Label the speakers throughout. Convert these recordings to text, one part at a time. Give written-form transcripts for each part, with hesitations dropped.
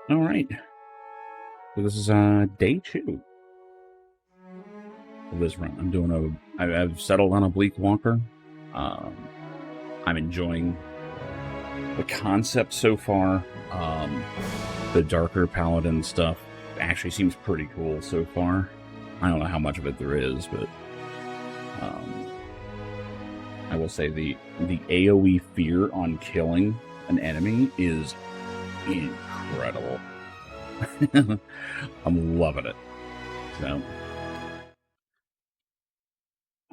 Speaker 1: All right. So this is day 2 of this run. I've settled on a Bleak Walker. Um, I'm enjoying the concept so far. The darker paladin stuff actually seems pretty cool so far. I don't know how much of it there is, but I will say the AoE fear on killing an enemy is incredible. I'm loving it. So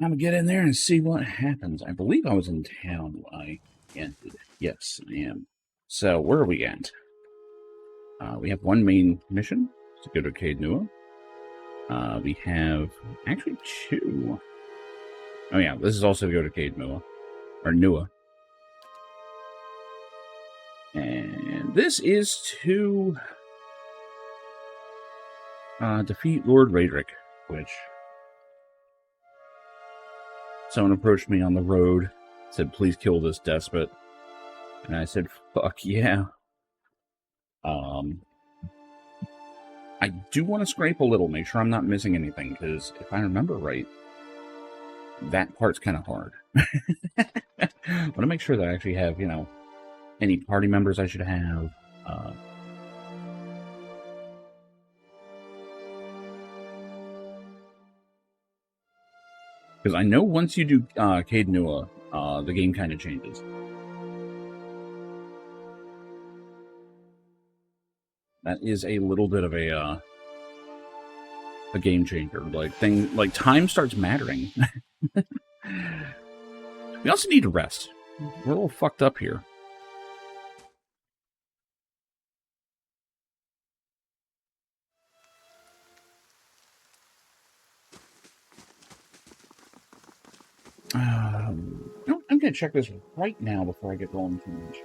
Speaker 1: I'm gonna get in there and see what happens. I believe I was in town when I ended. Yes, I am. So where are we at? We have one main mission to go to Cade Nua. We have actually 2. Oh yeah, this is also to go to Cade Nua or Nua, and this is to defeat Lord Raedric, which someone approached me on the road, said, please kill this despot. And I said, fuck yeah. I do want to scrape a little, make sure I'm not missing anything, because if I remember right, that part's kind of hard. I want to make sure that I actually have, any party members I should have. Because I know once you do Cade Nua, the game kind of changes. That is a little bit of a game changer. Like time starts mattering. We also need to rest. We're a little fucked up here. No, I'm going to check this right now before I get going too much.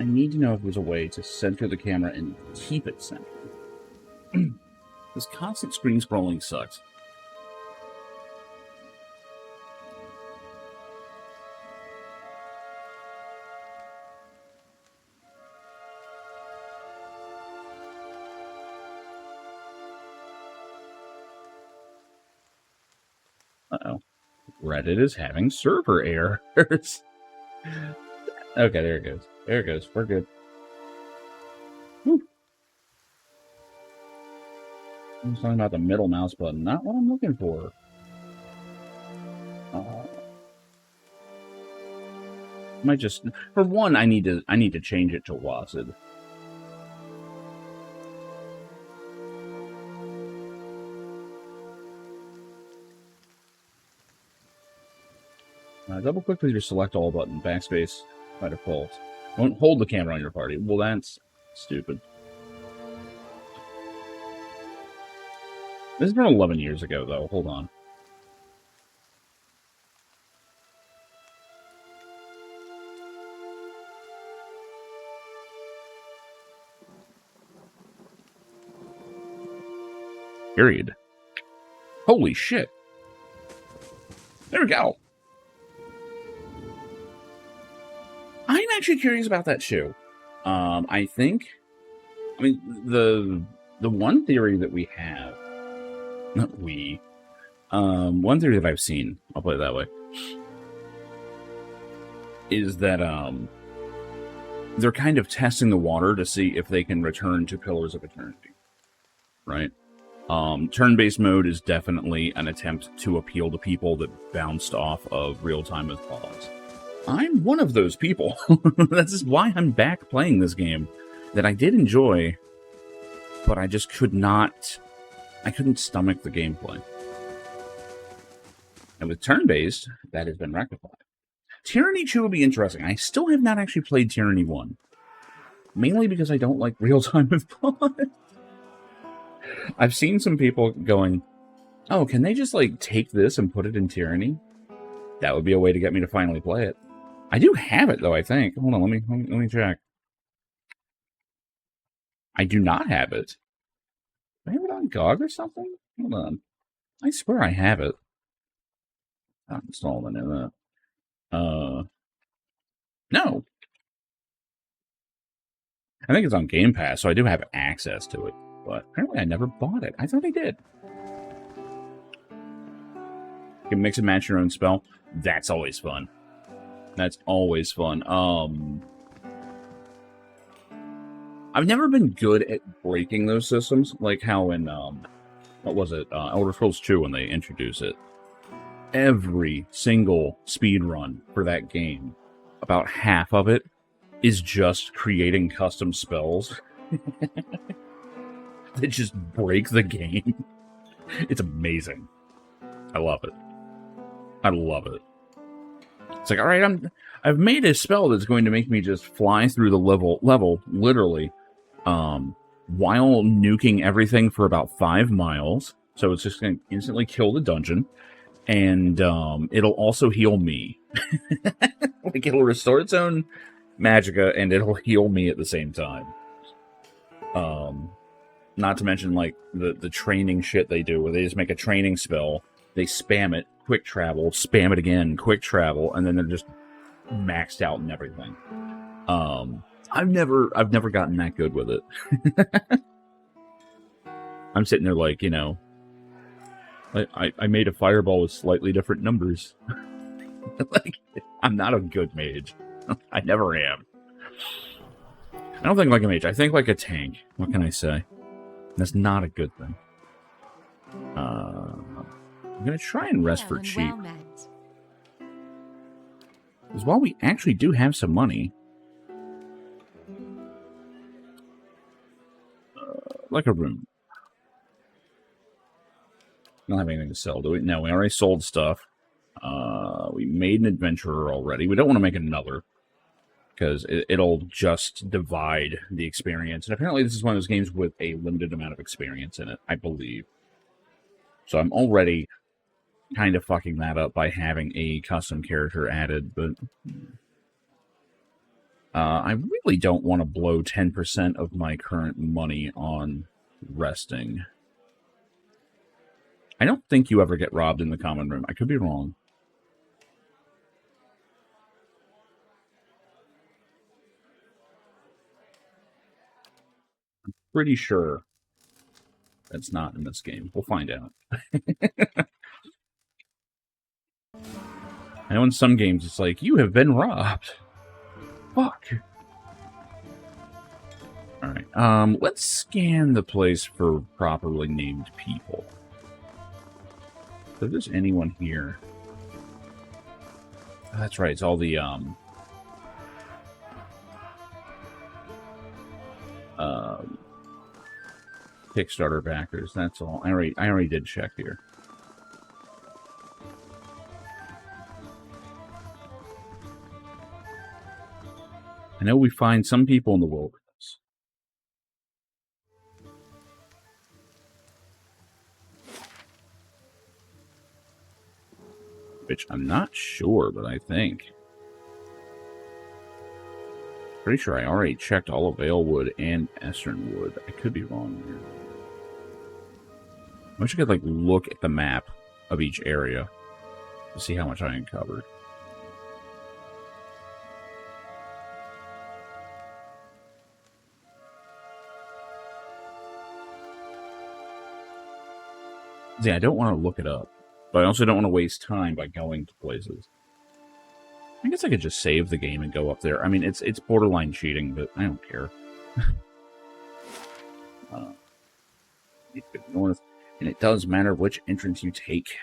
Speaker 1: I need to know if there's a way to center the camera and keep it centered. This constant screen scrolling sucks. Uh-oh. Reddit is having server errors. Okay, there it goes. There it goes. We're good. Whew. I'm talking about the middle mouse button, not what I'm looking for. Might just, for one, I need to change it to WASD. Double click with your select all button, backspace by default. Don't hold the camera on your party. Well, that's stupid. This has been 11 years ago, though. Hold on. Period. Holy shit. There we go. I'm actually curious about that shoe. I mean, the one theory that we have, not we, one theory that I've seen, I'll put it that way, is that they're kind of testing the water to see if they can return to Pillars of Eternity, right? Turn-based mode is definitely an attempt to appeal to people that bounced off of real-time with pause. I'm one of those people. That's why I'm back playing this game that I did enjoy, but I just I couldn't stomach the gameplay. And with turn-based, that has been rectified. Tyranny 2 will be interesting. I still have not actually played Tyranny 1. Mainly because I don't like real-time with pause. I've seen some people going, oh, can they just take this and put it in Tyranny? That would be a way to get me to finally play it. I do have it, though, I think. Hold on, let me check. I do not have it. Do I have it on GOG or something? Hold on. I swear I have it. Not installed into that. No. I think it's on Game Pass, so I do have access to it. But apparently I never bought it. I thought I did. You can mix and match your own spell. That's always fun. That's always fun. I've never been good at breaking those systems, like how in, what was it, Elder Scrolls 2 when they introduced it. Every single speed run for that game, about half of it, is just creating custom spells that just break the game. It's amazing. I love it. I love it. It's like, all right, I've made a spell that's going to make me just fly through the level literally, while nuking everything for about 5 miles. So it's just going to instantly kill the dungeon, and it'll also heal me. Like, it'll restore its own magicka, and it'll heal me at the same time. Not to mention, like, the training shit they do, where they just make a training spell, they spam it, quick travel, spam it again, quick travel, and then they're just maxed out and everything. I've never gotten that good with it. I'm sitting there like, you know, I made a fireball with slightly different numbers. Like, I'm not a good mage. I never am. I don't think like a mage. I think like a tank. What can I say? That's not a good thing. I'm going to try and rest for cheap. Because while we actually do have some money, like a room. We don't have anything to sell, do we? No, we already sold stuff. We made an adventurer already. We don't want to make another, because it'll just divide the experience. And apparently this is one of those games with a limited amount of experience in it, I believe. So I'm already kind of fucking that up by having a custom character added, but I really don't want to blow 10% of my current money on resting. I don't think you ever get robbed in the common room. I could be wrong. I'm pretty sure that's not in this game. We'll find out. I know in some games it's like, you have been robbed. Fuck. Alright, let's scan the place for properly named people. If there's anyone here. Oh, that's right, it's all the, Kickstarter backers, that's all. I already did check here. I know we find some people in the wilderness. Which I'm not sure, but I think. Pretty sure I already checked all of Valewood and Esternwood. I could be wrong here. I wish I could, like, look at the map of each area to see how much I uncovered. Yeah, I don't want to look it up, but I also don't want to waste time by going to places. I guess I could just save the game and go up there. I mean, it's borderline cheating, but I don't care. North, and it does matter which entrance you take.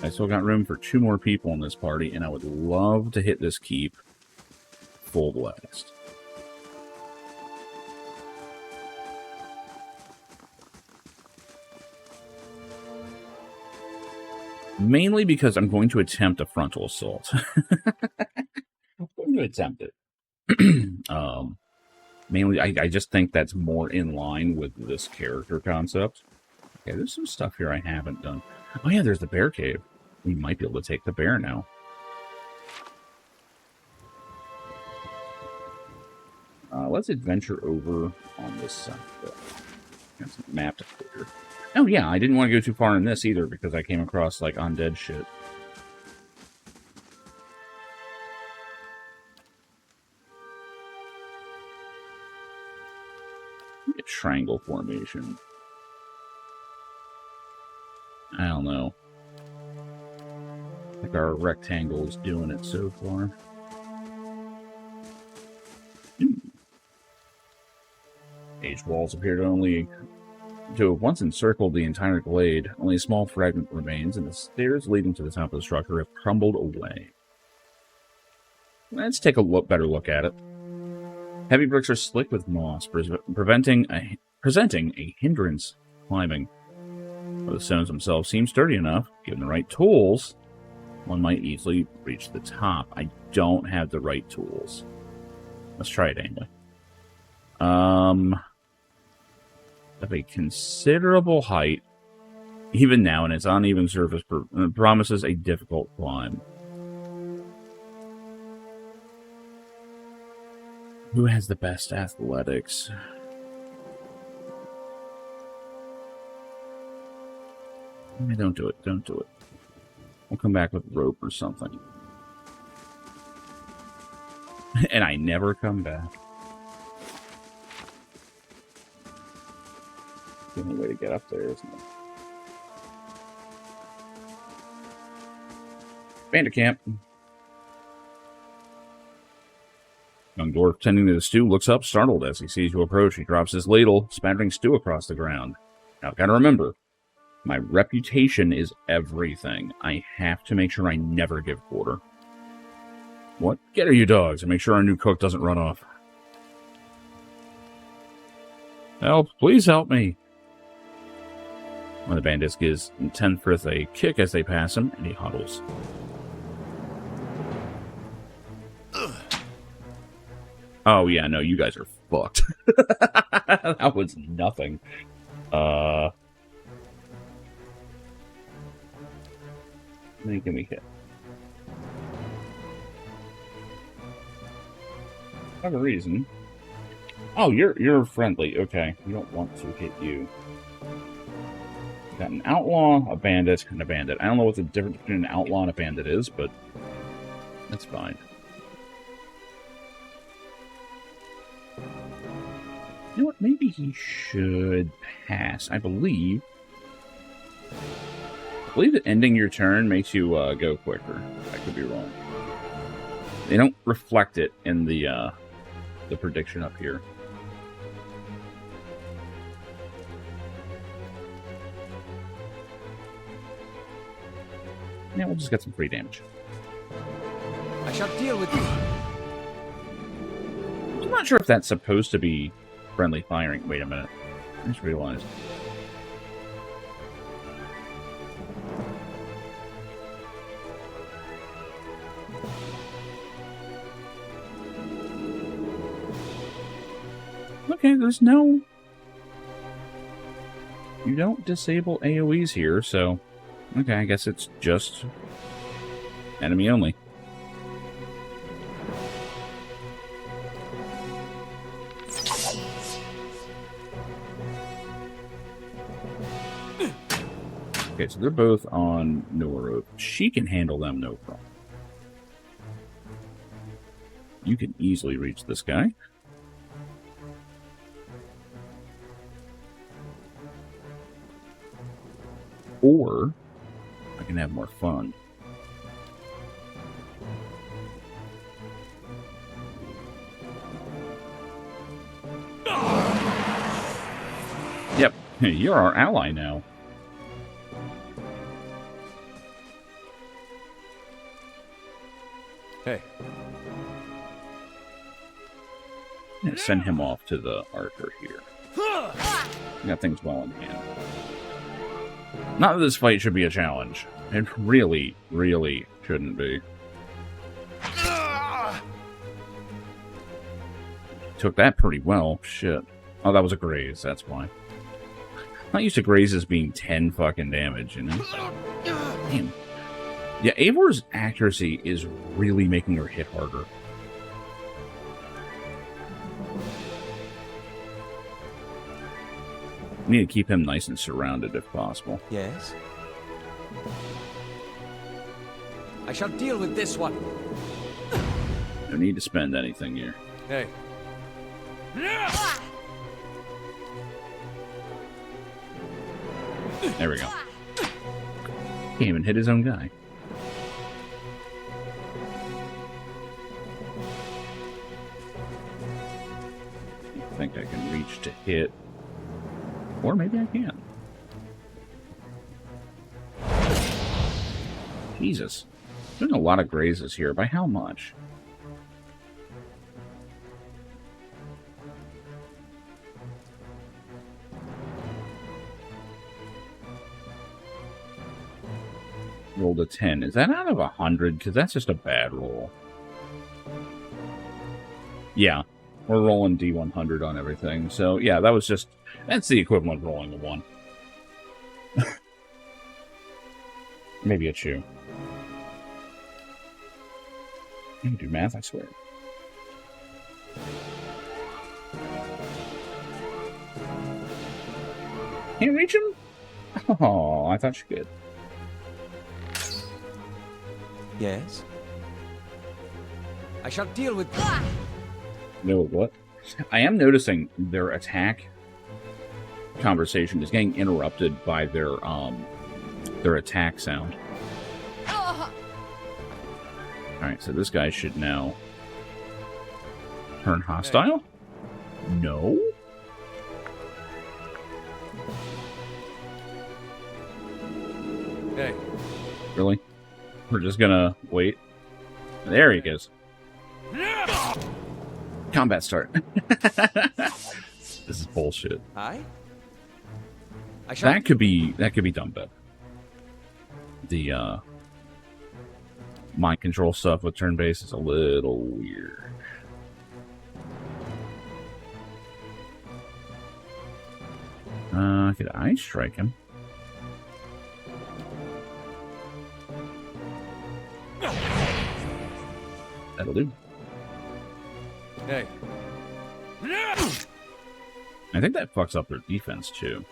Speaker 1: I still got room for 2 more people in this party, and I would love to hit this keep full blast. Mainly because I'm going to attempt a frontal assault. I'm going to attempt it. Mainly, I just think that's more in line with this character concept. Okay, there's some stuff here I haven't done. Oh yeah, there's the bear cave. We might be able to take the bear now. Let's adventure over on this side. That's a map to clear. Oh yeah, I didn't want to go too far in this either because I came across like undead shit. A triangle formation. I don't know. I think our rectangle is doing it so far. Aged walls appear to have once encircled the entire glade. Only a small fragment remains, and the stairs leading to the top of the structure have crumbled away. Let's take a better look at it. Heavy bricks are slick with moss, presenting a hindrance climbing. But the stones themselves seem sturdy enough. Given the right tools, one might easily reach the top. I don't have the right tools. Let's try it anyway. Of a considerable height, even now, and its uneven surface promises a difficult climb. Who has the best athletics? Don't do it. Don't do it. We'll come back with rope or something. And I never come back. The only way to get up there, isn't it? Bandit camp. Young dwarf tending to the stew looks up, startled as he sees you approach. He drops his ladle, spattering stew across the ground. Now, I've got to remember, my reputation is everything. I have to make sure I never give quarter. What? Get her, you dogs, and make sure our new cook doesn't run off. Help! Please help me! One of the bandits gives Tenfrith a kick as they pass him, and he huddles. Oh, yeah, no, you guys are fucked. That was nothing. Give me hit. For whatever reason. Oh, you're friendly. Okay, we don't want to hit you. We got an outlaw, a bandit, and a bandit. I don't know what the difference between an outlaw and a bandit is, but that's fine. You know what? Maybe he should pass. I believe that ending your turn makes you go quicker. I could be wrong. They don't reflect it in the prediction up here. Yeah, we'll just get some free damage.
Speaker 2: I shall deal with you.
Speaker 1: I'm not sure if that's supposed to be friendly firing. Wait a minute. I just realized. Okay, there's no... You don't disable AoEs here, so... Okay, I guess it's just... enemy only. Okay, so they're both on Nora. She can handle them, no problem. You can easily reach this guy. Or I can have more fun. Yep, you're our ally now.
Speaker 2: Hey.
Speaker 1: Send him off to the archer here. Got things well in hand. Not that this fight should be a challenge. It really, really shouldn't be. Took that pretty well. Shit. Oh, that was a graze. That's why. Not used to grazes being 10 fucking damage, you know? Damn. Yeah, Eivor's accuracy is really making her hit harder. We need to keep him nice and surrounded if possible.
Speaker 2: Yes? I shall deal with this one.
Speaker 1: No need to spend anything here.
Speaker 2: Hey.
Speaker 1: There we go. Can't even hit his own guy. I think I can reach to hit. Or maybe I can. Jesus. Doing a lot of grazes here. By how much? Rolled a 10. Is that out of 100? Because that's just a bad roll. Yeah. We're rolling D100 on everything. So, yeah, that was just... That's the equivalent of rolling a 1. Maybe a 2. You can do math, I swear. Can't reach him? Oh, I thought you could.
Speaker 2: Yes? I shall deal with...
Speaker 1: No, what? I am noticing their attack conversation is getting interrupted by their attack sound. Alright, so this guy should now turn hostile? No?
Speaker 2: Hey.
Speaker 1: Really? We're just gonna wait. There he goes. Combat start. This is bullshit.
Speaker 2: I shall...
Speaker 1: That could be done better. The mind control stuff with turn base is a little weird. Could I strike him? That'll do.
Speaker 2: Hey.
Speaker 1: I think that fucks up their defense too.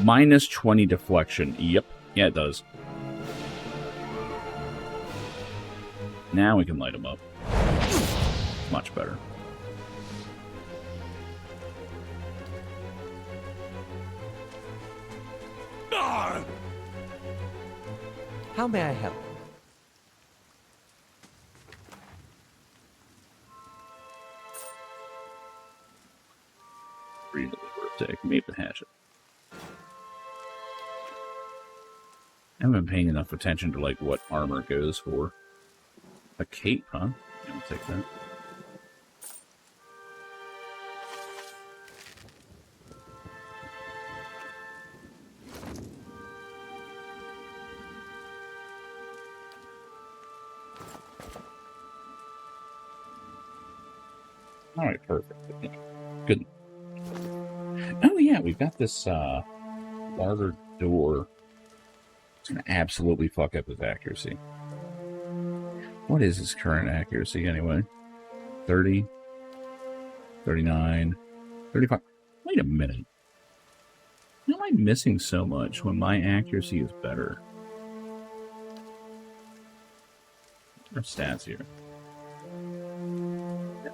Speaker 1: Minus 20 deflection. Yep. Yeah, it does. Now we can light them up. Much better.
Speaker 2: How may I help?
Speaker 1: Really worth it. Maybe hash it. I haven't been paying enough attention to like what armor goes for. A cape, huh? Yeah, we'll take that. All right, perfect. Good. Oh yeah, we've got this larger door. It's gonna absolutely fuck up his accuracy. What is his current accuracy anyway? 30, 39, 35. Wait a minute. How am I missing so much when my accuracy is better? Our stats here.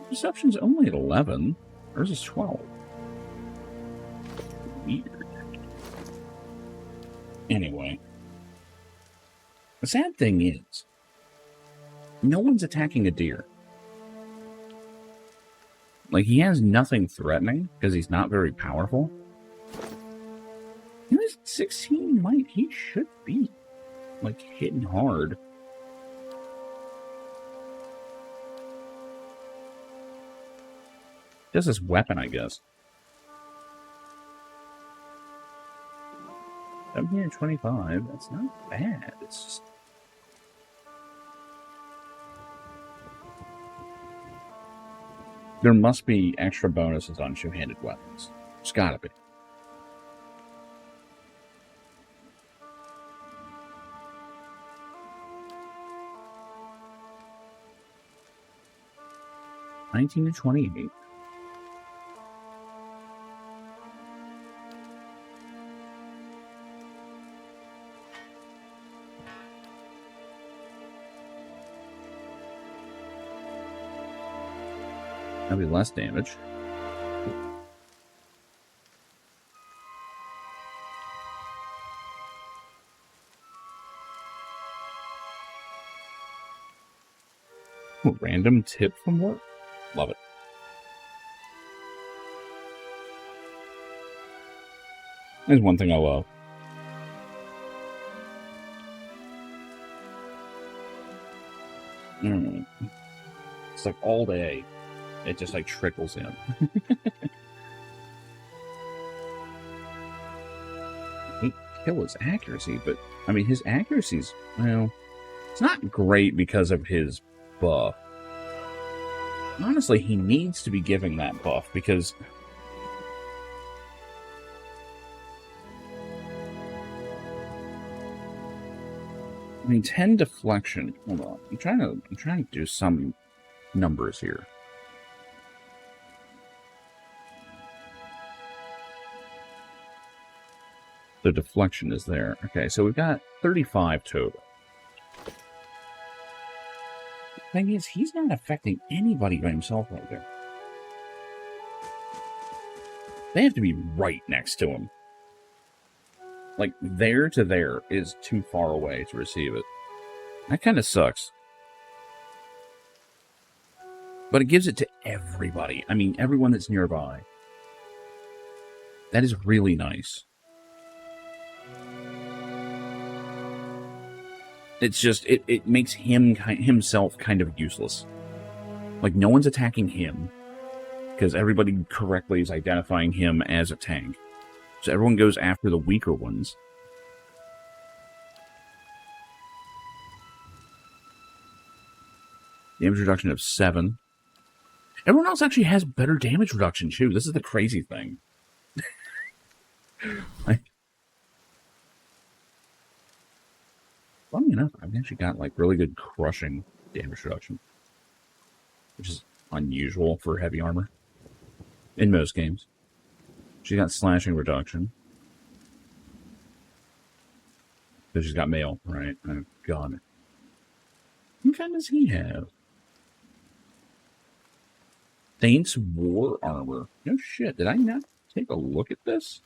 Speaker 1: Perception's only at 11. Ours is 12. Weird. Anyway. The sad thing is, no one's attacking a deer. Like, he has nothing threatening, because he's not very powerful. He was 16 might. He should be, like, hitting hard. Just his weapon, I guess. 725, that's not bad. It's just... There must be extra bonuses on two-handed weapons. There's gotta be. 19 to 28. That'll be less damage. Ooh, random tip from work. Love it. There's one thing I love. It's like all day. It just like trickles in. He kill his accuracy, but I mean his accuracy's, well, it's not great because of his buff. Honestly, he needs to be giving that buff because I mean 10 deflection. Hold on. I'm trying to do some numbers here. The deflection is there. Okay, so we've got 35 total. The thing is, he's not affecting anybody by himself right there. They have to be right next to him. Like, there to there is too far away to receive it. That kind of sucks. But it gives it to everybody. I mean, everyone that's nearby. That is really nice. It's just, it makes himself kind of useless. Like, no one's attacking him, because everybody correctly is identifying him as a tank. So everyone goes after the weaker ones. Damage reduction of 7. Everyone else actually has better damage reduction, too. This is the crazy thing. Funny enough, I've actually got like really good crushing damage reduction, which is unusual for heavy armor in most games. She got slashing reduction. So she's got mail, right? Oh, God. What kind does he have? Saints War armor. No shit. Did I not take a look at this?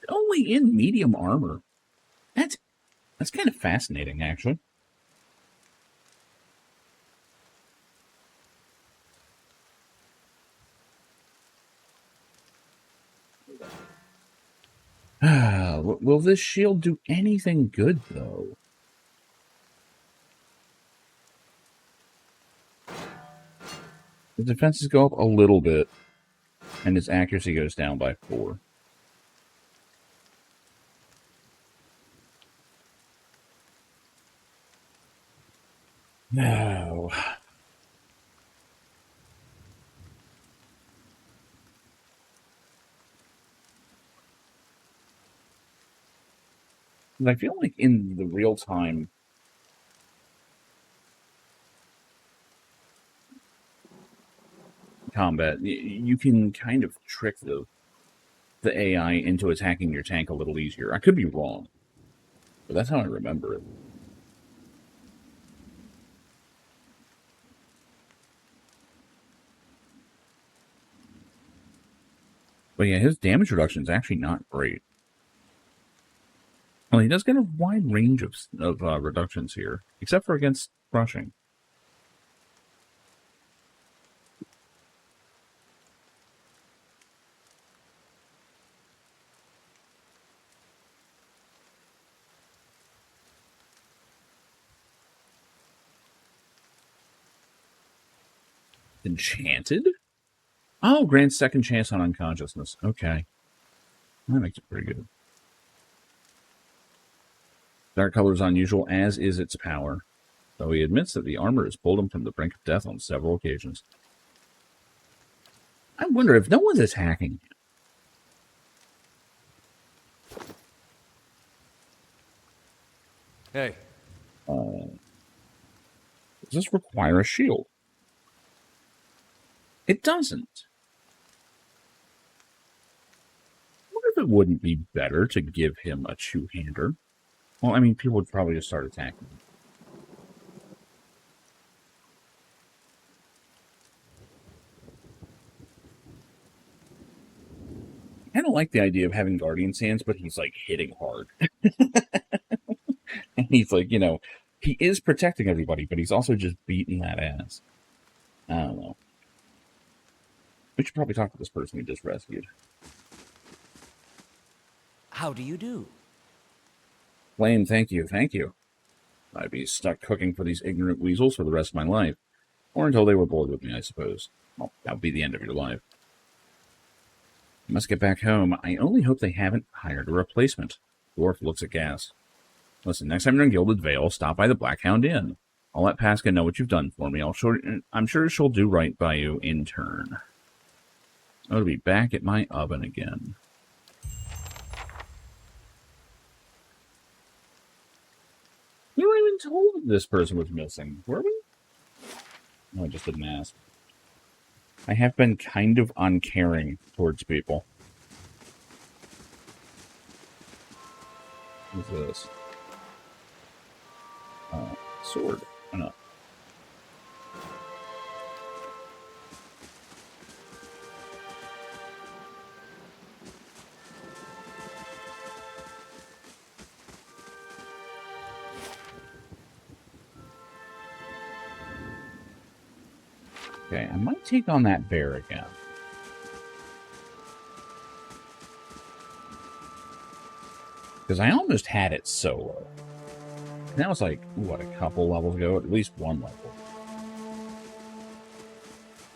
Speaker 1: Only in medium armor. That's kind of fascinating, actually. Will this shield do anything good, though? The defenses go up a little bit, and its accuracy goes down by 4. No. I feel like in the real-time combat, you can kind of trick the AI into attacking your tank a little easier. I could be wrong, but that's how I remember it. But yeah, his damage reduction is actually not great. Well, he does get a wide range of reductions here, except for against crushing. Enchanted? Oh, grants second chance on unconsciousness. Okay. That makes it pretty good. Dark color is unusual, as is its power, though he admits that the armor has pulled him from the brink of death on several occasions. I wonder if no one's attacking him.
Speaker 2: Hey.
Speaker 1: Does this require a shield? It doesn't. I wonder if it wouldn't be better to give him a two-hander. Well, I mean, people would probably just start attacking him. I kind of like the idea of having Guardian's hands, but he's, like, hitting hard. And he's, like, you know, he is protecting everybody, but he's also just beating that ass. I don't know. We should probably talk to this person we just rescued.
Speaker 2: How do you do?
Speaker 1: Flame, thank you, thank you. I'd be stuck cooking for these ignorant weasels for the rest of my life. Or until they were bored with me, I suppose. Well, that would be the end of your life. I must get back home. I only hope they haven't hired a replacement. Dwarf looks aghast. Listen, next time you're in Gilded Vale, stop by the Blackhound Inn. I'll let Pasca know what you've done for me. I'm sure she'll do right by you in turn. I'll be back at my oven again. We weren't even told this person was missing, were we? No, I just didn't ask. I have been kind of uncaring towards people. What's this? Sword. Oh, no. Okay, I might take on that bear again. Because I almost had it solo. And that was like, what, a couple levels ago? At least one level.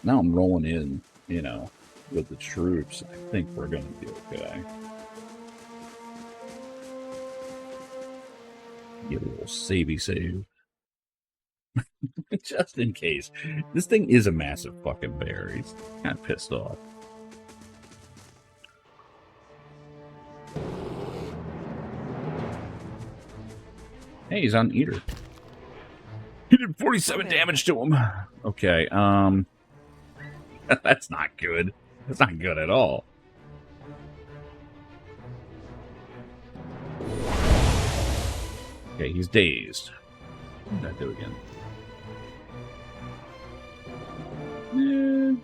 Speaker 1: Now I'm rolling in, you know, with the troops. I think we're going to be okay. Get a little savey save. Just in case. This thing is a massive fucking bear. He's kind of pissed off. Hey, he's on Eater. He did 47 damage to him. Okay, that's not good. That's not good at all. Okay, he's dazed. What did that do again?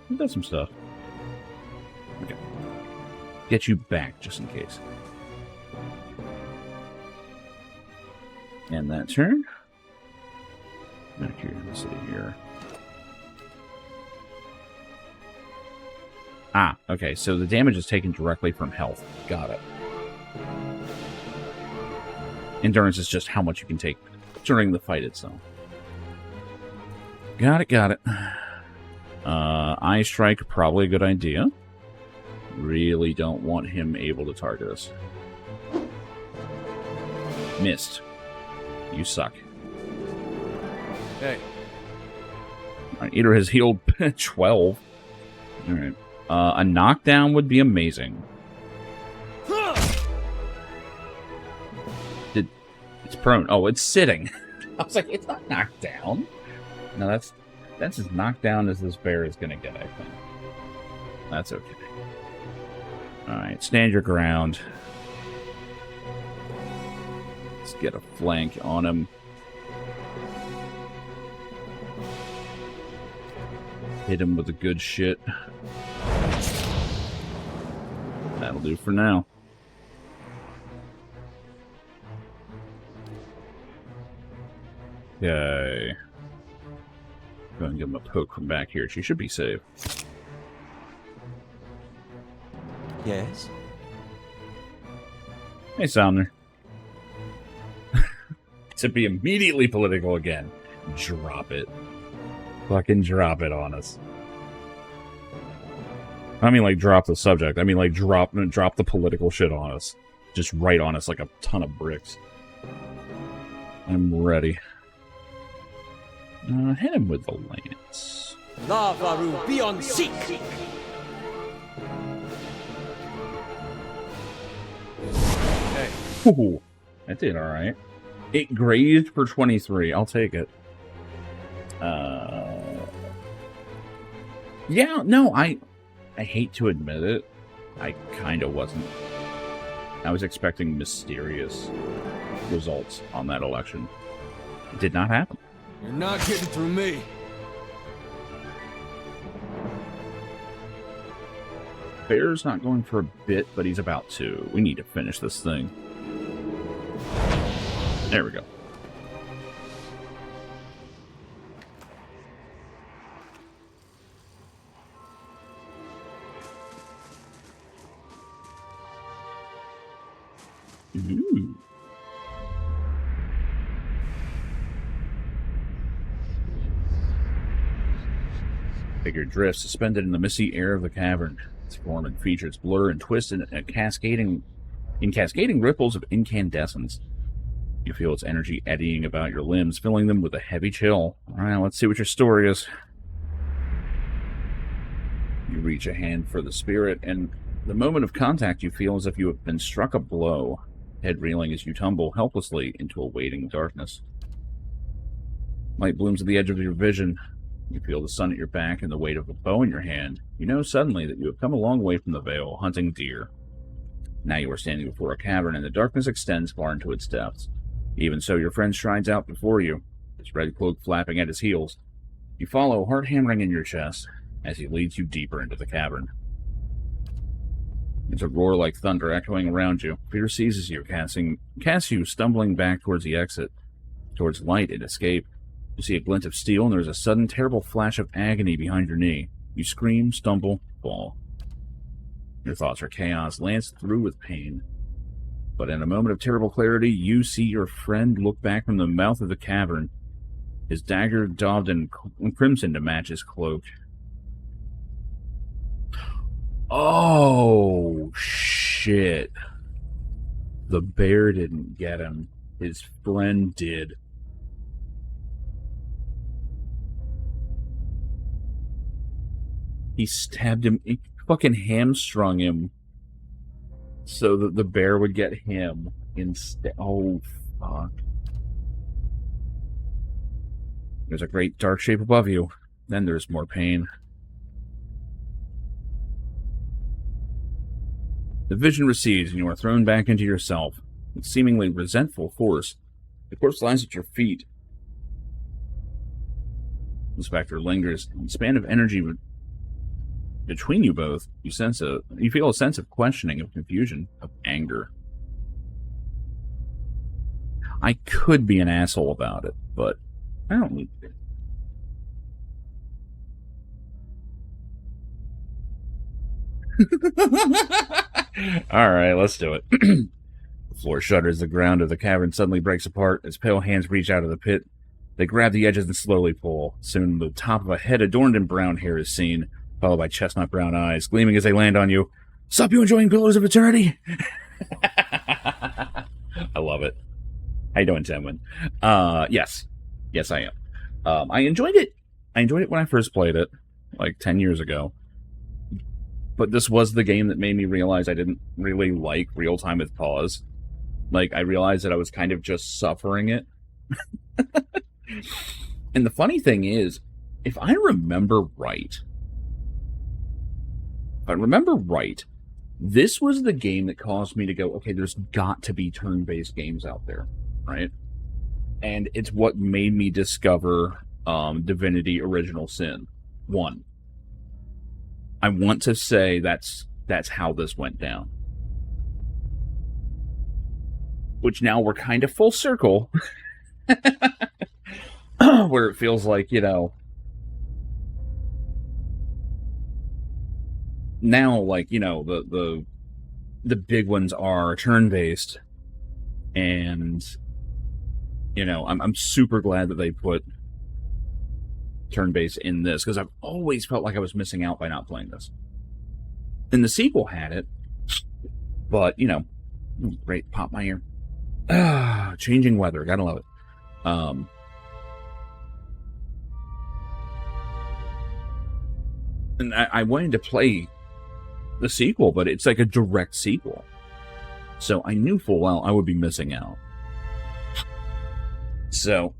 Speaker 1: He does some stuff. Okay. Get you back, just in case. And that turn. Back here in the city here. Ah, okay, so the damage is taken directly from health. Got it. Endurance is just how much you can take during the fight itself. Got it, got it. Eye Strike, probably a good idea. Really don't want him able to target us. Missed. You suck.
Speaker 2: Hey.
Speaker 1: Alright, Eater has healed 12. Alright. A knockdown would be amazing. It's prone. Oh, it's sitting. I was like, it's not knocked down. No, that's as knocked down as this bear is going to get, I think. That's okay. Alright, stand your ground. Let's get a flank on him. Hit him with the good shit. That'll do for now. Okay. Go ahead and give him a poke from back here. She should be safe.
Speaker 2: Yes?
Speaker 1: Hey, Sumner. To be immediately political again. Drop it. Fucking drop it on us. I mean, like, drop the subject. I mean, like, drop the political shit on us. Just right on us like a ton of bricks. I'm ready. Hit him with the lance.
Speaker 2: Lavaru, be on seek! Hey.
Speaker 1: Ooh, that did alright. It grazed for 23. I'll take it. Yeah, no, I hate to admit it. I kind of wasn't. I was expecting mysterious results on that election. It did not happen.
Speaker 2: You're not getting through me.
Speaker 1: Bear's not going for a bit, but he's about to. We need to finish this thing. There we go. Ooh. Figure drifts suspended in the misty air of the cavern. Its form and features blur and twist in cascading ripples of incandescence. You feel its energy eddying about your limbs, filling them with a heavy chill. All right, let's see what your story is. You reach a hand for the spirit, and the moment of contact you feel as if you have been struck a blow, head reeling as you tumble helplessly into a waiting darkness. Light blooms at the edge of your vision. You feel the sun at your back and the weight of a bow in your hand. You know suddenly that you have come a long way from the Vale, hunting deer. Now you are standing before a cavern, and the darkness extends far into its depths. Even so, your friend strides out before you, his red cloak flapping at his heels. You follow, heart hammering in your chest, as he leads you deeper into the cavern. There's a roar like thunder echoing around you. Fear seizes you, casts you stumbling back towards the exit, towards light and escape. You see a glint of steel, and there's a sudden, terrible flash of agony behind your knee. You scream, stumble, fall. Your thoughts are chaos, lanced through with pain. But in a moment of terrible clarity, you see your friend look back from the mouth of the cavern, his dagger daubed in crimson to match his cloak. Oh, shit. The bear didn't get him. His friend did. He stabbed him, he fucking hamstrung him so that the bear would get him instead. Oh, fuck. There's a great dark shape above you. Then there's more pain. The vision recedes, and you are thrown back into yourself. With seemingly resentful force, the corpse lies at your feet. The specter lingers. In the span of energy between you both, you feel a sense of questioning, of confusion, of anger. I could be an asshole about it, but I don't need to. Alright, let's do it. The floor shudders, the ground of the cavern suddenly breaks apart as pale hands reach out of the pit. They grab the edges and slowly pull. Soon the top of a head adorned in brown hair is seen, followed by chestnut brown eyes, gleaming as they land on you. Sup, you enjoying Pillars of Eternity? I love it. How you doing, Timwin? Yes. Yes, I am. I enjoyed it. I enjoyed it when I first played it, like 10 years ago. But this was the game that made me realize I didn't really like real-time with pause. Like, I realized that I was kind of just suffering it. And the funny thing is, if I remember right, this was the game that caused me to go, okay, there's got to be turn-based games out there, right? And it's what made me discover Divinity Original Sin 1. I want to say that's how this went down. Which now we're kind of full circle. Where it feels like, you know, now, like, you know, the big ones are turn-based, and, you know, I'm super glad that they put turn-based in this, because I've always felt like I was missing out by not playing this. And the sequel had it, but, you know, great, pop my ear. Changing weather, gotta love it. And I wanted to play the sequel, but it's like a direct sequel. So I knew full well I would be missing out. So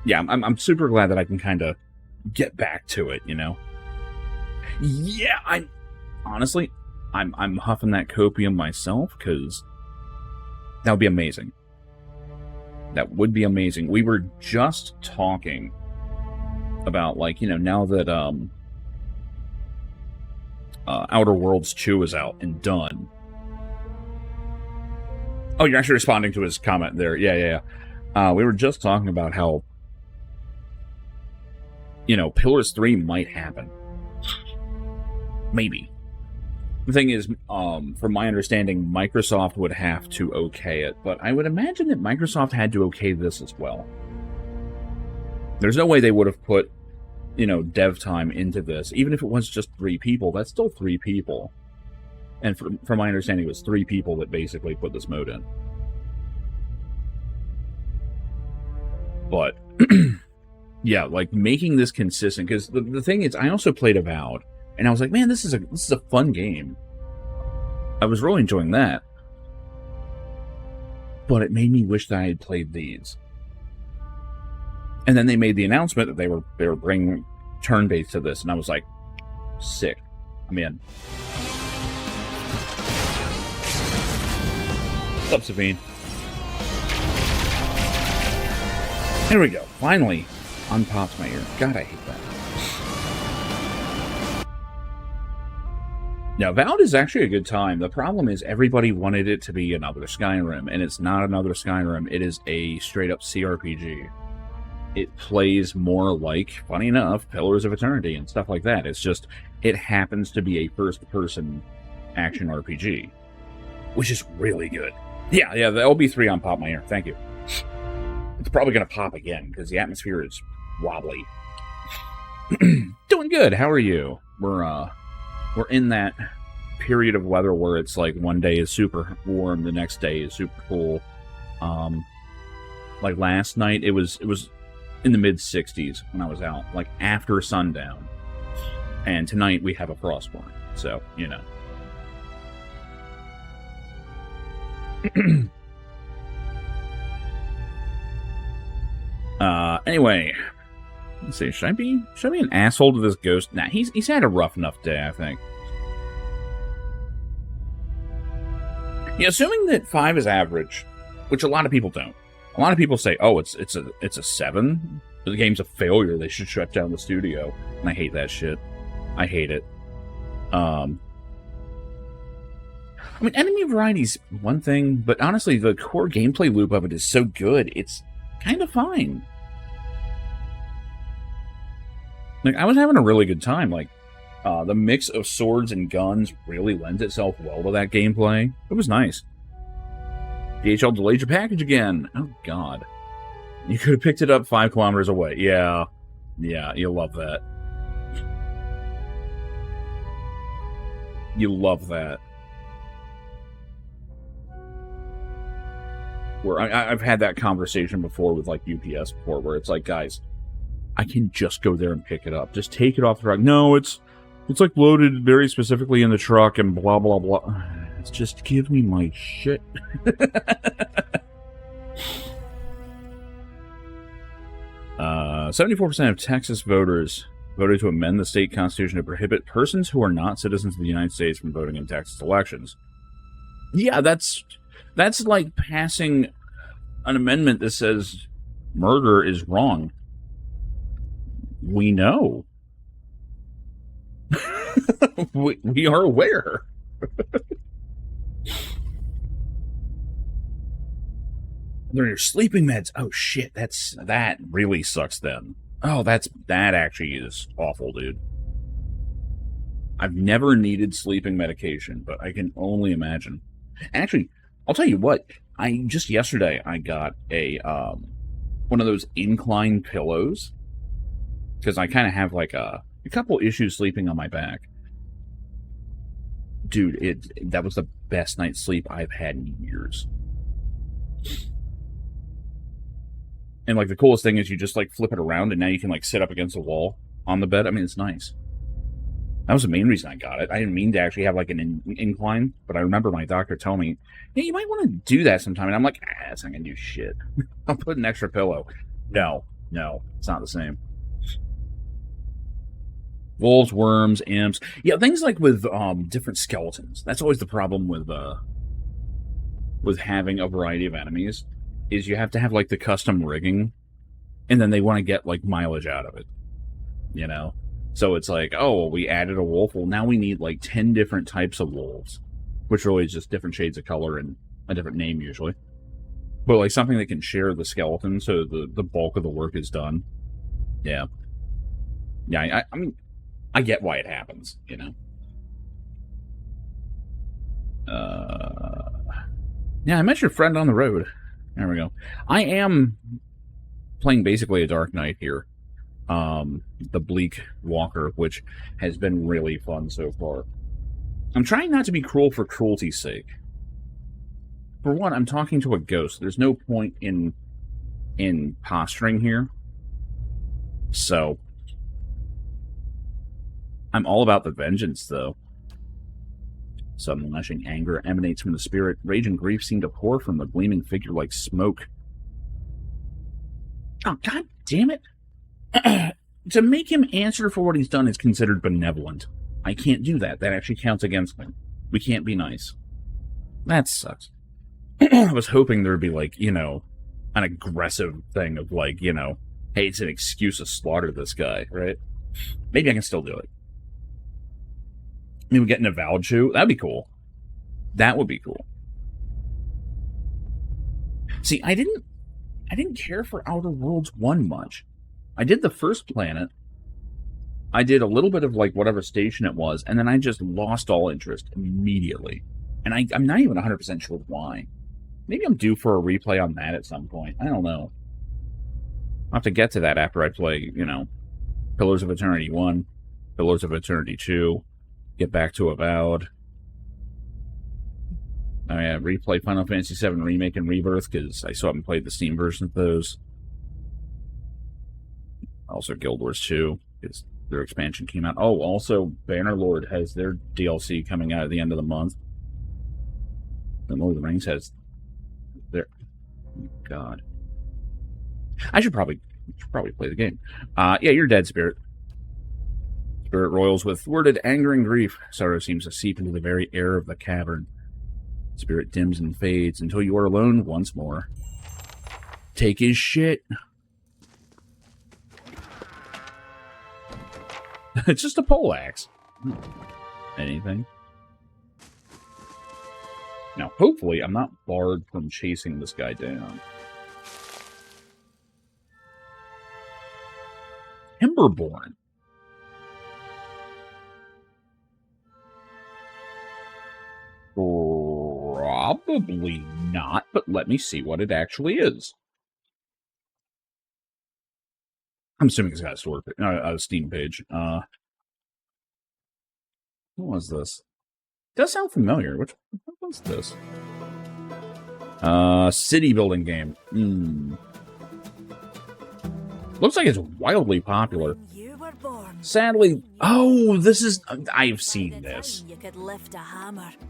Speaker 1: yeah, I'm super glad that I can kind of get back to it, you know? Yeah, honestly, I'm huffing that copium myself, because that would be amazing. That would be amazing. We were just talking about, like, you know, now that Outer Worlds 2 is out and done. Oh, you're actually responding to his comment there. Yeah. We were just talking about how, you know, Pillars 3 might happen. Maybe. The thing is, from my understanding, Microsoft would have to okay it, but I would imagine that Microsoft had to okay this as well. There's no way they would have put, you know, dev time into this. Even if it was just 3 people, that's still 3 people. And from my understanding, it was 3 people that basically put this mode in. But, yeah, like, making this consistent, because the thing is, I also played Avowed, and I was like, man, this is a fun game. I was really enjoying that. But it made me wish that I had played these. And then they made the announcement that they were bringing turn-based to this, and I was like, sick. I'm in. What's up, Savine? Here we go. Finally, unpops my ear. God, I hate that. Now, Avowed is actually a good time. The problem is everybody wanted it to be another Skyrim, and it's not another Skyrim. It is a straight-up CRPG. It plays more like, funny enough, Pillars of Eternity and stuff like that. It's just, it happens to be a first-person action RPG, which is really good. Yeah, the LB3 on Pop My Ear. Thank you. It's probably going to pop again, because the atmosphere is wobbly. Doing good. How are you? We're in that period of weather where it's like one day is super warm, the next day is super cool. Like last night, it was in the mid-60s when I was out, like after sundown. And tonight we have a frost warning, so, you know. Anyway, let's see. Should I be an asshole to this ghost? Nah, he's had a rough enough day, I think. Yeah, assuming that 5 is average, which a lot of people don't. A lot of people say, "Oh, it's a 7. The game's a failure. They should shut down the studio." And I hate that shit. I hate it. I mean, enemy variety's one thing, but honestly, the core gameplay loop of it is so good, it's kind of fine. Like, I was having a really good time. Like, the mix of swords and guns really lends itself well to that gameplay. It was nice. DHL delayed your package again. Oh, God. You could have picked it up 5 kilometers away. Yeah, you'll love that. You love that. Where I've had that conversation before with, like, UPS before, where it's like, guys, I can just go there and pick it up. Just take it off the truck. No, it's like loaded very specifically in the truck and blah, blah, blah. It's just give me my shit. 74% of Texas voters voted to amend the state constitution to prohibit persons who are not citizens of the United States from voting in Texas elections. Yeah, that's like passing an amendment that says murder is wrong. We know. we are aware. They're your sleeping meds. Oh shit, that really sucks then. Oh, that actually is awful, dude. I've never needed sleeping medication, but I can only imagine. Actually, I'll tell you what. Just yesterday I got a one of those incline pillows, because I kind of have like a couple issues sleeping on my back. Dude, that was the best night's sleep I've had in years. And like the coolest thing is you just like flip it around and now you can like sit up against the wall on the bed. I mean, it's nice. That was the main reason I got it. I didn't mean to actually have like an incline, but I remember my doctor telling me, "Hey, you might want to do that sometime." And I'm like, that's not gonna do shit. I'll put an extra pillow. No, No, it's not the same. Wolves, worms, imps. Yeah, things like with different skeletons. That's always the problem with having a variety of enemies, is you have to have like the custom rigging, and then they want to get like mileage out of it. You know? So it's like, oh, we added a wolf. Well, now we need like 10 different types of wolves, which really is just different shades of color and a different name usually. But like something that can share the skeleton so the bulk of the work is done. Yeah. Yeah, I mean, I get why it happens, you know? Yeah, I met your friend on the road. There we go. I am playing basically a Dark Knight here. The Bleak Walker, which has been really fun so far. I'm trying not to be cruel for cruelty's sake. For one, I'm talking to a ghost. There's no point in posturing here. So, I'm all about the vengeance, though. Sudden lashing anger emanates from the spirit. Rage and grief seem to pour from the gleaming figure like smoke. Oh, god damn it! To make him answer for what he's done is considered benevolent. I can't do that. That actually counts against me. We can't be nice. That sucks. I was hoping there would be, like, you know, an aggressive thing of, like, you know, hey, it's an excuse to slaughter this guy, right? Maybe I can still do it. Maybe get an avowed shoe. That'd be cool. That would be cool. See, I didn't care for Outer Worlds 1 much. I did the first planet. I did a little bit of, like, whatever station it was, and then I just lost all interest immediately. And I'm not even 100% sure why. Maybe I'm due for a replay on that at some point. I don't know. I'll have to get to that after I play, you know, Pillars of Eternity 1, Pillars of Eternity 2, get back to Avowed. I replay Final Fantasy VII Remake and Rebirth, because I still haven't played the Steam version of those. Also Guild Wars 2, because their expansion came out. Oh, also Bannerlord has their DLC coming out at the end of the month. And Lord of the Rings has their... Oh, God. I should probably play the game. Yeah, you're dead, Spirit. Spirit roils with thwarted anger and grief. Sorrow seems to seep into the very air of the cavern. Spirit dims and fades until you are alone once more. Take his shit. It's just a poleaxe. Anything? Now, hopefully, I'm not barred from chasing this guy down. Timberborn. Probably not, but let me see what it actually is. I'm assuming it's got a store, a Steam page. What was this? It does sound familiar. What was this? City building game. Looks like it's wildly popular. Sadly, oh, this is... I've seen this.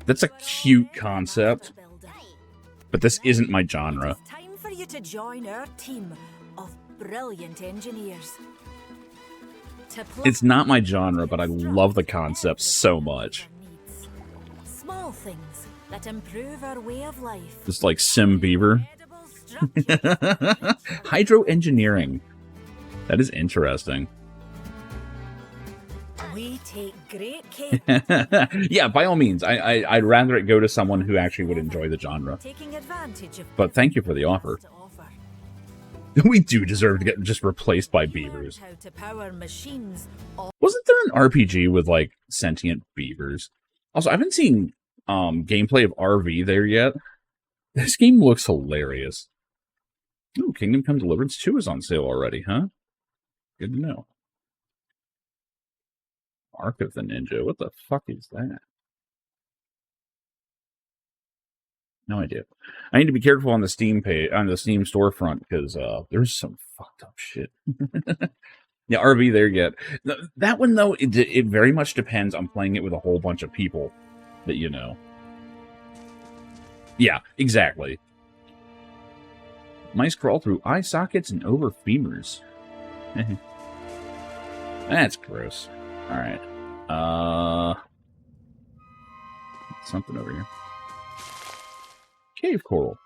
Speaker 1: That's a cute concept. But this isn't my genre.
Speaker 3: It's time for you to join our team of brilliant engineers.
Speaker 1: It's not my genre, but I love the concept so much.
Speaker 3: Small things that improve our way of life.
Speaker 1: Just like Sim Beaver. Hydro engineering. That is interesting.
Speaker 3: We take great care.
Speaker 1: Yeah, by all means. I'd rather it go to someone who actually would enjoy the genre.
Speaker 3: Taking advantage of
Speaker 1: But thank you for the offer. We do deserve to get just replaced by beavers.
Speaker 3: How to power machines.
Speaker 1: Wasn't there an RPG with, like, sentient beavers? Also, I haven't seen gameplay of RV there yet. This game looks hilarious. Ooh, Kingdom Come Deliverance 2 is on sale already, huh? Good to know. Ark of the Ninja. What the fuck is that? No idea. I need to be careful on the Steam page, on the Steam storefront, because there's some fucked up shit. Yeah, RV there yet. That one though, it very much depends on playing it with a whole bunch of people that you know. Yeah, exactly. Mice crawl through eye sockets and over femurs. That's gross. All right. Something over here. Cave coral.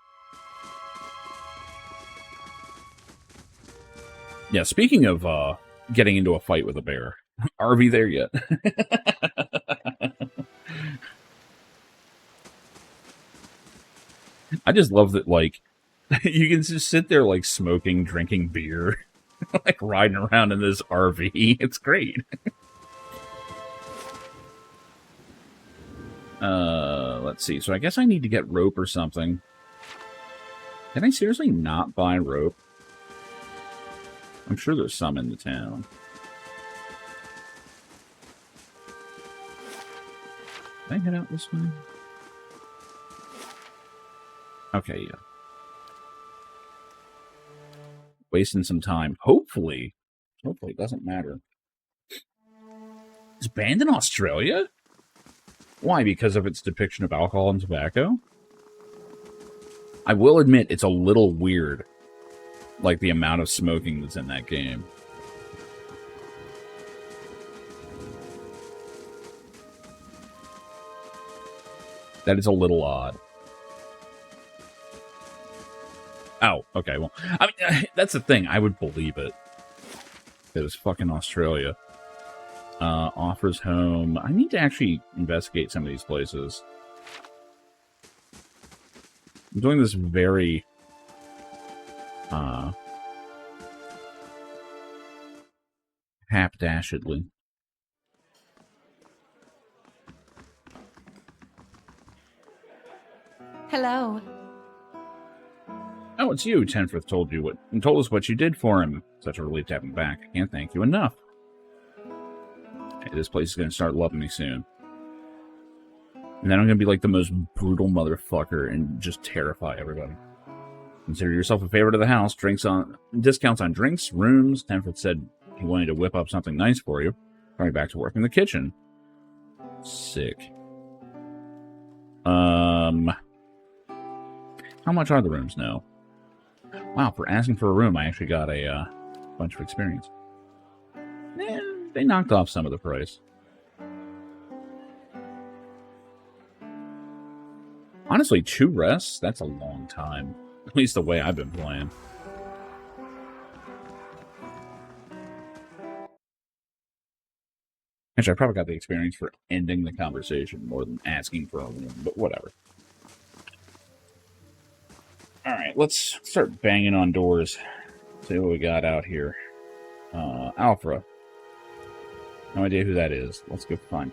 Speaker 1: Yeah, speaking of getting into a fight with a bear, are we there yet? I just love that, like, you can just sit there, like, smoking, drinking beer, like, riding around in this RV. It's great. Let's see. So I guess I need to get rope or something. Can I seriously not buy rope? I'm sure there's some in the town. Can I head out this way? Okay, yeah. Wasting some time. Hopefully it doesn't matter. It's banned in Australia? Why? Because of its depiction of alcohol and tobacco? I will admit, it's a little weird. Like, the amount of smoking that's in that game. That is a little odd. Oh, okay, well, I mean, that's the thing. I would believe it. It was fucking Australia. Offers home. I need to actually investigate some of these places. I'm doing this very... hapdashedly.
Speaker 4: Hello.
Speaker 1: Oh, it's you. Tenforth told us what you did for him. Such a relief to have him back. I can't thank you enough. Hey, this place is going to start loving me soon. And then I'm going to be like the most brutal motherfucker and just terrify everybody. Consider yourself a favorite of the house. Discounts on drinks, rooms. Tenforth said he wanted to whip up something nice for you. Going back to work in the kitchen. Sick. How much are the rooms now? Wow, for asking for a room, I actually got a bunch of experience. They knocked off some of the price. Honestly, 2 rests? That's a long time. At least the way I've been playing. Actually, I probably got the experience for ending the conversation more than asking for a room, but whatever. Alright, let's start banging on doors. See what we got out here. Alpha. No idea who that is. Let's go find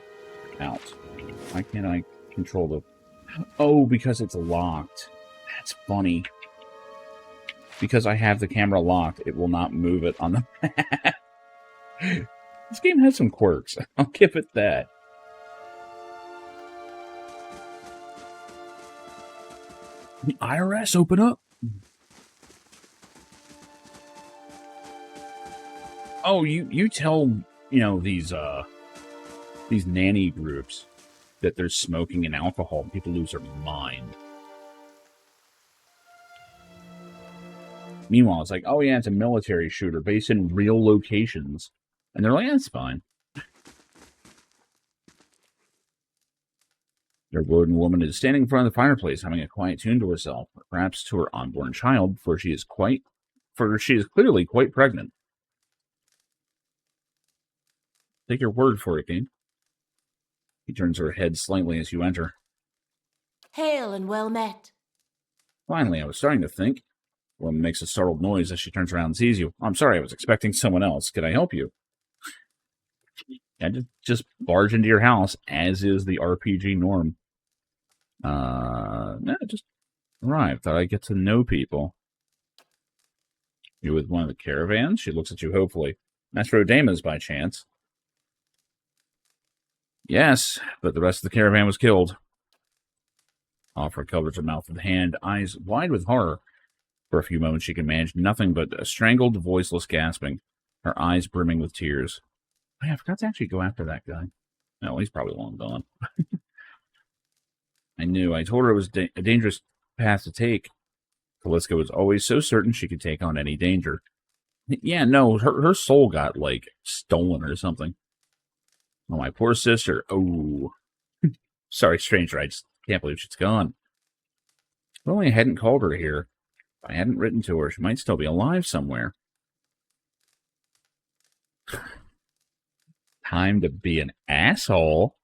Speaker 1: out. Why can't I control the... Oh, because it's locked. That's funny. Because I have the camera locked, it will not move it on the map. This game has some quirks. I'll give it that. The IRS, open up. Oh, you tell, these nanny groups that there's smoking and alcohol, and people lose their mind. Meanwhile, it's like, oh yeah, it's a military shooter based in real locations. And they're like, that's fine. Their wooden woman is standing in front of the fireplace, having a quiet tune to herself, perhaps to her unborn child, for she is clearly quite pregnant. Take your word for it, Game. He turns her head slightly as you enter.
Speaker 4: Hail and well met.
Speaker 1: Finally, I was starting to think. The woman makes a startled noise as she turns around and sees you. I'm sorry, I was expecting someone else. Can I help you? I just barge into your house, as is the RPG norm. No, just arrived. Thought I'd get to know people. You with one of the caravans? She looks at you hopefully. That's Rodema's by chance. Yes, but the rest of the caravan was killed. Offra covers her mouth with a hand, eyes wide with horror. For a few moments she can manage nothing but a strangled, voiceless gasping, her eyes brimming with tears. Oh, yeah, I forgot to actually go after that guy. No, he's probably long gone. I knew. I told her it was a dangerous path to take. Kaliska was always so certain she could take on any danger. Yeah, no, her soul got, like, stolen or something. Oh, my poor sister. Oh. Sorry, stranger, I just can't believe she's gone. If only I hadn't called her here. If I hadn't written to her, she might still be alive somewhere. Time to be an asshole.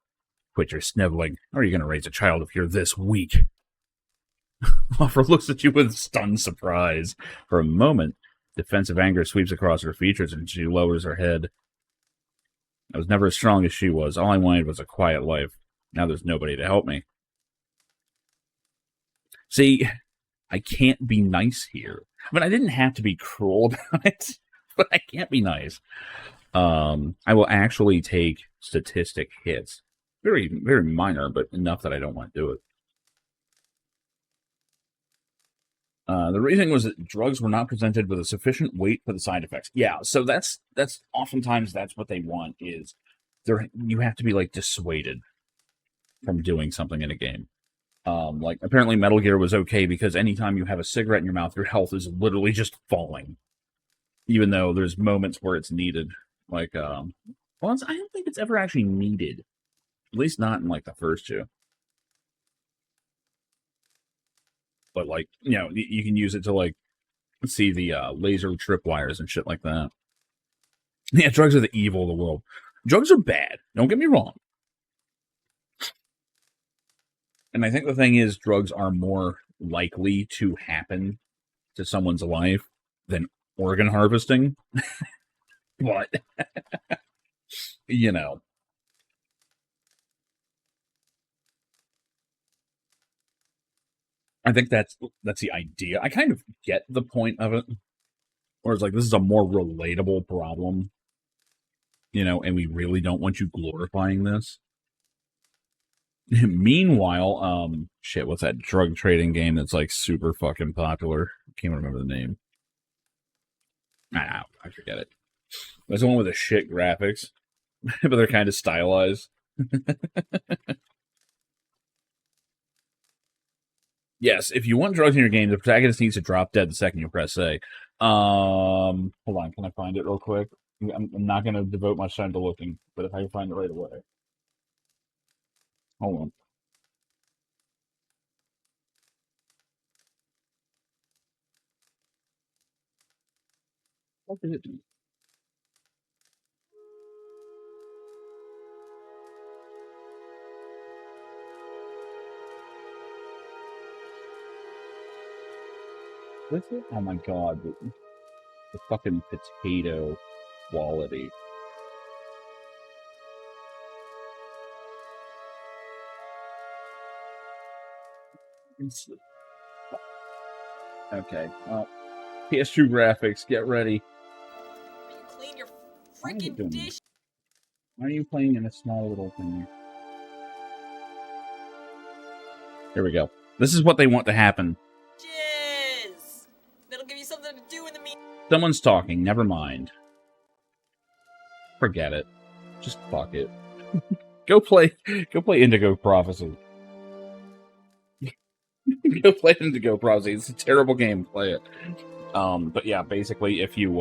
Speaker 1: Quit your sniveling. How are you going to raise a child if you're this weak? Offer looks at you with stunned surprise. For a moment, defensive anger sweeps across her features and she lowers her head. I was never as strong as she was. All I wanted was a quiet life. Now there's nobody to help me. See, I can't be nice here. I mean, I didn't have to be cruel about it, but I can't be nice. I will actually take statistic hits. Very, very minor, but enough that I don't want to do it. The reasoning was that drugs were not presented with a sufficient weight for the side effects. Yeah, so that's oftentimes that's what they want is you have to be like dissuaded from doing something in a game. Like apparently Metal Gear was okay because anytime you have a cigarette in your mouth, your health is literally just falling. Even though there's moments where it's needed. Like, I don't think it's ever actually needed. At least not in like the first two. But like, you can use it to like see the laser tripwires and shit like that. Yeah, drugs are the evil of the world. Drugs are bad. Don't get me wrong. And I think the thing is, drugs are more likely to happen to someone's life than organ harvesting. But, I think that's the idea. I kind of get the point of it. Where it's like, this is a more relatable problem, and we really don't want you glorifying this. Meanwhile, shit, what's that drug trading game that's like super fucking popular? Can't remember the name. I forget it. There's the one with the shit graphics, but they're kind of stylized. Yes, if you want drugs in your game, the protagonist needs to drop dead the second you press A. Hold on, can I find it real quick? I'm not going to devote much time to looking, but if I can find it right away. Hold on. What did it do? What's it? Oh my god, the fucking potato quality. Okay, well, PS2 graphics, get ready.
Speaker 5: Clean your freaking dish.
Speaker 1: Why are you playing in a small little thing? Here we go. This is what they want to happen.
Speaker 5: Jizz! That'll give you something to do in the meantime.
Speaker 1: Someone's talking, never mind. Forget it. Just fuck it. Go play Indigo Prophecy. Go play Indigo Prophecy. It's a terrible game. Play it. But yeah, basically, if you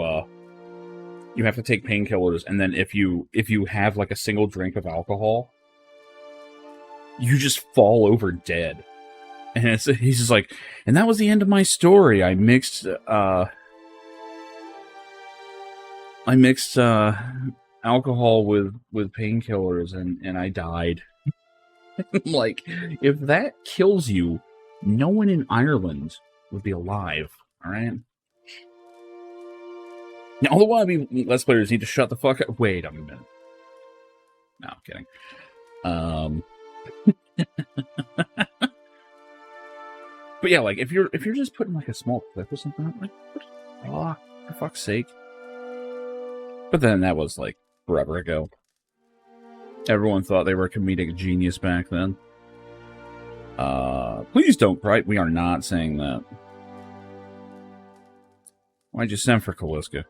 Speaker 1: have to take painkillers, and then if you have like a single drink of alcohol, you just fall over dead. And he's just like, and that was the end of my story. I mixed alcohol with painkillers, and I died. Like, if that kills you, no one in Ireland would be alive. All right. Now, all the wannabe Let's Players need to shut the fuck up. Wait a minute. No, I'm kidding. But yeah, like if you're just putting like a small clip or something, like, for fuck's sake. But then that was like forever ago. Everyone thought they were a comedic genius back then. Please don't cry. We are not saying that. Why'd you send for Kaliska?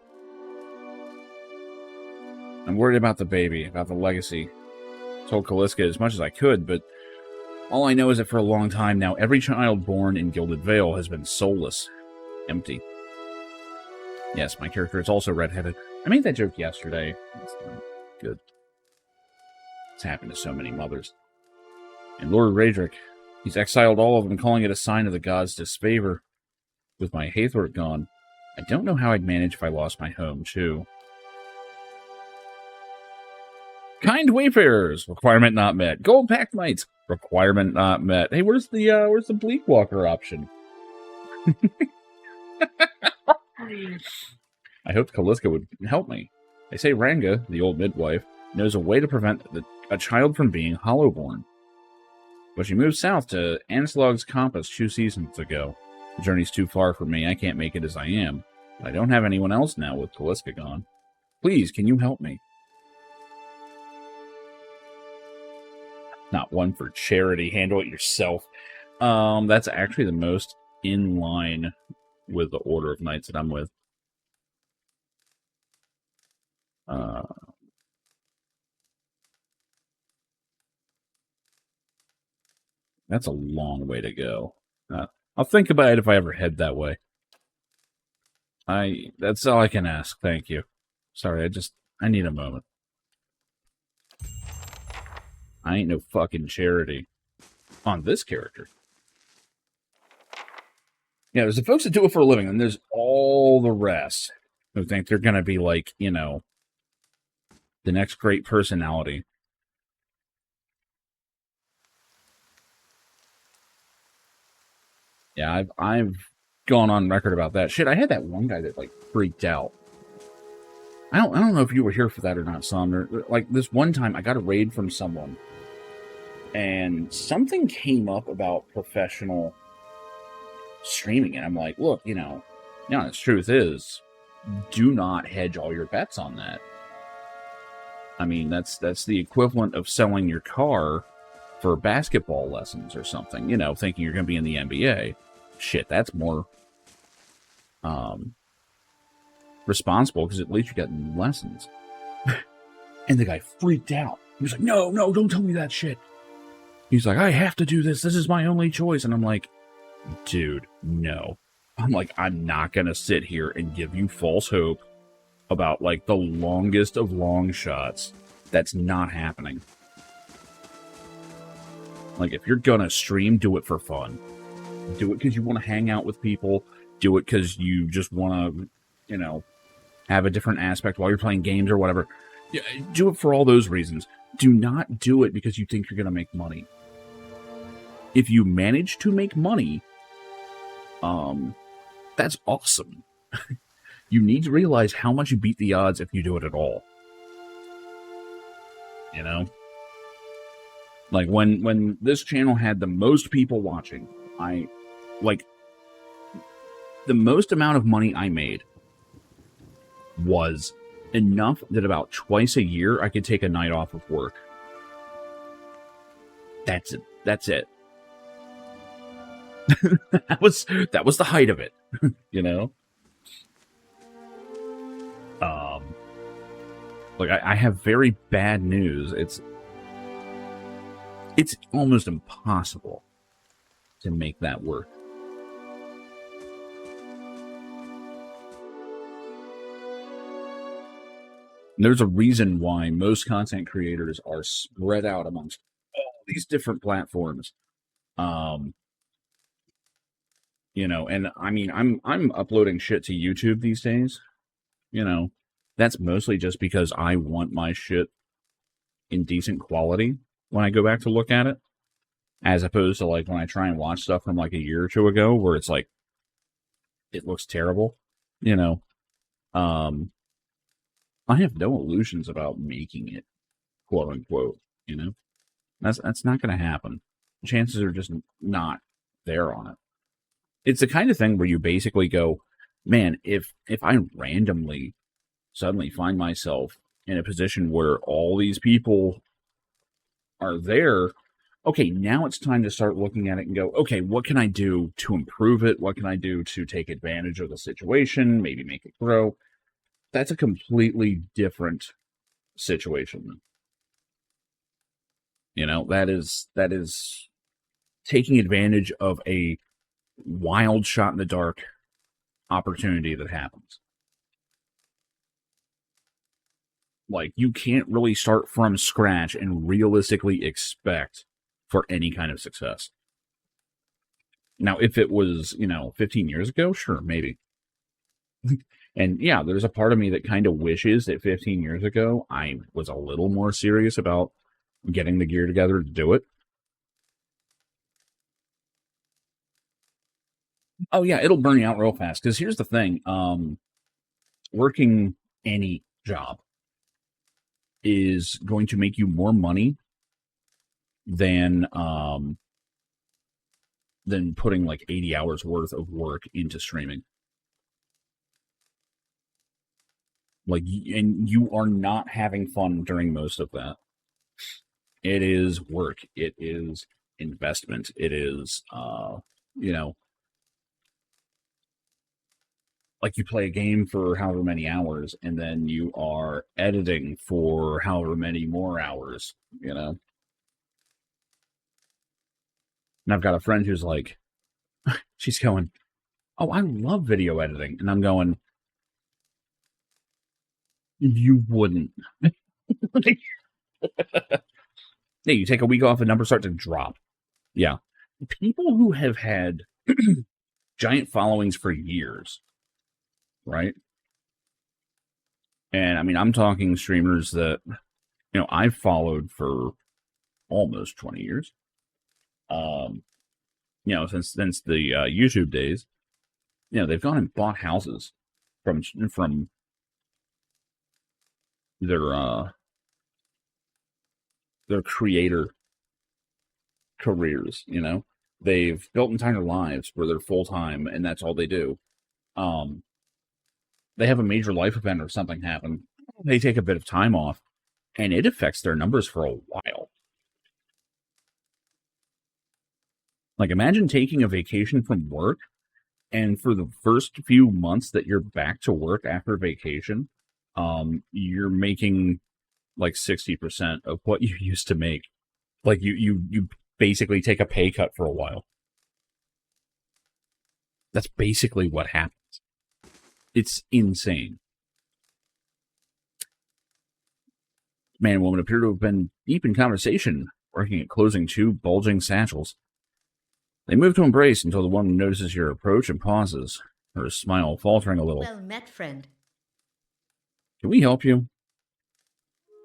Speaker 1: I'm worried about the baby, about the legacy. I told Kaliska as much as I could, but all I know is that for a long time now, every child born in Gilded Vale has been soulless, empty. Yes, my character is also redheaded. I made that joke yesterday. It's not good. It's happened to so many mothers. And Lord Raedric, he's exiled all of them, calling it a sign of the gods' disfavor. With my Hathor gone, I don't know how I'd manage if I lost my home, too. Kind wayfarers, requirement not met. Gold pack knights, requirement not met. Hey, where's the Bleak Walker option? I hoped Kaliska would help me. They say Ranga, the old midwife, knows a way to prevent a child from being hollowborn. But she moved south to Anslog's Compass 2 seasons ago. The journey's too far for me. I can't make it as I am. But I don't have anyone else now with Kaliska gone. Please, can you help me? Not one for charity. Handle it yourself. That's actually the most in line with the order of knights that I'm with. That's a long way to go. I'll think about it if I ever head that way. That's all I can ask. Thank you. Sorry, I need a moment. I ain't no fucking charity on this character. Yeah, there's the folks that do it for a living, and there's all the rest who think they're gonna be like, you know, the next great personality. Yeah, I've gone on record about that. Shit, I had that one guy that like freaked out. I don't know if you were here for that or not, Son. Like this one time, I got a raid from someone, and something came up about professional streaming, and I'm like, look, you know, the honest truth is, do not hedge all your bets on that. I mean, that's the equivalent of selling your car for basketball lessons or something, you know, thinking you're going to be in the NBA. Shit, that's more responsible because at least you got lessons. And the guy freaked out. He was like, no, don't tell me that shit. He's like, I have to do this. This is my only choice. And I'm like, dude, no. I'm like, I'm not going to sit here and give you false hope about like the longest of long shots. That's not happening. Like, if you're going to stream, do it for fun. Do it because you want to hang out with people. Do it because you just want to, you know, have a different aspect while you're playing games or whatever. Yeah, do it for all those reasons. Do not do it because you think you're going to make money. If you manage to make money, that's awesome. You need to realize how much you beat the odds if you do it at all. You know? Like, when this channel had the most people watching, the most amount of money I made was enough that about twice a year I could take a night off of work. That's it. That's it. that was the height of it, you know? Look, I have very bad news. It's almost impossible to make that work. And there's a reason why most content creators are spread out amongst all these different platforms. You know, and I mean, I'm uploading shit to YouTube these days. You know, that's mostly just because I want my shit in decent quality when I go back to look at it, as opposed to like when I try and watch stuff from like a year or two ago where it's like it looks terrible. You know, I have no illusions about making it, quote unquote. You know, that's not going to happen. Chances are just not there on it. It's the kind of thing where you basically go, man, if I randomly suddenly find myself in a position where all these people are there, okay, now it's time to start looking at it and go, okay, what can I do to improve it? What can I do to take advantage of the situation? Maybe make it grow. That's a completely different situation. You know, that is taking advantage of a wild shot in the dark opportunity that happens. Like, you can't really start from scratch and realistically expect for any kind of success. Now, if it was, 15 years ago, sure, maybe. And yeah, there's a part of me that kind of wishes that 15 years ago I was a little more serious about getting the gear together to do it. Oh yeah, it'll burn you out real fast. Because here's the thing: working any job is going to make you more money than putting like 80 hours worth of work into streaming. Like, and you are not having fun during most of that. It is work. It is investment. It is, like you play a game for however many hours, and then you are editing for however many more hours, And I've got a friend who's like, she's going, "Oh, I love video editing," and I'm going, "You wouldn't." Yeah, you take a week off, and numbers start to drop. Yeah, people who have had giant followings for years, right? And I mean, I'm talking streamers that, I've followed for almost 20 years. Since the YouTube days, they've gone and bought houses from their creator careers. They've built entire lives where they're full time and that's all they do. They have a major life event or something happen, they take a bit of time off, and it affects their numbers for a while. Like, imagine taking a vacation from work, and for the first few months that you're back to work after vacation, you're making like 60% of what you used to make. Like, you basically take a pay cut for a while. That's basically what happens. It's insane. Man and woman appear to have been deep in conversation, working at closing two bulging satchels. They move to embrace until the woman notices your approach and pauses, her smile faltering a little.
Speaker 4: Well met, friend.
Speaker 1: Can we help you?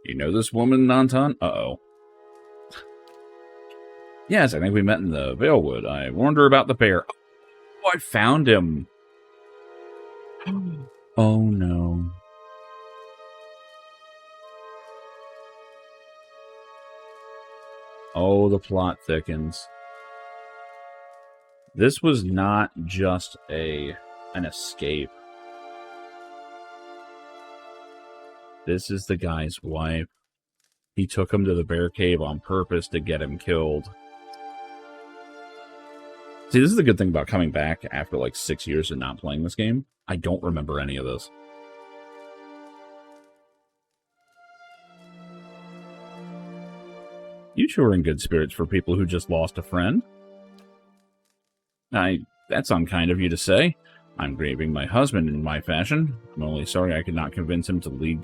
Speaker 1: You know this woman, Nantan? Uh-oh. Yes, I think we met in the Valewood. I warned her about the bear. Oh, I found him. Oh, no. Oh, the plot thickens. This was not just an escape. This is the guy's wife. He took him to the bear cave on purpose to get him killed. See, this is the good thing about coming back after like 6 years of not playing this game. I don't remember any of this. You two are in good spirits for people who just lost a friend. That's unkind of you to say. I'm grieving my husband in my fashion. I'm only sorry I could not convince him to leave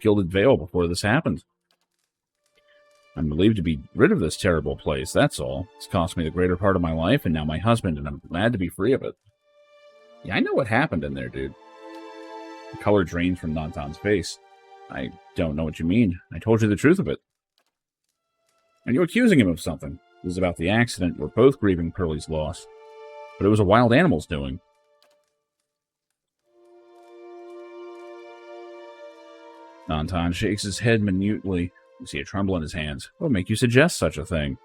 Speaker 1: Gilded Vale before this happened. I'm relieved to be rid of this terrible place, that's all. It's cost me the greater part of my life, and now my husband, and I'm glad to be free of it. Yeah, I know what happened in there, dude. The color drains from Nantan's face. I don't know what you mean. I told you the truth of it. And you're accusing him of something. This is about the accident. We're both grieving Pearlie's loss. But it was a wild animal's doing. Nantan shakes his head minutely. You see a tremble in his hands. What would make you suggest such a thing?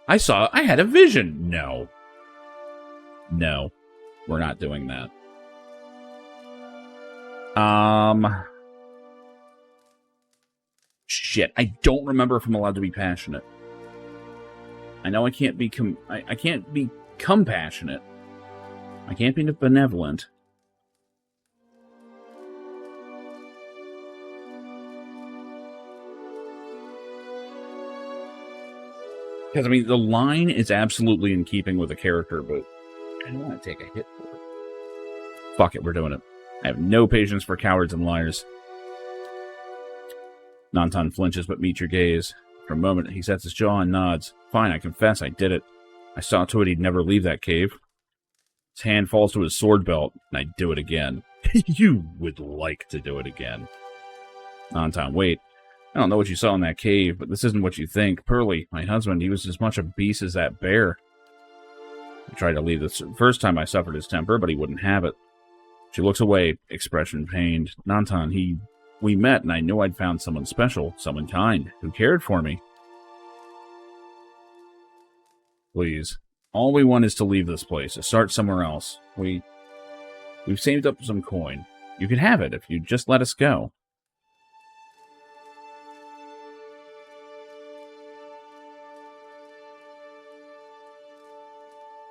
Speaker 1: I had a vision. No. No. We're not doing that. Shit. I don't remember if I'm allowed to be passionate. I know I can't be I can't become passionate. I can't be benevolent. Because, I mean, the line is absolutely in keeping with the character, but I don't want to take a hit for it. Fuck it, we're doing it. I have no patience for cowards and liars. Nantan flinches but meets your gaze. For a moment, he sets his jaw and nods. Fine, I confess, I did it. I saw to it he'd never leave that cave. His hand falls to his sword belt, and I do it again. You would like to do it again. Nantan, wait. I don't know what you saw in that cave, but this isn't what you think. Pearly, my husband, he was as much a beast as that bear. I tried to leave the first time I suffered his temper, but he wouldn't have it. She looks away, expression pained. Nantan, we met, and I knew I'd found someone special, someone kind, who cared for me. Please. All we want is to leave this place, to start somewhere else. We've saved up some coin. You could have it if you'd just let us go.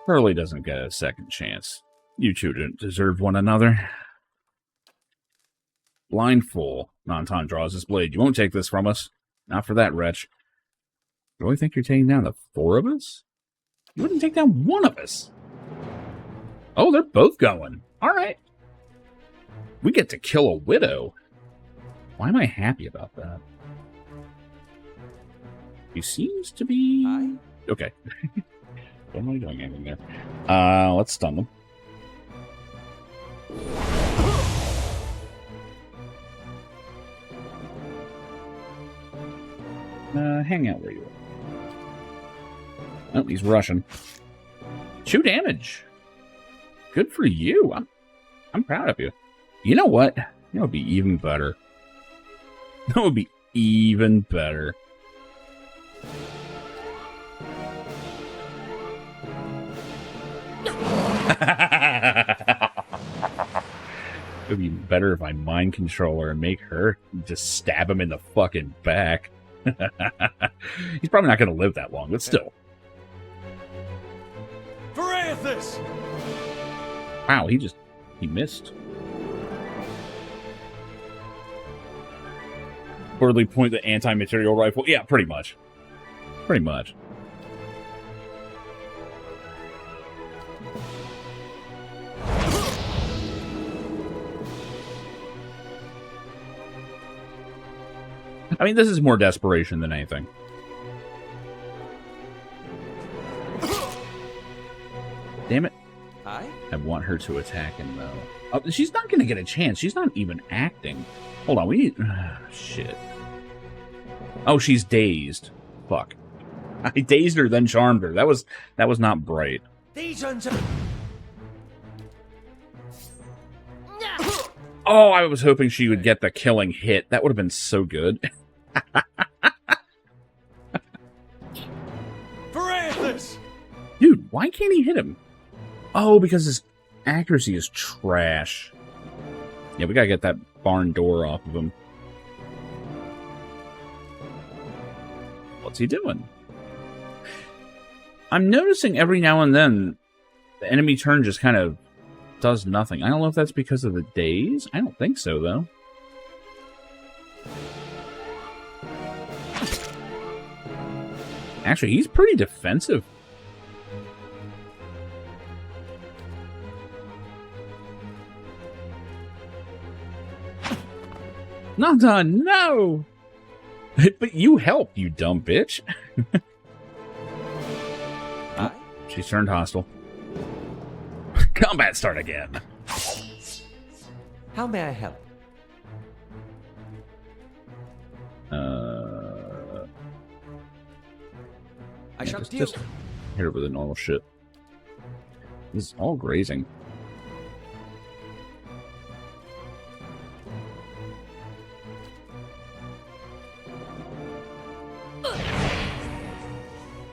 Speaker 1: Pearly doesn't get a second chance. You two didn't deserve one another. Blind fool. Nantan draws his blade. You won't take this from us. Not for that, wretch. You really think you're taking down the four of us? You wouldn't take down one of us. Oh, they're both going. All right. We get to kill a widow. Why am I happy about that? He seems to be... Okay. What am I doing anything there? Let's stun them. Hang out where you are. Oh, he's rushing. 2 damage. Good for you. I'm proud of you. You know what? That would be even better. That would be even better. It would be better if I mind control her and make her just stab him in the fucking back. He's probably not going to live that long, but still.
Speaker 2: Parathis!
Speaker 1: Wow, he missed. Poorly point the anti-material rifle. Yeah, pretty much. Pretty much. I mean, this is more desperation than anything. Damn it. I want her to attack him, though. Oh, she's not going to get a chance. She's not even acting. Hold on, we need... shit. Oh, she's dazed. Fuck. I dazed her, then charmed her. That was not bright. Oh, I was hoping she would get the killing hit. That would have been so good. Dude, why can't he hit him? Oh, because his accuracy is trash. Yeah, we gotta get that barn door off of him. What's he doing? I'm noticing every now and then the enemy turn just kind of does nothing. I don't know if that's because of the days. I don't think so, though. Actually, he's pretty defensive. Not done, no! But you helped, you dumb bitch. Oh, she's turned hostile. Combat start again.
Speaker 6: How may I help? I shall deal.
Speaker 1: Just hit her with the normal shit. This is all grazing.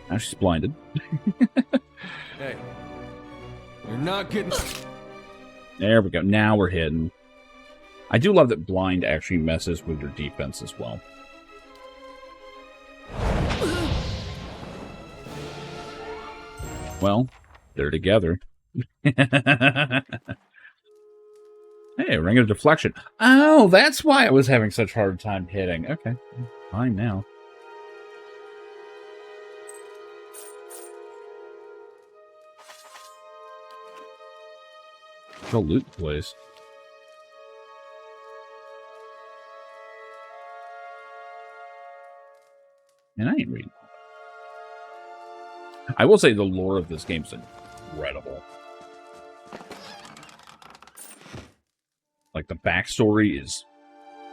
Speaker 1: Now she's blinded.
Speaker 2: Hey, you're not getting...
Speaker 1: There we go. Now we're hidden. I do love that blind actually messes with your defense as well. Well, they're together. Hey, ring of deflection. Oh, that's why I was having such a hard time hitting. Okay, fine now. Go loot the place. And I ain't reading. I will say the lore of this game's incredible. Like, the backstory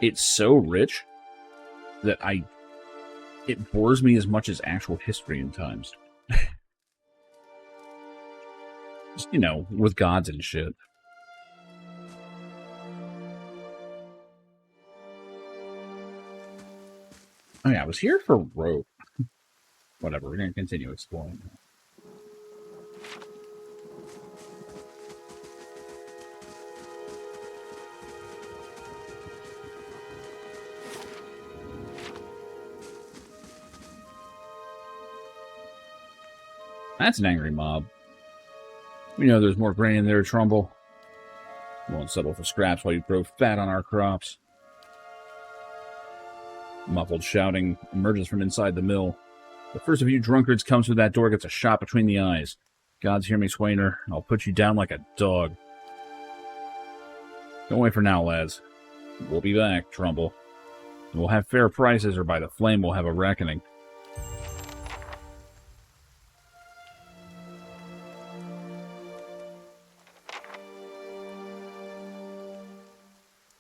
Speaker 1: it's so rich that it bores me as much as actual history in times. Just, with gods and shit. Oh yeah, I was here for rope. Whatever, we're gonna continue exploring. That's an angry mob. We know there's more grain in there, Trumbull. We won't settle for scraps while you grow fat on our crops. Muffled shouting emerges from inside the mill. The first of you drunkards comes through that door gets a shot between the eyes. Gods hear me, Swainer. I'll put you down like a dog. Don't wait for now, lads. We'll be back, Trumbull. We'll have fair prices, or by the flame we'll have a reckoning.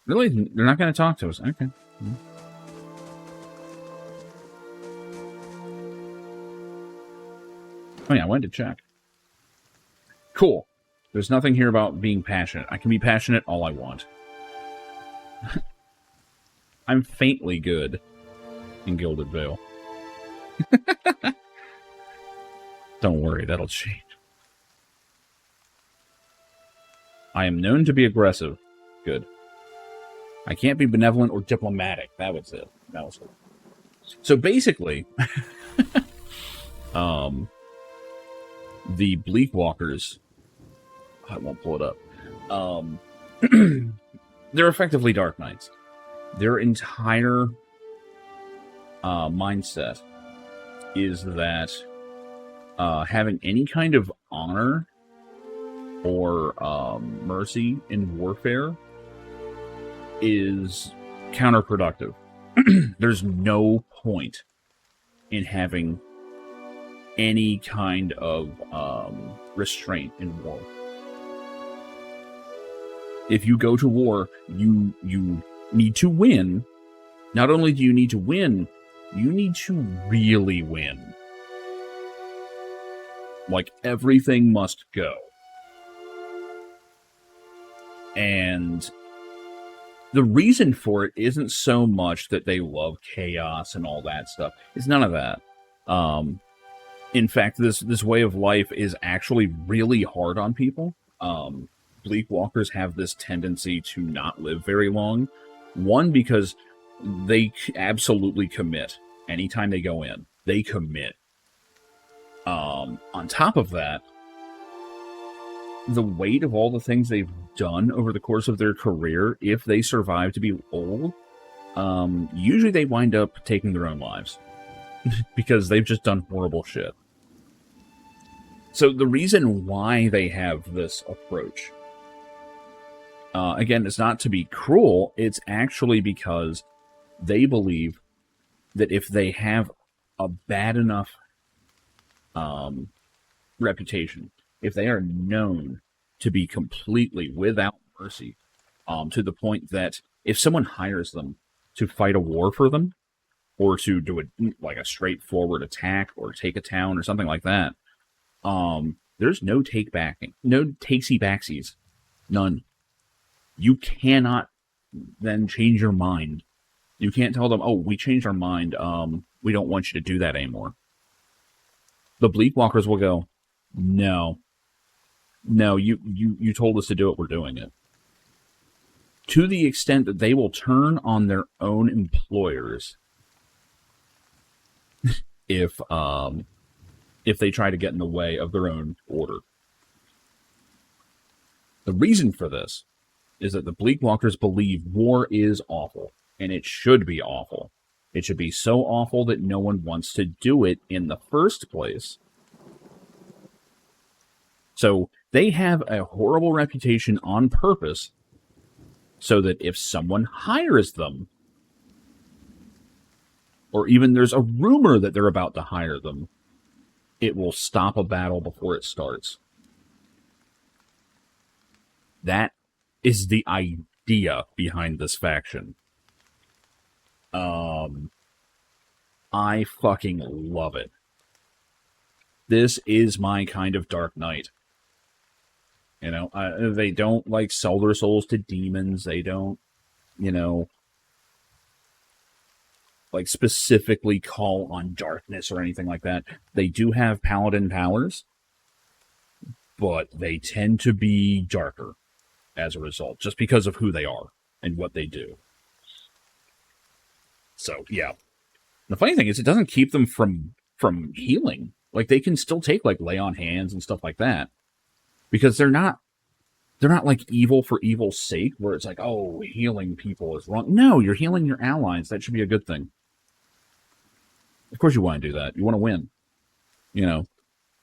Speaker 1: Really? They're not going to talk to us? Okay. Oh yeah, I went to check. Cool. There's nothing here about being passionate. I can be passionate all I want. I'm faintly good in Gilded Vale. Don't worry, that'll change. I am known to be aggressive. Good. I can't be benevolent or diplomatic. That was it. That was it. So basically, the Bleak Walkers, I won't pull it up. They're effectively Dark Knights. Their entire mindset is that having any kind of honor or mercy in warfare is counterproductive. There's no point in having any kind of restraint in war. If you go to war, you need to win. Not only do you need to win, you need to really win. Like, everything must go. And the reason for it isn't so much that they love chaos and all that stuff. It's none of that. In fact, this way of life is actually really hard on people. Bleak Walkers have this tendency to not live very long. One, because they absolutely commit. Anytime they go in, they commit. On top of that, the weight of all the things they've done over the course of their career, if they survive to be old, usually they wind up taking their own lives. Because they've just done horrible shit. So the reason why they have this approach, again, it's not to be cruel, it's actually because they believe that if they have a bad enough reputation, if they are known to be completely without mercy, to the point that if someone hires them to fight a war for them, or to do a straightforward attack, or take a town, or something like that, there's no takesy backsies. None. You cannot then change your mind. You can't tell them, oh, we changed our mind, we don't want you to do that anymore. The Bleak Walkers will go, no, you told us to do it, we're doing it. To the extent that they will turn on their own employers if they try to get in the way of their own order. The reason for this is that the Bleak Walkers believe war is awful, and it should be awful. It should be so awful that no one wants to do it in the first place. So they have a horrible reputation on purpose, so that if someone hires them, or even there's a rumor that they're about to hire them, it will stop a battle before it starts. That is the idea behind this faction. I fucking love it. This is my kind of Dark Knight. You know, they don't like sell their souls to demons. They don't, you know, like specifically call on darkness or anything like that. They do have paladin powers, but they tend to be darker as a result, just because of who they are and what they do. So, yeah. The funny thing is, it doesn't keep them from healing. Like, they can still take, like, lay on hands and stuff like that. Because they're not like evil for evil's sake, where it's like, oh, healing people is wrong. No, you're healing your allies. That should be a good thing. Of course you want to do that. You want to win. You know.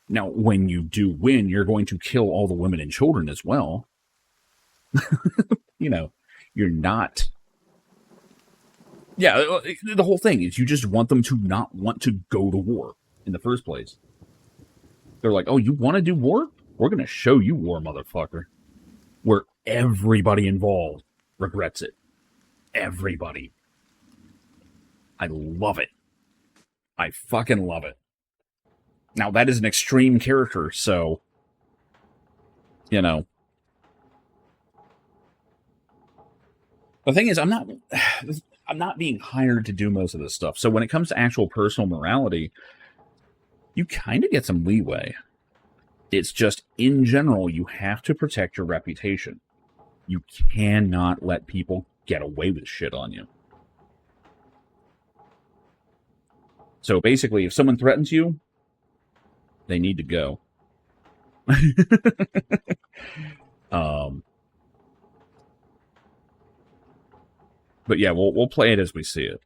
Speaker 1: Now, when you do win, you're going to kill all the women and children as well. You know, you're not... Yeah, the whole thing is you just want them to not want to go to war in the first place. They're like, oh, you want to do war? We're going to show you war, motherfucker. Where everybody involved regrets it. Everybody. I love it. I fucking love it. Now, that is an extreme character, so... You know... The thing is, I'm not being hired to do most of this stuff. So when it comes to actual personal morality, you kind of get some leeway. It's just, in general, you have to protect your reputation. You cannot let people get away with shit on you. So basically, if someone threatens you, they need to go. But yeah, we'll play it as we see it.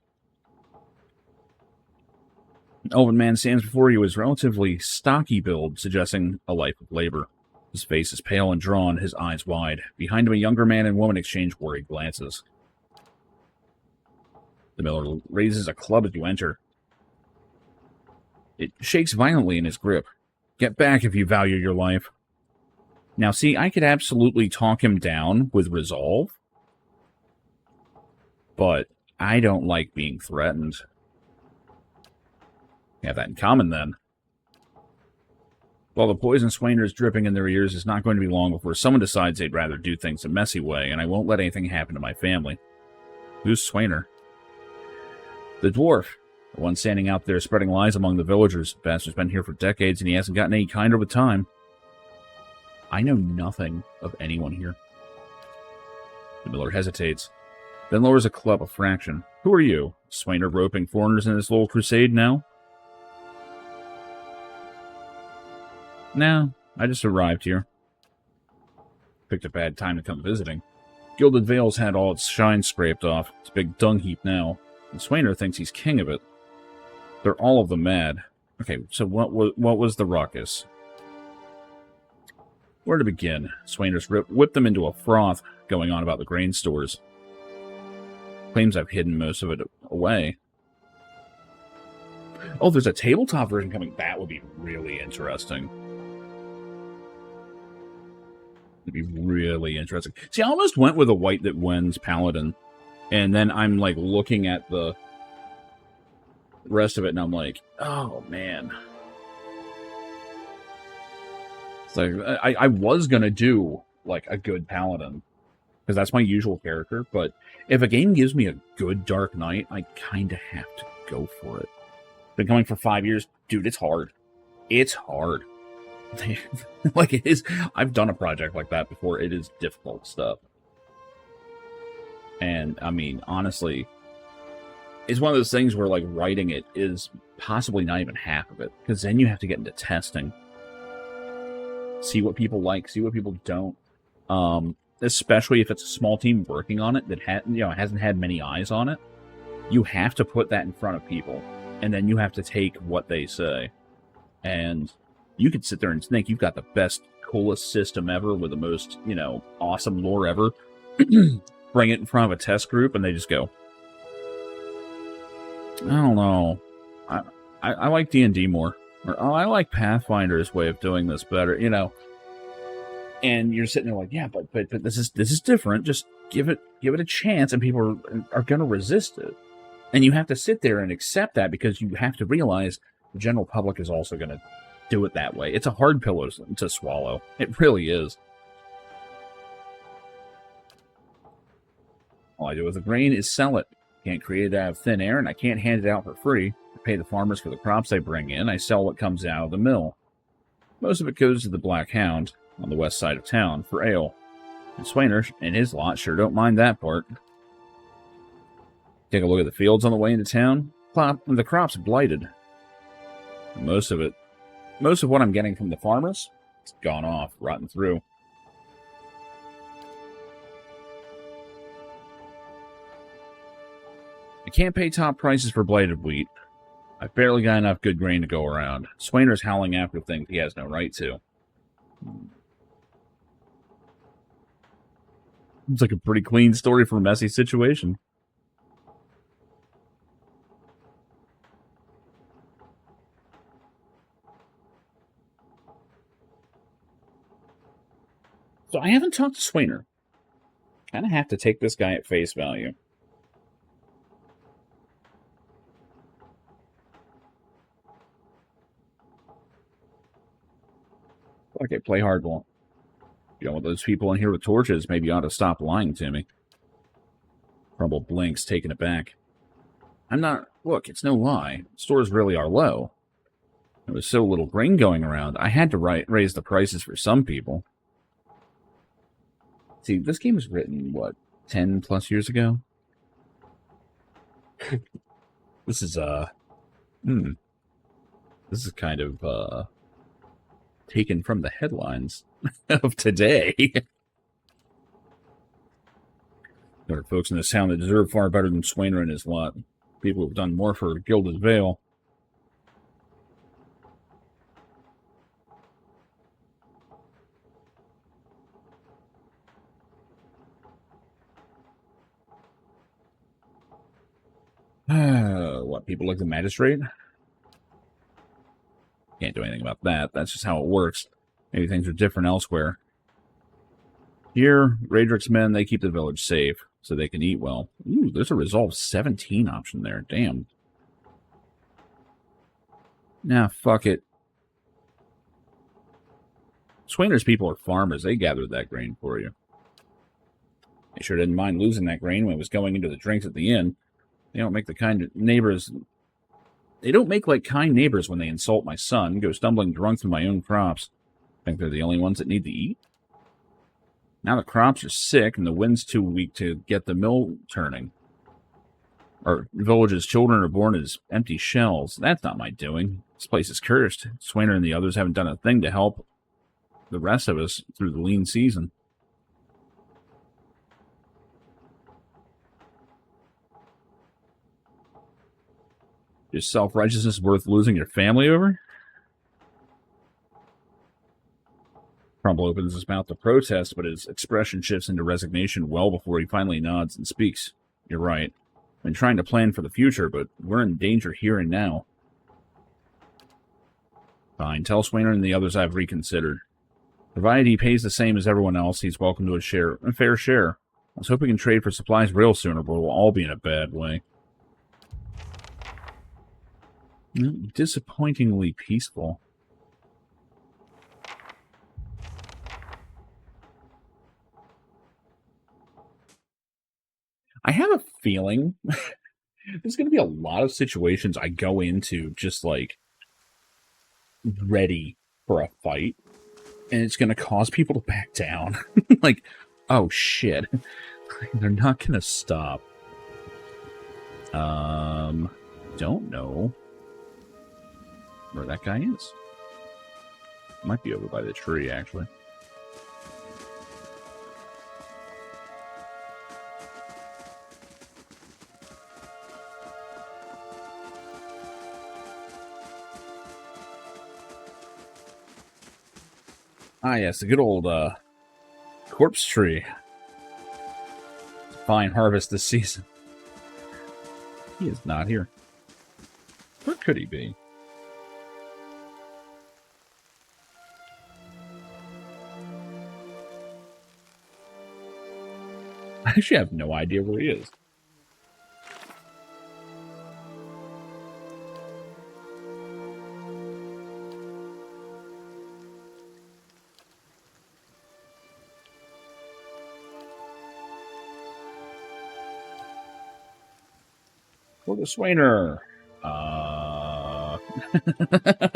Speaker 1: An elven man stands before you with relatively stocky build, suggesting a life of labor. His face is pale and drawn, his eyes wide. Behind him, a younger man and woman exchange worried glances. The miller raises a club as you enter. It shakes violently in his grip. Get back if you value your life. Now, see, I could absolutely talk him down with resolve, but I don't like being threatened. We have that in common, then. While the poison Swainer is dripping in their ears, it's not going to be long before someone decides they'd rather do things a messy way, and I won't let anything happen to my family. Who's Swainer? The dwarf. The one standing out there spreading lies among the villagers. The bastard's been here for decades, and he hasn't gotten any kinder with time. I know nothing of anyone here. The miller hesitates, then lowers a club a fraction. Who are you? Swainer roping foreigners in this little crusade now? No, I just arrived here. Picked a bad time to come visiting. Gilded Vale's had all its shine scraped off. It's a big dung heap now. And Swainer thinks he's king of it. They're all of them mad. Okay, so what was the ruckus? Where to begin? Swainer's whipped them into a froth, going on about the grain stores. Claims I've hidden most of it away. Oh, there's a tabletop version coming. That would be really interesting. It'd be really interesting. See, I almost went with a white that wins paladin, and then I'm like looking at the rest of it, and I'm like, oh man. It's like I was gonna do like a good paladin, because that's my usual character, but if a game gives me a good Dark Knight, I kind of have to go for it. Been coming for 5 years. Dude, it's hard. It's hard. Like, it is. I've done a project like that before. It is difficult stuff. And, I mean, honestly, it's one of those things where, like, writing it is possibly not even half of it, because then you have to get into testing. See what people like, see what people don't. Especially if it's a small team working on it that hasn't had many eyes on it. You have to put that in front of people, and then you have to take what they say. And you could sit there and think you've got the best, coolest system ever with the most, awesome lore ever. Bring it in front of a test group, and they just go, I don't know. I like D&D more. Or, I like Pathfinder's way of doing this better, you know. And you're sitting there like, yeah, but this is different. Just give it a chance, and people are going to resist it. And you have to sit there and accept that, because you have to realize the general public is also going to do it that way. It's a hard pill to swallow. It really is. All I do with the grain is sell it. Can't create it out of thin air, and I can't hand it out for free. I pay the farmers for the crops they bring in. I sell what comes out of the mill. Most of it goes to the Black Hound on the west side of town for ale. And Swainer and his lot sure don't mind that part. Take a look at the fields on the way into town. The crop's blighted. Most of what I'm getting from the farmers, it's gone off, rotten through. I can't pay top prices for blighted wheat. I've barely got enough good grain to go around. Swainer's howling after things he has no right to. It's like a pretty clean story for a messy situation. So I haven't talked to Swainer. Kind of have to take this guy at face value. Okay, play hardball. You know, with those people in here with torches, maybe you ought to stop lying to me. Crumble blinks, taking it back. I'm not... Look, it's no lie. Stores really are low. There was so little grain going around, I had to raise the prices for some people. See, this game was written, what, 10 plus years ago? This is, This is kind of, taken from the headlines of today. There are folks in this town that deserve far better than Swainer and his lot. People who've done more for Gilded Vale. What, people like the magistrate? Can't do anything about that. That's just how it works. Maybe things are different elsewhere. Here, Raedric's men, they keep the village safe, so they can eat well. Ooh, there's a Resolve 17 option there. Damn. Nah, fuck it. Swainer's people are farmers. They gathered that grain for you. They sure didn't mind losing that grain when it was going into the drinks at the inn. They don't make the kind of neighbors... They don't make like kind neighbors when they insult my son, go stumbling drunk through my own crops. Think they're the only ones that need to eat? Now the crops are sick and the wind's too weak to get the mill turning. Our village's children are born as empty shells. That's not my doing. This place is cursed. Swainer and the others haven't done a thing to help the rest of us through the lean season. Is self-righteousness worth losing your family over? Crumble opens his mouth to protest, but his expression shifts into resignation well before he finally nods and speaks. You're right. I've been trying to plan for the future, but we're in danger here and now. Fine, tell Swainer and the others I've reconsidered. Provided he pays the same as everyone else, he's welcome to a fair share. Let's hope we can trade for supplies real soon, or we'll all be in a bad way. Disappointingly peaceful. I have a feeling there's going to be a lot of situations I go into just like ready for a fight, and it's going to cause people to back down. Like, oh shit, they're not going to stop. Don't know where that guy is. Might be over by the tree, actually. Ah, yes, the good old corpse tree. Fine harvest this season. He is not here. Where could he be? I actually have no idea where he is. For the Swainer.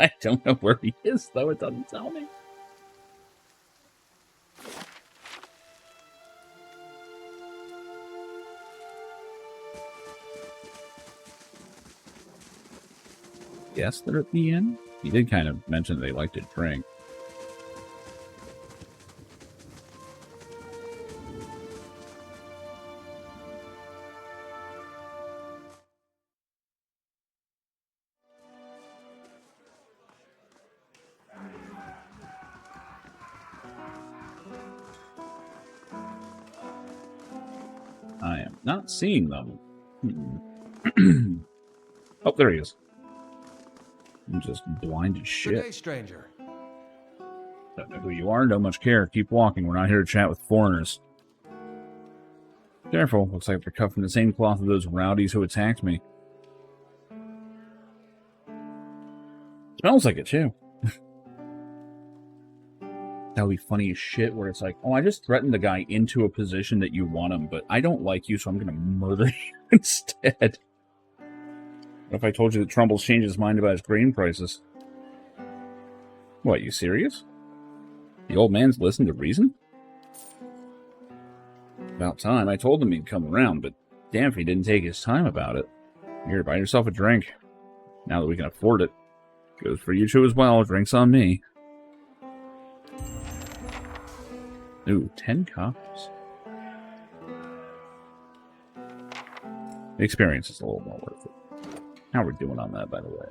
Speaker 1: I don't know where he is, though. It doesn't tell me. Yes, they're at the inn. He did kind of mention they like to drink. I am not seeing them. Oh, there he is. I'm just blind as shit.
Speaker 2: Good day, stranger.
Speaker 1: Don't know who you are, don't much care. Keep walking. We're not here to chat with foreigners. Careful. Looks like they're cut from the same cloth of those rowdies who attacked me. Smells like it, too. That would be funny as shit, where it's like, oh, I just threatened the guy into a position that you want him, but I don't like you, so I'm going to murder you instead. What if I told you that Trumbull's changed his mind about his grain prices? What, you serious? The old man's listened to reason? About time. I told him he'd come around, but damn if he didn't take his time about it. Here, buy yourself a drink. Now that we can afford it. Goes for you two as well. Drinks on me. Ooh, 10 copies. The experience is a little more worth it. How are we doing on that, by the way?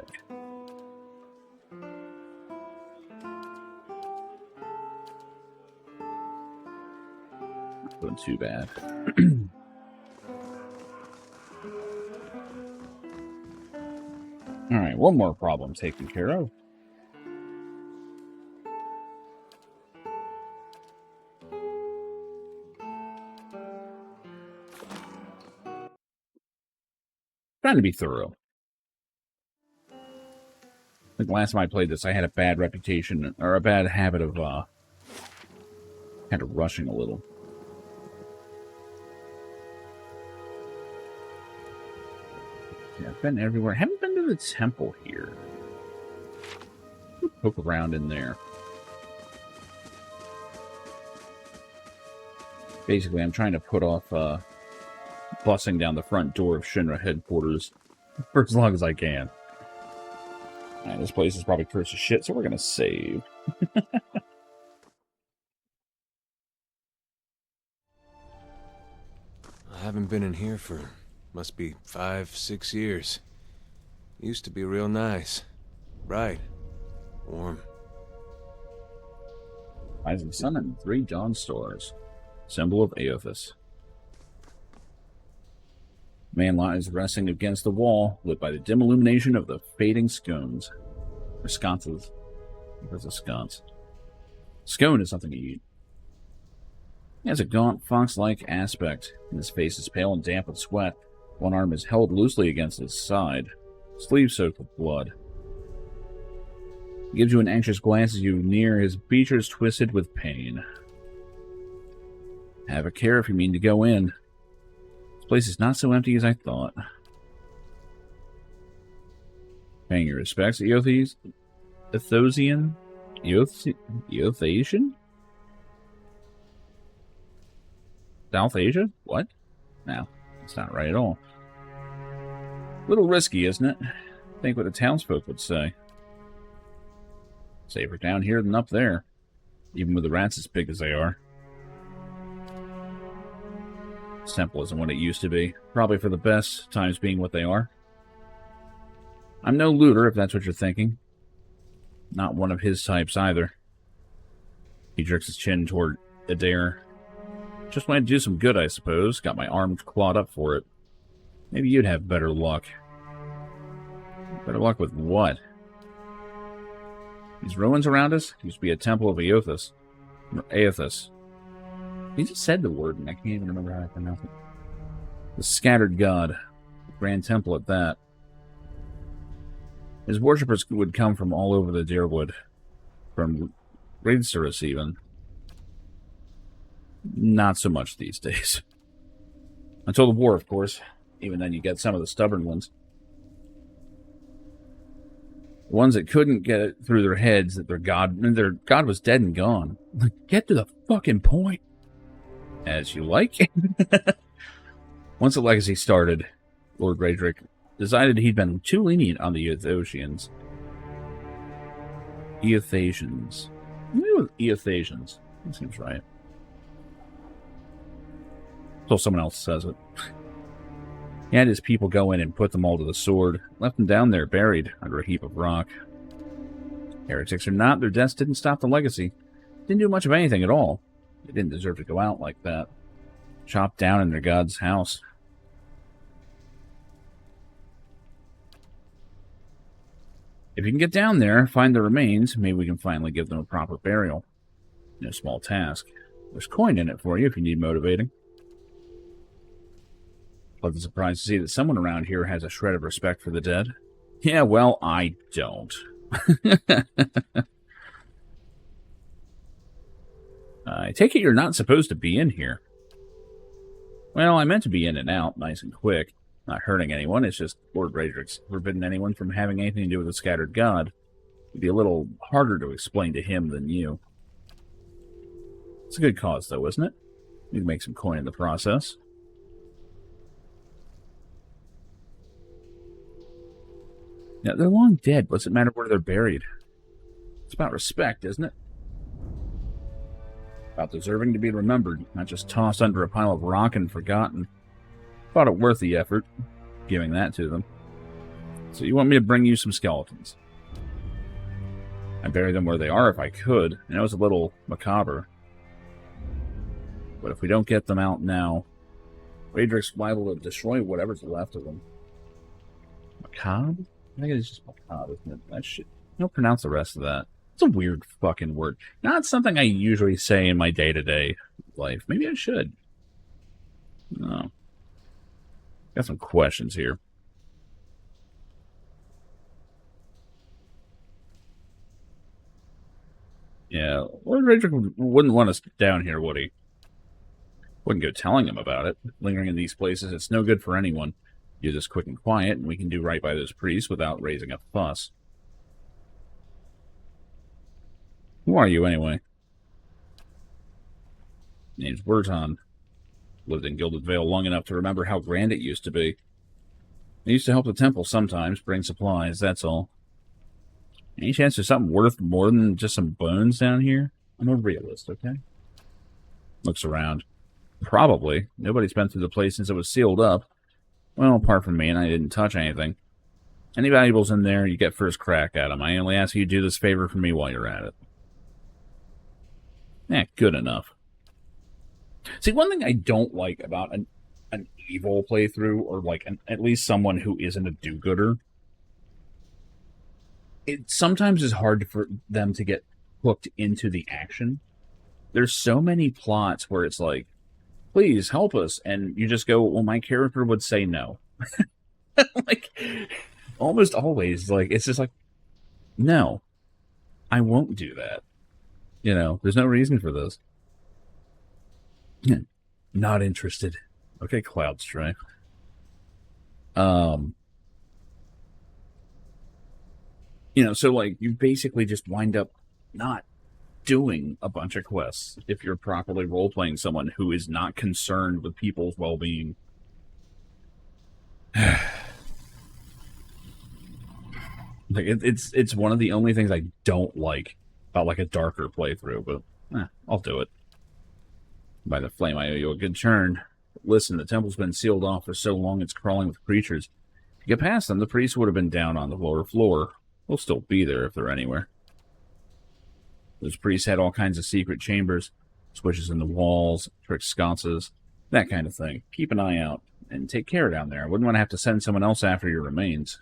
Speaker 1: Not doing too bad. Alright, one more problem taken care of. Trying to be thorough. I think last time I played this, I had a bad reputation, or a bad habit of, kind of rushing a little. Yeah, I've been everywhere. I haven't been to the temple here. Poke around in there. Basically, I'm trying to put off, busing down the front door of Shinra headquarters for as long as I can. Alright, this place is probably cursed as shit, so we're gonna save.
Speaker 2: I haven't been in here for, must be 5-6 years. Used to be real nice. Bright. Warm.
Speaker 1: Rising sun and 3 dawn stars. Symbol of Aothis. Man lies resting against the wall, lit by the dim illumination of the fading scones. Or sconces. There's a sconce. Scone is something you eat. He has a gaunt, fox-like aspect, and his face is pale and damp with sweat. One arm is held loosely against his side, sleeve soaked with blood. He gives you an anxious glance as you near, his features twisted with pain. Have a care if you mean to go in. This place is not so empty as I thought. Paying your respects, Eothosian? Eothasian? South Asia? What? No, it's not right at all. A little risky, isn't it? Think what the townsfolk would say. Safer down here than up there, even with the rats as big as they are. This temple isn't what it used to be. Probably for the best, times being what they are. I'm no looter, if that's what you're thinking. Not one of his types, either. He jerks his chin toward Adair. Just wanted to do some good, I suppose. Got my arm clawed up for it. Maybe you'd have better luck. Better luck with what? These ruins around us used to be a temple of Aethys. Or Aethys. He just said the word, and I can't even remember how to pronounce it. The Scattered God. Grand Temple at that. His worshippers would come from all over the Deerwood. From Raidsterus, even. Not so much these days. Until the war, of course. Even then, you get some of the stubborn ones. The ones that couldn't get it through their heads that their god was dead and gone. Like, get to the fucking point. As you like. Once the legacy started, Lord Raedric decided he'd been too lenient on the Eothasians. Eothasians. Maybe with Eothasians. That seems right. Until someone else says it. He had his people go in and put them all to the sword, left them down there buried under a heap of rock. Heretics or not, their deaths didn't stop the legacy. Didn't do much of anything at all. They didn't deserve to go out like that. Chopped down in their god's house. If you can get down there, find the remains, maybe we can finally give them a proper burial. No small task. There's coin in it for you if you need motivating. Pleasant surprised to see that someone around here has a shred of respect for the dead. Yeah, well, I don't. I take it you're not supposed to be in here. Well, I meant to be in and out, nice and quick. Not hurting anyone, it's just Lord Raedric's forbidden anyone from having anything to do with the Scattered God. It'd be a little harder to explain to him than you. It's a good cause, though, isn't it? You can make some coin in the process. Yeah, they're long dead. What's it matter where they're buried? It's about respect, isn't it? About deserving to be remembered, not just tossed under a pile of rock and forgotten. Thought it worth the effort, giving that to them. So you want me to bring you some skeletons? I'd bury them where they are if I could. I know it's a little macabre. But if we don't get them out now, Raedric's liable to destroy whatever's left of them. Macabre? I think it's just macabre, isn't it? That shit. Don't pronounce the rest of that. It's a weird fucking word. Not something I usually say in my day-to-day life. Maybe I should. No. Got some questions here. Yeah, Lord Raedric wouldn't want us down here, would he? Wouldn't go telling him about it. Lingering in these places, it's no good for anyone. Use us quick and quiet, and we can do right by those priests without raising a fuss. Who are you, anyway? Name's Werton. Lived in Gilded Vale long enough to remember how grand it used to be. I used to help the temple sometimes, bring supplies, that's all. Any chance there's something worth more than just some bones down here? I'm a realist, okay? Looks around. Probably. Nobody's been through the place since it was sealed up. Well, apart from me, and I didn't touch anything. Any valuables in there, you get first crack at them. I only ask you to do this favor for me while you're at it. Good enough. See, one thing I don't like about an evil playthrough, or like at least someone who isn't a do-gooder, it sometimes is hard for them to get hooked into the action. There's so many plots where it's like, please help us, and you just go, well, my character would say no. Like, almost always, like, it's just like, no, I won't do that. You know, there's no reason for this. Not interested. Okay, Cloud Strife. You know, so, like, you basically just wind up not doing a bunch of quests if you're properly role-playing someone who is not concerned with people's well-being. Like, it's one of the only things I don't like about, like, a darker playthrough, but I'll do it. By the flame, I owe you a good turn. Listen, the temple's been sealed off for so long it's crawling with creatures. To get past them, the priests would have been down on the lower floor. They'll still be there if they're anywhere. Those priests had all kinds of secret chambers, switches in the walls, trick sconces, that kind of thing. Keep an eye out, and take care down there. I wouldn't want to have to send someone else after your remains.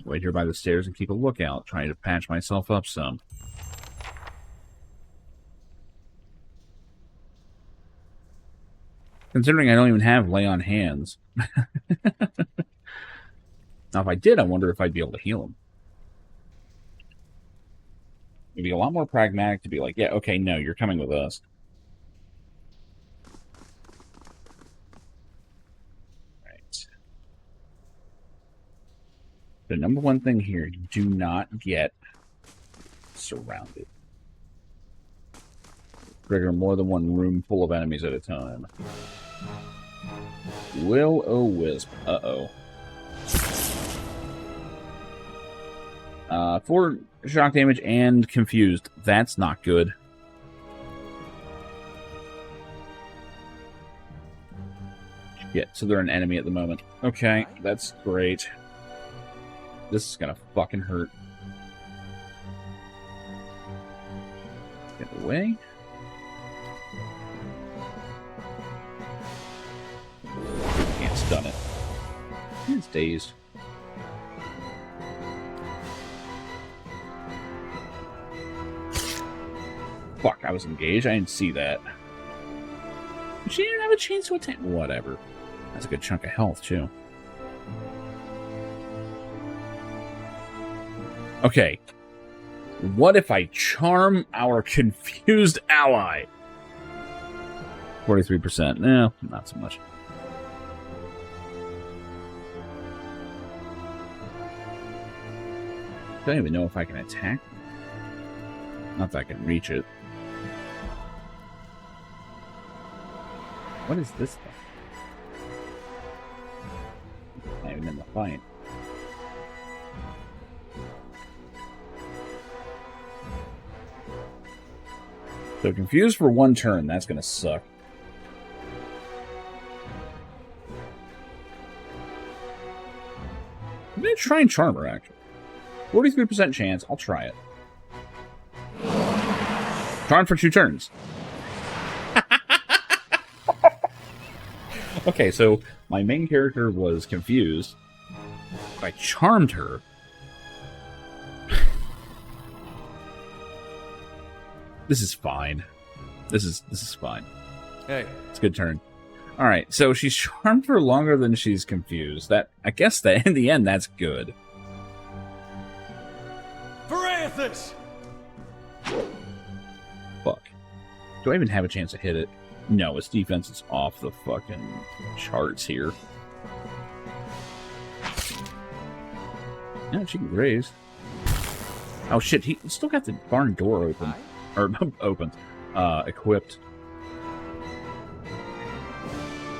Speaker 1: Wait here by the stairs and keep a lookout, trying to patch myself up some. Considering I don't even have lay on hands. Now, if I did, I wonder if I'd be able to heal him. It'd be a lot more pragmatic to be like, yeah, okay, no, you're coming with us. Right. The number one thing here, you do not get surrounded. Trigger more than one room full of enemies at a time. Will-o-wisp. Uh-oh. 4 shock damage and confused. That's not good. Yeah, so they're an enemy at the moment. Okay, that's great. This is gonna fucking hurt. Get away. Can't stun it. It's dazed. Fuck, I was engaged. I didn't see that. She didn't have a chance to attack. Whatever. That's a good chunk of health, too. Okay. What if I charm our confused ally? 43%. No, not so much. I don't even know if I can attack. Not that I can reach it. What is this thing? Not even in the fight. So confused for 1 turn, that's gonna suck. I'm gonna try and charm her, actually. 43% chance, I'll try it. Charm for 2 turns. Okay, so my main character was confused. I charmed her. This is fine. This is fine.
Speaker 2: Hey.
Speaker 1: It's a good turn. All right, so she's charmed for longer than she's confused. That I guess that in the end that's good.
Speaker 2: Varathis!
Speaker 1: Fuck. Do I even have a chance to hit it? No, its defense is off the fucking charts here. Yeah, she can graze. Oh shit, he still got the barn door open. Or open. Equipped.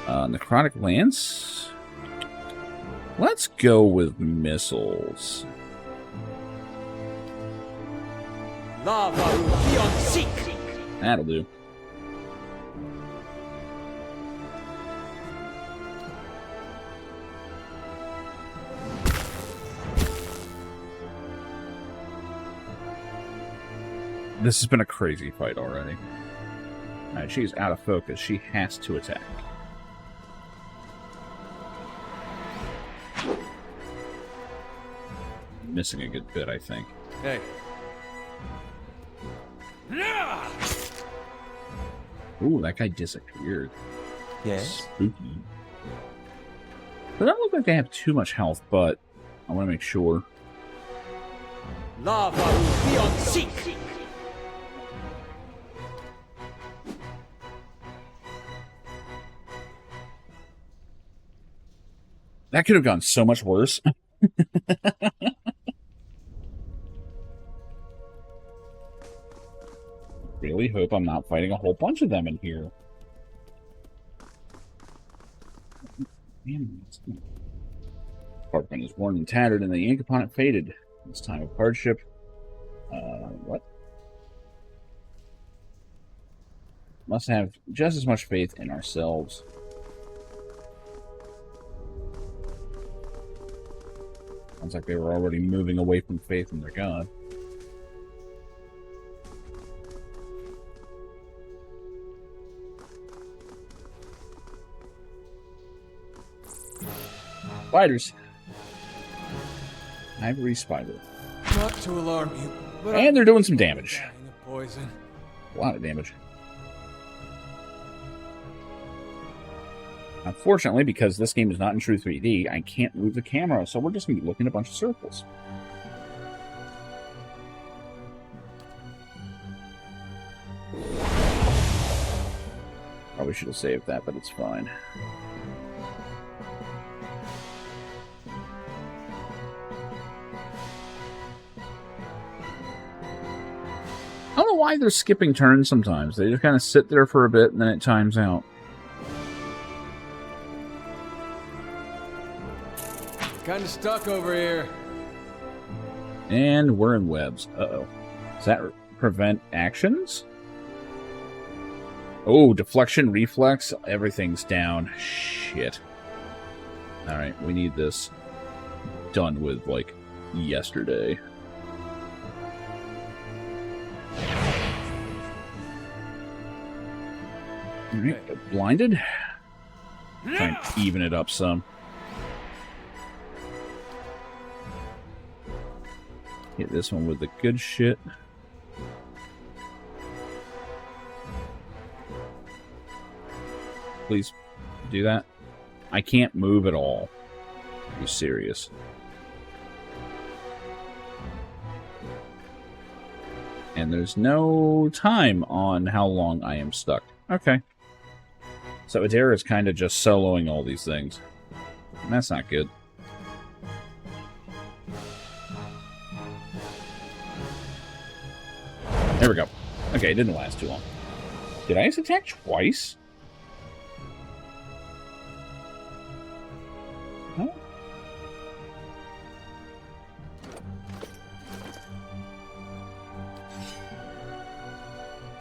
Speaker 1: Necrotic Lance. Let's go with missiles. That'll do. This has been a crazy fight already. Alright, she's out of focus. She has to attack. Missing a good bit, I think.
Speaker 2: Hey.
Speaker 1: Ooh, that guy disappeared.
Speaker 6: Yes?
Speaker 1: Spooky. They don't look like they have too much health, but I want to make sure.
Speaker 6: Lava will be on seek!
Speaker 1: That could have gone so much worse. Really hope I'm not fighting a whole bunch of them in here. Parchment is worn and tattered, and the ink upon it faded. This time of hardship. What? Must have just as much faith in ourselves. Sounds like they were already moving away from faith in their god. Spiders. Ivory spider.
Speaker 2: Not to alarm you, but
Speaker 1: And they're doing some damage.
Speaker 2: dying of poison.
Speaker 1: A lot of damage. Unfortunately, because this game is not in true 3D, I can't move the camera, so we're just going to be looking at a bunch of circles. Probably should have saved that, but it's fine. I don't know why they're skipping turns sometimes. They just kind of sit there for a bit and then it times out.
Speaker 2: Kind of stuck over here.
Speaker 1: And we're in webs. Uh-oh. Does that prevent actions? Oh, deflection, reflex, everything's down. Shit. Alright, we need this done with, like, yesterday. Alright, blinded. Try and even it up some. Hit this one with the good shit. Please do that. I can't move at all. Are you serious? And there's no time on how long I am stuck. Okay. So Adara is kind of just soloing all these things. And that's not good. There we go. Okay, it didn't last too long. Did I just attack twice? Huh?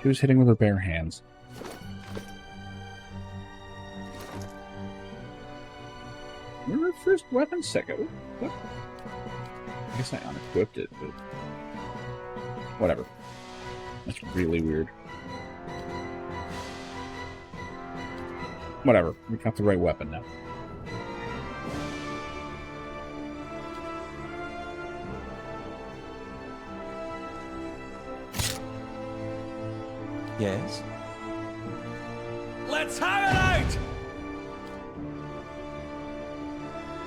Speaker 1: She was hitting with her bare hands. Where were first weapon second? What? I guess I unequipped it, but whatever. That's really weird. Whatever. We got the right weapon now.
Speaker 6: Yes?
Speaker 2: Let's have it out!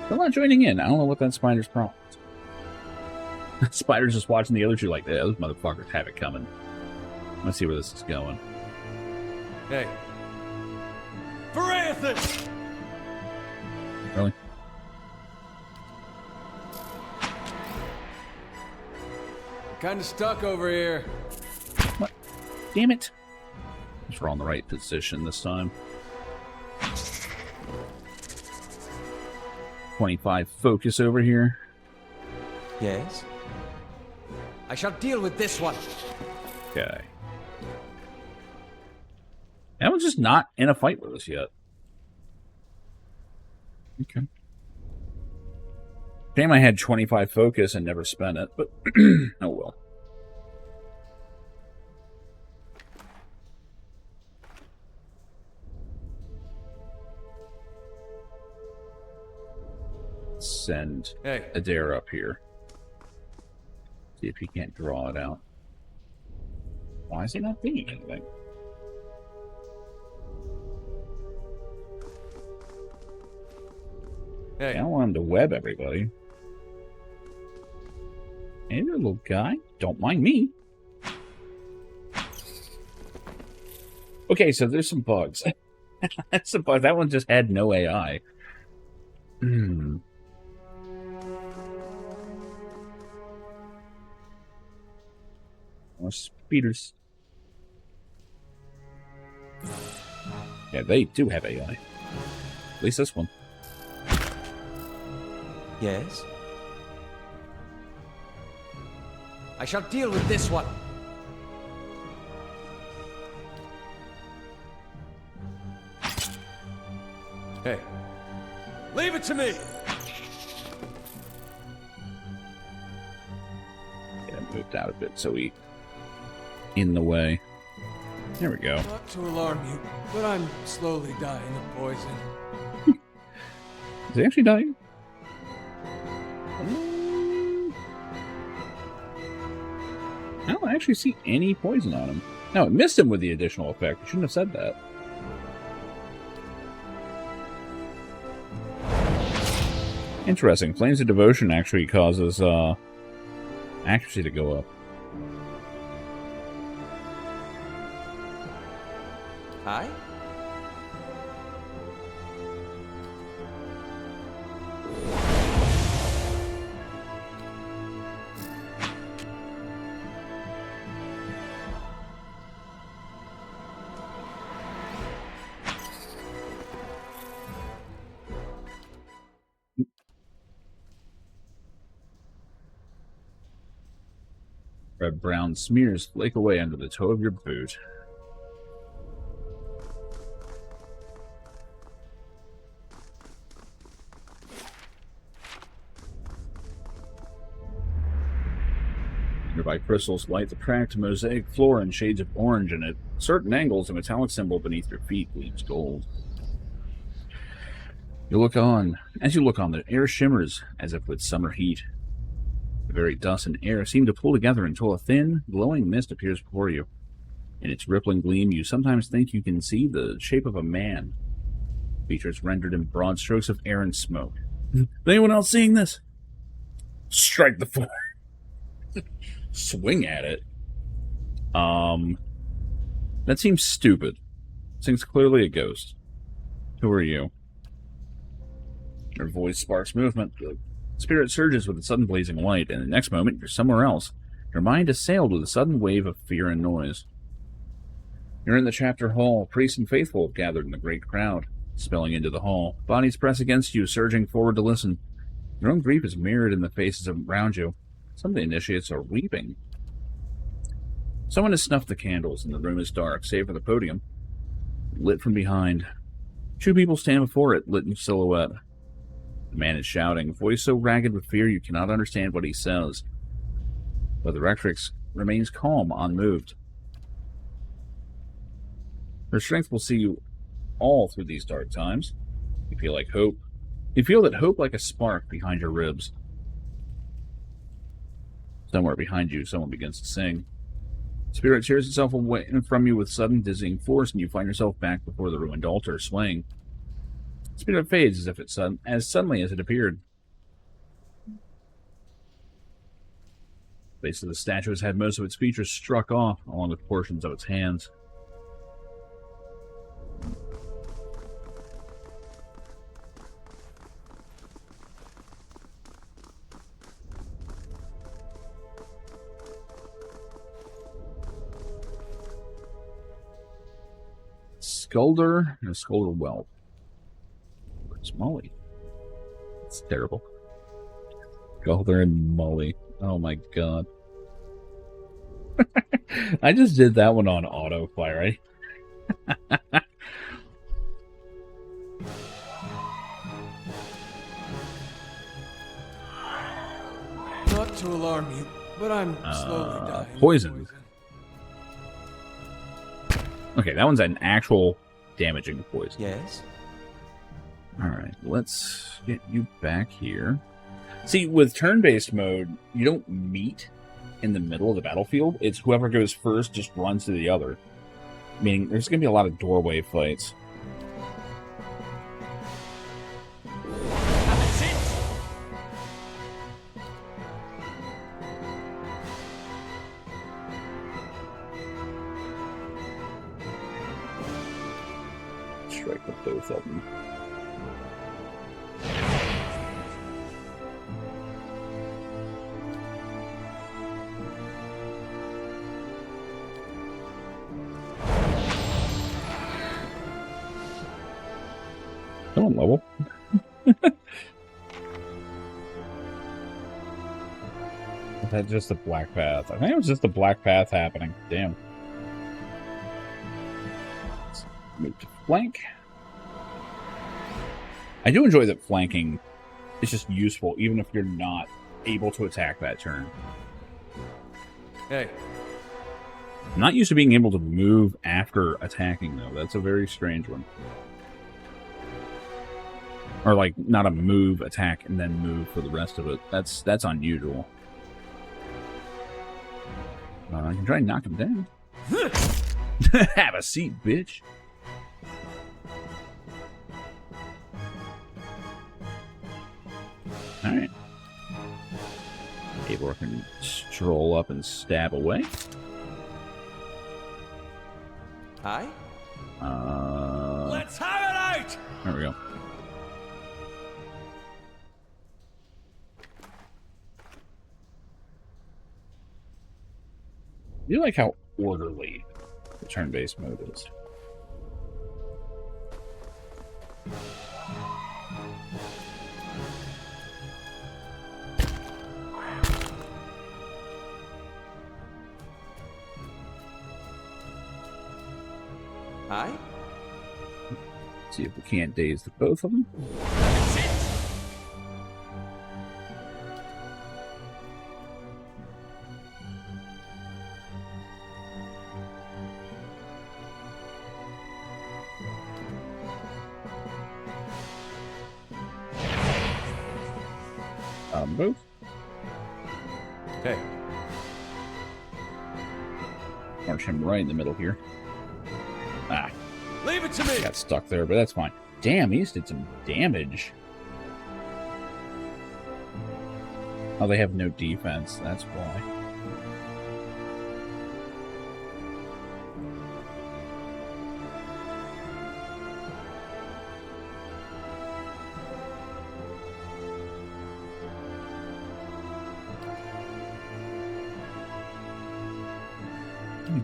Speaker 1: They're not joining in. I don't know what that spider's problem is. That spider's just watching the other two like, yeah, those motherfuckers have it coming. Let's see where this is going.
Speaker 2: Hey. Parathis!
Speaker 1: Really?
Speaker 2: Kind of stuck over here.
Speaker 1: What? Damn it. Guess we're on the right position this time. 25 focus over here.
Speaker 6: Yes?
Speaker 2: I shall deal with this one.
Speaker 1: Okay. That one's just not in a fight with us yet. Okay. Shame I had 25 focus and never spent it, but oh well. Send Adair up here. See if he can't draw it out. Why is he not doing anything?
Speaker 2: Hey.
Speaker 1: I don't want him to web everybody. Hey there, little guy. Don't mind me. Okay, so there's some bugs. That's a bug. That one just had no AI. More speeders. Yeah, they do have AI. At least this one.
Speaker 6: Yes?
Speaker 2: I shall deal with this one. Hey. Leave it to me!
Speaker 1: Get him moved out a bit so he in the way. There we go.
Speaker 2: Not to alarm you, but I'm slowly dying of poison.
Speaker 1: Is he actually dying? I don't actually see any poison on him. No, it missed him with the additional effect. You shouldn't have said that. Interesting. Flames of Devotion actually causes accuracy to go up.
Speaker 6: Hi?
Speaker 1: Red-brown smears flake away under the toe of your boot. Nearby crystals light the cracked mosaic floor in shades of orange, and at certain angles, a metallic symbol beneath your feet gleams gold. You look on. As you look on, the air shimmers as if with summer heat. The very dust and air seem to pull together until a thin, glowing mist appears before you. In its rippling gleam, you sometimes think you can see the shape of a man. Features rendered in broad strokes of air and smoke. Is anyone else seeing this? Strike the floor. Swing at it. That seems stupid. This thing's clearly a ghost. Who are you? Your voice sparks movement. The spirit surges with a sudden blazing light, and the next moment you're somewhere else. Your mind assailed with a sudden wave of fear and noise. You're in the chapter hall. Priests and faithful have gathered in the great crowd, spilling into the hall. Bodies press against you, surging forward to listen. Your own grief is mirrored in the faces around you. Some of the initiates are weeping. Someone has snuffed the candles, and the room is dark, save for the podium, lit from behind. Two people stand before it, lit in silhouette. The man is shouting, voice so ragged with fear you cannot understand what he says. But the rectrix remains calm, unmoved. Her strength will see you all through these dark times. You feel like hope. You feel that hope like a spark behind your ribs. Somewhere behind you, someone begins to sing. Spirit tears itself away from you with sudden dizzying force, and you find yourself back before the ruined altar, swaying. Spirit fades as suddenly as it appeared. The base of the statue has had most of its features struck off, along with portions of its hands. Skulder and a Skulder whelp. Where's Molly? It's terrible. Skulder and Molly. Oh my god. I just did that one on autoplay, right?
Speaker 2: Not to alarm you, but I'm slowly dying.
Speaker 1: Poison. Okay, that one's an actual damaging poison.
Speaker 6: Yes?
Speaker 1: Alright, let's get you back here. See, with turn-based mode, you don't meet in the middle of the battlefield. It's whoever goes first just runs to the other. Meaning, there's going to be a lot of doorway fights. Strike with both of them. Come on, level. Is that just a black path? I think it was just a black path happening. Damn. Let's move to flank. I do enjoy that flanking is just useful, even if you're not able to attack that turn.
Speaker 2: Hey.
Speaker 1: I'm not used to being able to move after attacking, though. That's a very strange one. Or, like, not a move, attack, and then move for the rest of it. That's unusual. I can try and knock him down. Have a seat, bitch. Alright. Eivor can stroll up and stab away.
Speaker 6: Aye?
Speaker 2: Let's have it out!
Speaker 1: There we go. I do like how orderly the turn-based mode is.
Speaker 6: Aye?
Speaker 1: See if we can't daze the both of them. Both.
Speaker 2: Hey,
Speaker 1: Punch him right in the middle here. Ah,
Speaker 2: leave it to me!
Speaker 1: got stuck there, but that's fine. Damn, he just did some damage. Oh, they have no defense. That's why.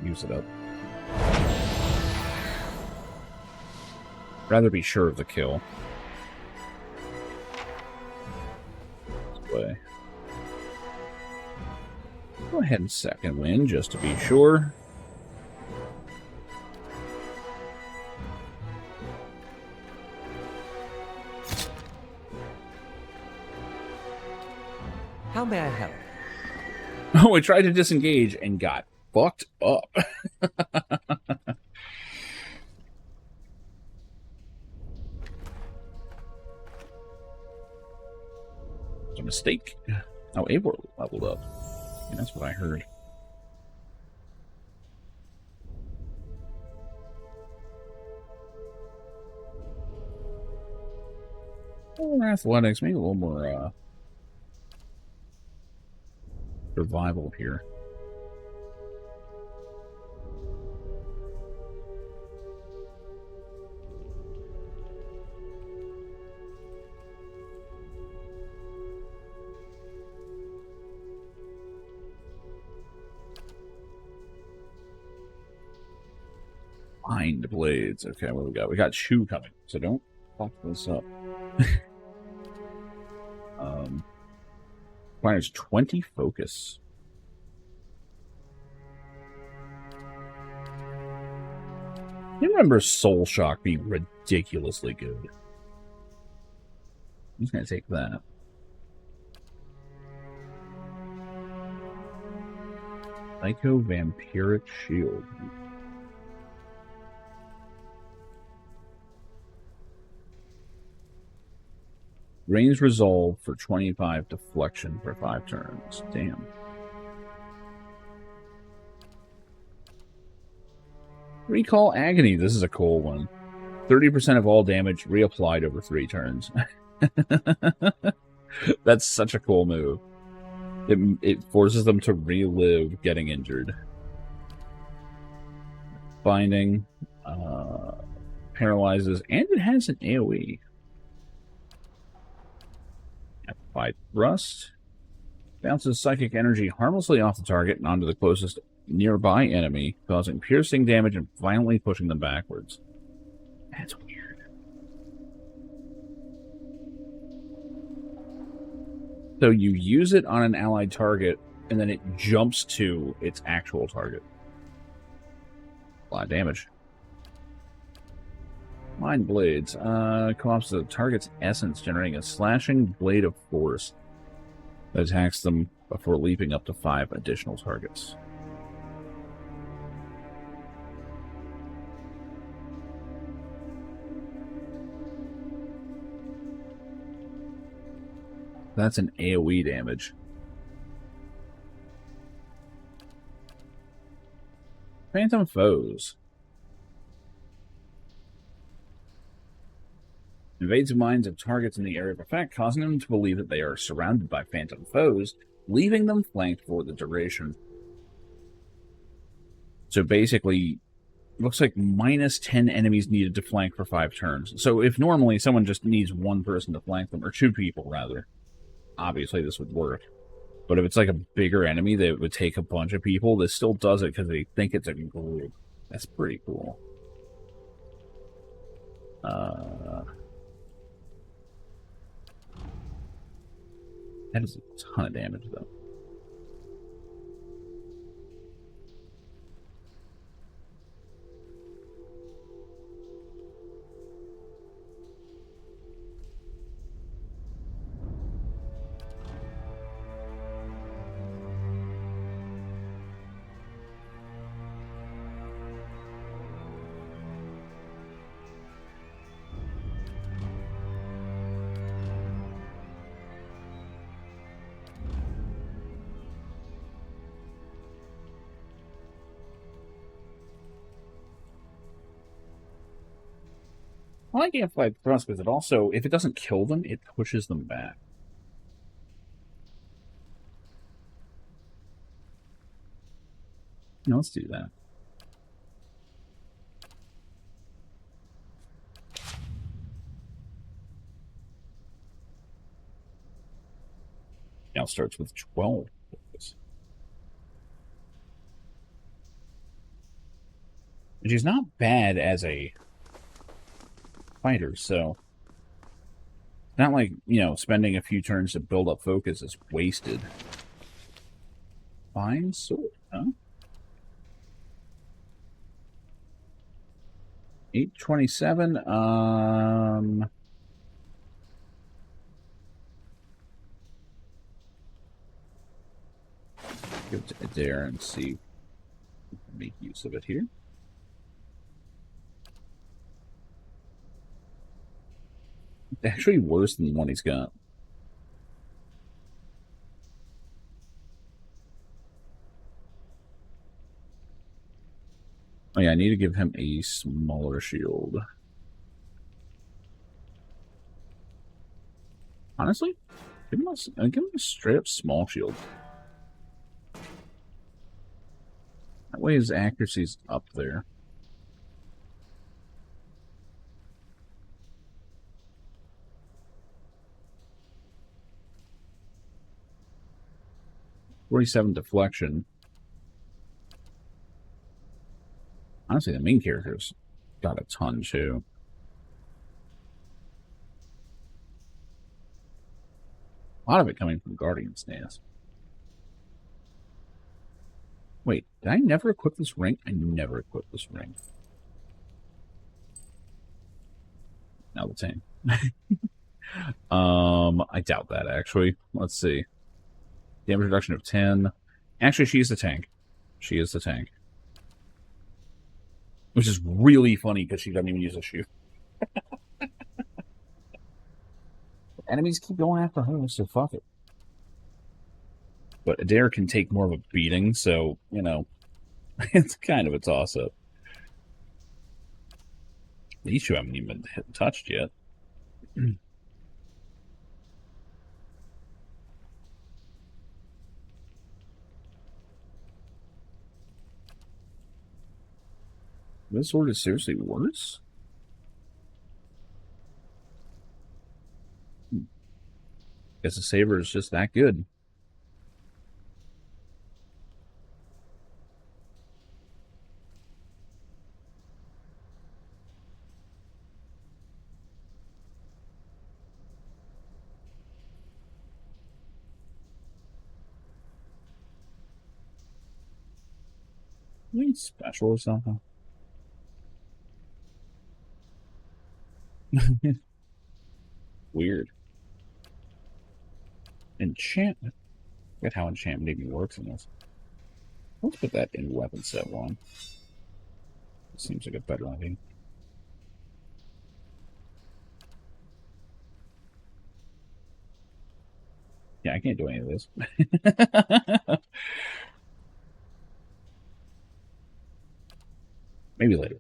Speaker 1: Use it up. Rather be sure of the kill. This way. Go ahead and second win just to be sure.
Speaker 6: How may I help?
Speaker 1: Oh, I tried to disengage and got fucked up. It's a mistake. Oh, Eivor leveled up. And that's what I heard. Oh, athletics, maybe a little more survival here. Mind blades. Okay, what do we got? We got Chew coming, so don't fuck this up. Requires 20 focus. You remember Soul Shock being ridiculously good. I'm just gonna take that. Psycho Vampiric Shield. Range resolve for 25 deflection for 5 turns. Damn. Recall Agony. This is a cool one. 30% of all damage reapplied over 3 turns. That's such a cool move. It forces them to relive getting injured. Binding. Paralyzes. And it has an AoE. Amplified Thrust. Bounces psychic energy harmlessly off the target and onto the closest nearby enemy, causing piercing damage and violently pushing them backwards. That's weird. So you use it on an allied target, and then it jumps to its actual target. A lot of damage. Mind Blades. Co-ops the target's essence, generating a slashing blade of force that attacks them before leaping up to 5 additional targets. That's an AoE damage. Phantom foes. Invades the minds of targets in the area of effect, causing them to believe that they are surrounded by phantom foes, leaving them flanked for the duration. So basically, looks like minus 10 enemies needed to flank for 5 turns. So if normally someone just needs one person to flank them, or 2 people rather, obviously this would work. But if it's like a bigger enemy that would take a bunch of people, this still does it because they think it's a group. That's pretty cool. That is a ton of damage, though. I like Amplified Thrust because it also, if it doesn't kill them, it pushes them back. No, let's do that. Now starts with 12. And she's not bad as a fighter, so not like, you know, spending a few turns to build up focus is wasted. Fine sword, huh? 827, give it to Adair and see if we can make use of it here. It's actually worse than the one he's got. Oh yeah, I need to give him a smaller shield. Honestly, give him a straight up small shield. That way his accuracy's up there. .47 deflection. Honestly, the main character's got a ton too. A lot of it coming from Guardian stance. Wait, did I never equip this ring? I never equipped this ring. Now the tank. I doubt that actually. Let's see. Damage reduction of 10. Actually, she is the tank. She is the tank. Which is really funny because she doesn't even use a shoe. Enemies keep going after her, so fuck it. But Adair can take more of a beating, so, you know, it's kind of a toss-up. These two haven't even been touched yet. This sword is seriously worse? Guess the saber is just that good. Maybe special or something. Weird. Enchantment. Look at how enchantment even works in this. Let's put that in weapon set 1. Seems like a better idea. Yeah, I can't do any of this. Maybe later.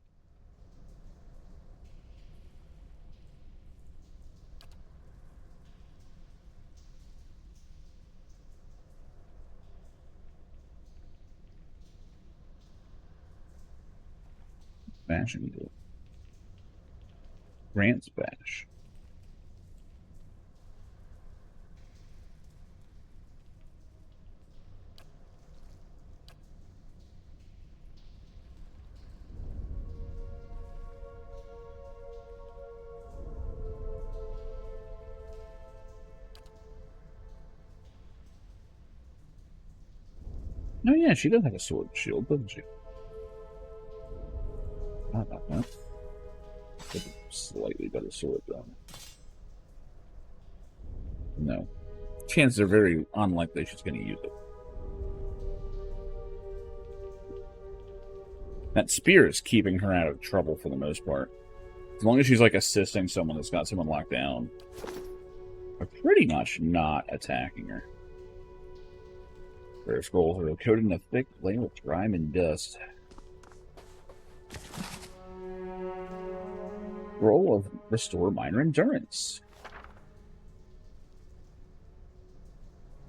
Speaker 1: Bash and do it. Grant's bash. Oh yeah, she does have a sword shield, doesn't she? Not about that. Slightly better sword though. No. Chances are very unlikely she's going to use it. That spear is keeping her out of trouble for the most part. As long as she's like assisting someone that's got someone locked down, they're pretty much not attacking her. Rare scrolls are coated in a thick layer of grime and dust. Roll of restore minor endurance.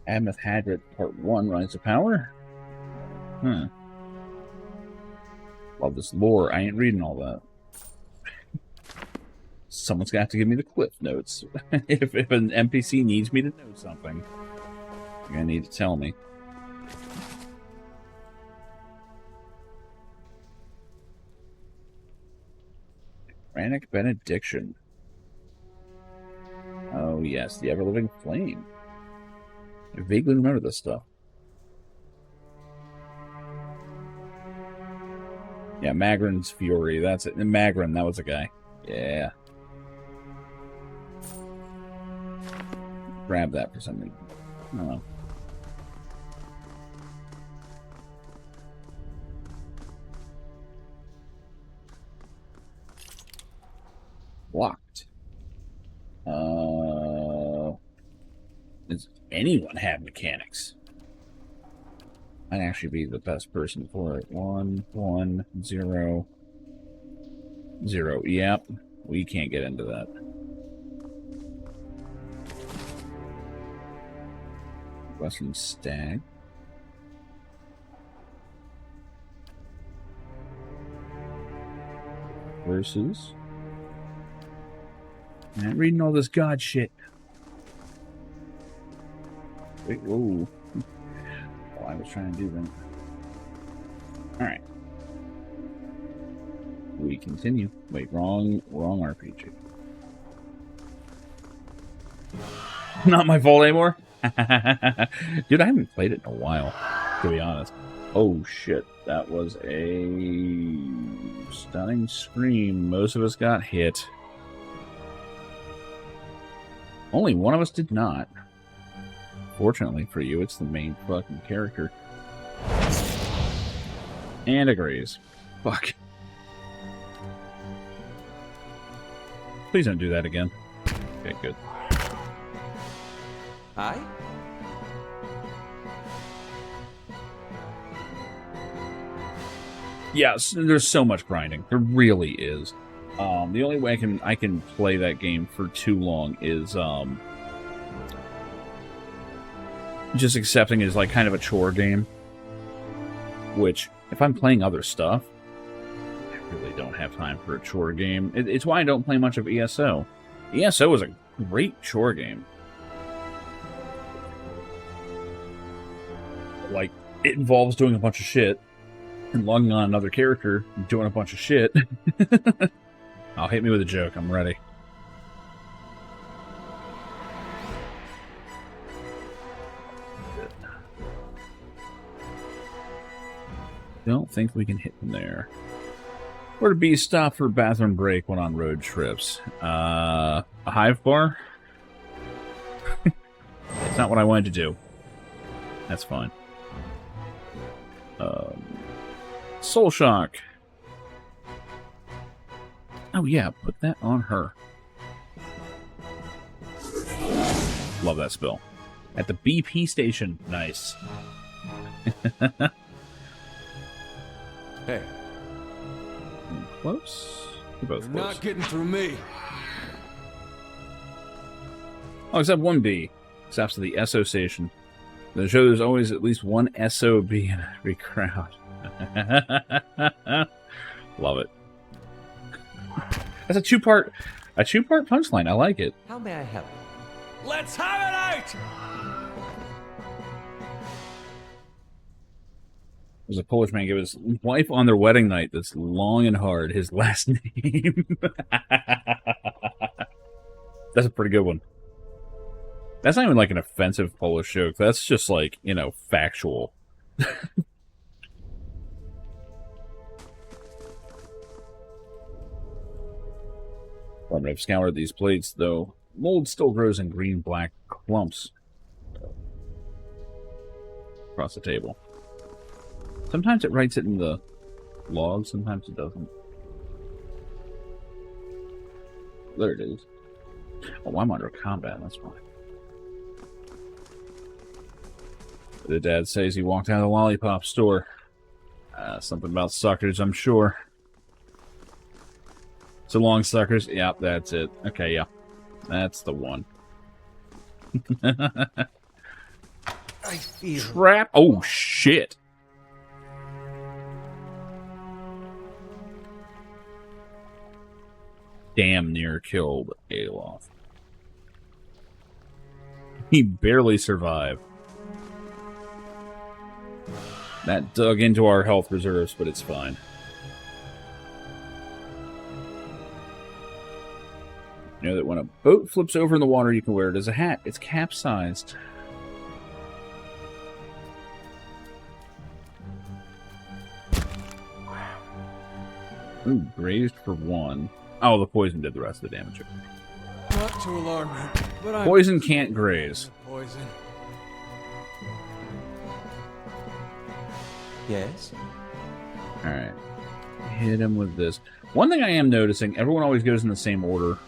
Speaker 1: Ameth Hadrit Part 1 Rise to Power? Love this lore. I ain't reading all that. Someone's gonna have to give me the cliff notes. if an NPC needs me to know something, you're gonna need to tell me. Granic Benediction. Oh yes, the ever-living flame. I vaguely remember this stuff. Yeah, Magrin's Fury, that's it. Magrin, that was a guy. Yeah. Grab that for some reason. I don't know. Locked. Does anyone have mechanics? I'd actually be the best person for it. 1, 1, 0, 0. Yep, we can't get into that. Western Stag. Versus. I'm not reading all this god shit. Wait, whoa. Oh, I was trying to do that. Alright. We continue. Wait, wrong RPG. Not my fault anymore? Dude, I haven't played it in a while, to be honest. Oh shit, that was a stunning scream. Most of us got hit. Only one of us did not. Fortunately for you, it's the main fucking character. And agrees. Fuck. Please don't do that again. Okay, good.
Speaker 6: Hi?
Speaker 1: Yes, there's so much grinding. There really is. The only way I can play that game for too long is just accepting it as like kind of a chore game. Which, if I'm playing other stuff, I really don't have time for a chore game. It's why I don't play much of ESO. ESO is a great chore game. Like, it involves doing a bunch of shit and logging on another character and doing a bunch of shit. I'll hit me with a joke. I'm ready. Don't think we can hit them there. Where to be stopped for a bathroom break when on road trips? A hive bar? It's not what I wanted to do. That's fine. Soul Shock. Oh yeah, put that on her. Love that spell. At the BP station. Nice.
Speaker 2: Hey.
Speaker 1: close? They're both
Speaker 2: You're
Speaker 1: close.
Speaker 2: not getting through me.
Speaker 1: Oh, except one B. Except for the SO station. They show there's always at least one SOB in every crowd. Love it. That's a two-part punchline. I like it.
Speaker 6: How may I help?
Speaker 2: Let's have it out!
Speaker 1: There's a Polish man give his wife on their wedding night that's long and hard. His last name. That's a pretty good one. That's not even like an offensive Polish joke. That's just like, you know, factual. When I've scoured these plates, though, mold still grows in green-black clumps across the table. Sometimes it writes it in the log, sometimes it doesn't. There it is. Oh, I'm under combat, that's why. The dad says he walked out of the lollipop store. Something about suckers, I'm sure. So long, suckers. Yep, that's it. Okay, yeah. That's the one.
Speaker 6: I feel...
Speaker 1: Trap. Oh, shit. Damn near killed Alof. He barely survived. That dug into our health reserves, but it's fine. You know that when a boat flips over in the water, you can wear it as a hat. It's capsized. Ooh, grazed for one. Oh, the poison did the rest of the damage.
Speaker 2: Not to alarm you, but I'm...
Speaker 1: Poison can't graze.
Speaker 2: Poison.
Speaker 6: Yes?
Speaker 1: Alright. Hit him with this. One thing I am noticing, everyone always goes in the same order.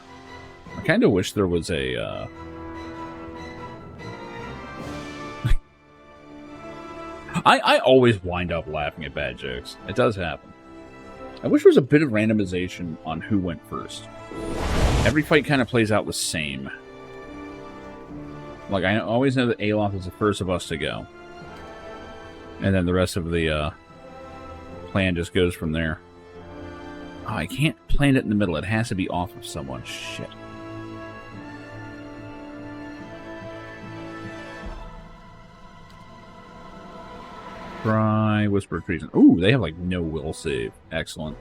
Speaker 1: I kind of wish there was a, I always wind up laughing at bad jokes. It does happen. I wish there was a bit of randomization on who went first. Every fight kind of plays out the same. Like, I always know that Alof is the first of us to go. And then the rest of the plan just goes from there. Oh, I can't plant it in the middle. It has to be off of someone. Shit. Try Whisper Treason. Ooh, they have like no will save. Excellent.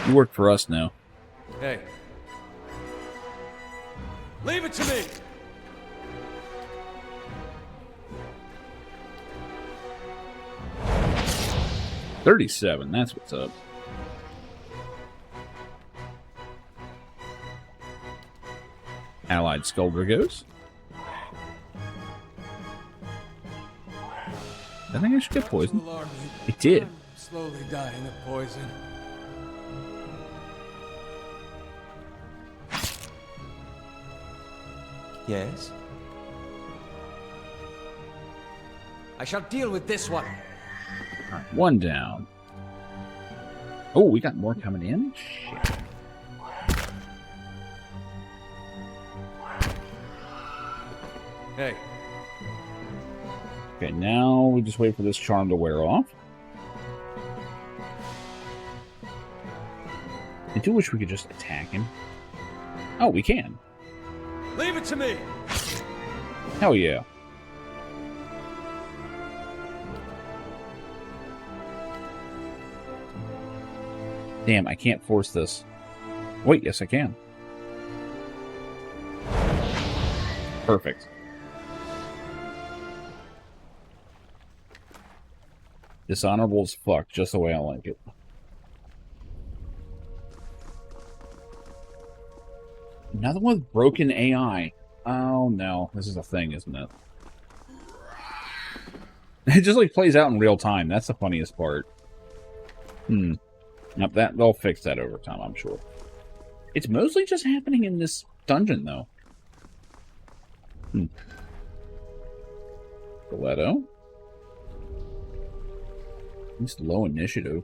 Speaker 1: You work for us now.
Speaker 2: Hey. Leave it to me!
Speaker 1: $37, that's what's up. Allied Skulder goes. I think I should get poisoned.
Speaker 2: Alarm you.
Speaker 1: It did.
Speaker 2: I'm slowly dying of poison.
Speaker 6: Yes? I shall deal with this one.
Speaker 1: Alright, one down. Oh, we got more coming in? Shit.
Speaker 2: Hey.
Speaker 1: Okay, now we just wait for this charm to wear off. I do wish we could just attack him. Oh, we can.
Speaker 2: Leave it to me!
Speaker 1: Hell yeah. Damn, I can't force this. Wait, yes I can. Perfect. Dishonorable as fuck, just the way I like it. Another one with broken AI. Oh no, this is a thing, isn't it? It just like plays out in real time. That's the funniest part. Nope, they'll fix that over time, I'm sure. It's mostly just happening in this dungeon, though. Stiletto. At least low initiative.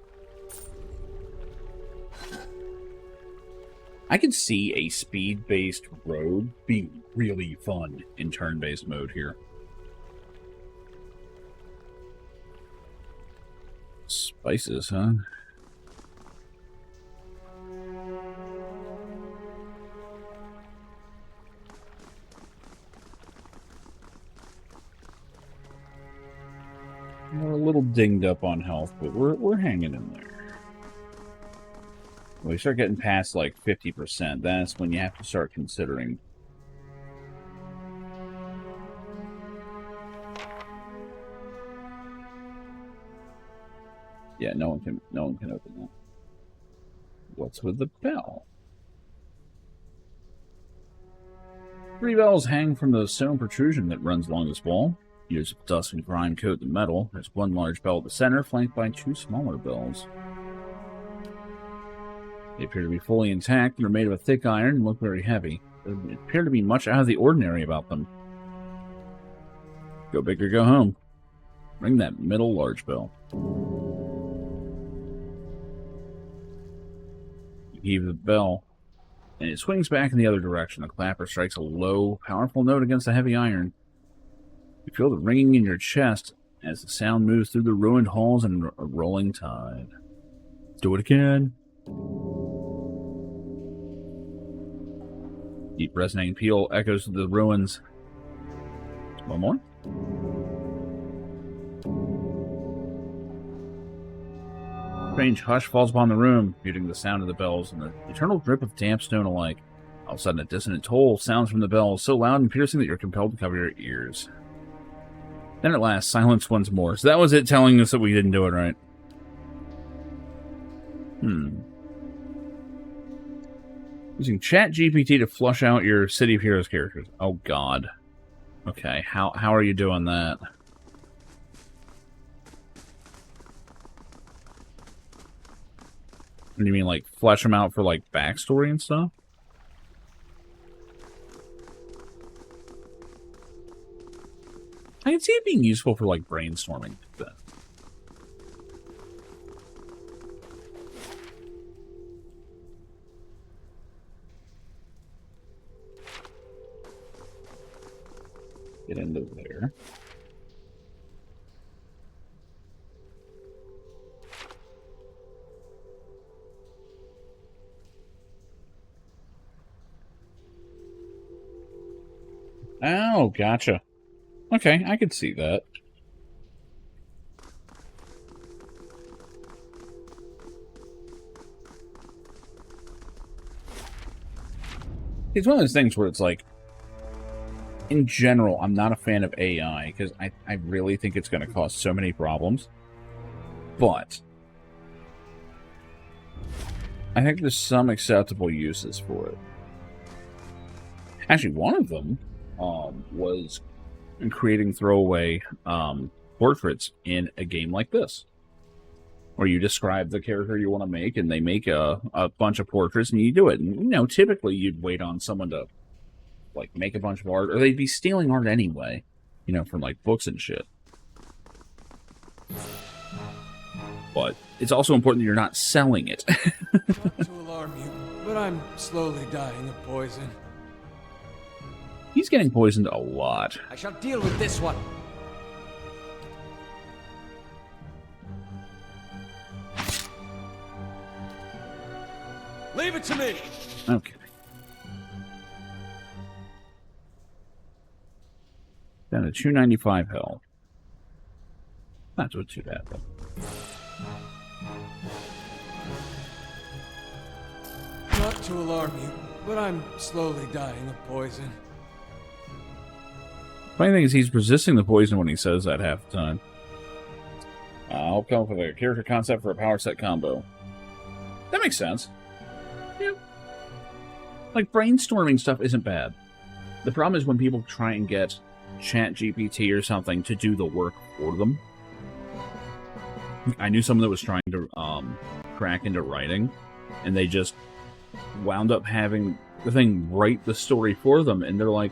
Speaker 1: I could see a speed-based road being really fun in turn-based mode here. Spices, huh? We're a little dinged up on health, but we're hanging in there. When we start getting past like 50%, that's when you have to start considering. Yeah, no one can open that. What's with the bell? 3 bells hang from the stone protrusion that runs along this wall. Years of dust and grime coat the metal. There's one large bell at the center, flanked by 2 smaller bells. They appear to be fully intact and are made of a thick iron and look very heavy. There appear to be much out of the ordinary about them. Go big or go home. Ring that middle large bell. You heave the bell, and it swings back in the other direction. The clapper strikes a low, powerful note against the heavy iron. You feel the ringing in your chest as the sound moves through the ruined halls in a rolling tide. Do it again. Deep resonating peal echoes through the ruins. One more. Strange hush falls upon the room, muting the sound of the bells and the eternal drip of damp stone alike. All of a sudden, a dissonant toll sounds from the bells, so loud and piercing that you're compelled to cover your ears. Then at last, silence once more. So that was it telling us that we didn't do it right. Using ChatGPT to flush out your City of Heroes characters. Oh, God. Okay, how are you doing that? What do you mean, like, flesh them out for, like, backstory and stuff? I can see it being useful for, like, brainstorming. Get into there. Oh, gotcha. Okay, I could see that. It's one of those things where it's like, in general, I'm not a fan of AI, because I really think it's going to cause so many problems. But I think there's some acceptable uses for it. Actually, one of them was in creating throwaway portraits in a game like this, where you describe the character you want to make, and they make a bunch of portraits, and you do it. And, you know, typically you'd wait on someone to, like, make a bunch of art, or they'd be stealing art anyway, you know, from, like, books and shit. But it's also important that you're not selling it.
Speaker 2: Not to alarm you, but I'm slowly dying of poison.
Speaker 1: He's getting poisoned a lot.
Speaker 6: I shall deal with this one.
Speaker 2: Leave it to me.
Speaker 1: Okay. Down to 295 health. Not too bad, though.
Speaker 2: Not to alarm you, but I'm slowly dying of poison.
Speaker 1: Funny thing is, he's resisting the poison when he says that half the time. I'll come up with a character concept for a power set combo. That makes sense. Yeah. Like, brainstorming stuff isn't bad. The problem is when people try and get ChatGPT or something to do the work for them. I knew someone that was trying to crack into writing, and they just wound up having the thing write the story for them, and they're like,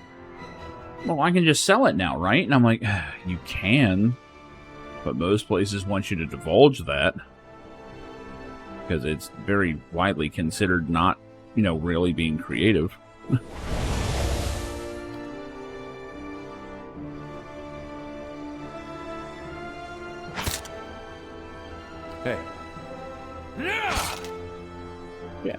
Speaker 1: well, I can just sell it now, right? And I'm like, you can, but most places want you to divulge that because it's very widely considered not, really being creative.
Speaker 2: Hey.
Speaker 1: Yeah.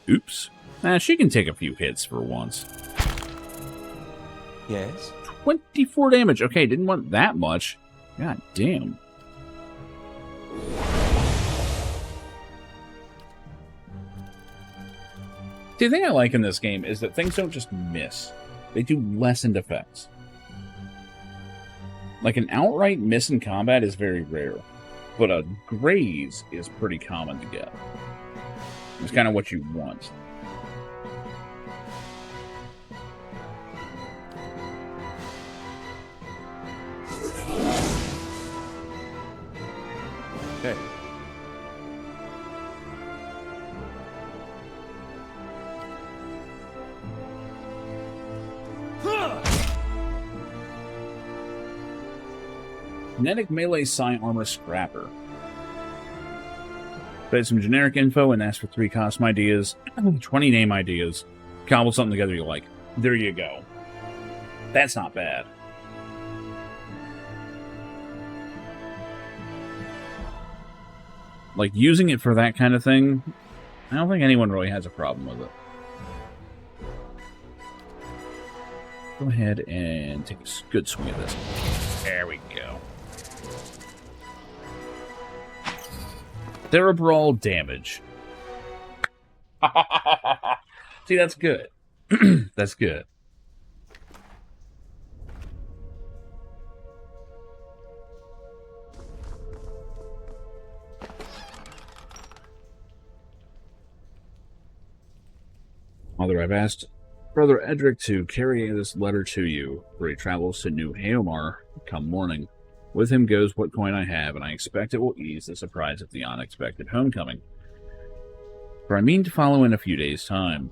Speaker 1: Oops. She can take a few hits for once.
Speaker 6: Yes?
Speaker 1: 24 damage. Okay, didn't want that much. God damn. The thing I like in this game is that things don't just miss. They do lessened effects. Like an outright miss in combat is very rare, but a graze is pretty common to get. It's kind of what you want.
Speaker 2: Hey.
Speaker 1: Kinetic melee psi armor scrapper. Put some generic info and ask for 3 costume ideas, 20 name ideas. Cobble something together you like. There you go. That's not bad. Like, using it for that kind of thing, I don't think anyone really has a problem with it. Go ahead and take a good swing at this. There we go. Cerebral damage. See, that's good. That's good. Mother, I've asked Brother Edric to carry this letter to you, for he travels to New Haomar come morning. With him goes what coin I have, and I expect it will ease the surprise of the unexpected homecoming. For I mean to follow in a few days' time.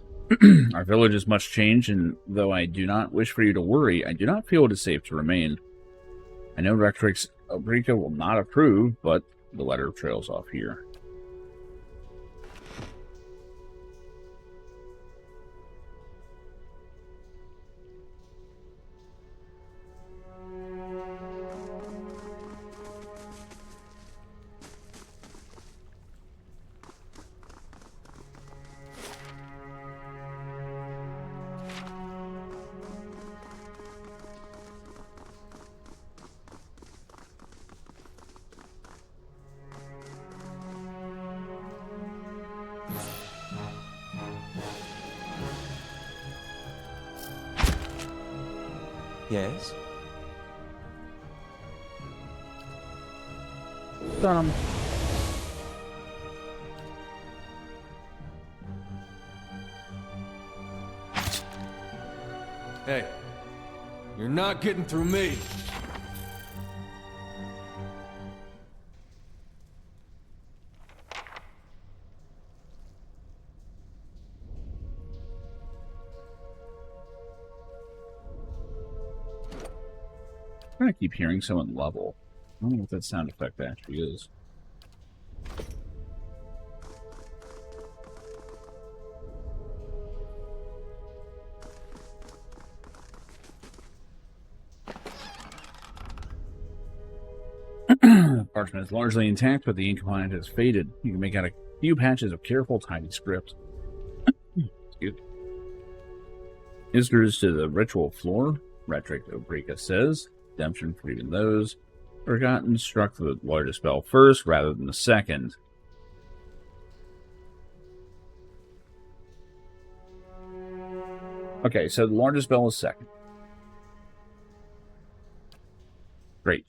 Speaker 1: Our village is much changed, and though I do not wish for you to worry, I do not feel it is safe to remain. I know Rectrix Obrica will not approve, but the letter trails off here.
Speaker 6: Yes?
Speaker 1: Got him.
Speaker 2: Hey. You're not getting through me.
Speaker 1: I'm trying to keep hearing someone level. I don't know what that sound effect actually is. Parchment is largely intact, but the ink upon it has faded. You can make out a few patches of careful, tiny script. Excuse me. Visitors to the ritual floor, Rectrix Obrica says. Redemption for even those. Forgotten struck the largest spell first rather than the second. Okay, so the largest spell is second. Great.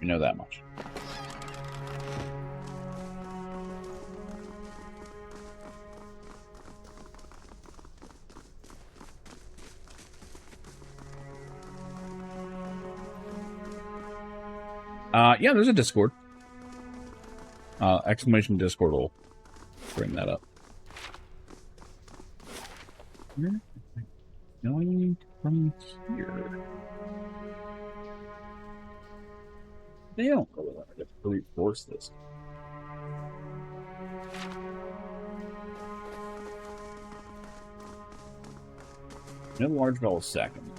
Speaker 1: You know that much. Yeah, there's a Discord. Exclamation Discord will bring that up. Where am I going from here? They don't really want to brute force this. No large bell is second.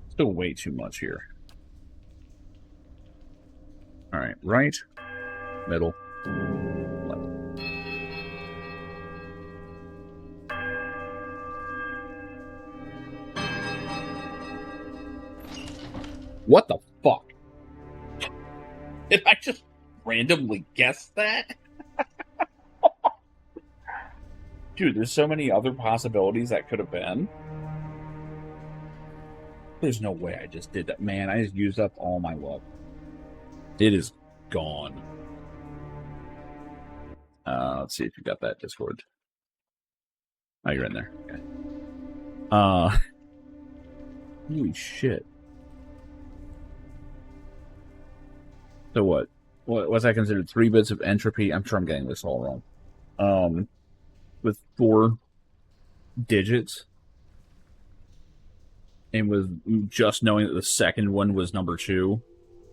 Speaker 1: Still way too much here. Alright, right, middle, left. What the fuck? Did I just randomly guess that? Dude, there's so many other possibilities that could have been. There's no way I just did that. Man, I just used up all my luck. It is gone. Let's see if you got that Discord. Oh, you're in there. Okay. Holy shit. So what? What was I considered 3 bits of entropy? I'm sure I'm getting this all wrong. With 4 digits. And with just knowing that the second one was number 2,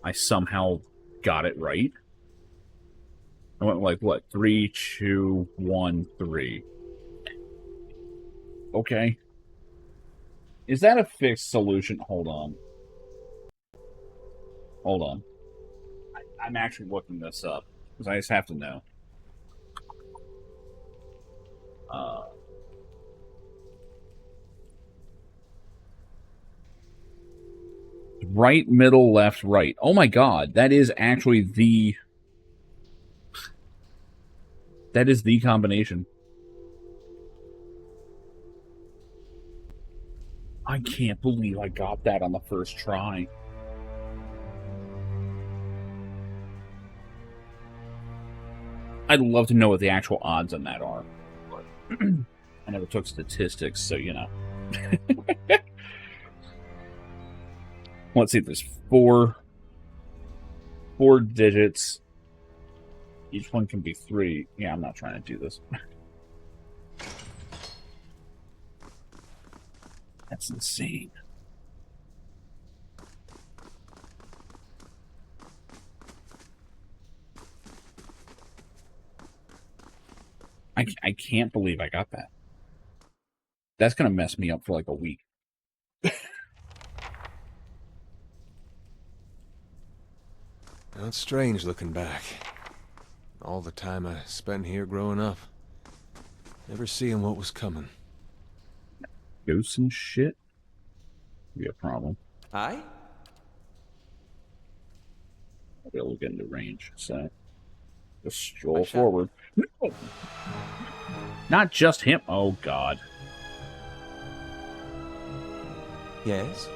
Speaker 1: I somehow got it right. I went like, what? 3, 2, 1, 3. Okay. Is that a fixed solution? Hold on. Hold on. I'm actually looking this up, because I just have to know. Right, middle, left, right. Oh my god, that is actually the... That is the combination. I can't believe I got that on the first try. I'd love to know what the actual odds on that are. But I never took statistics, so you know. Let's see, there's 4 digits. Each one can be 3. Yeah, I'm not trying to do this. That's insane. I can't believe I got that. That's going to mess me up for like a week.
Speaker 2: Now, it's strange looking back. All the time I spent here growing up. Never seeing what was coming.
Speaker 1: Ghosts and shit? Be a problem.
Speaker 6: Aye?
Speaker 1: I'll be able to get into range, so just stroll forward. No! Not just him. Oh god.
Speaker 6: Yes?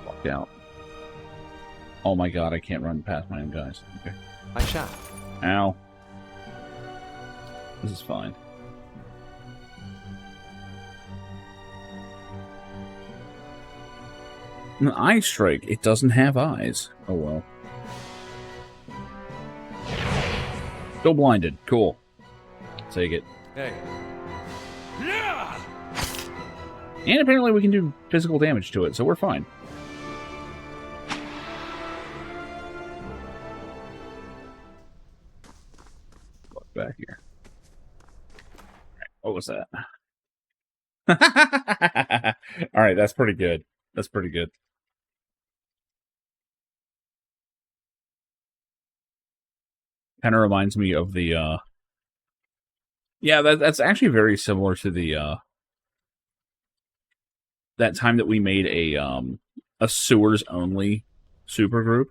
Speaker 1: Fuck out. Oh my god, I can't run past my own guys. Okay.
Speaker 6: I shall.
Speaker 1: Ow. This is fine. An eye strike. It doesn't have eyes. Oh well. Still blinded. Cool. Take it.
Speaker 6: Hey.
Speaker 1: And apparently we can do physical damage to it, so we're fine. Look back here. What was that? Alright, that's pretty good. That's pretty good. Kind of reminds me of the, yeah, that's actually very similar to the, that time that we made a sewers-only supergroup.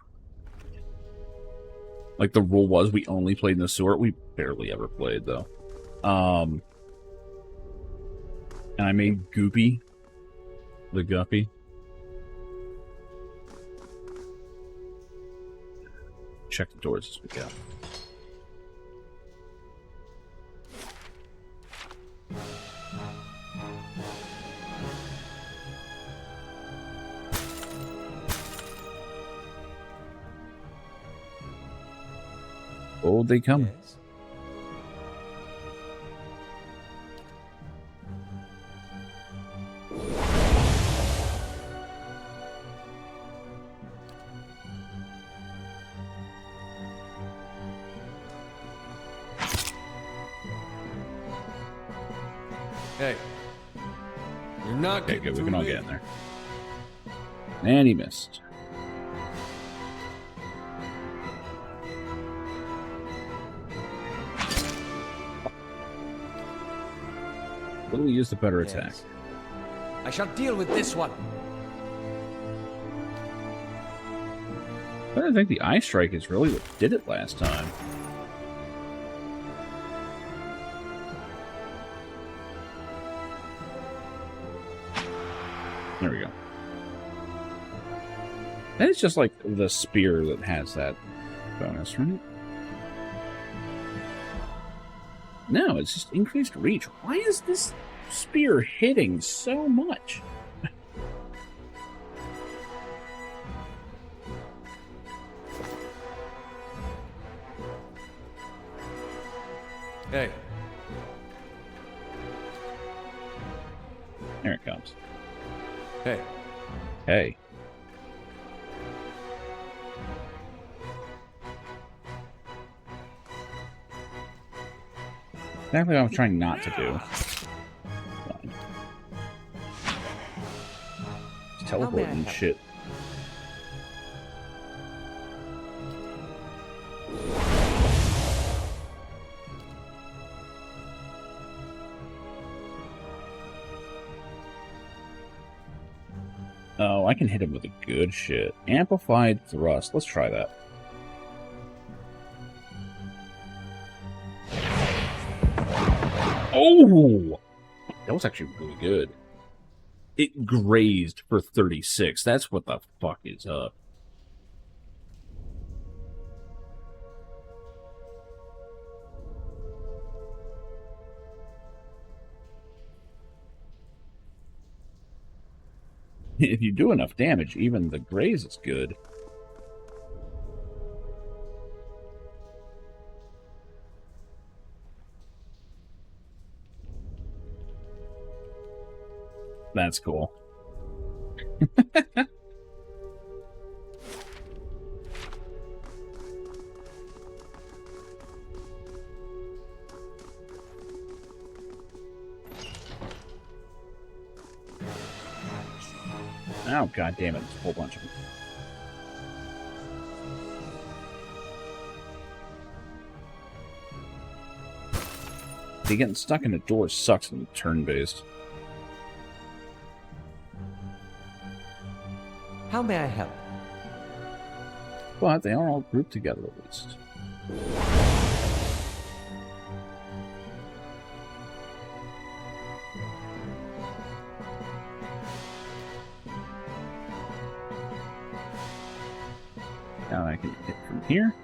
Speaker 1: Like, the rule was we only played in the sewer. We barely ever played, though. And I made Goopy, the Guppy. check the doors as we go. Oh, they come.
Speaker 6: Yes.
Speaker 2: Hey. You're not
Speaker 1: Okay,
Speaker 2: getting
Speaker 1: good. We
Speaker 2: through
Speaker 1: can all
Speaker 2: me.
Speaker 1: get in there. And he missed. Will we use the better attack?
Speaker 6: Yes. I shall deal with this one.
Speaker 1: I don't think the eye strike is really what did it last time. There we go. That is just like the spear that has that bonus, right? No, it's just increased reach. Why is this spear hitting so much?
Speaker 2: Hey.
Speaker 1: There it comes.
Speaker 2: Hey.
Speaker 1: Hey. Exactly what I'm trying not to do. Fine. Just teleport and shit. Oh, I can hit him with a good shit. Amplified thrust. Let's try that. Oh! That was actually really good. It grazed for 36. That's what the fuck is up. If you do enough damage, even the graze is good. That's cool. Oh, god damn it. It's a whole bunch of them. See, getting stuck in a door sucks in turn-based.
Speaker 6: How may I help?
Speaker 1: But they are all grouped together at least. Now I can hit from here.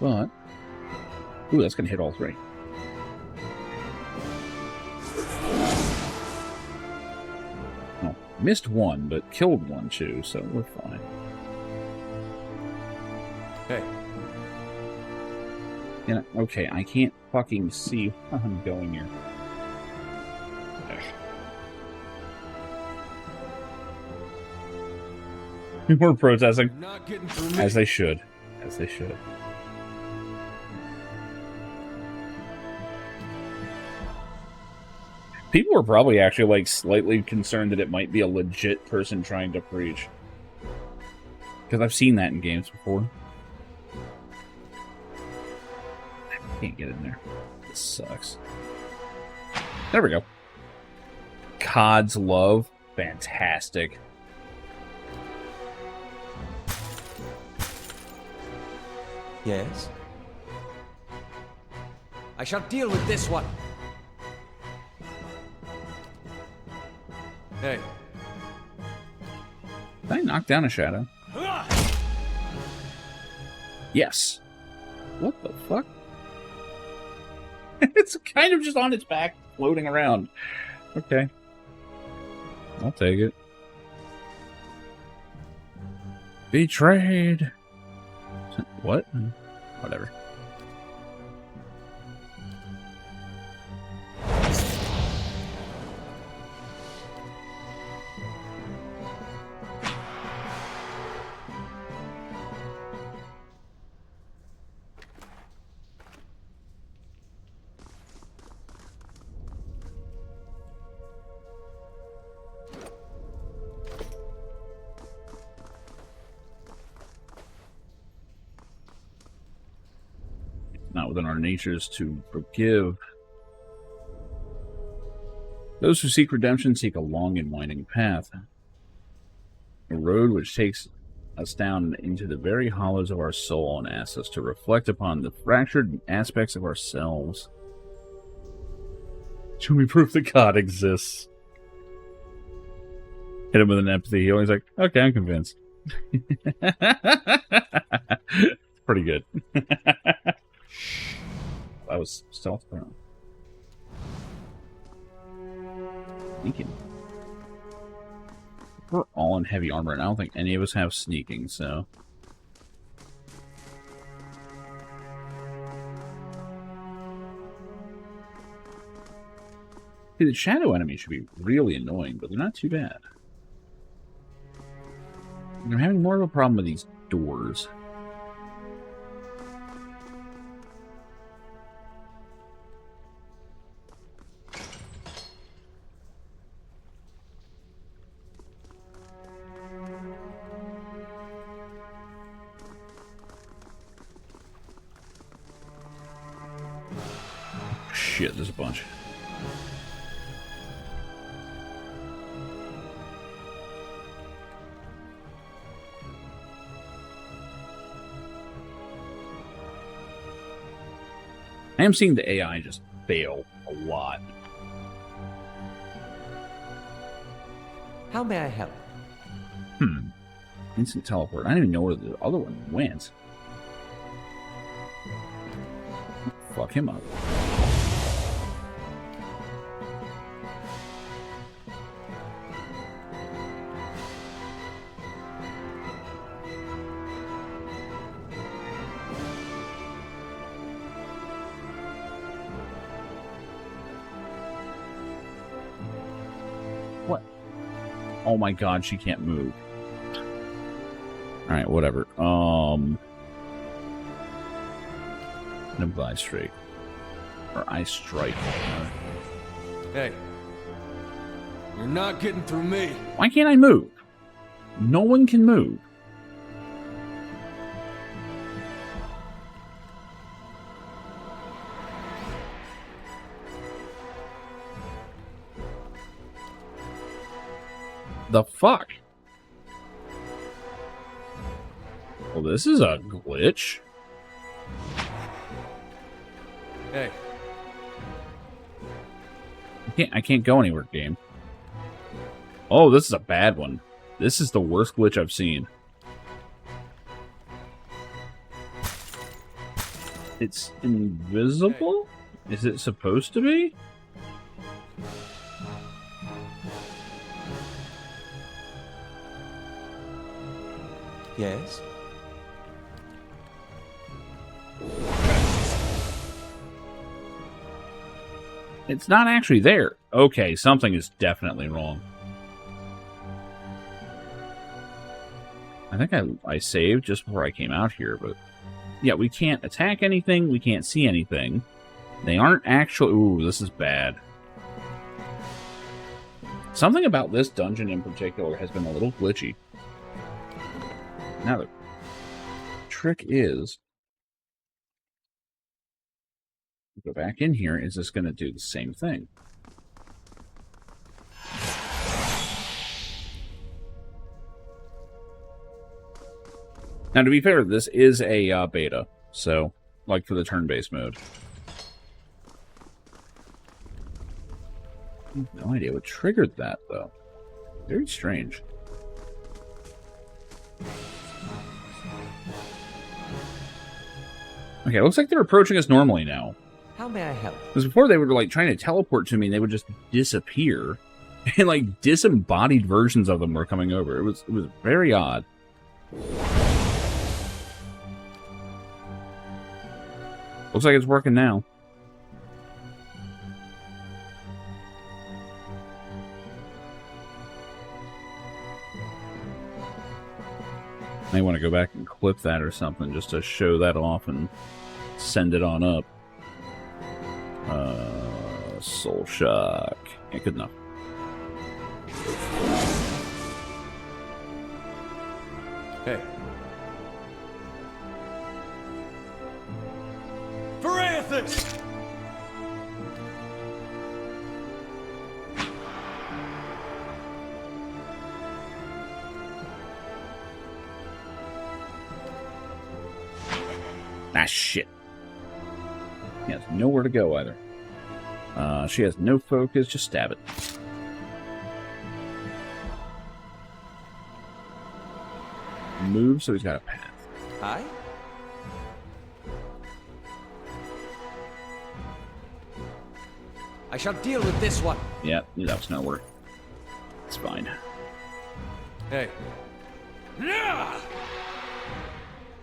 Speaker 1: But... ooh, that's going to hit all three. Oh, missed one, but killed one too, so we're fine.
Speaker 2: Hey.
Speaker 1: Yeah, okay, I can't fucking see where I'm going here. People are protesting.
Speaker 2: You're not getting through me.
Speaker 1: As they should. As they should. People were probably actually, like, slightly concerned that it might be a legit person trying to preach. Because I've seen that in games before. I can't get in there. This sucks. There we go. Cod's Love. Fantastic.
Speaker 6: Yes. I shall deal with this one.
Speaker 2: Hey.
Speaker 1: Did I knock down a shadow? Yes. What the fuck? It's kind of just on its back, floating around. Okay. I'll take it. Betrayed. What? Whatever. Not within our natures to forgive. Those who seek redemption seek a long and winding path. A road which takes us down into the very hollows of our soul and asks us to reflect upon the fractured aspects of ourselves. Show me proof that God exists. Hit him with an empathy heal. He's like, okay, I'm convinced. Pretty good. That was stealth thrown. Sneaking. We're all in heavy armor, and I don't think any of us have sneaking, so. See, the shadow enemies should be really annoying, but they're not too bad. I'm having more of a problem with these doors. Shit, there's a bunch. I am seeing the AI just fail a lot.
Speaker 6: How may I help?
Speaker 1: Instant teleport. I don't even know where the other one went. Fuck him up. What? Oh my god, she can't move. Alright, whatever. Nimble Eye Strike. Or Eye Strike.
Speaker 2: Hey. You're not getting through me.
Speaker 1: Why can't I move? No one can move. The fuck? Well, this is a glitch.
Speaker 2: Hey.
Speaker 1: I can't go anywhere, game. Oh, this is a bad one. This is the worst glitch I've seen. It's invisible? Is it supposed to be?
Speaker 6: Yes?
Speaker 1: It's not actually there. Okay, something is definitely wrong. I think I saved just before I came out here, but... Yeah, we can't attack anything, we can't see anything. They aren't actually... Ooh, this is bad. Something about this dungeon in particular has been a little glitchy. Now, the trick is... Go back in here, is this going to do the same thing? Now, to be fair, this is a beta, so, like for the turn-based mode. I have no idea what triggered that, though. Very strange. Okay, it looks like they're approaching us normally now.
Speaker 6: How may I help?
Speaker 1: Because before they were like trying to teleport to me and they would just disappear. And like disembodied versions of them were coming over. It was very odd. Looks like it's working now. May want to go back and clip that or something just to show that off and send it on up. Soul Shock. Yeah, good enough.
Speaker 2: Hey. Parathis!
Speaker 1: Ah, shit. He has nowhere to go either. She has no focus, just stab it. Move, so he's got a path.
Speaker 6: Hi? I shall deal with this one.
Speaker 1: Yeah, that was gonna work. It's fine.
Speaker 2: Hey. Yeah!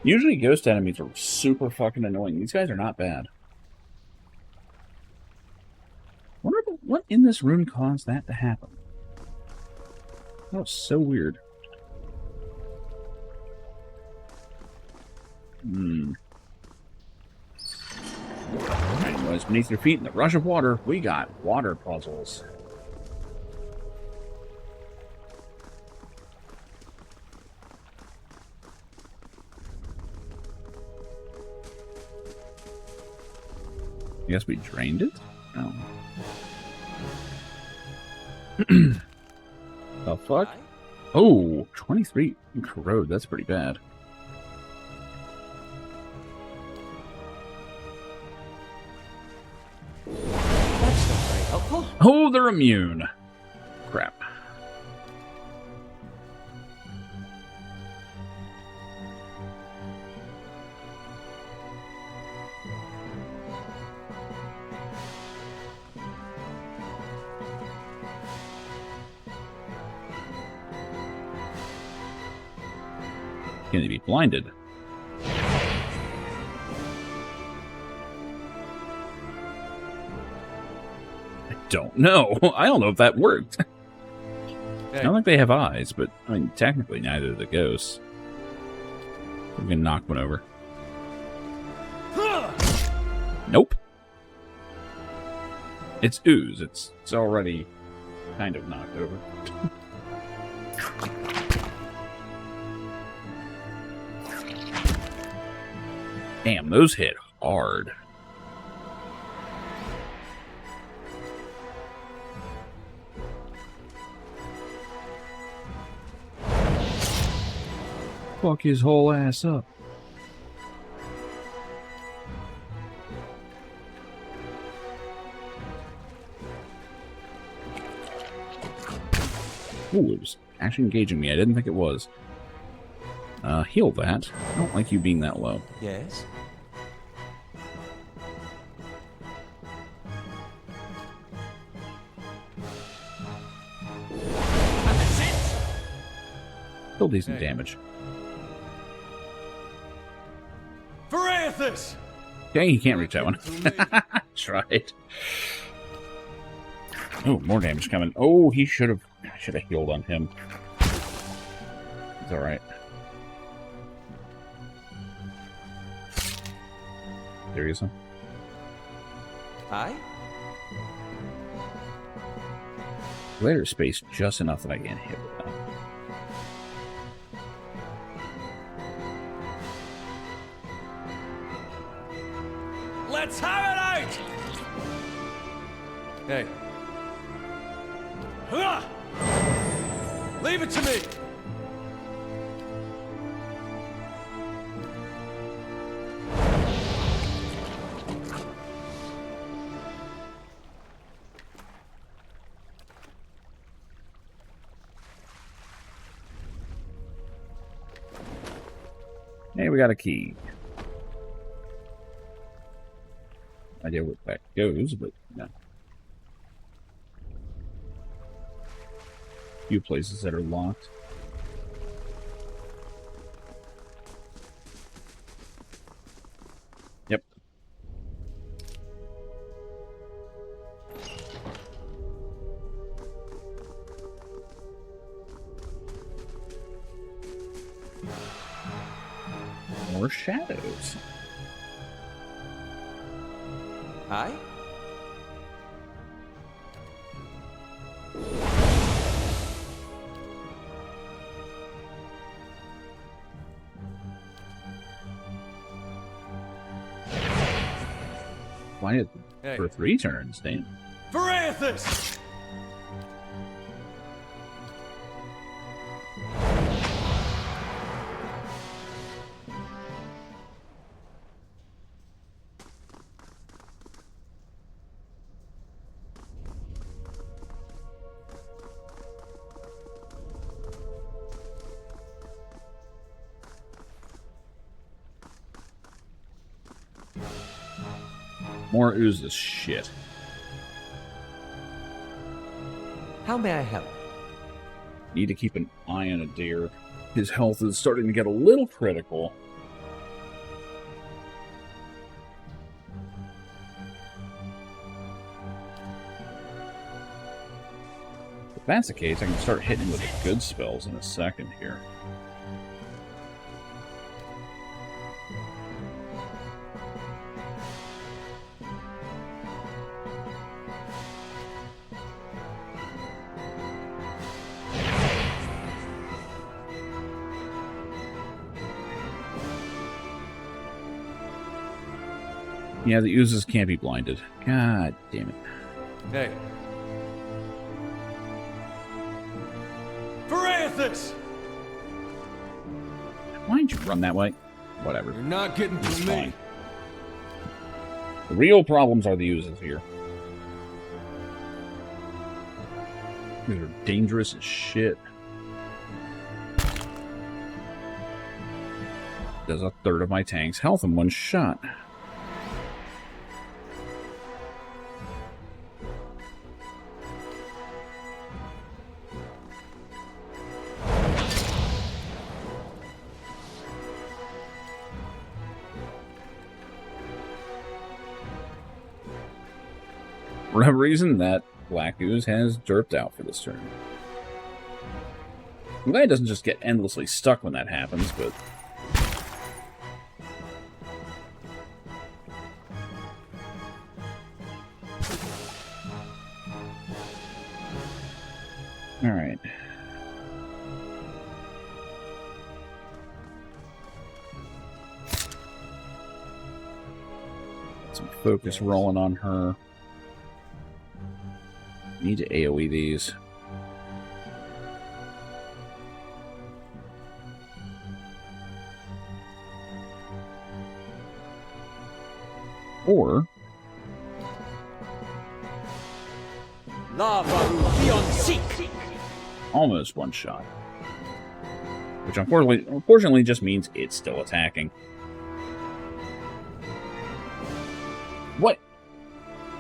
Speaker 1: Usually ghost enemies are super fucking annoying. These guys are not bad. Wonder what in this room caused that to happen. That was so weird. Noise beneath your feet in the rush of water. We got water puzzles. I guess we drained it? Oh. The fuck? Oh, 23 corrode. That's pretty bad.
Speaker 6: That's not very helpful.
Speaker 1: Oh, they're immune. Crap. Can they be blinded? I don't know. I don't know if that worked. It's not like they have eyes, but I mean, technically neither do the ghosts. We can knock one over. Nope. It's ooze. It's already kind of knocked over. Damn, those hit hard. Fuck his whole ass up. Ooh, it was actually engaging me. I didn't think it was. Heal that. I don't like you being that low.
Speaker 6: Yes?
Speaker 1: Still decent damage.
Speaker 2: Parathis!
Speaker 1: Dang, he can't reach that one. Tried. Oh, more damage coming. Oh, he should have healed on him. It's alright. There he is.
Speaker 6: Hi?
Speaker 1: Later space just enough that I can't hit with that.
Speaker 2: Let's have it out! Hey. Leave it to me!
Speaker 1: Hey, we got a key. idea where that goes, but no. Few places that are locked. Yep. More shadows.
Speaker 6: Hi?
Speaker 1: Why did
Speaker 2: Hey.
Speaker 1: for 3 turns, damn.
Speaker 2: Varanthus!
Speaker 1: More oozes shit.
Speaker 6: How may I help?
Speaker 1: Need to keep an eye on a deer. His health is starting to get a little critical. If that's the case, I can start hitting him with the good spells in a second here. Yeah, the oozes can't be blinded. God damn it.
Speaker 2: Hey. Varanthus!
Speaker 1: Why'd you run that way? Whatever.
Speaker 2: You're not getting
Speaker 1: It's
Speaker 2: through me.
Speaker 1: fine. The real problems are the oozes here. These are dangerous as shit. Does a third of my tank's health in one shot. For whatever reason, that black ooze has derped out for this turn. I'm glad it doesn't just get endlessly stuck when that happens, but... Alright. Some focus rolling on her. Need to AoE these. Or almost one shot. Which unfortunately just means it's still attacking. What?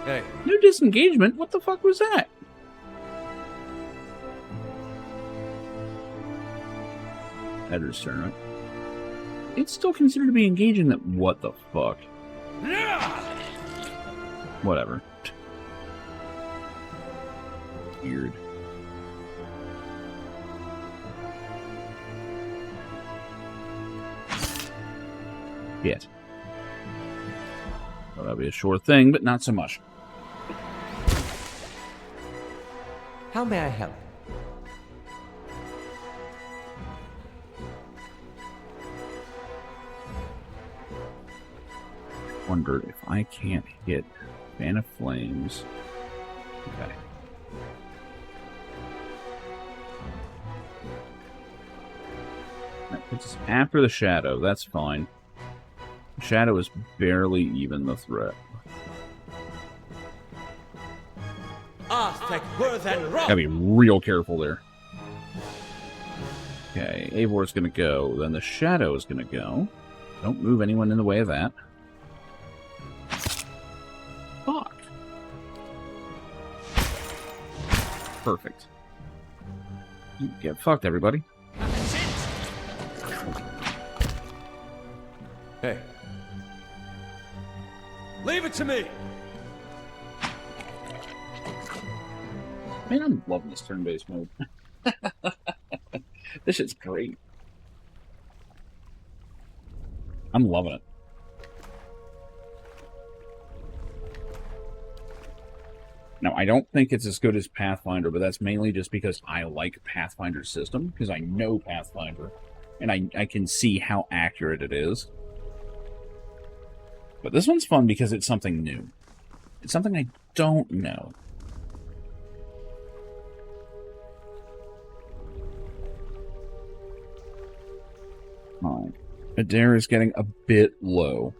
Speaker 2: Hey.
Speaker 1: No disengagement? What the fuck was that? Editor's turn, right? It's still considered to be engaging that. What the fuck? Whatever. Weird. Shit. Well, that'll be a sure thing, but not so much.
Speaker 6: How may I help?
Speaker 1: Wonder if I can't hit Fan of Flames. Okay. That puts us after the Shadow. That's fine. The Shadow is barely even the threat. Gotta be real careful there. Okay, Eivor's gonna go. Then the Shadow is gonna go. Don't move anyone in the way of that. Perfect. You get fucked, everybody.
Speaker 2: Hey. Leave it to me!
Speaker 1: Man, I'm loving this turn-based mode. This shit's great. I'm loving it. Now, I don't think it's as good as Pathfinder, but that's mainly just because I like Pathfinder's system, because I know Pathfinder, and I can see how accurate it is. But this one's fun because it's something new. It's something I don't know. Alright. Adair is getting a bit low.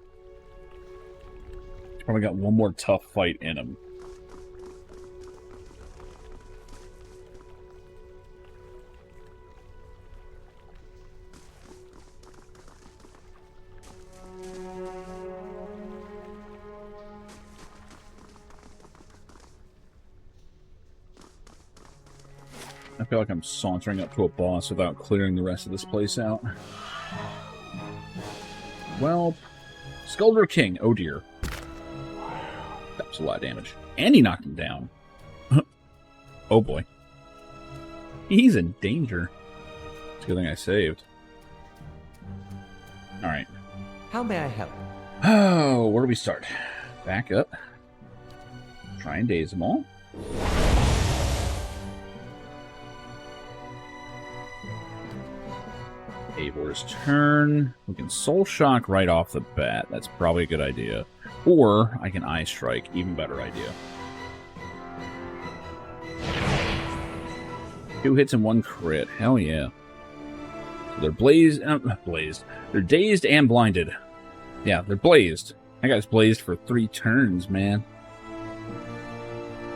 Speaker 1: He's probably got one more tough fight in him. I feel like I'm sauntering up to a boss without clearing the rest of this place out. Well, Skulder King. Oh dear. That was a lot of damage. And he knocked him down. Oh boy. He's in danger. It's a good thing I saved. Alright.
Speaker 6: How may I help?
Speaker 1: Oh, where do we start? Back up. Try and daze them all. Eivor's turn. We can Soul Shock right off the bat. That's probably a good idea. Or I can Eye Strike. Even better idea. 2 hits and 1 crit. Hell yeah. So they're blazed. They're dazed and blinded. Yeah, they're blazed. That guy's blazed for 3 turns, man.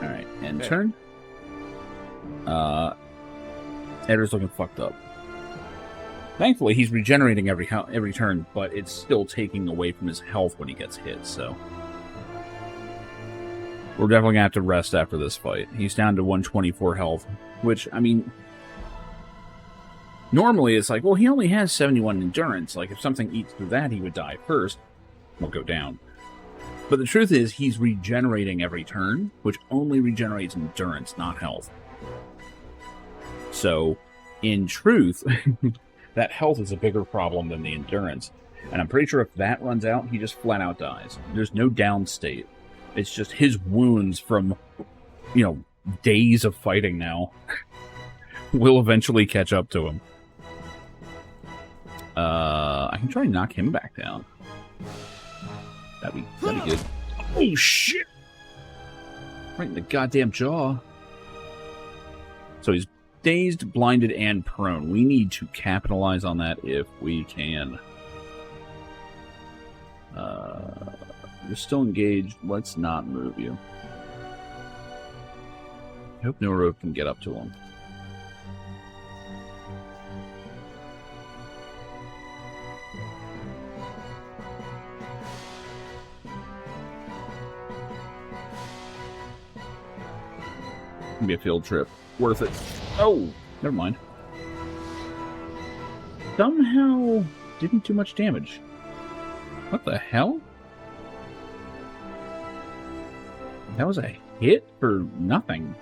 Speaker 1: Alright, end turn. Edgar's looking fucked up. Thankfully, he's regenerating every turn, but it's still taking away from his health when he gets hit, so... We're definitely gonna have to rest after this fight. He's down to 124 health, which, I mean... Normally, it's like, well, he only has 71 endurance. Like, if something eats through that, he would die first. We'll go down. But the truth is, he's regenerating every turn, which only regenerates endurance, not health. So, in truth... that health is a bigger problem than the endurance. And I'm pretty sure if that runs out, he just flat out dies. There's no down state. It's just his wounds from, you know, days of fighting now will eventually catch up to him. I can try and knock him back down. That'd be good. Oh, shit! Right in the goddamn jaw. So he's dazed, blinded, and prone. We need to capitalize on that if we can. You're still engaged. Let's not move you. I hope no rope can get up to him. It'll be a field trip. Worth it. Oh, never mind. Somehow didn't do much damage. What the hell? That was a hit for nothing.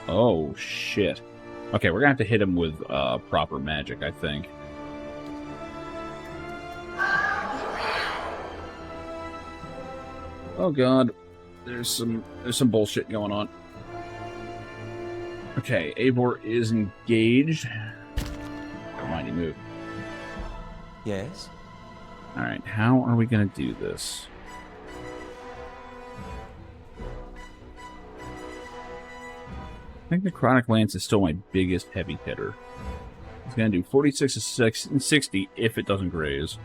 Speaker 1: Oh, shit. Okay, we're gonna have to hit him with proper magic, I think. Oh god. There's some bullshit going on. Okay, Eivor is engaged. Don't mind you move.
Speaker 6: Yes?
Speaker 1: Alright, how are we going to do this? I think the Chronic Lance is still my biggest heavy hitter. It's going to do 46 to 6 and 60 if it doesn't graze.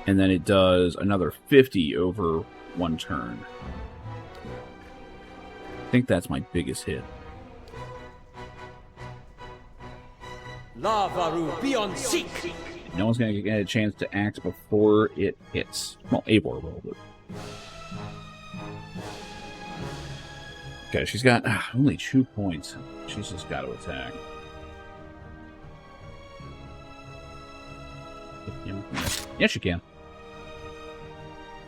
Speaker 1: And then it does another 50 over 1 turn. I think that's my biggest hit.
Speaker 6: Lavaru beyond seek!
Speaker 1: No one's going to get a chance to act before it hits. Well, Eivor will, but... Okay, she's got only 2 points. She's just got to attack. Yes, she can.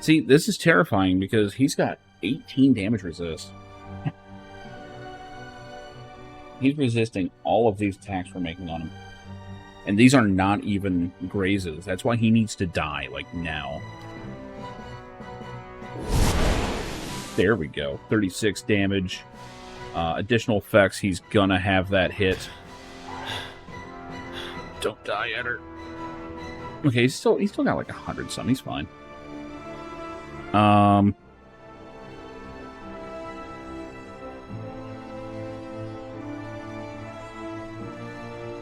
Speaker 1: See, this is terrifying because he's got 18 damage resist. He's resisting all of these attacks we're making on him. And these are not even grazes. That's why he needs to die, like, now. There we go. 36 damage. Additional effects, he's gonna have that hit. Don't die at her. Okay, he's still got like 100 something. He's fine.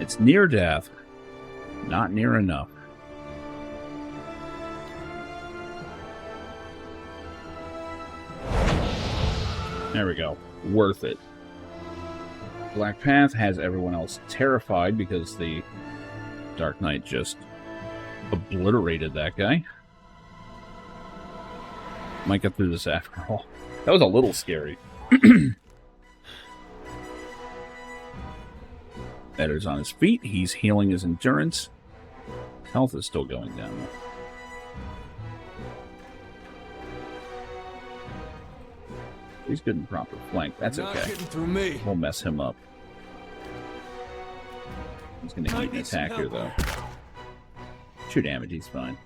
Speaker 1: It's near death. Not near enough. There we go. Worth it. Black Path has everyone else terrified because the Dark Knight just obliterated that guy. Might get through this after all. That was a little scary. Eddar's on his feet. He's healing his endurance. Health is still going down. He's good in proper flank. That's okay.
Speaker 2: Not getting through me.
Speaker 1: We'll mess him up. He's going to eat an attack here, though. 2 damage. He's fine.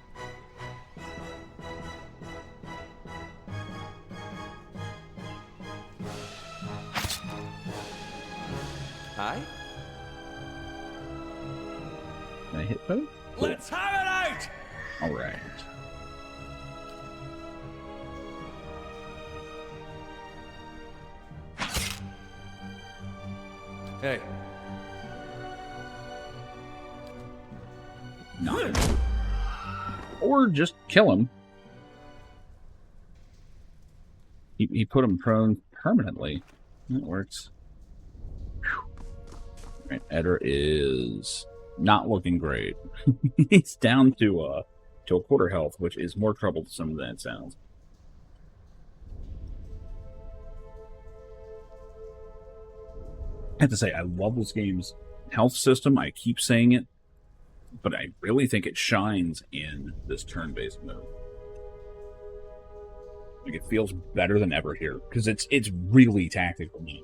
Speaker 6: Hi?
Speaker 1: Can I hit both? Cool.
Speaker 6: Let's have it out!
Speaker 1: All right.
Speaker 2: Hey.
Speaker 1: No. Or just kill him. He put him prone permanently. That works. Right, Eddar is not looking great. He's down to a quarter health, which is more troublesome than it sounds. I have to say, I love this game's health system. I keep saying it, but I really think it shines in this turn-based mode. Like, it feels better than ever here, because it's really tactical now.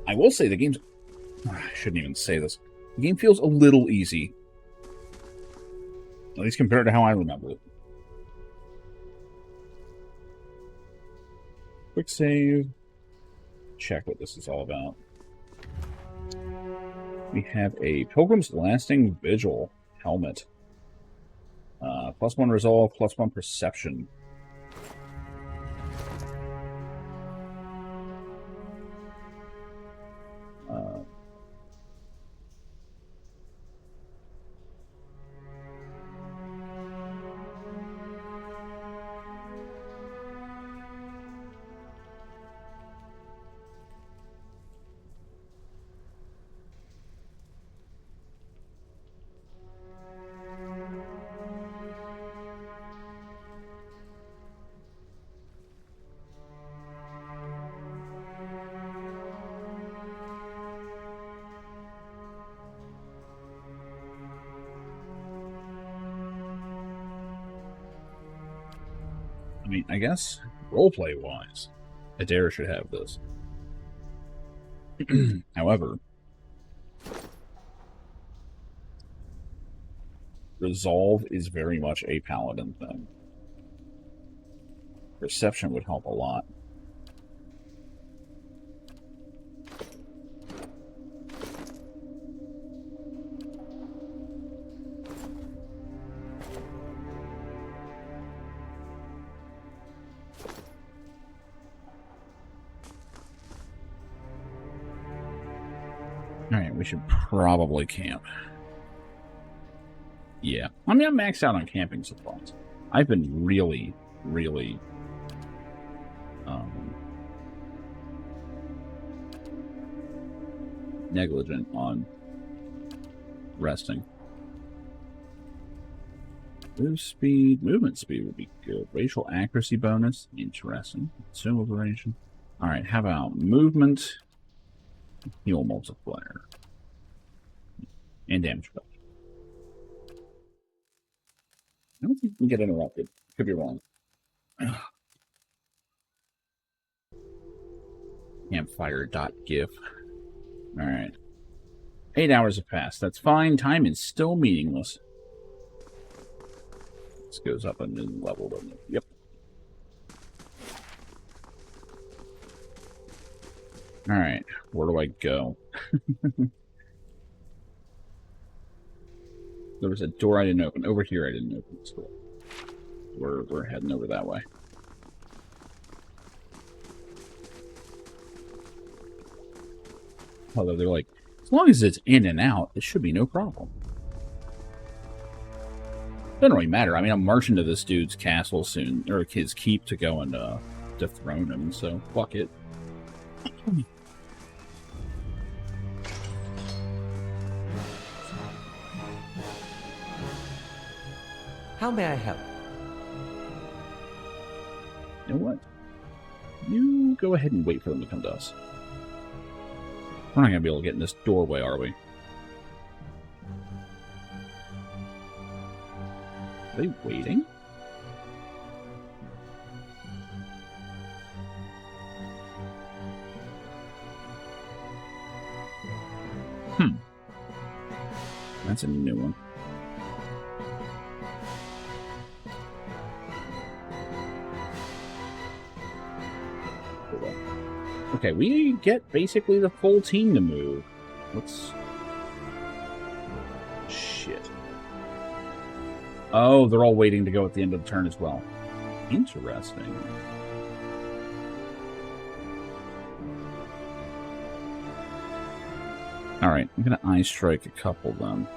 Speaker 1: I will say the game's... I shouldn't even say this. The game feels a little easy. At least compared to how I remember it. Quick save. Check what this is all about. We have a Pilgrim's Lasting Vigil helmet. +1 resolve, +1 perception. I mean, I guess roleplay-wise, Adair should have this. However, resolve is very much a paladin thing. Perception would help a lot. Alright, we should probably camp. Yeah. I mean, I'm maxed out on camping supplies. I've been really negligent on resting. Movement speed would be good. Racial accuracy bonus, interesting. Consume operation. Alright, how about movement, heal multiplier, and damage reduction? I don't think we can get interrupted. Could be wrong. Campfire.gif. Alright. 8 hours have passed. That's fine. Time is still meaningless. This goes up a new level, doesn't it? Yep. Alright. Where do I go? There was a door I didn't open. Over here I didn't open this door. We're heading over that way. Although they're like, as long as it's in and out, it should be no problem. Doesn't really matter. I mean, I'm marching to this dude's castle soon, or his keep, to go and dethrone him, so fuck it.
Speaker 6: How may I help?
Speaker 1: You know what? You go ahead and wait for them to come to us. We're not going to be able to get in this doorway, are we? Are they waiting? That's a new one. Okay, we get basically the full team to move. Let's... Shit. Oh, they're all waiting to go at the end of the turn as well. Interesting. Alright, I'm gonna eye strike a couple of them.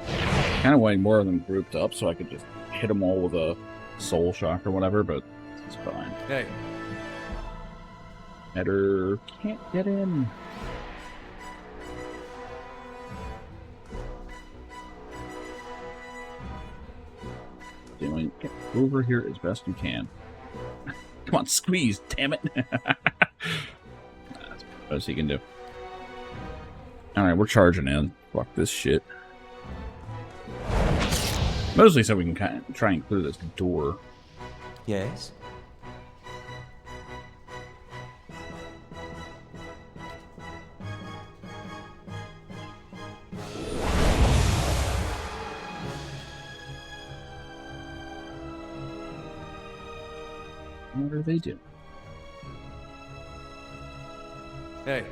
Speaker 1: Kind of wanting more of them grouped up so I could just hit them all with a soul shock or whatever, but it's fine.
Speaker 2: Hey.
Speaker 1: Eder can't get in. Doing, get over here as best you can. Come on, squeeze, damn it. That's the best he can do. Alright, we're charging in. Fuck this shit. Mostly so we can kind of try and clear this door.
Speaker 6: Yes?
Speaker 1: What are they doing?
Speaker 2: Hey.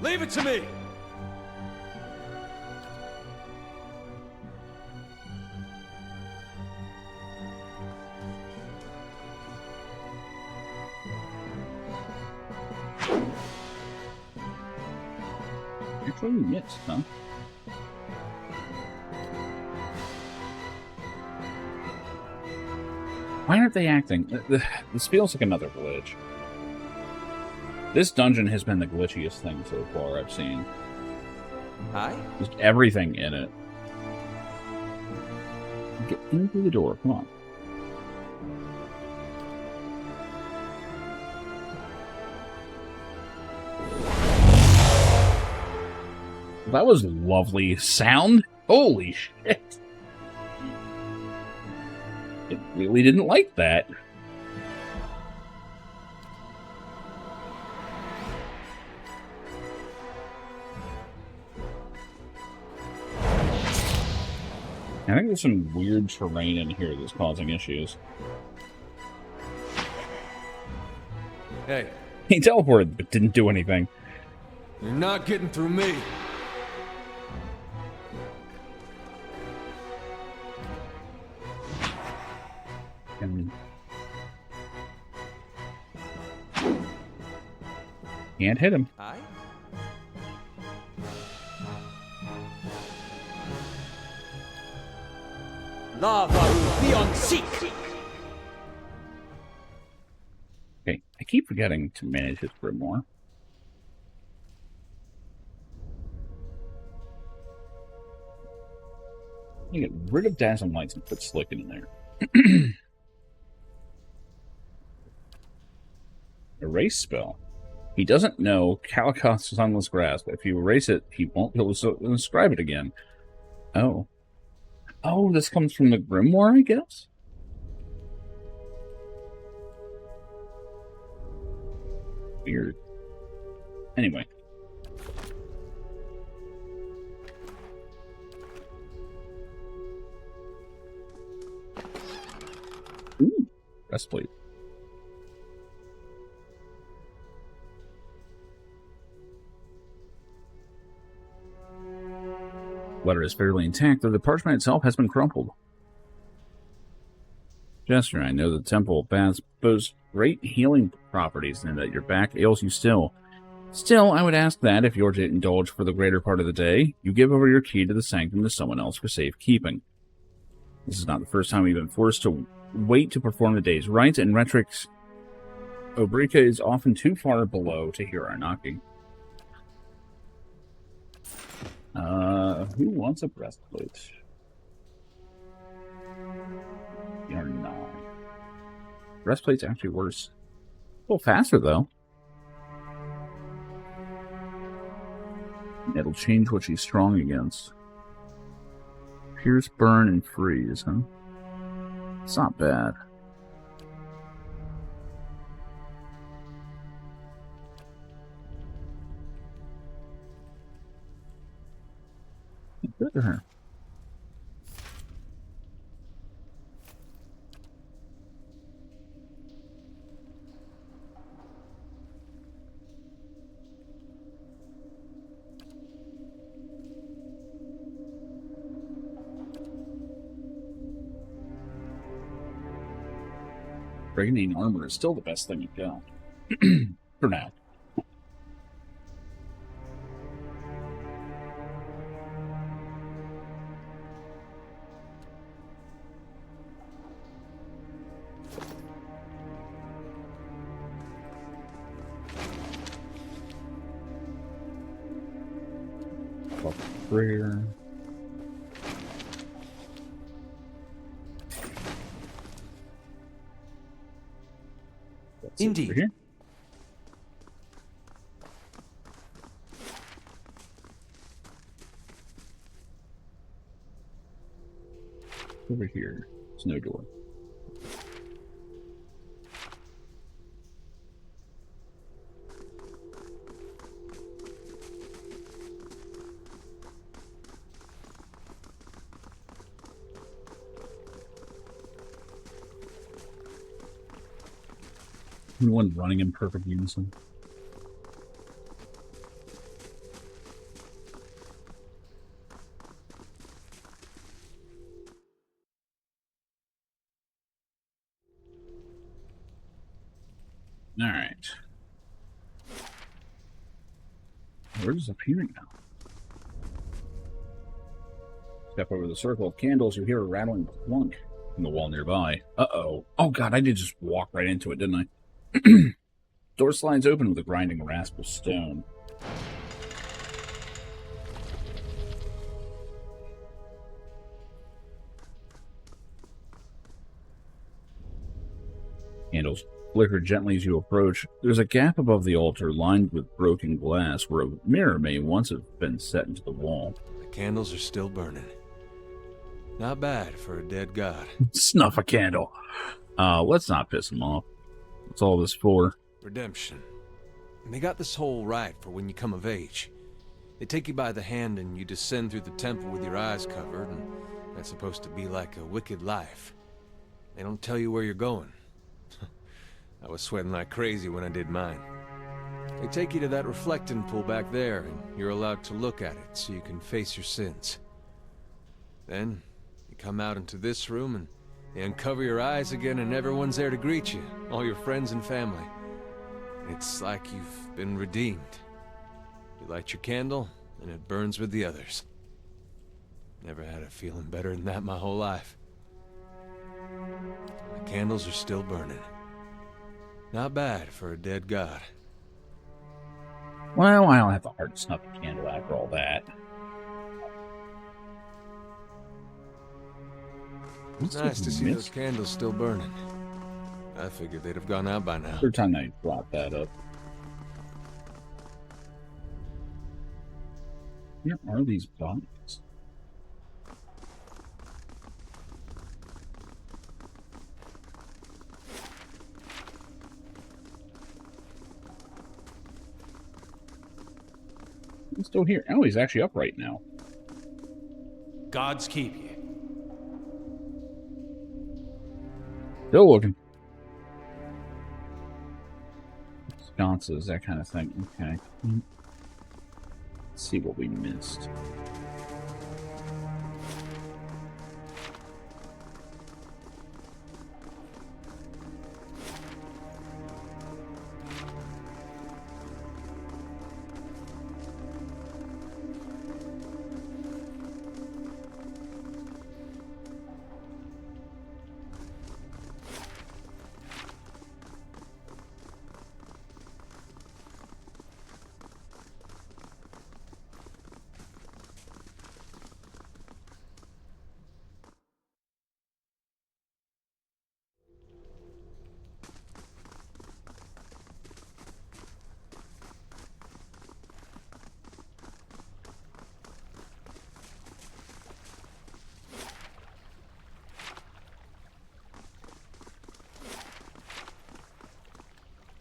Speaker 2: Leave it to me!
Speaker 1: Actually, we missed, huh? Why aren't they acting? This feels like another glitch. This dungeon has been the glitchiest thing so far I've seen.
Speaker 6: Hi?
Speaker 1: Just everything in it. Get in through the door, come on. That was lovely sound. Holy shit. It really didn't like that. I think there's some weird terrain in here that's causing issues.
Speaker 2: Hey.
Speaker 1: He teleported, but didn't do anything.
Speaker 2: You're not getting through me.
Speaker 1: And can't hit him.
Speaker 6: Hi? Lava will be on seek!
Speaker 1: Okay, I keep forgetting to manage his grimoire. You get rid of dazzling lights and put slick in there. Erase spell. He doesn't know Calicott's Sunless Grasp. If you erase it, he won't be able to inscribe it again. Oh. Oh, this comes from the Grimoire, I guess? Weird. Anyway. Ooh, breastplate. Letter is fairly intact, though the parchment itself has been crumpled. Jester, I know the temple baths boast great healing properties and that your back ails you still. Still, I would ask that, if you're to indulge for the greater part of the day, you give over your key to the sanctum to someone else for safekeeping. This is not the first time we've been forced to wait to perform the day's rites, and Retrix Obrica is often too far below to hear our knocking. Who wants a breastplate? You're not. Breastplate's actually worse. A little faster, though. It'll change what she's strong against. Pierce, burn, and freeze, huh? It's not bad. Good to her. Pregnant armor is still the best thing you've got. For now. Prayer.
Speaker 6: Indeed.
Speaker 1: Here. Over here. There's no door. Everyone running in perfect unison. All right. We're just appearing now. Step over the circle of candles, you hear a rattling clunk from the wall nearby. Uh-oh. Oh, God, I did just walk right into it, didn't I? Door slides open with a grinding rasp of stone. Candles flicker gently as you approach. There's a gap above the altar lined with broken glass where a mirror may once have been set into the wall.
Speaker 2: The candles are still burning. Not bad for a dead god.
Speaker 1: Snuff a candle. Let's not piss him off. What's all this for?
Speaker 2: Redemption. And they got this whole right for when you come of age. They take you by the hand and you descend through the temple with your eyes covered, and that's supposed to be like a wicked life. They don't tell you where you're going. I was sweating like crazy when I did mine. They take you to that reflecting pool back there, and you're allowed to look at it so you can face your sins. Then, you come out into this room and they uncover your eyes again, and everyone's there to greet you, all your friends and family. It's like you've been redeemed. You light your candle, and it burns with the others. Never had a feeling better than that my whole life. The candles are still burning. Not bad for a dead god.
Speaker 1: Well, I don't have the heart to snuff a candle after all that.
Speaker 2: It's nice to see those candles still burning. I figured they'd have gone out by now.
Speaker 1: Third time I brought that up. Where are these bodies? He's still here. Oh, he's actually upright now.
Speaker 2: Gods keep you.
Speaker 1: Still looking. Sconces, that kind of thing. Okay. Let's see what we missed.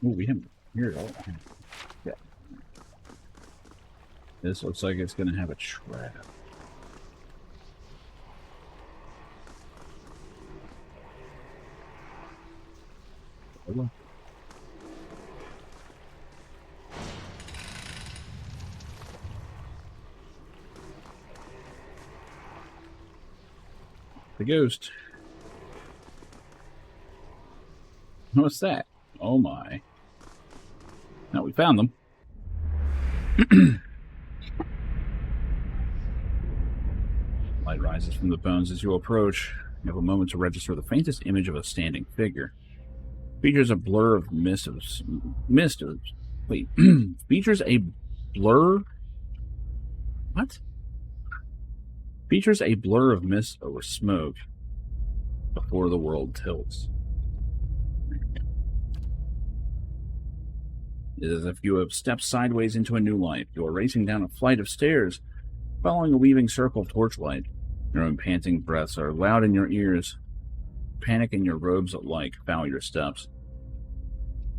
Speaker 1: Ooh, we haven't here at all. Yeah. This looks like it's going to have a trap. Hello. The ghost. What's that? Oh my. Now we found them. Light rises from the bones as you approach. You have a moment to register the faintest image of a standing figure. Features a blur of wait. Features a blur? What? Features a blur of mist over smoke before the world tilts. It is as if you have stepped sideways into a new life. You are racing down a flight of stairs, following a weaving circle of torchlight. Your own panting breaths are loud in your ears. Panic in your robes alike foul your steps.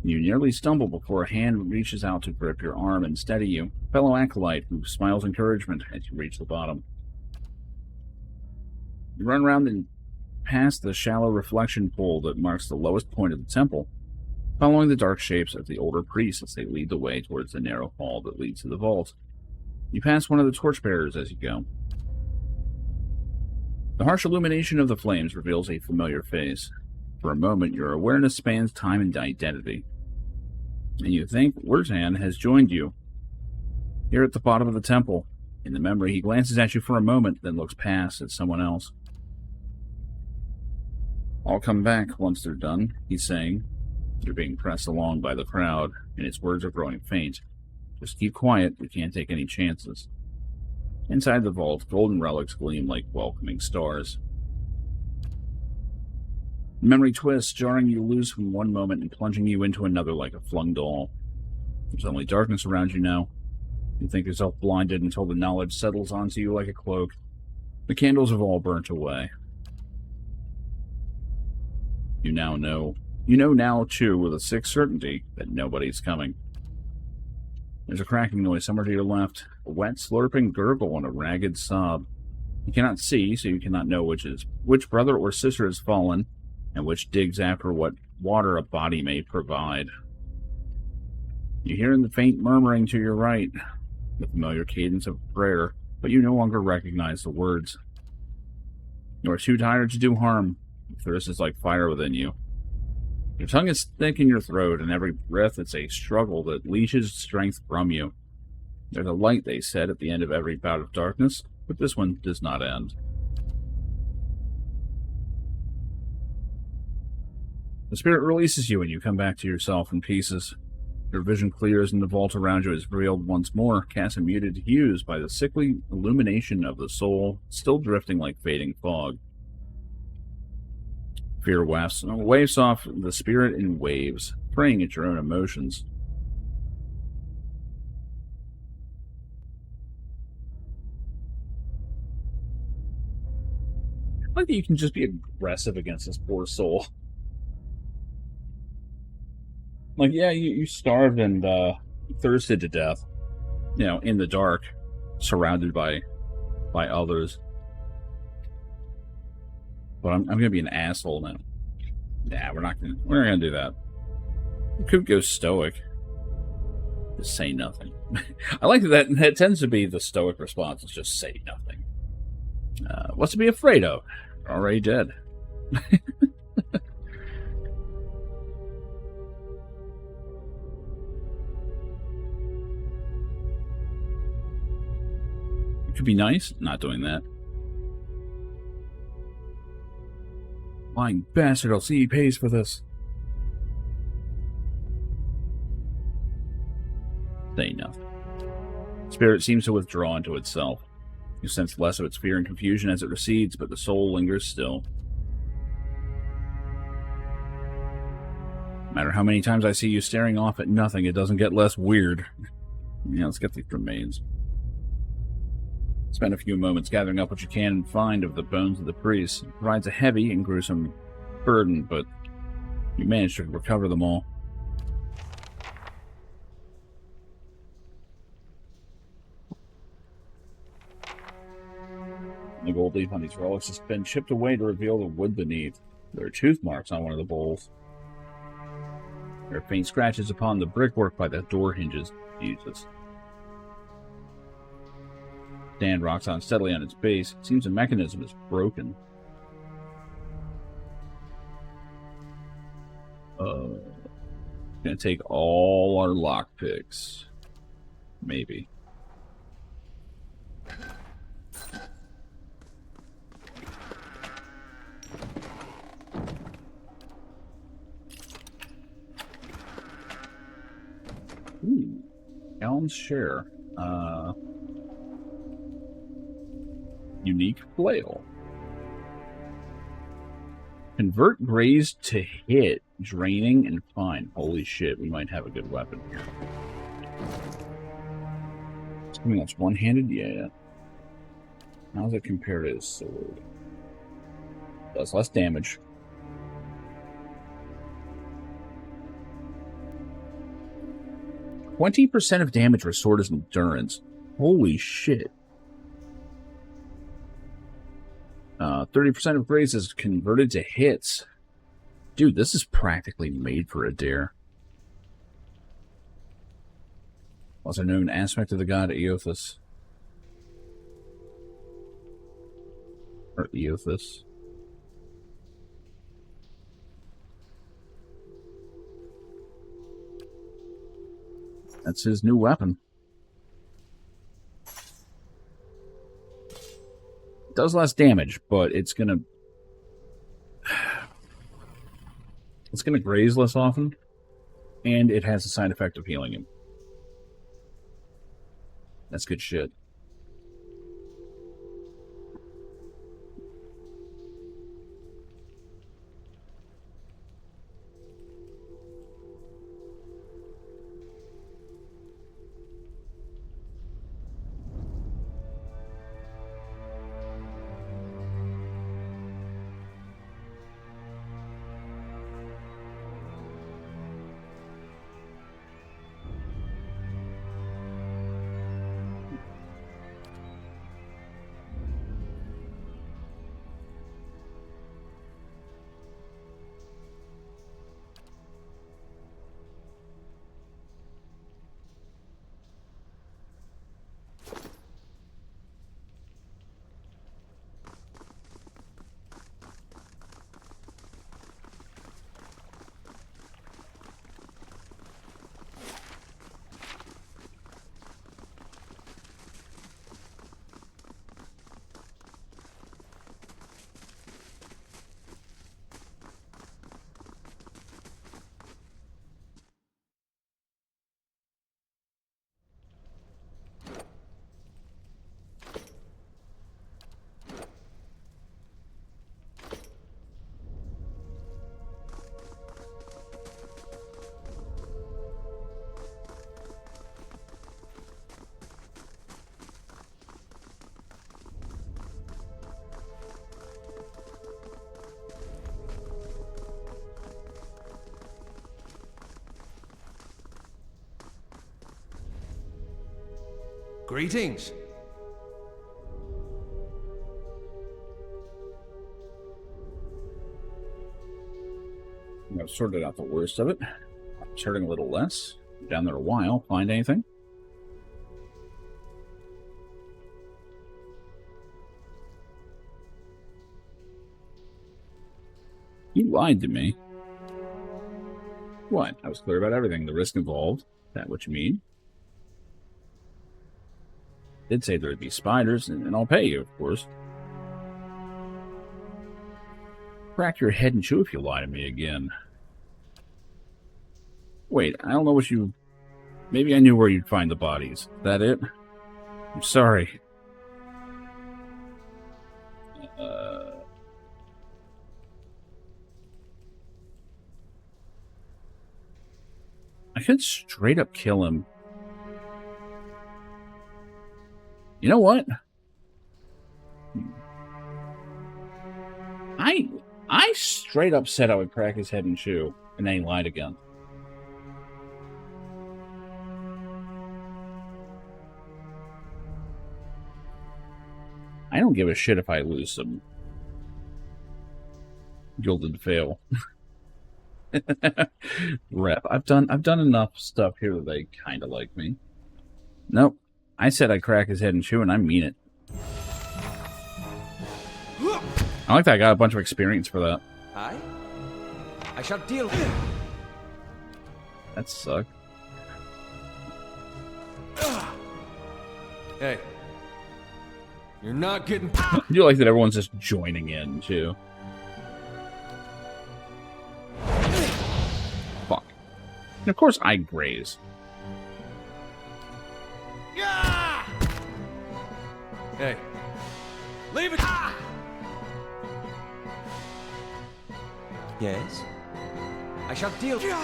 Speaker 1: You nearly stumble before a hand reaches out to grip your arm and steady you, a fellow acolyte who smiles encouragement as you reach the bottom. You run around and past the shallow reflection pool that marks the lowest point of the temple, following the dark shapes of the older priests as they lead the way towards the narrow hall that leads to the vault. You pass one of the torchbearers as you go. The harsh illumination of the flames reveals a familiar face. For a moment, your awareness spans time and identity, and you think Wertan has joined you. Here at the bottom of the temple, in the memory, he glances at you for a moment, then looks past at someone else. "I'll come back once they're done," he's saying. You're being pressed along by the crowd, and its words are growing faint. Just keep quiet, we can't take any chances. Inside the vault, golden relics gleam like welcoming stars. Memory twists, jarring you loose from one moment and plunging you into another like a flung doll. There's only darkness around you now. You think yourself blinded until the knowledge settles onto you like a cloak. The candles have all burnt away. You know now, too, with a sick certainty that nobody's coming. There's a cracking noise somewhere to your left, a wet, slurping gurgle and a ragged sob. You cannot see, so you cannot know which brother or sister has fallen, and which digs after what water a body may provide. You hear the faint murmuring to your right, the familiar cadence of prayer, but you no longer recognize the words. You are too tired to do harm. The thirst is like fire within you. Your tongue is thick in your throat, and every breath is a struggle that leaches strength from you. There's a light, they said, at the end of every bout of darkness, but this one does not end. The spirit releases you, and you come back to yourself in pieces. Your vision clears, and the vault around you is revealed once more, cast in muted hues by the sickly illumination of the soul, still drifting like fading fog. Fear wafts off the spirit in waves, preying at your own emotions. I like that you can just be aggressive against this poor soul. Like, yeah, you starved and thirsted to death, in the dark, surrounded by others. But I'm gonna be an asshole now. Nah, we're not gonna do that. We could go stoic. Just say nothing. I like that. That tends to be the stoic response. Is just say nothing. What's to be afraid of? We're already dead. It could be nice. Not doing that. Lying bastard, I'll see he pays for this. Say nothing. Spirit seems to withdraw into itself. You sense less of its fear and confusion as it recedes, but the soul lingers still. No matter how many times I see you staring off at nothing, it doesn't get less weird. Let's get these remains. Spend a few moments gathering up what you can find of the bones of the priest. It provides a heavy and gruesome burden, but you manage to recover them all. The gold leaf on these relics has been chipped away to reveal the wood beneath. There are tooth marks on one of the bowls. There are faint scratches upon the brickwork by the door hinges. Jesus. Stand rocks on steadily on its base. It seems the mechanism is broken. Gonna take all our lockpicks. Maybe. Ooh. Elm's share. Unique flail. Convert graze to hit, draining and fine. Holy shit, we might have a good weapon here. I mean, that's one-handed? Yeah. How does it compare to his sword? Does less damage. %20 of damage restored his endurance. Holy shit. 30% of graze is converted to hits. Dude, this is practically made for a dare. Also known aspect of the god Eothas. Or Eothas. That's his new weapon. It does less damage, but it's gonna graze less often, and it has the side effect of healing him. That's good shit.
Speaker 2: Greetings.
Speaker 1: I've sorted out the worst of it. I'm starting a little less. Down there a while. Find anything? You lied to me. What? I was clear about everything. The risk involved. Is that what you mean? Did say there'd be spiders, and I'll pay you, of course. Crack your head and chew if you lie to me again. Wait, I don't know what you... Maybe I knew where you'd find the bodies. Is that it? I'm sorry. I could straight up kill him. You know what? I straight up said I would crack his head and chew, and then he lied again. I don't give a shit if I lose some gilded fail. Rep. I've done enough stuff here that they kind of like me. Nope. I said I'd crack his head and chew, and I mean it. I like that I got a bunch of experience for that.
Speaker 6: I shall deal with it.
Speaker 1: That sucked.
Speaker 2: Hey. You're not getting...
Speaker 1: I do like that everyone's just joining in, too. Fuck. And of course I graze.
Speaker 2: Hey. Leave it!
Speaker 6: Yes? I shall deal with it.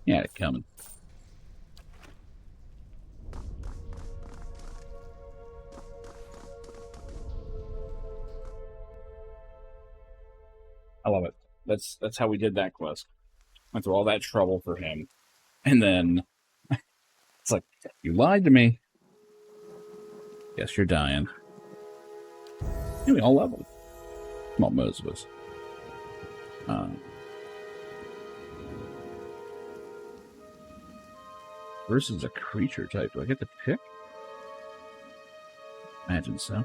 Speaker 1: Yeah, it's coming. I love it. That's how we did that quest. Went through all that trouble for him. And then it's like, you lied to me. Guess you're dying. Yeah, we all leveled. Well, most of us. Versus a creature type. Do I get to pick? Imagine so.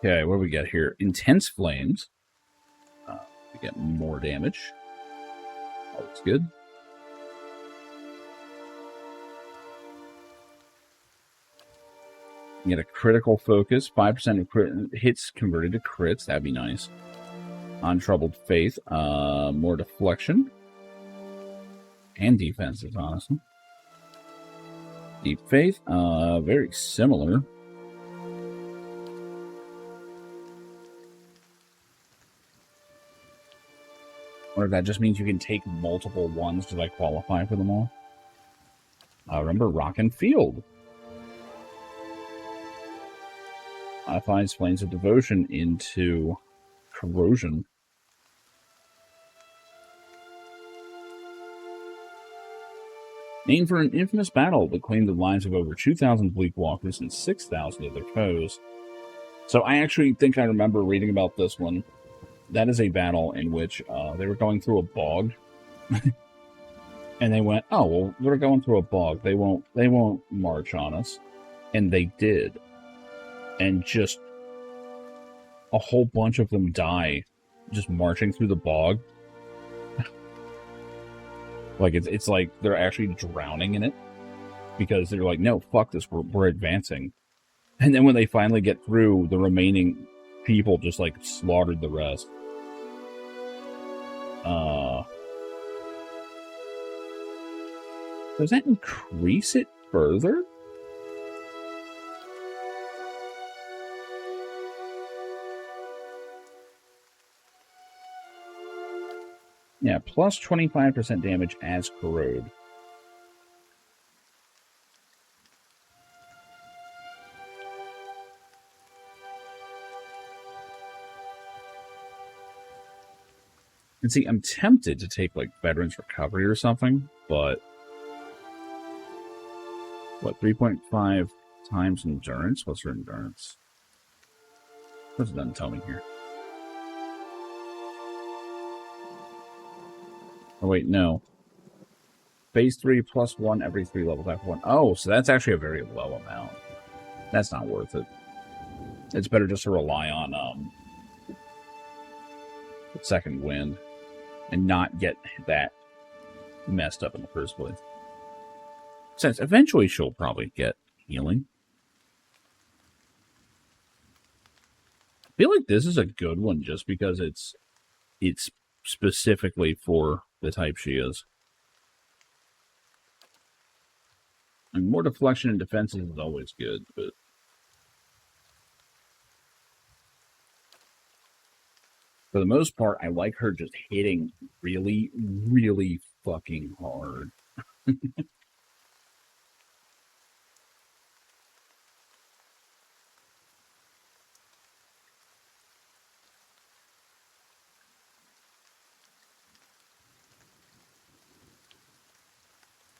Speaker 1: Okay, what do we got here? Intense flames. We get more damage. Oh, that's good. You get a critical focus. 5% of crit hits converted to crits. That'd be nice. Untroubled faith. More deflection. And defenses, honestly. Deep faith. Very similar. Or if that just means you can take multiple ones to like qualify for them all. Remember Rockin' Field. Modifies Flames of Devotion into Corrosion. Named for an infamous battle that claimed the lives of over 2,000 Bleak Walkers and 6,000 of their foes. So I actually think I remember reading about this one. That is a battle in which they were going through a bog. And they went, oh, well, we're going through a bog. They won't march on us. And they did. And just a whole bunch of them die just marching through the bog. Like, it's like they're actually drowning in it. Because they're like, no, fuck this, we're advancing. And then when they finally get through, the remaining people just, like, slaughtered the rest. Does that increase it further? Yeah, plus 25% damage as corrode. And see, I'm tempted to take, like, Veterans Recovery or something, but... What, 3.5 times endurance? What's her endurance? What's it doesn't tell me here? Oh, wait, no. Phase 3 plus 1 every 3 levels after 1. Oh, so that's actually a very low amount. That's not worth it. It's better just to rely on the second wind and not get that messed up in the first place. Since eventually she'll probably get healing. I feel like this is a good one just because it's specifically for the type she is. And more deflection and defenses is always good, but for the most part, I like her just hitting really, really fucking hard.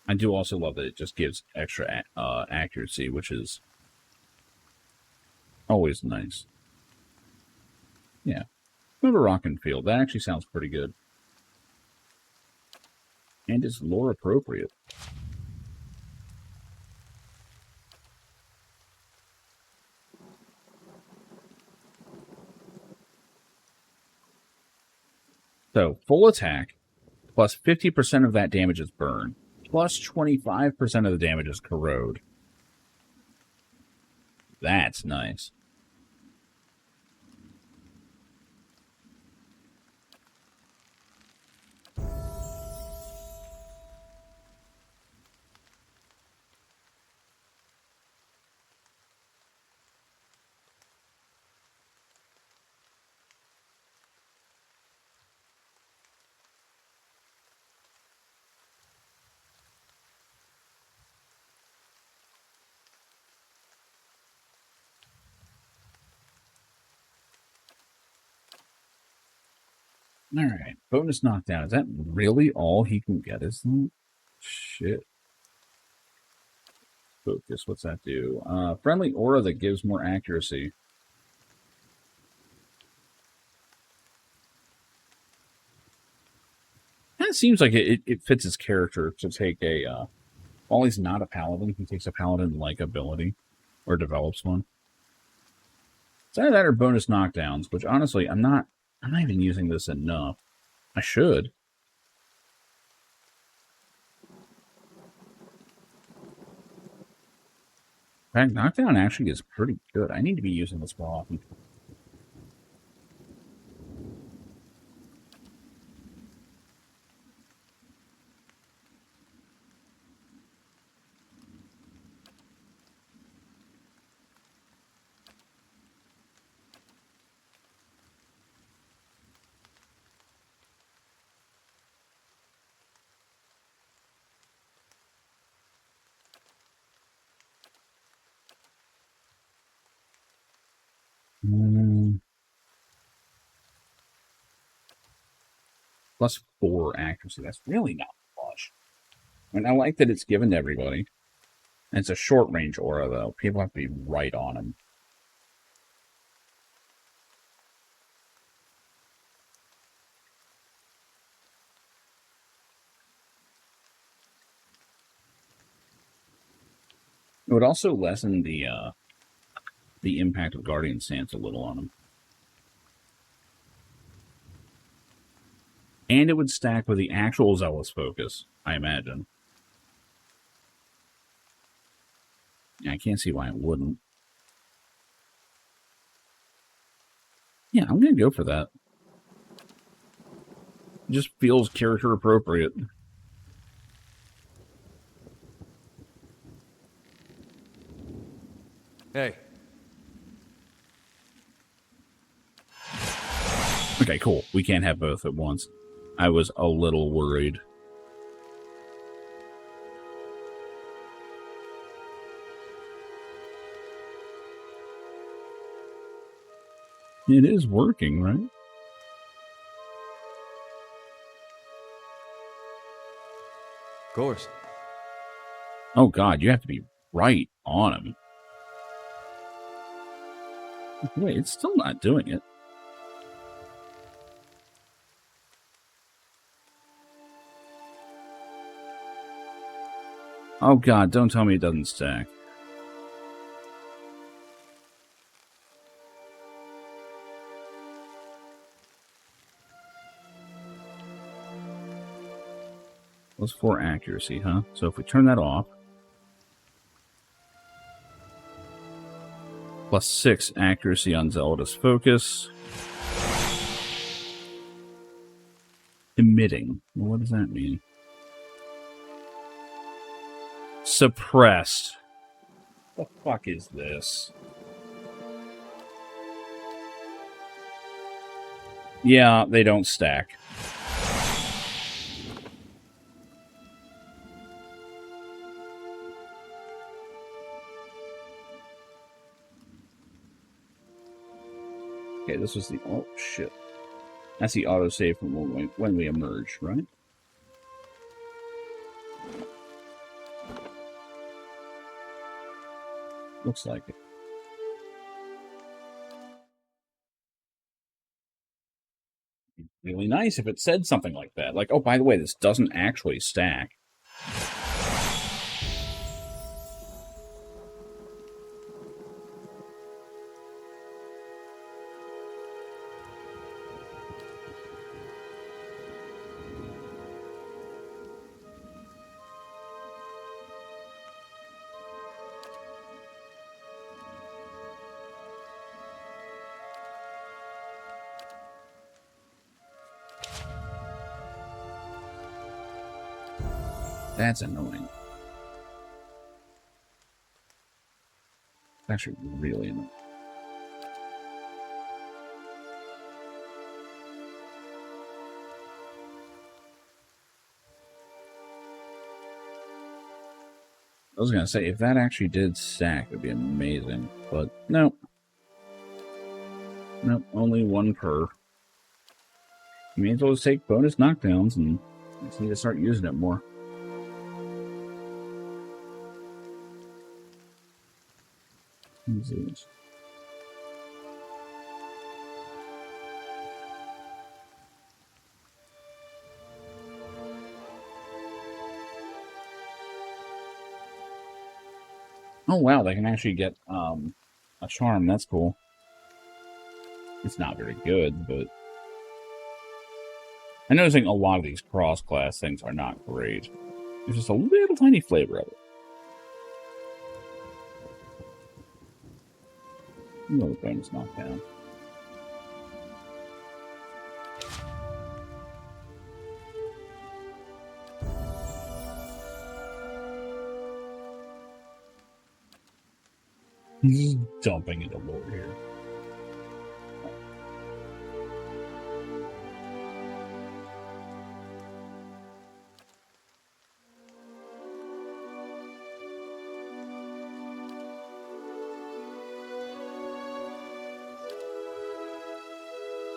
Speaker 1: I do also love that it just gives extra accuracy, which is always nice. Yeah. Remember Rock and Field. That actually sounds pretty good. And it's lore appropriate. So, full attack, plus 50% of that damage is burn, plus 25% of the damage is corrode. That's nice. Alright, bonus knockdown. Is that really all he can get, isn't it? Shit. Focus, what's that do? Friendly aura that gives more accuracy. Kind of seems like it fits his character to take a, while he's not a paladin, he takes a paladin-like ability, or develops one. It's either that or bonus knockdowns, which honestly, I'm not even using this enough. I should. In fact, knockdown actually is pretty good. I need to be using this more often. Plus 4 accuracy. That's really not much. And I like that it's given to everybody. And it's a short range aura, though. People have to be right on him. It would also lessen the impact of Guardian Stance a little on him. And it would stack with the actual Zealous Focus, I imagine. Yeah, I can't see why it wouldn't. Yeah, I'm going to go for that. It just feels character appropriate.
Speaker 2: Hey.
Speaker 1: Okay, cool. We can't have both at once. I was a little worried. It is working, right?
Speaker 2: course.
Speaker 1: Oh god, you have to be right on him. Wait, it's still not doing it. Oh god, don't tell me it doesn't stack. Plus 4 accuracy, huh? So if we turn that off. Plus 6 accuracy on Zealotous Focus. Emitting. Well, what does that mean? Suppressed. What the fuck is this? Yeah, they don't stack. Okay, this was the... Oh, shit. That's the autosave from when we emerge, right? Looks like it. Really nice if it said something like that. Like, oh, by the way, this doesn't actually stack. That's annoying. It's actually really annoying. I was going to say, if that actually did stack, it would be amazing. But, no. Nope, only 1 per. You may as well just take bonus knockdowns and just need to start using it more. Let's see this. Oh wow, they can actually get a charm. That's cool. It's not very good, but I'm noticing a lot of these cross-class things are not great. There's just a little tiny flavor of it. Another bonus knockdown. He's just dumping into lore here.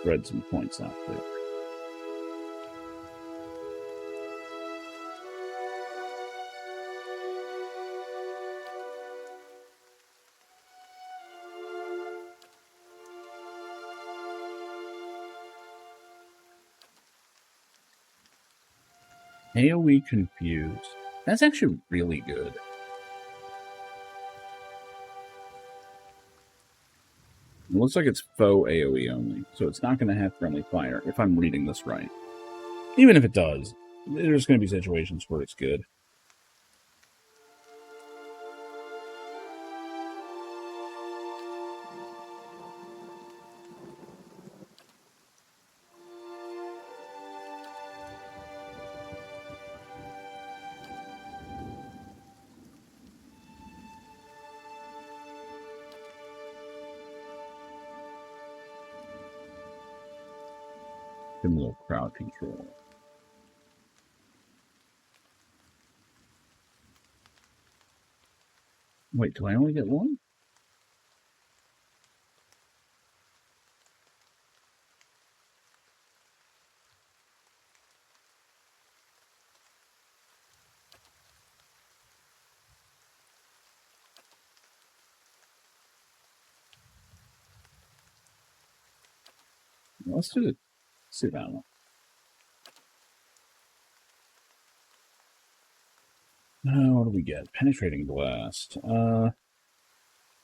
Speaker 1: Read some points out there. AoE confused. That's actually really good. It looks like it's faux AoE only, so it's not going to have friendly fire, if I'm reading this right. Even if it does, there's going to be situations where it's good. Give them a little crowd control. Wait, do I only get one? Let's do it. See that one. What do we get? Penetrating blast.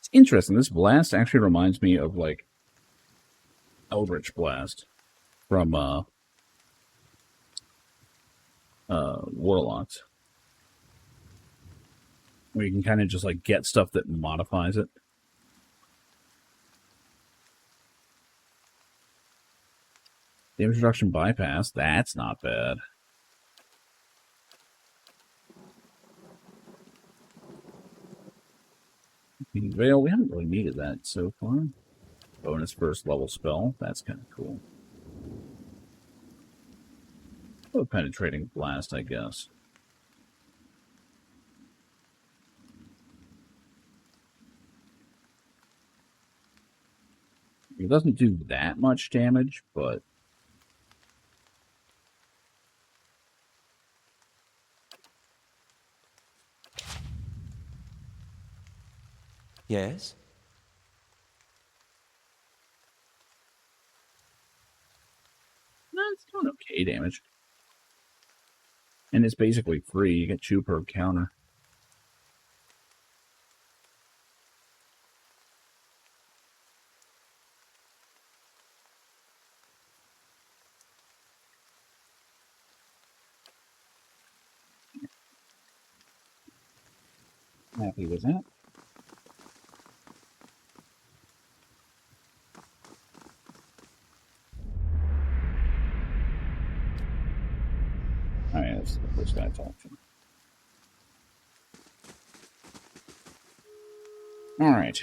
Speaker 1: It's interesting. This blast actually reminds me of like Eldritch Blast from Warlocks, where you can kind of just like get stuff that modifies it. Damage reduction bypass. That's not bad. Veil. We haven't really needed that so far. Bonus first level spell. That's kind of cool. Oh, penetrating blast, I guess. It doesn't do that much damage, but
Speaker 6: Yes?
Speaker 1: it's doing okay damage. And it's basically free. You get 2 per counter. Happy with that. Alright, that's the first guy I talked to. Alright.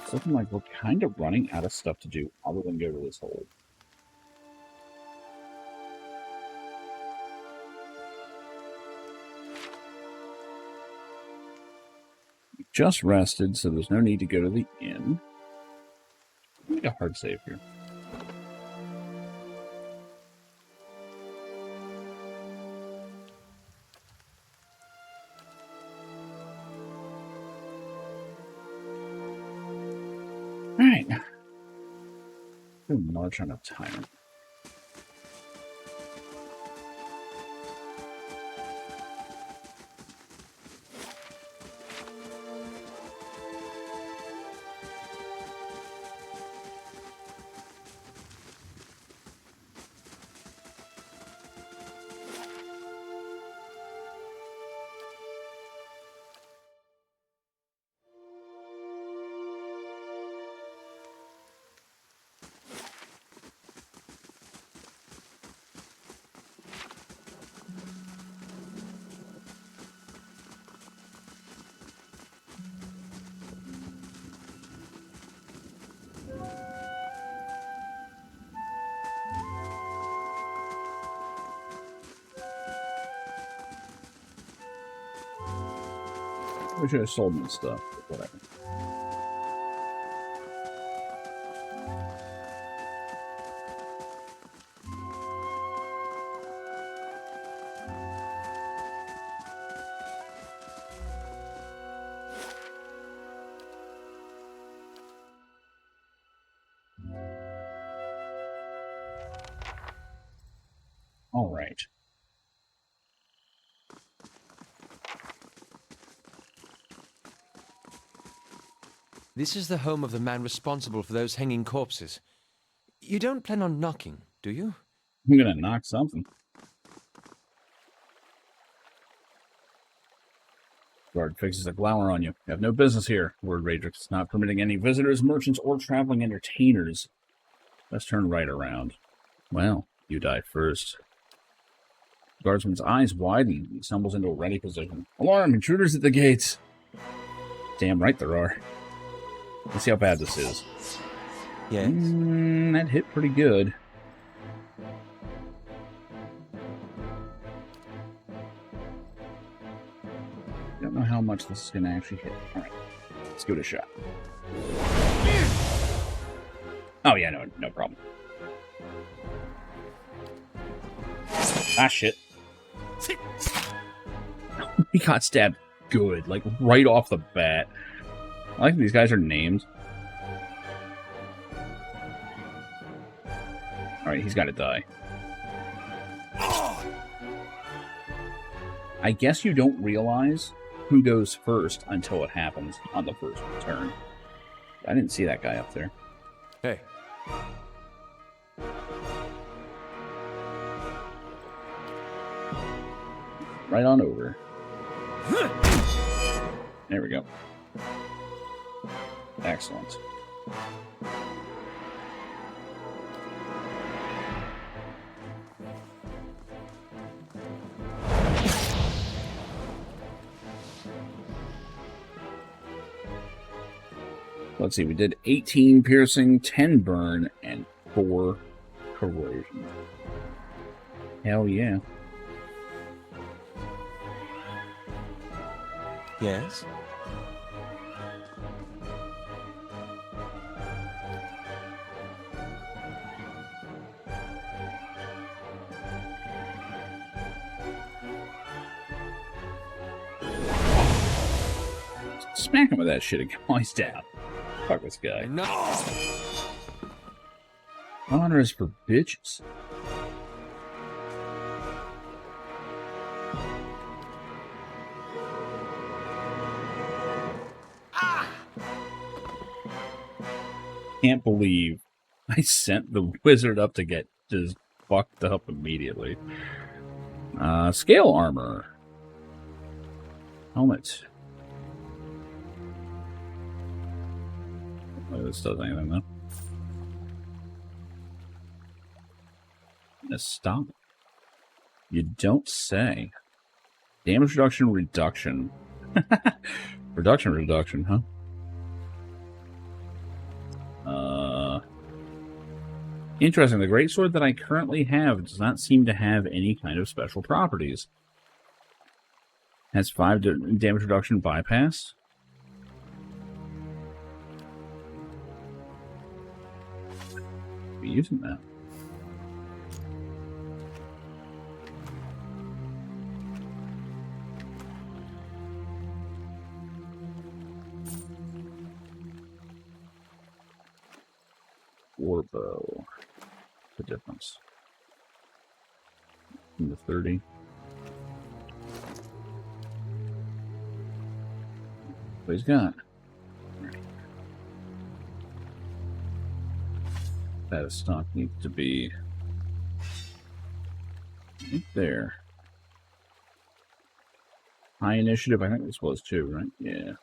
Speaker 1: It's looking like we're kind of running out of stuff to do other than go to this hole. We just rested, so there's no need to go to the inn. Make a hard save here. Alright. March on a timer. We should have sold me stuff, but whatever. All right.
Speaker 2: This is the home of the man responsible for those hanging corpses. You don't plan on knocking, do you?
Speaker 1: I'm gonna knock something. Guard fixes a glower on you. You have no business here. Word Radrix is not permitting any visitors, merchants, or traveling entertainers. Let's turn right around. Well, you die first. Guardsman's eyes widen. He stumbles into a ready position. Alarm! Intruders at the gates! Damn right there are. Let's see how bad this is.
Speaker 6: Yes?
Speaker 1: That hit pretty good. Don't know how much this is going to actually hit. All right, let's give it a shot. Oh yeah, no problem. Ah shit. He got stabbed good, like right off the bat. I like these guys are named. Alright, he's gotta die. I guess you don't realize who goes first until it happens on the first turn. I didn't see that guy up there.
Speaker 2: Hey.
Speaker 1: Right on over. There we go. Excellent. Let's see, we did 18 piercing, 10 burn, and 4 corrosion. Hell yeah.
Speaker 6: Yes?
Speaker 1: Smack him with that shit again while he's down. Fuck this guy. Honor is for bitches. Can't believe I sent the wizard up to get just fucked up immediately. Scale armor. Helmet. Oh, this does anything though. Let's stop. You don't say. Damage reduction. Reduction, huh? Interesting. The greatsword that I currently have does not seem to have any kind of special properties. Has 5 damage reduction bypass. Be using that. Warbow. The difference in the 30. What he's got. That stock needs to be right there. High initiative, I think this was too, right? Yeah.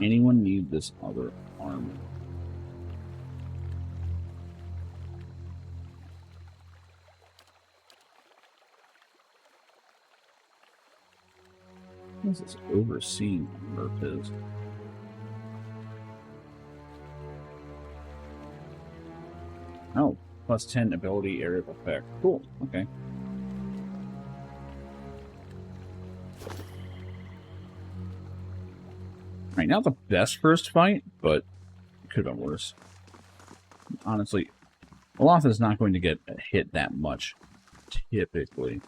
Speaker 1: Anyone need this other armor? What is this overseeing armor of his? Oh, plus 10 ability area of effect. Cool, okay. Right, not the best first fight, but it could have been worse. Honestly, Olaf is not going to get hit that much, typically.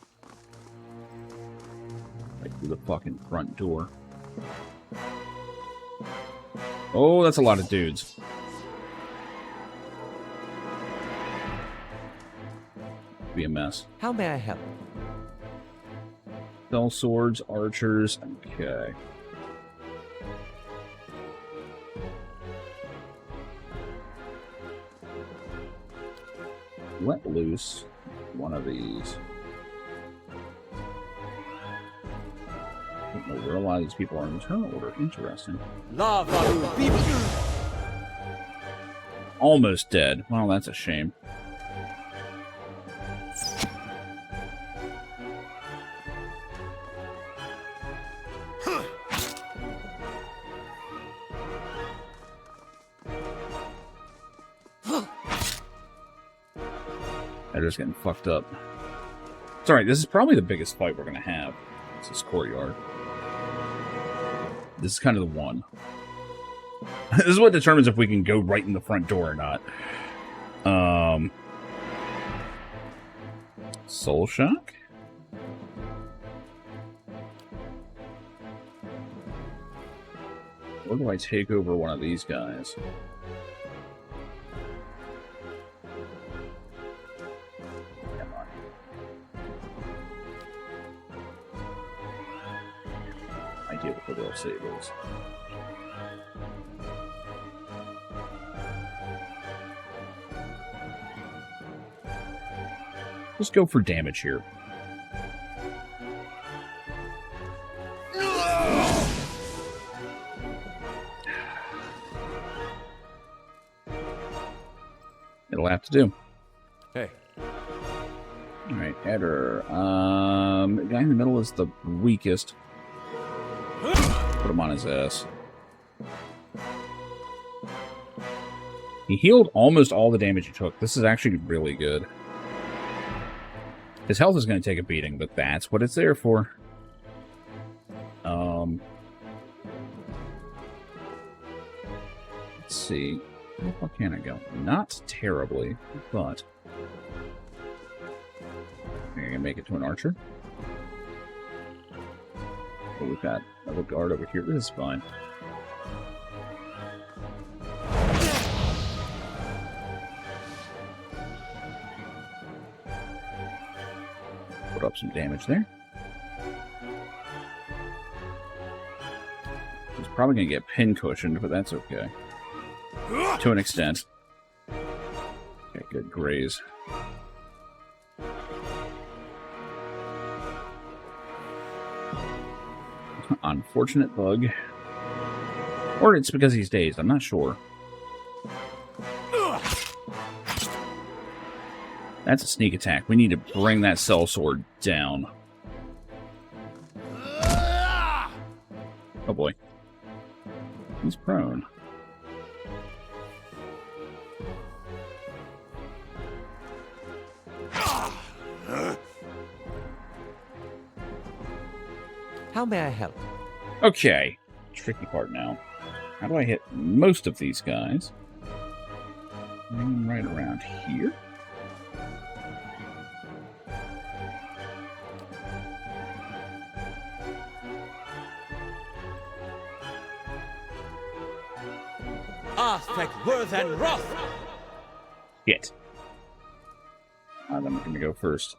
Speaker 1: Like through the fucking front door. Oh, that's a lot of dudes. Be a mess.
Speaker 6: How may I help?
Speaker 1: Fell swords, archers, okay. Let loose one of these. I don't know where a lot of these people are in turn order. Interesting. Almost dead. Well, that's a shame. They're just getting fucked up. It's alright, this is probably the biggest fight we're going to have. It's this courtyard. This is kind of the one. This is what determines if we can go right in the front door or not. Soul Shock? Or do I take over one of these guys? Come on. I deal with the real sabers. Just go for damage here. It'll have to do.
Speaker 2: Hey.
Speaker 1: Alright, Eder. The guy in the middle is the weakest. Put him on his ass. He healed almost all the damage he took. This is actually really good. His health is going to take a beating, but that's what it's there for. Let's see. How far can I go? Not terribly, but I can make it to an archer. Oh, we've got another guard over here. This is fine. Put up some damage there. He's probably going to get pin cushioned, but that's okay. To an extent. Okay, good graze. Unfortunate bug. Or it's because he's dazed, I'm not sure. That's a sneak attack. We need to bring that sellsword down. Oh boy. He's prone.
Speaker 6: How may I help?
Speaker 1: Okay. Tricky part now. How do I hit most of these guys? Right around here.
Speaker 6: Aspect, worth, and wrath!
Speaker 1: Hit. I'm going to go first.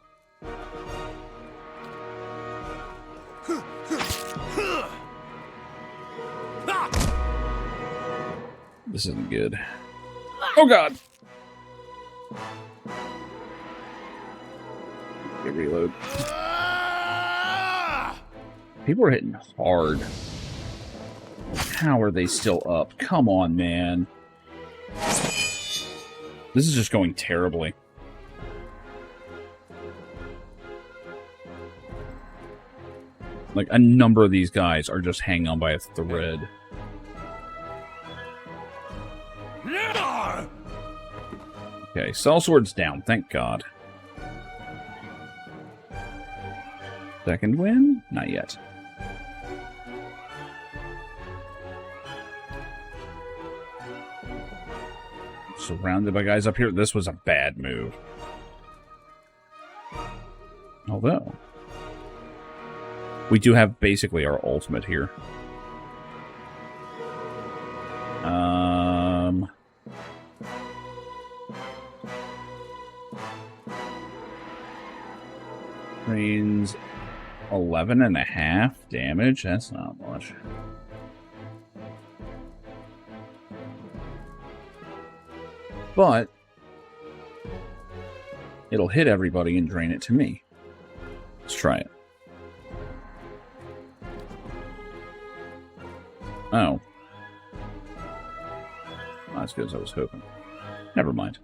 Speaker 1: This isn't good. Oh god! Okay, reload. People are hitting hard. How are they still up? Come on, man. This is just going terribly. Like, a number of these guys are just hanging on by a thread. Okay, sellsword's down, thank God. Second win? Not yet. Surrounded by guys up here. This was a bad move. Although, we do have basically our ultimate here. Trains 11.5 damage. That's not much. But it'll hit everybody and drain it to me. Let's try it. Oh. Not as good as I was hoping. Never mind.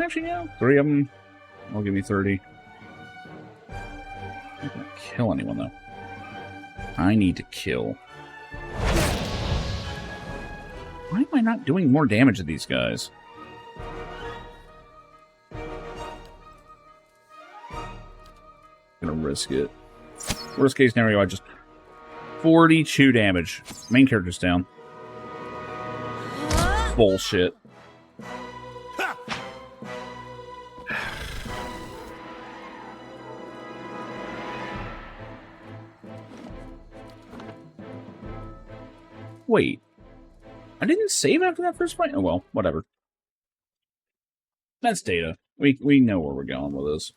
Speaker 1: Actually, yeah. 3 of them will give me 30. I'm not gonna kill anyone, though. I need to kill. Why am I not doing more damage to these guys? risk it. Worst case scenario, I just 42 damage. Main character's down. Bullshit. Wait. I didn't save after that first fight? Oh well, whatever. That's data. We know where we're going with this.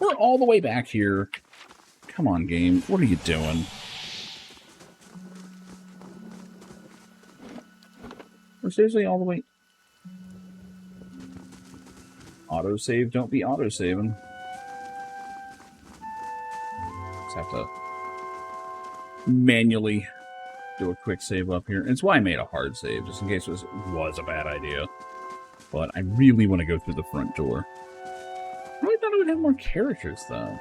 Speaker 1: We're all the way back here. Come on, game. What are you doing? We're seriously all the way... Autosave, don't be autosaving. Just have to manually do a quick save up here. And it's why I made a hard save, just in case this was a bad idea. But I really want to go through the front door. I really thought I would have more characters, though.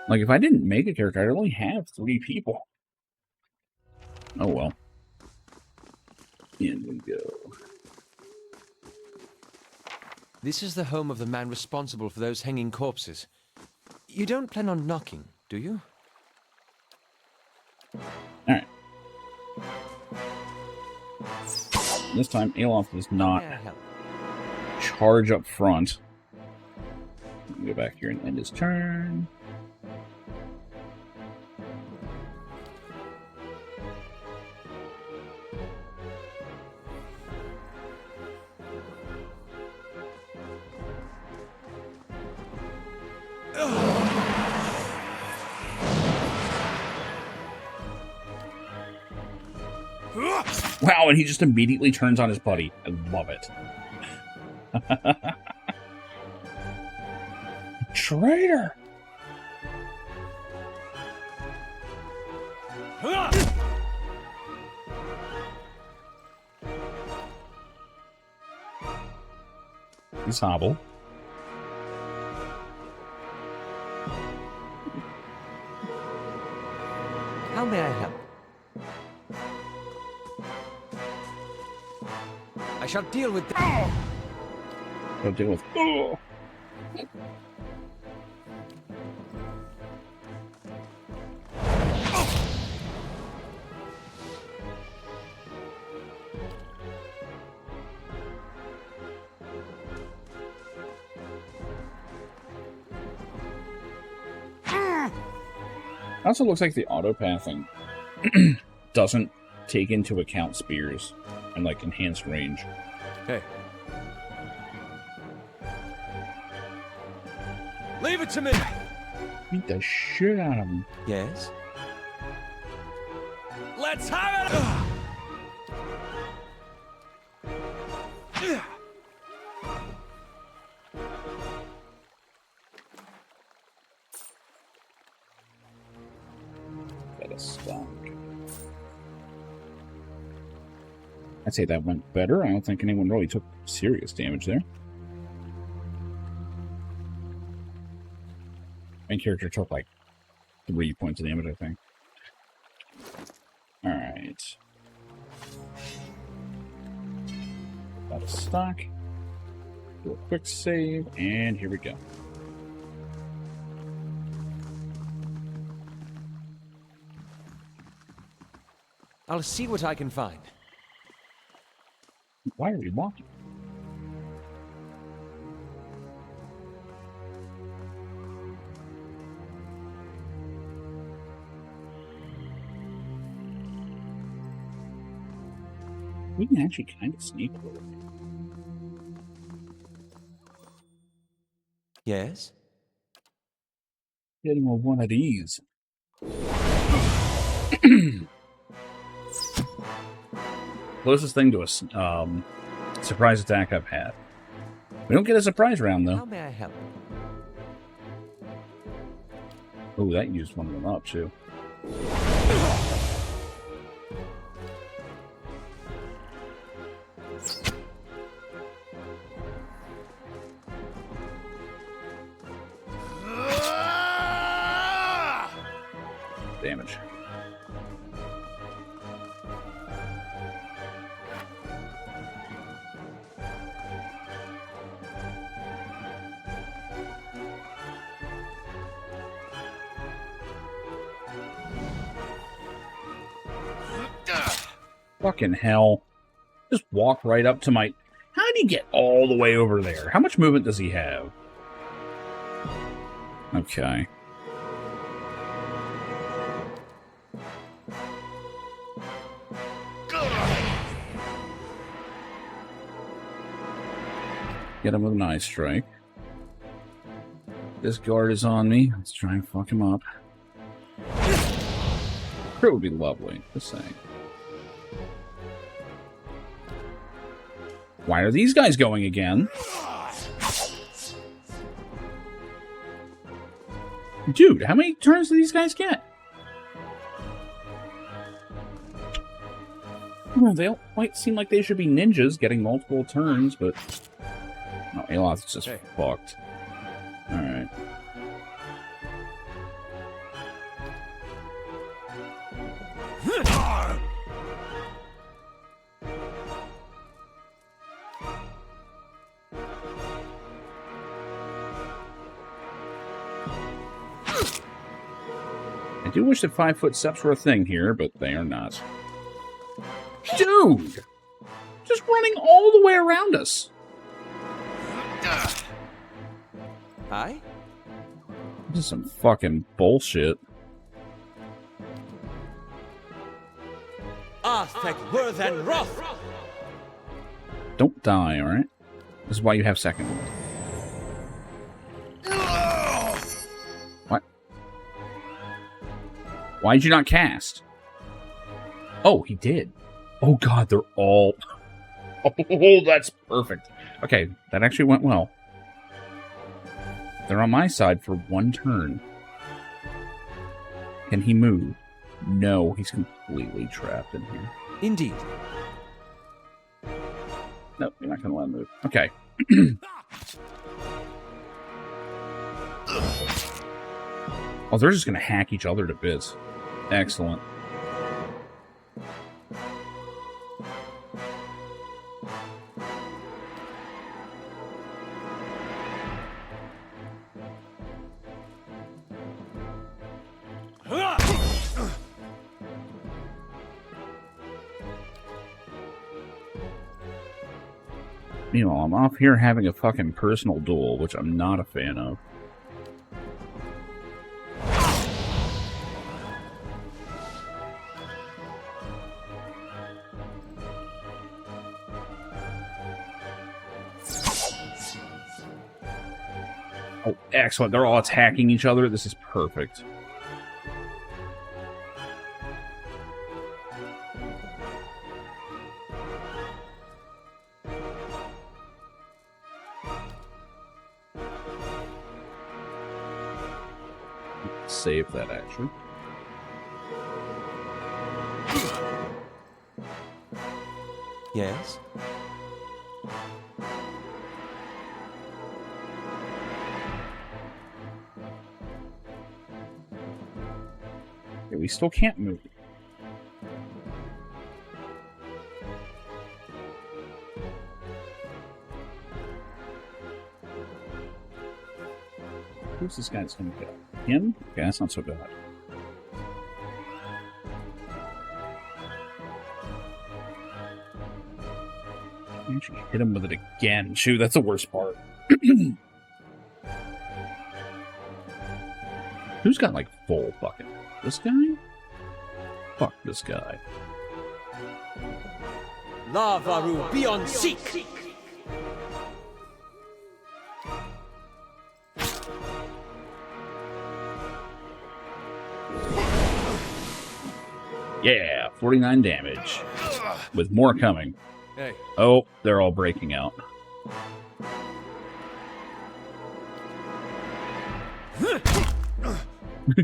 Speaker 1: Like, if I didn't make a character, I'd only have 3 people. Oh, well. In we go.
Speaker 2: This is the home of the man responsible for those hanging corpses. You don't plan on knocking, do you?
Speaker 1: Alright. This time, Alof does not charge up front. Go back here and end his turn. Wow, and he just immediately turns on his buddy. I love it. Traitor! He's hobble.
Speaker 6: How may I help?
Speaker 2: I shall deal with that.
Speaker 1: I'll deal with... Oh. Also looks like the auto-pathing doesn't take into account spears and, like, enhanced range.
Speaker 2: Hey. Leave it to me!
Speaker 1: Beat the shit out of him.
Speaker 2: Yes? Let's have it!
Speaker 1: Got a stock. I'd say that went better. I don't think anyone really took serious damage there. Main character took like 3 points of damage, I think. Alright. Got a stock. Do a quick save, and here we go.
Speaker 2: I'll see what I can find.
Speaker 1: Why are we walking? We can actually kind of sneak a little bit.
Speaker 2: Yes?
Speaker 1: Getting one of these. Closest thing to a surprise attack I've had. We don't get a surprise round,
Speaker 6: How
Speaker 1: though.
Speaker 6: may I help?
Speaker 1: Oh, that used one of them up, too. Damage. Fucking hell. Just walk right up to my... How did he get all the way over there? How much movement does he have? Okay. Get him with an eye strike. This guard is on me. Let's try and fuck him up. Crit would be lovely, just saying. Why are these guys going again? Dude, how many turns do these guys get? Well, they might seem like they should be ninjas getting multiple turns, but... No, Aloth's just fucked. Alright. I do wish that 5-foot steps were a thing here, but they are not. Dude! Just running all the way around us.
Speaker 2: Hi?
Speaker 1: This is some fucking bullshit.
Speaker 6: Arthek, Worth, and Roth!
Speaker 1: Don't die, alright? This is why you have second. What? Why'd you not cast? Oh, he did. Oh god, they're all... Oh, that's perfect. Okay, that actually went well. They're on my side for one turn. Can he move? No, he's completely trapped in here.
Speaker 2: Indeed.
Speaker 1: Nope, you're not going to let him move. Okay. Oh, they're just going to hack each other to bits. Excellent. Meanwhile, I'm off here having a fucking personal duel, which I'm not a fan of. Oh, excellent. They're all attacking each other. This is perfect. Save that, actually.
Speaker 2: Yes?
Speaker 1: Yeah, we still can't move. Who's this guy that's going to get? Him? Okay, that's not so bad. You should hit him with it again. Shoot, that's the worst part. Who's got, like, full fucking... This guy? Fuck this guy.
Speaker 6: Lavaru, be on seek!
Speaker 1: Yeah, 49 damage. With more coming.
Speaker 2: Hey.
Speaker 1: Oh, they're all breaking out.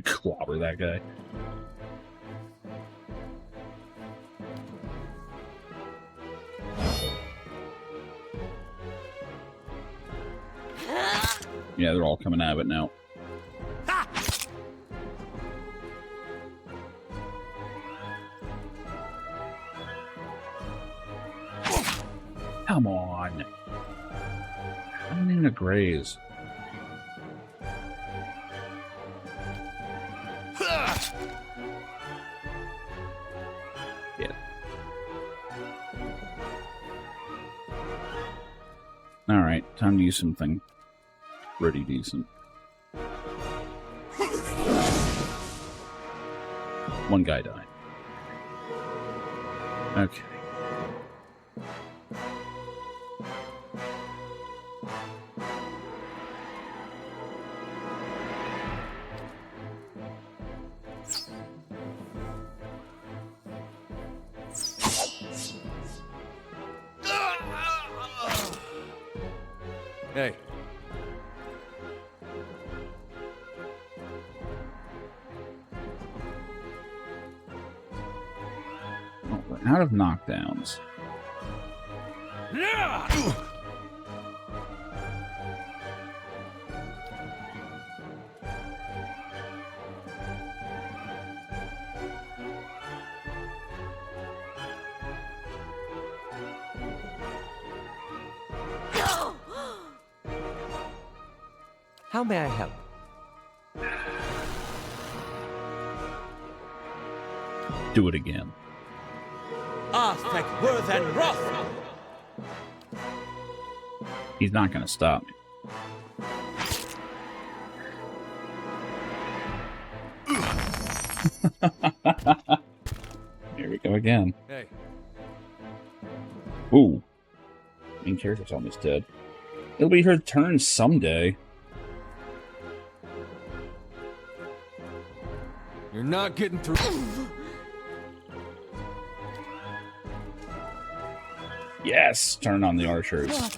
Speaker 1: Clobber that guy. Yeah, they're all coming out of it now. Come on. I don't need to graze. Yeah. time to use something pretty decent. One guy died. Okay.
Speaker 2: Hey.
Speaker 1: Oh, we're out of knockdowns.
Speaker 6: How may I help?
Speaker 1: Do it again.
Speaker 6: Aspect worth and wrath!
Speaker 1: He's not going to stop me. Here we go again.
Speaker 2: Hey.
Speaker 1: Ooh. Main character's almost dead. It'll be her turn someday.
Speaker 2: You're not getting through.
Speaker 1: Yes! Turn on the archers.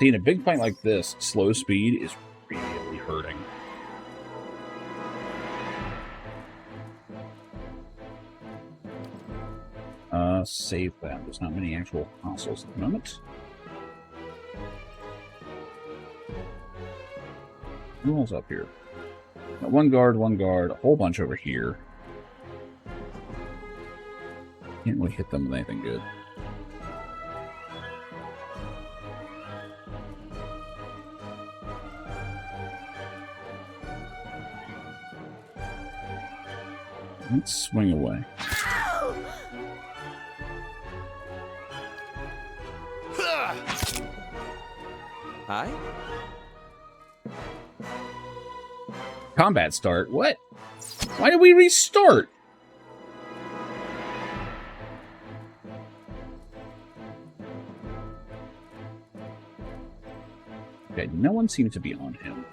Speaker 1: See, in a big fight like this, slow speed is really hurting. Save that. There's not many actual consoles at the moment. Who else up here? Got one guard, a whole bunch over here. Can't really hit them with anything good. Let's swing away.
Speaker 6: Hi?
Speaker 1: Combat start? What? Why did we restart? Okay, no one seems to be on him.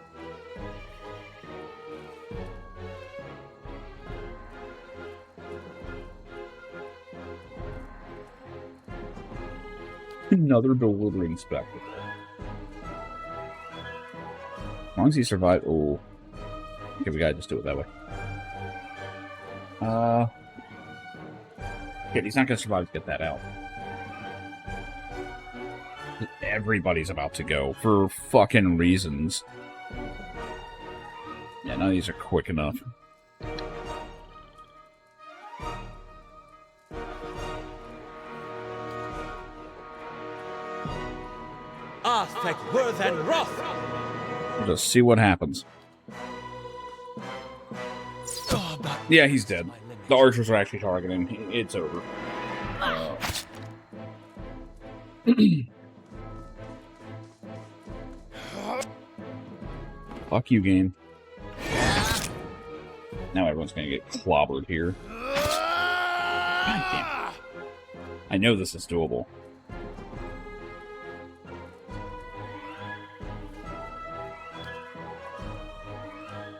Speaker 1: Another bewildering spectacle. As long as he survived. Oh. Okay, we gotta just do it that way. Yeah, he's not gonna survive to get that out. Everybody's about to go for fucking reasons. Yeah, none of these are quick enough.
Speaker 6: Aspect worth and wrath!
Speaker 1: We'll just see what happens. Yeah, he's dead. The archers are actually targeting him. It's over. Fuck you, game. Now everyone's gonna get clobbered here. God damn. I know this is doable.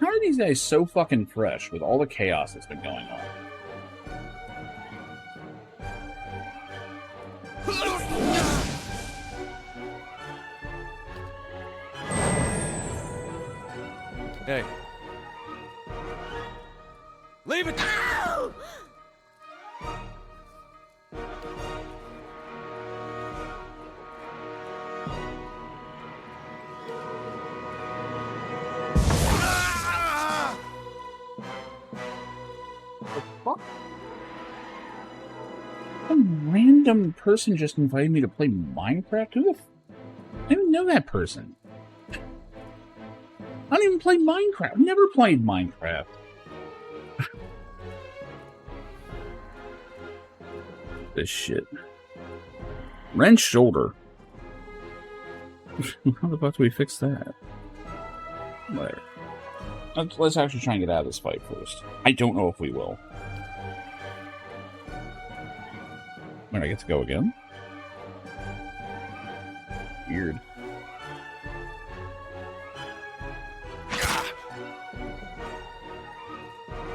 Speaker 1: How are these guys so fucking fresh with all the chaos that's been going on?
Speaker 2: Hey. Leave it!
Speaker 1: random person just invited me to play Minecraft? Who the I don't even know that person. I don't even play Minecraft. I've never played Minecraft. This shit. Wrench shoulder. How the fuck do we fix that? There. Let's actually try and get out of this fight first. I don't know if we will. When I get to go again? Weird.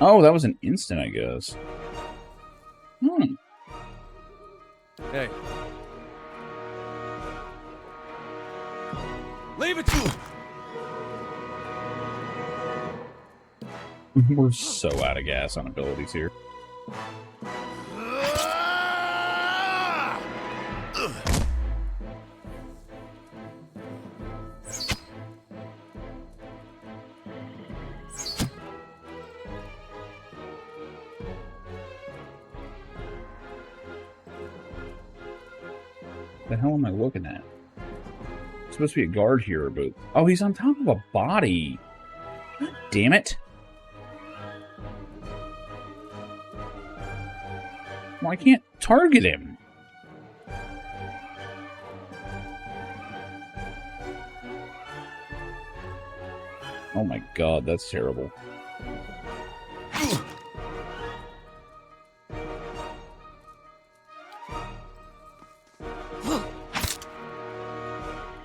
Speaker 1: Oh, that was an instant, I guess.
Speaker 2: Hey. Leave it to him!
Speaker 1: We're so out of gas on abilities here. The hell am I looking at? It's supposed to be a guard here, but... Oh, he's on top of a body! God damn it! Well, I can't target him! Oh my god, that's terrible.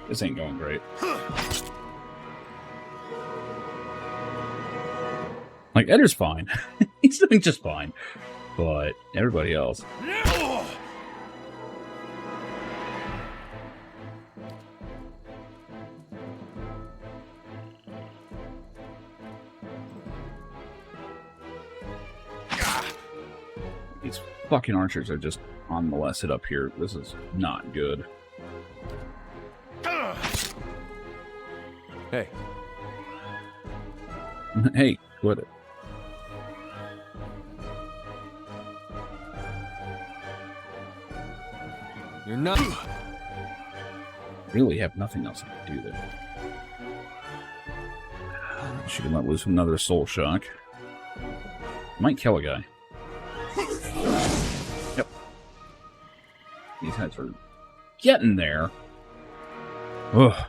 Speaker 1: This ain't going great. Like, Edder's fine. He's doing just fine. But everybody else... These fucking archers are just unmolested up here. This is not good.
Speaker 2: Hey.
Speaker 1: Hey, quit it.
Speaker 2: You're not...
Speaker 1: Really have nothing else I can do there. She can let loose another soul shock. Might kill a guy. Yep. These guys are getting there. Ugh.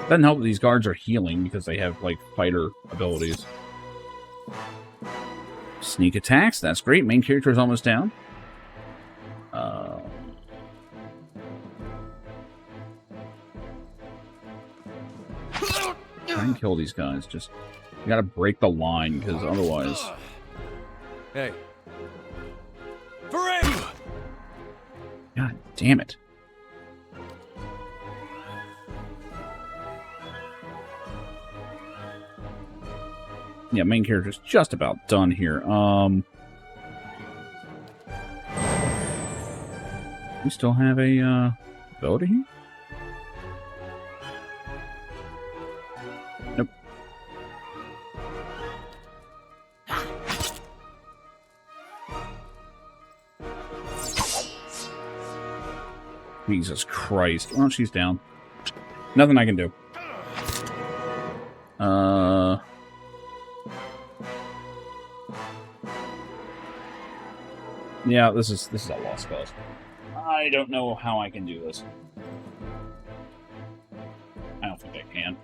Speaker 1: Doesn't help that these guards are healing because they have, like, fighter abilities. Sneak attacks, that's great. Main character is almost down. Try and kill these guys. Just, you gotta break the line, because otherwise...
Speaker 2: Hey. Forever!
Speaker 1: God damn it. Yeah, main character's just about done here. We still have a ability here? Nope. Jesus Christ. Oh, she's down. Nothing I can do. Yeah, this is a lost cause. I don't know how I can do this. I don't think I can.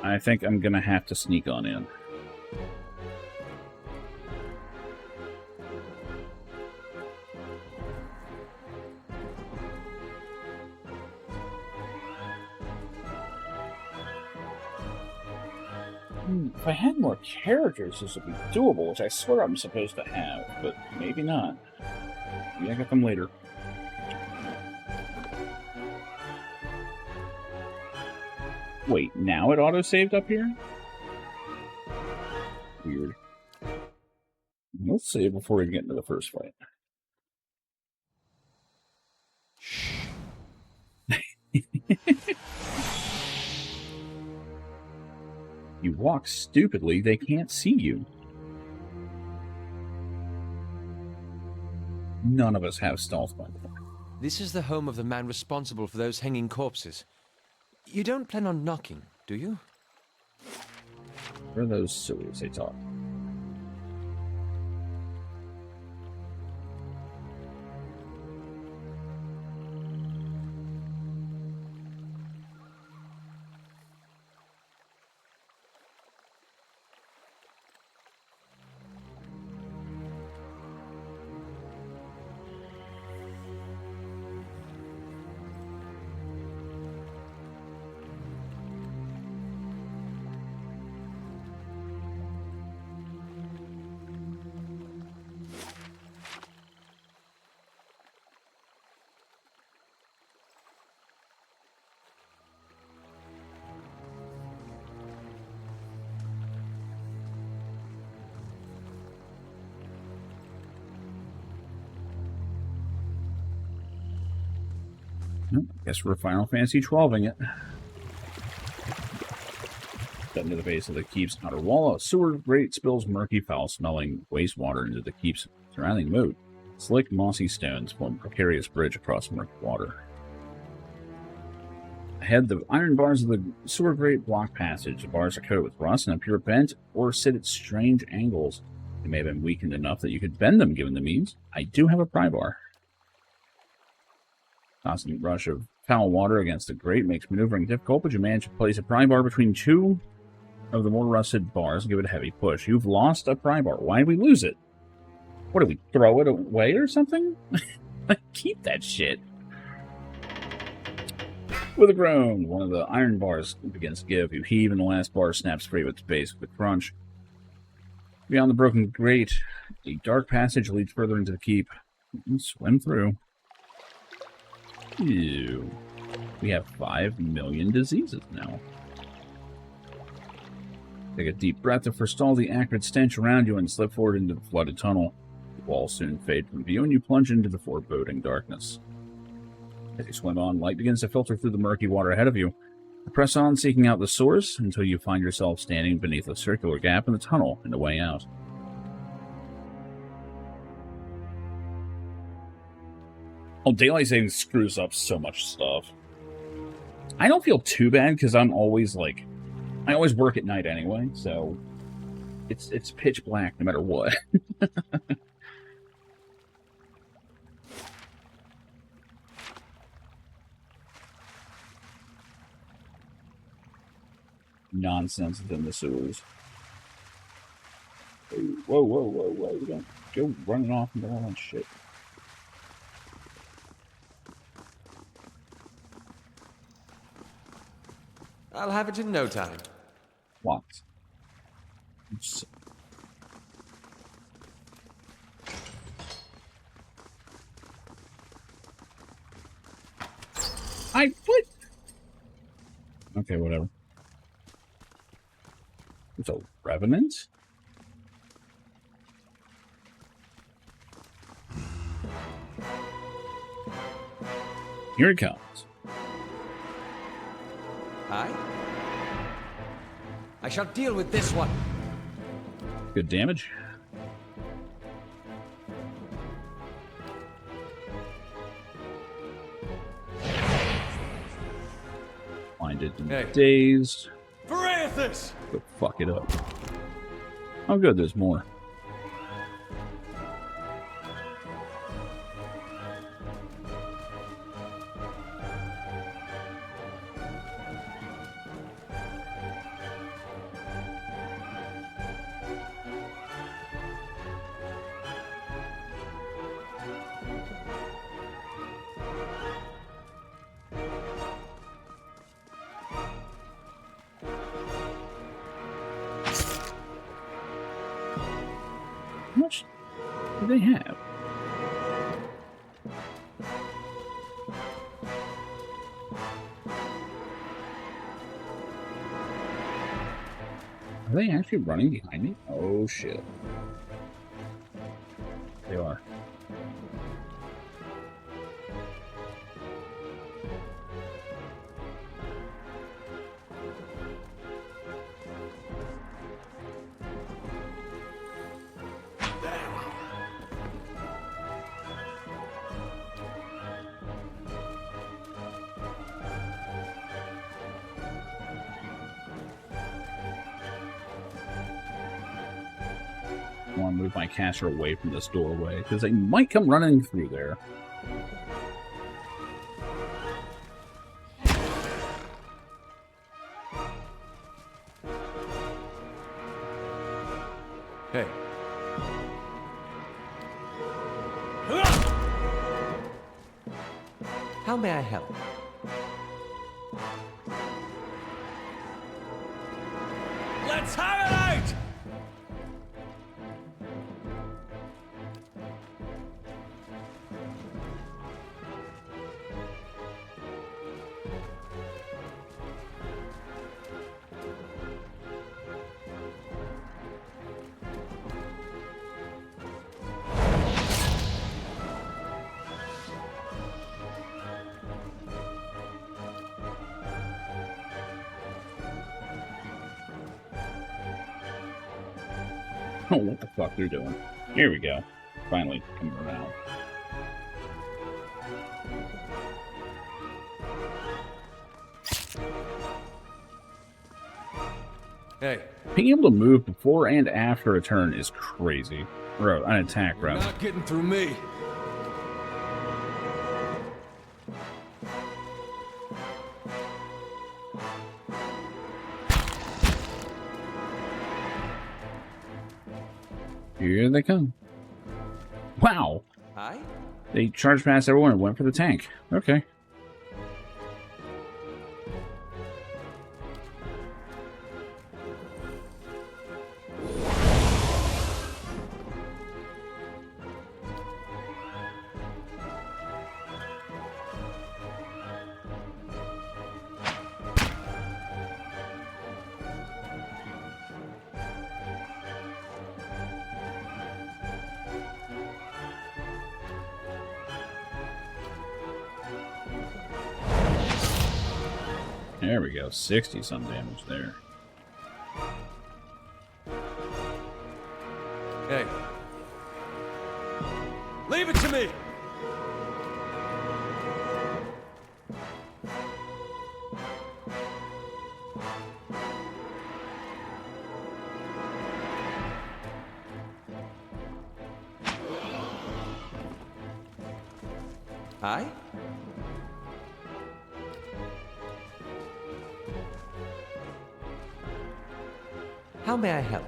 Speaker 1: I think I'm gonna have to sneak on in. If I had more characters, this would be doable, which I swear I'm supposed to have, but maybe not. Maybe I get them later. Wait, now it auto-saved up here? Weird. We'll save before we get into the first fight. You walk stupidly, they can't see you. none of us have stealth, by the way.
Speaker 2: This is the home of the man responsible for those hanging corpses. You don't plan on knocking, do you?
Speaker 1: Where are those sewers they talk? Guess we're Final Fantasy 12ing it. Got into the base of the keep's outer wall. A sewer grate spills murky, foul-smelling wastewater into the keep's surrounding moat. Slick, mossy stones form a precarious bridge across murky water. Ahead, the iron bars of the sewer grate block passage. The bars are coated with rust and appear bent or sit at strange angles. They may have been weakened enough that you could bend them given the means. I do have a pry bar. Constant rush of foul water against the grate makes maneuvering difficult, but you manage to place a pry bar between two of the more rusted bars and give it a heavy push. You've lost a pry bar. Why did we lose it? What, did we throw it away or something? Keep that shit. With a groan, one of the iron bars begins to give. You heave, and the last bar snaps free with its base with a crunch. Beyond the broken grate, a dark passage leads further into the keep. You can swim through. Ew. We have 5 million diseases now. Take a deep breath to forestall the acrid stench around you and slip forward into the flooded tunnel. The walls soon fade from view and you plunge into the foreboding darkness. As you swim on, light begins to filter through the murky water ahead of you. You press on, seeking out the source, until you find yourself standing beneath a circular gap in the tunnel and a way out. Oh, daylight saving screws up so much stuff. I don't feel too bad because I'm always like, I always work at night anyway, so it's pitch black no matter what. Nonsense within the sewers. Whoa, whoa, whoa, whoa! Don't go running off into all that shit.
Speaker 2: I'll have it in no time.
Speaker 1: What? What? Okay, whatever. It's a revenant? Here it comes.
Speaker 2: I shall deal with this one.
Speaker 1: Good damage. Blinded and dazed.
Speaker 2: Verathus!
Speaker 1: Go fuck it up. Oh good, there's more. How much do they have? Are they actually running behind me? Oh shit. They are. want to move my caster away from this doorway, because they might come running through there.
Speaker 2: Hey.
Speaker 6: How may I help?
Speaker 2: Let's have it out!
Speaker 1: Oh, what the fuck they're doing. Here we go. Finally coming around.
Speaker 2: Hey.
Speaker 1: Being able to move before and after a turn is crazy. Or an attack,
Speaker 2: You're
Speaker 1: rather.
Speaker 2: not getting through me.
Speaker 1: Here they come. Wow!
Speaker 6: Hi?
Speaker 1: They charged past everyone and went for the tank. Okay. There we go. 60 some damage there.
Speaker 2: Hey. Leave it to me!
Speaker 6: Hi? How may I help?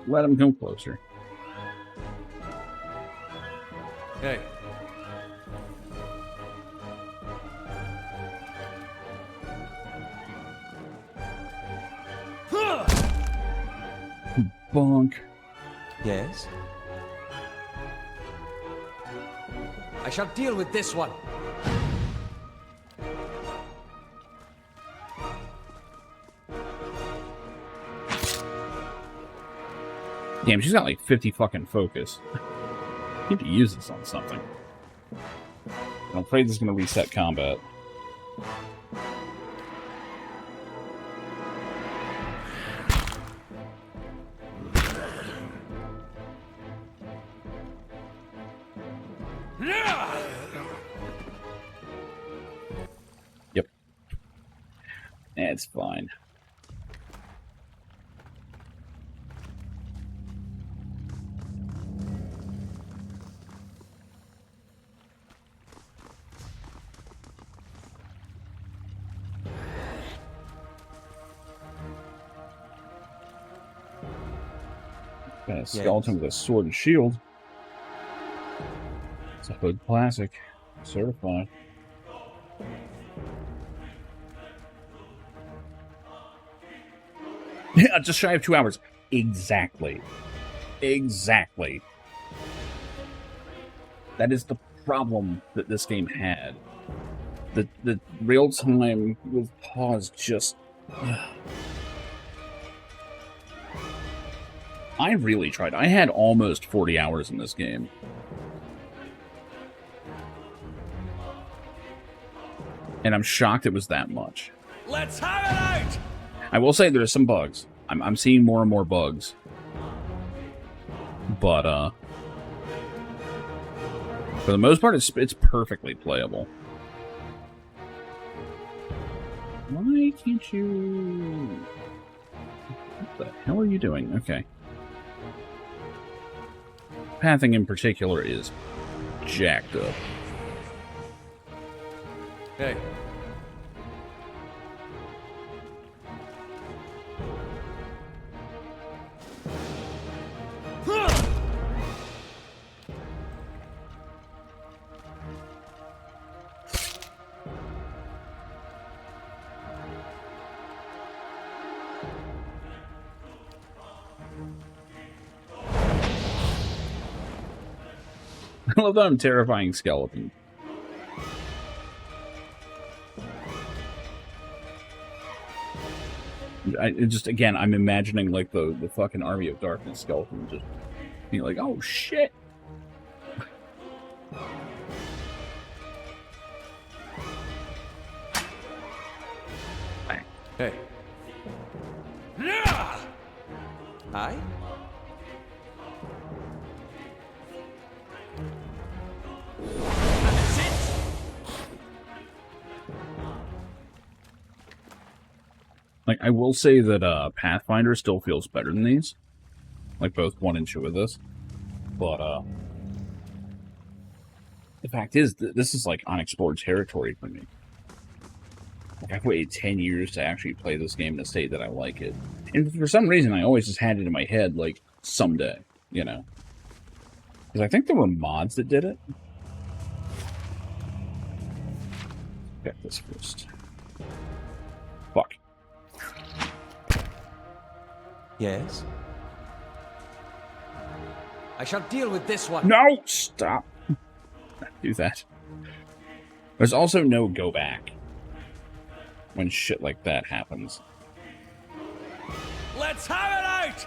Speaker 1: Let them come closer.
Speaker 2: Hey.
Speaker 1: Bonk.
Speaker 6: Yes? I shall deal with this one.
Speaker 1: Damn, she's got like 50 fucking focus. Need to use this on something. I'm afraid this is going to reset combat. Yep. It's fine. Got a skeleton with a sword and shield. It's a hood classic. Certified. Yeah, just shy of 2 hours. Exactly. Exactly. That is the problem that this game had. The real time with pause just... I really tried. I had almost 40 hours in this game. And I'm shocked it was that much.
Speaker 2: Let's have it out!
Speaker 1: I will say there's some bugs. I'm seeing more and more bugs. But, for the most part, it's perfectly playable. Why can't you The hell are you doing? Okay. Pathing in particular is jacked up.
Speaker 2: Hey.
Speaker 1: I love that I'm terrifying skeleton. Again, I'm imagining like the fucking Army of Darkness skeleton just being like, oh shit.
Speaker 2: Hey. Hi?
Speaker 1: Like, I will say that Pathfinder still feels better than these. Like, both 1 and 2 of this. But, the fact is, this is, like, unexplored territory for me. Like, I've waited 10 years to actually play this game to say that I like it. And for some reason, I always just had it in my head, like, someday, you know? Because I think there were mods that did it. Get this first. Fuck.
Speaker 6: Yes?
Speaker 2: I shall deal with this one.
Speaker 1: No! Stop. Do that. There's also no go back when shit like that happens.
Speaker 2: Let's have it out!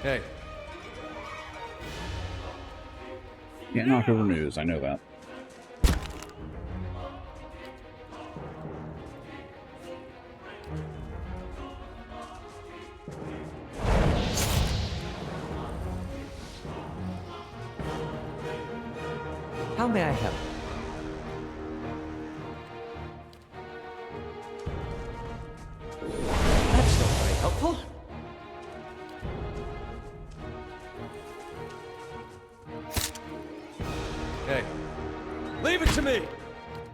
Speaker 2: Hey.
Speaker 1: Can't knock over news, I know that.
Speaker 6: How may I help?
Speaker 2: That's not very helpful. Hey. Leave it to me!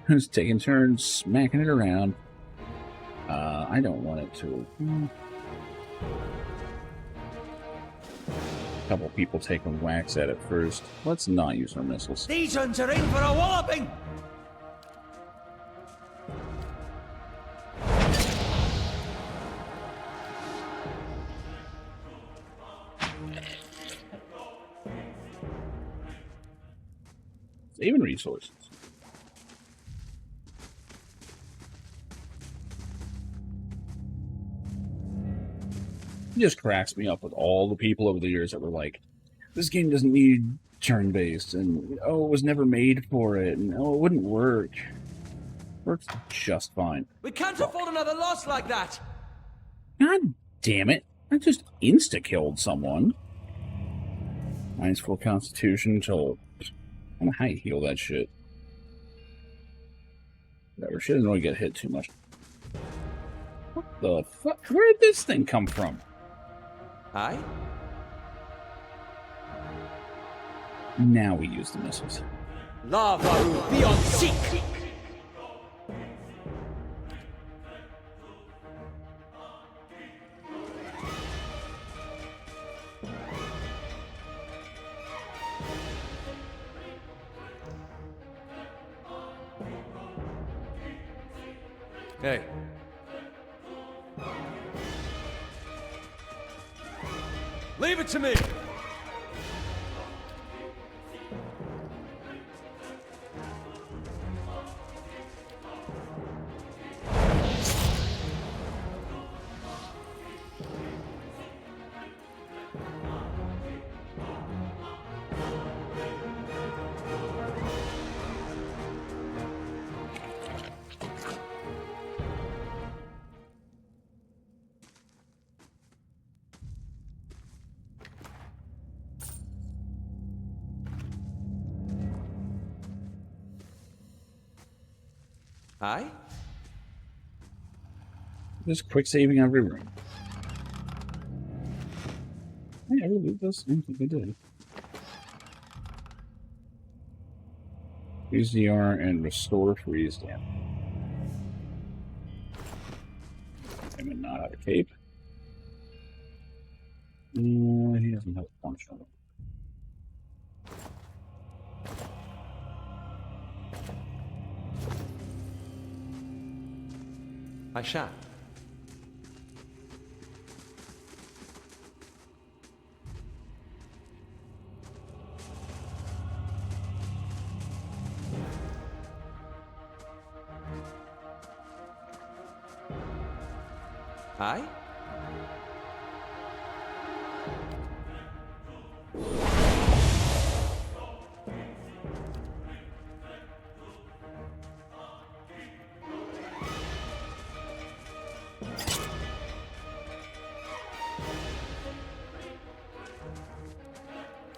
Speaker 1: Who's taking turns smacking it around. I don't want it to. A couple people taking whacks at it first. Let's not use our missiles.
Speaker 6: These ones are in for a walloping!
Speaker 1: Saving resources. It just cracks me up with all the people over the years that were like, this game doesn't need turn-based, and oh, it was never made for it, and oh, it wouldn't work. Works just fine.
Speaker 6: We can't afford another loss like that!
Speaker 1: God damn it. I just insta-killed someone. Mine's full constitution until... I don't know how you heal that shit. Whatever, she doesn't really get hit too much. What the fuck? Where did this thing come from?
Speaker 6: Aye?
Speaker 1: Now we use the missiles.
Speaker 6: Lava will be on seek!
Speaker 2: Hey. Leave it to me!
Speaker 6: Aye?
Speaker 1: Just quick saving every room. Hey, I really this. I think I did. Use DR and restore freeze damage. I'm not out of cape. He doesn't have a punch on him.
Speaker 6: I shan't. Aye?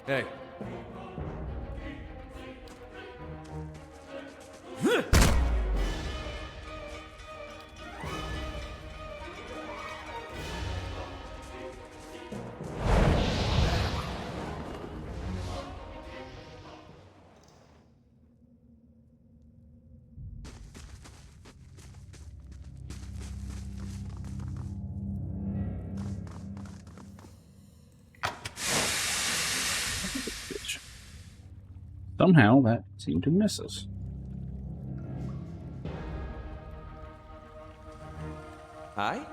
Speaker 6: Hey.
Speaker 1: Somehow that seemed to miss us.
Speaker 6: Aye?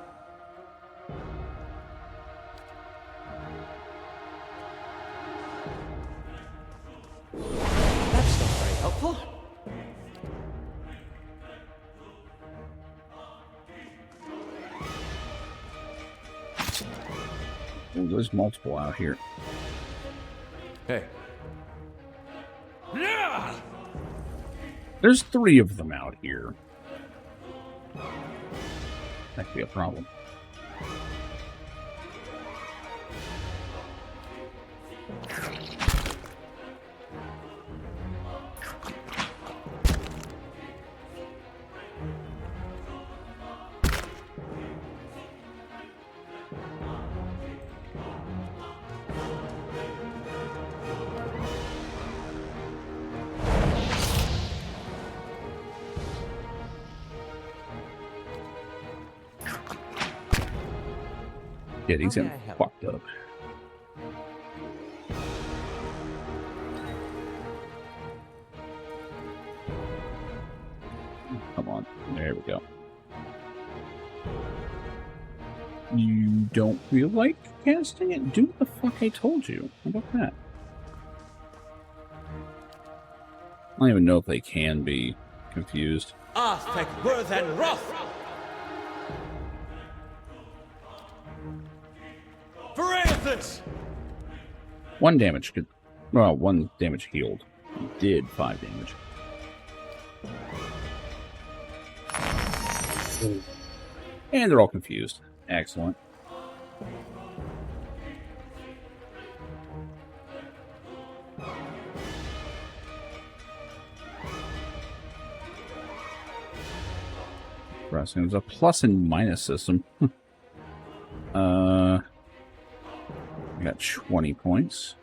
Speaker 6: That's not very helpful.
Speaker 1: Oh, there's multiple out here.
Speaker 6: Hey.
Speaker 1: There's 3 of them out here. That could be a problem. Yeah, he's getting fucked up. Come on. There we go. You don't feel like casting it? Do what the fuck I told you. How about that? I don't even know if they can be confused.
Speaker 6: Arthek Worthen Roth! For Aethys!
Speaker 1: 1 damage could... Well, 1 damage healed. He did 5 damage. And they're all confused. Excellent. Interesting. There's a plus and minus system. We got 20 points.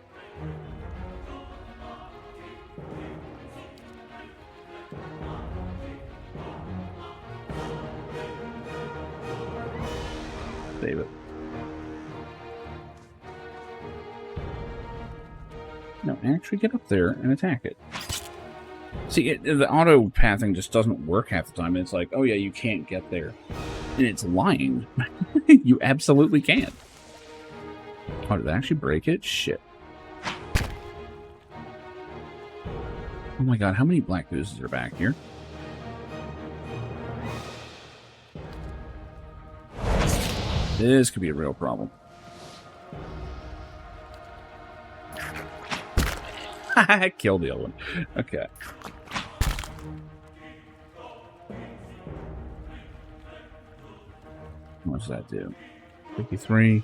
Speaker 1: Save it. No, actually get up there and attack it. See, the auto pathing just doesn't work half the time. It's like, oh yeah, you can't get there. And it's lying. You absolutely can. Oh, did that actually break it? Shit. Oh my god, how many black oozes are back here? This could be a real problem. I killed the other one. Okay. What does that do? 53.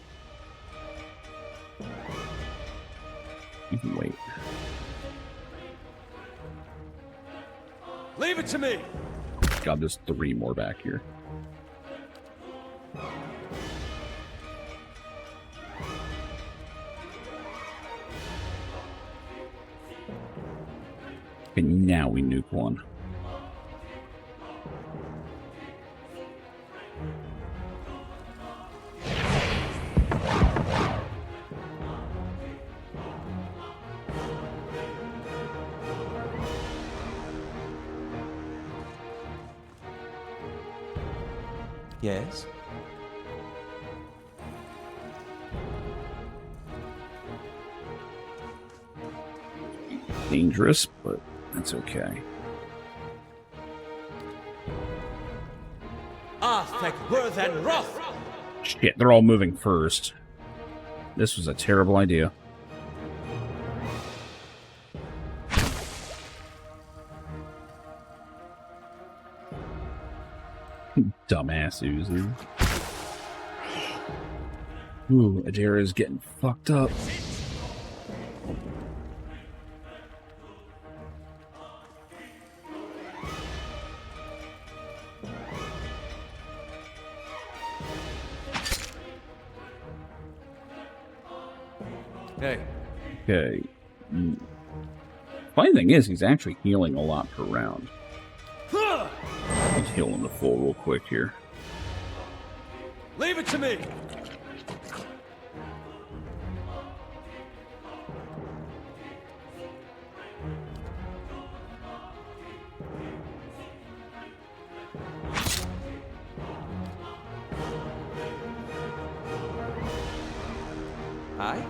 Speaker 1: You can wait.
Speaker 6: Leave it to me!
Speaker 1: God, there's 3 more back here. And now we nuke one.
Speaker 6: Yes?
Speaker 1: Dangerous, but that's okay.
Speaker 6: Arthek, Worth, and Roth!
Speaker 1: Shit, they're all moving first. This was a terrible idea. Dumbass Uzi. Ooh, Adara's getting fucked up.
Speaker 2: Hey,
Speaker 1: Okay. Funny thing is, he's actually healing a lot per round. Let's heal him to full real quick here.
Speaker 6: Leave it to me! Hi?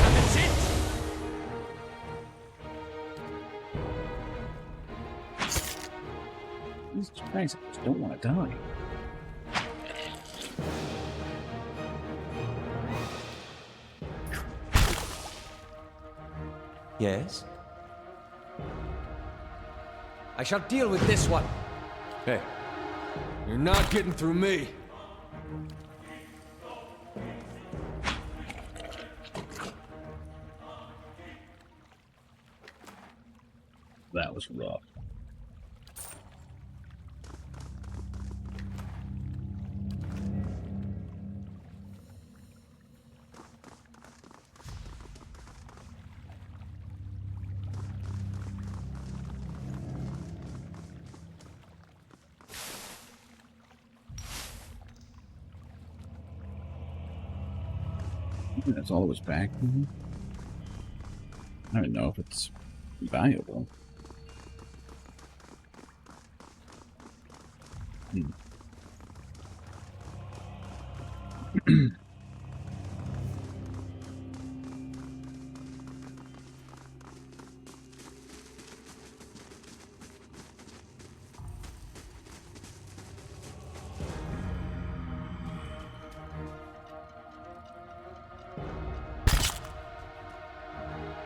Speaker 6: That's it!
Speaker 1: Jesus Christ, I just don't want to die.
Speaker 6: Yes? I shall deal with this one.
Speaker 2: hey, you're not getting through me.
Speaker 1: That was rough. That's all that was back. I don't know if it's valuable.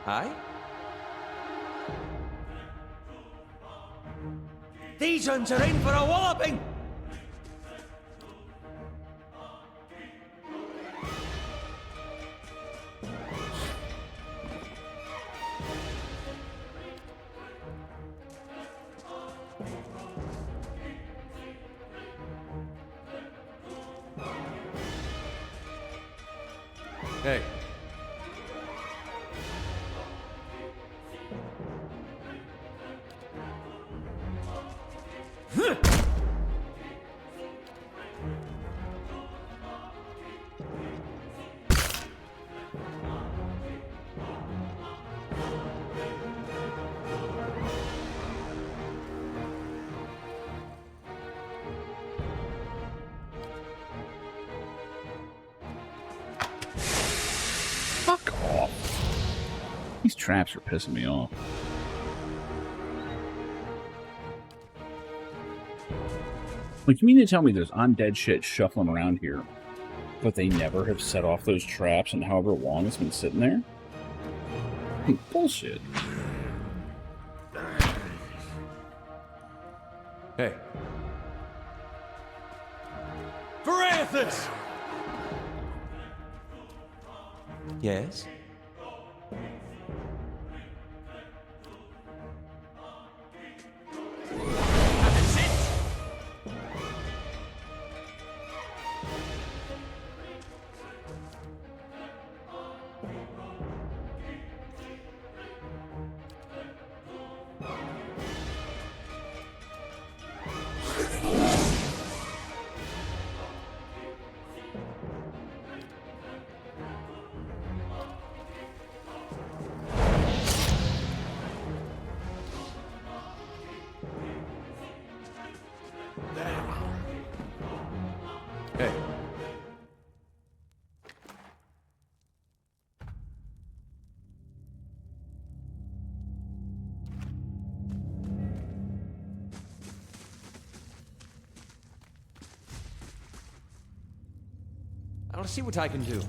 Speaker 6: Hi? These ones are in for a walloping!
Speaker 2: Hey,
Speaker 1: Fuck off. These traps are pissing me off. Like, you mean to tell me there's undead shit shuffling around here, but they never have set off those traps in however long it's been sitting there? Bullshit.
Speaker 2: hey,
Speaker 6: Parathus! Yes?
Speaker 5: That's it!
Speaker 2: Hey.
Speaker 6: I want to see what I can do.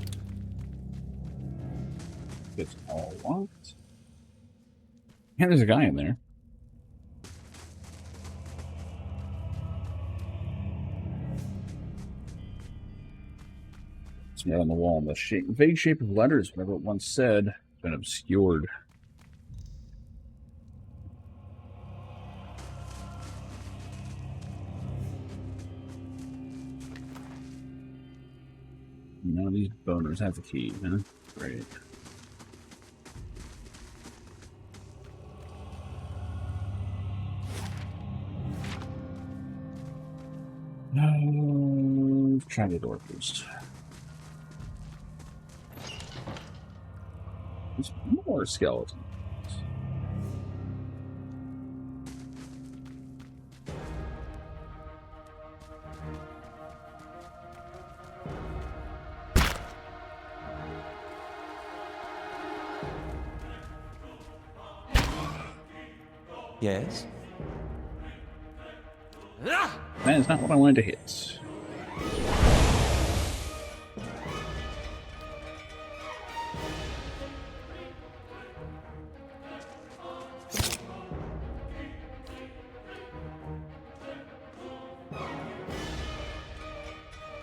Speaker 1: It's all locked. Yeah, there's a guy in there. Somewhere on the wall. The vague shape of letters, whatever it once said, has been obscured. None of these boners have the key, huh? Great. No, try the door first. There's more skeletons.
Speaker 6: Yes?
Speaker 1: That is not what I wanted to hit.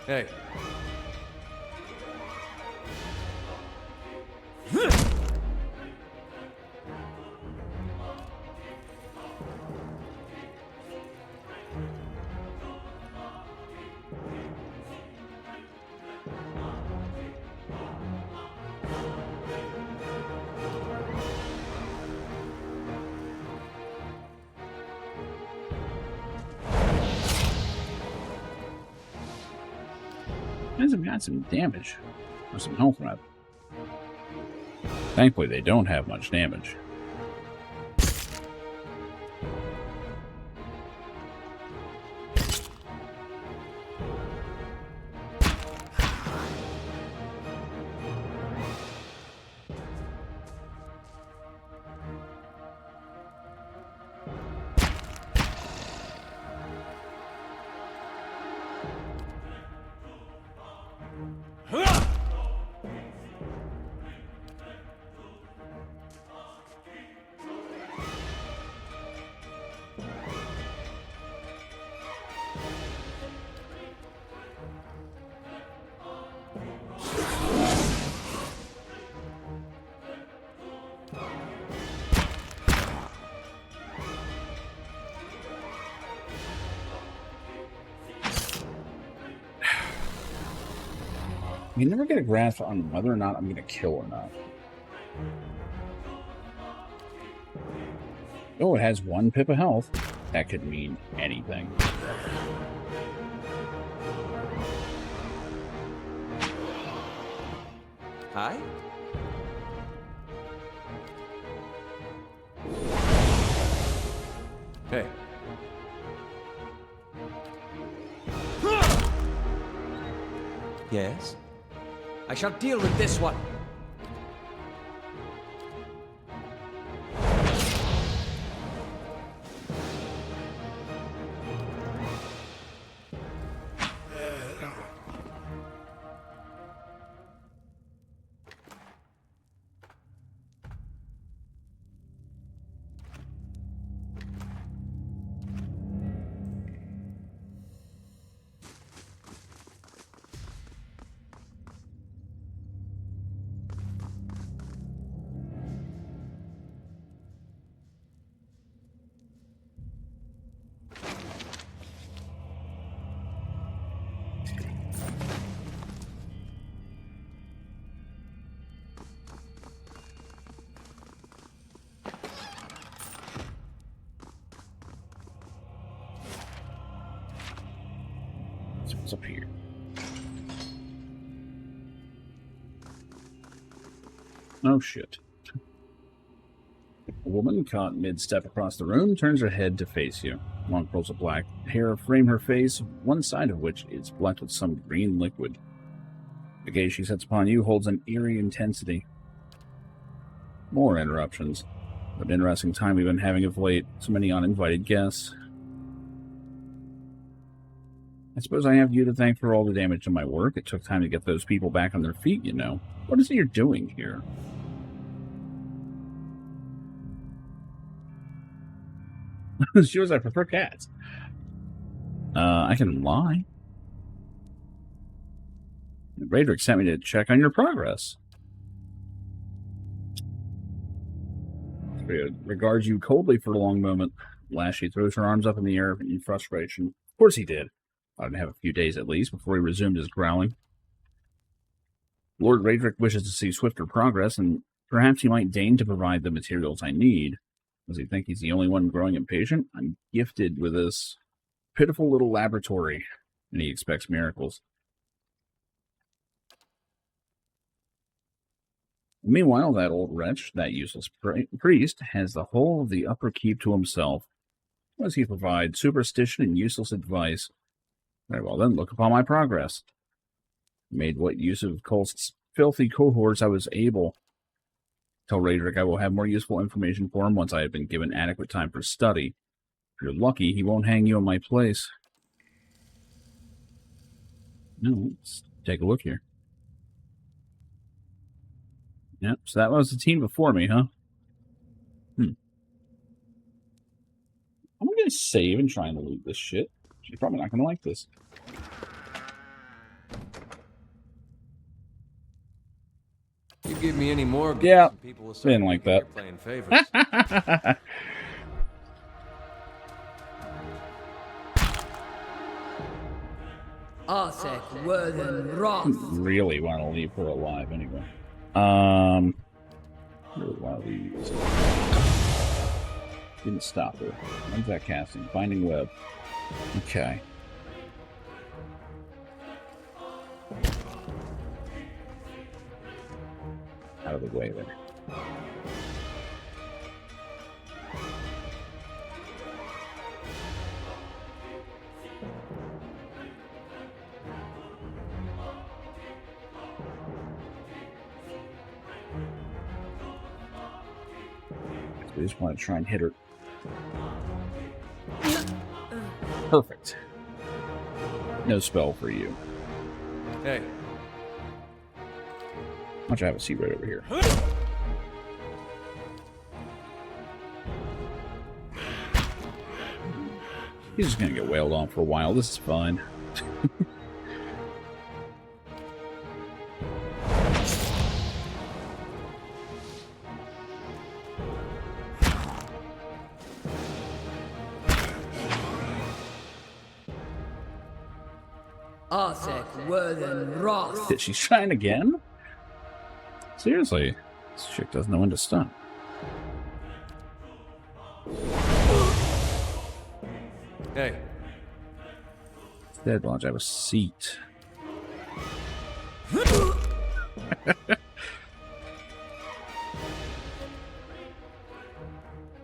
Speaker 2: Hey.
Speaker 1: Guys have got some damage. Or some health, rather. Thankfully, they don't have much damage. You never get a grasp on whether or not I'm going to kill or not. Oh, it has 1 pip of health. That could mean anything.
Speaker 6: Hi?
Speaker 2: Hey.
Speaker 6: Yes? I shall deal with this one.
Speaker 1: What's up here? Oh, shit. A woman caught mid-step across the room turns her head to face you. Long curls of black hair frame her face, one side of which is black with some green liquid. The gaze she sets upon you holds an eerie intensity. More interruptions. What an interesting time we've been having of late. So many uninvited guests. I suppose I have you to thank for all the damage to my work. It took time to get those people back on their feet, you know. What is it you're doing here? She was, I prefer cats. I can lie. Radrick sent me to check on your progress. Regards you coldly for a long moment. Last, she throws her arms up in the air in frustration. Of course he did. I'd have a few days at least before he resumed his growling. Lord Radrick wishes to see swifter progress, and perhaps he might deign to provide the materials I need. Does he think he's the only one growing impatient? I'm gifted with this pitiful little laboratory, and he expects miracles. Meanwhile, that old wretch, that useless priest, has the whole of the upper keep to himself. What does he provide? Superstition and useless advice. Very well then, look upon my progress. Made what use of Cole's filthy cohorts I was able. Tell Radrick I will have more useful information for him once I have been given adequate time for study. If you're lucky, he won't hang you in my place. No, let's take a look here. Yep, so that was the team before me, huh? I'm going to save and try and loot this shit. She's probably not going to like this.
Speaker 2: You give me any more gifts,
Speaker 1: Yeah,
Speaker 2: and people will
Speaker 1: didn't like that.
Speaker 2: you're playing favorites.
Speaker 3: Arsec, Worthen, Roth.
Speaker 1: Really want to leave her alive anyway. Really want to leave. Didn't stop her. When's that casting? Finding web. Okay. Out of the way there. I just want to try and hit her. Perfect. No spell for you.
Speaker 2: Hey,
Speaker 1: Why don't you have a seat right over here? He's just gonna get wailed on for a while. This is fine.
Speaker 3: Arsec, Worthen, Roth.
Speaker 1: Did she shine again? Seriously, this chick doesn't know when to stop.
Speaker 2: hey,
Speaker 1: Instead, why don't you have a seat?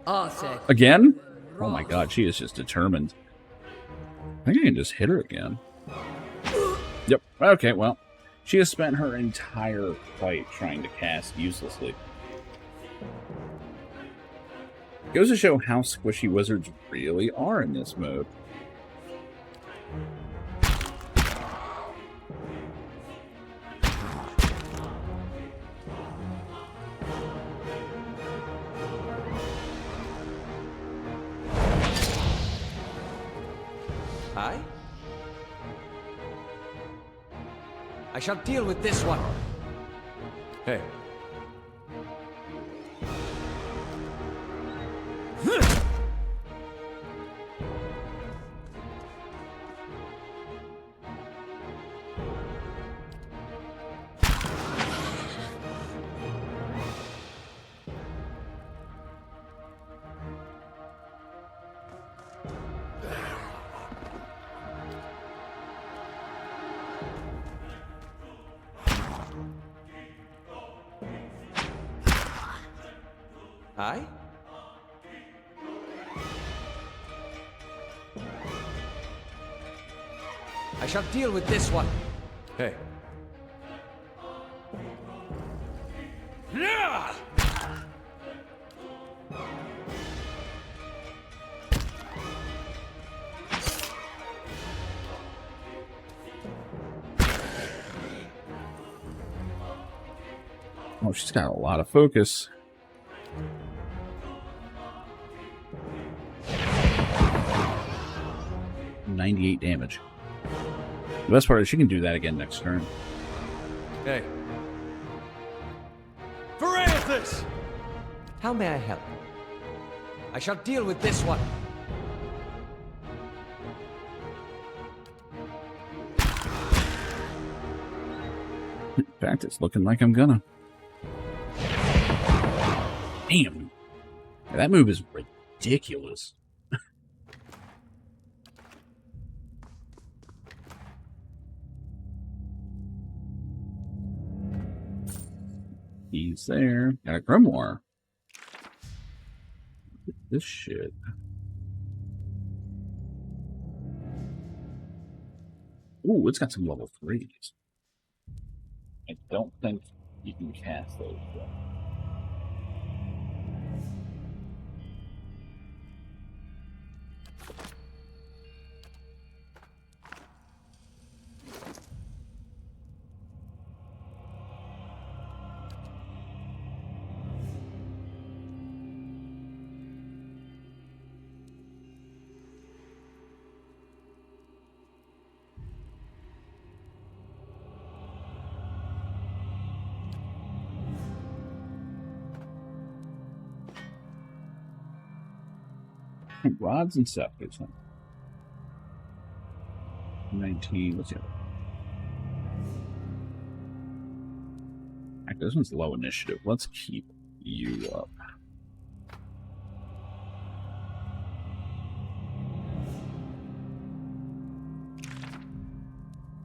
Speaker 3: Arsec.
Speaker 1: Again? Oh my god, she is just determined. I think I can just hit her again. Yep. Okay, well, she has spent her entire fight trying to cast uselessly. Goes to show how squishy wizards really are in this mode.
Speaker 6: Hi? I shall deal with this one.
Speaker 2: hey. Hi? I shall deal with this one. Hey. Yeah!
Speaker 1: Oh, she's got a lot of focus. $98 damage. The best part is she can do that again next turn.
Speaker 2: Hey. Francis!
Speaker 6: How may I help?
Speaker 2: I shall deal with this one.
Speaker 1: In fact, it's looking like I'm gonna. Damn. That move is ridiculous. He's there. Got a grimoire. Look at this shit. Ooh, it's got some level 3s. I don't think you can cast those though. Rods and scepters. 19. Let's see. Actually, this one's low initiative. Let's keep you up.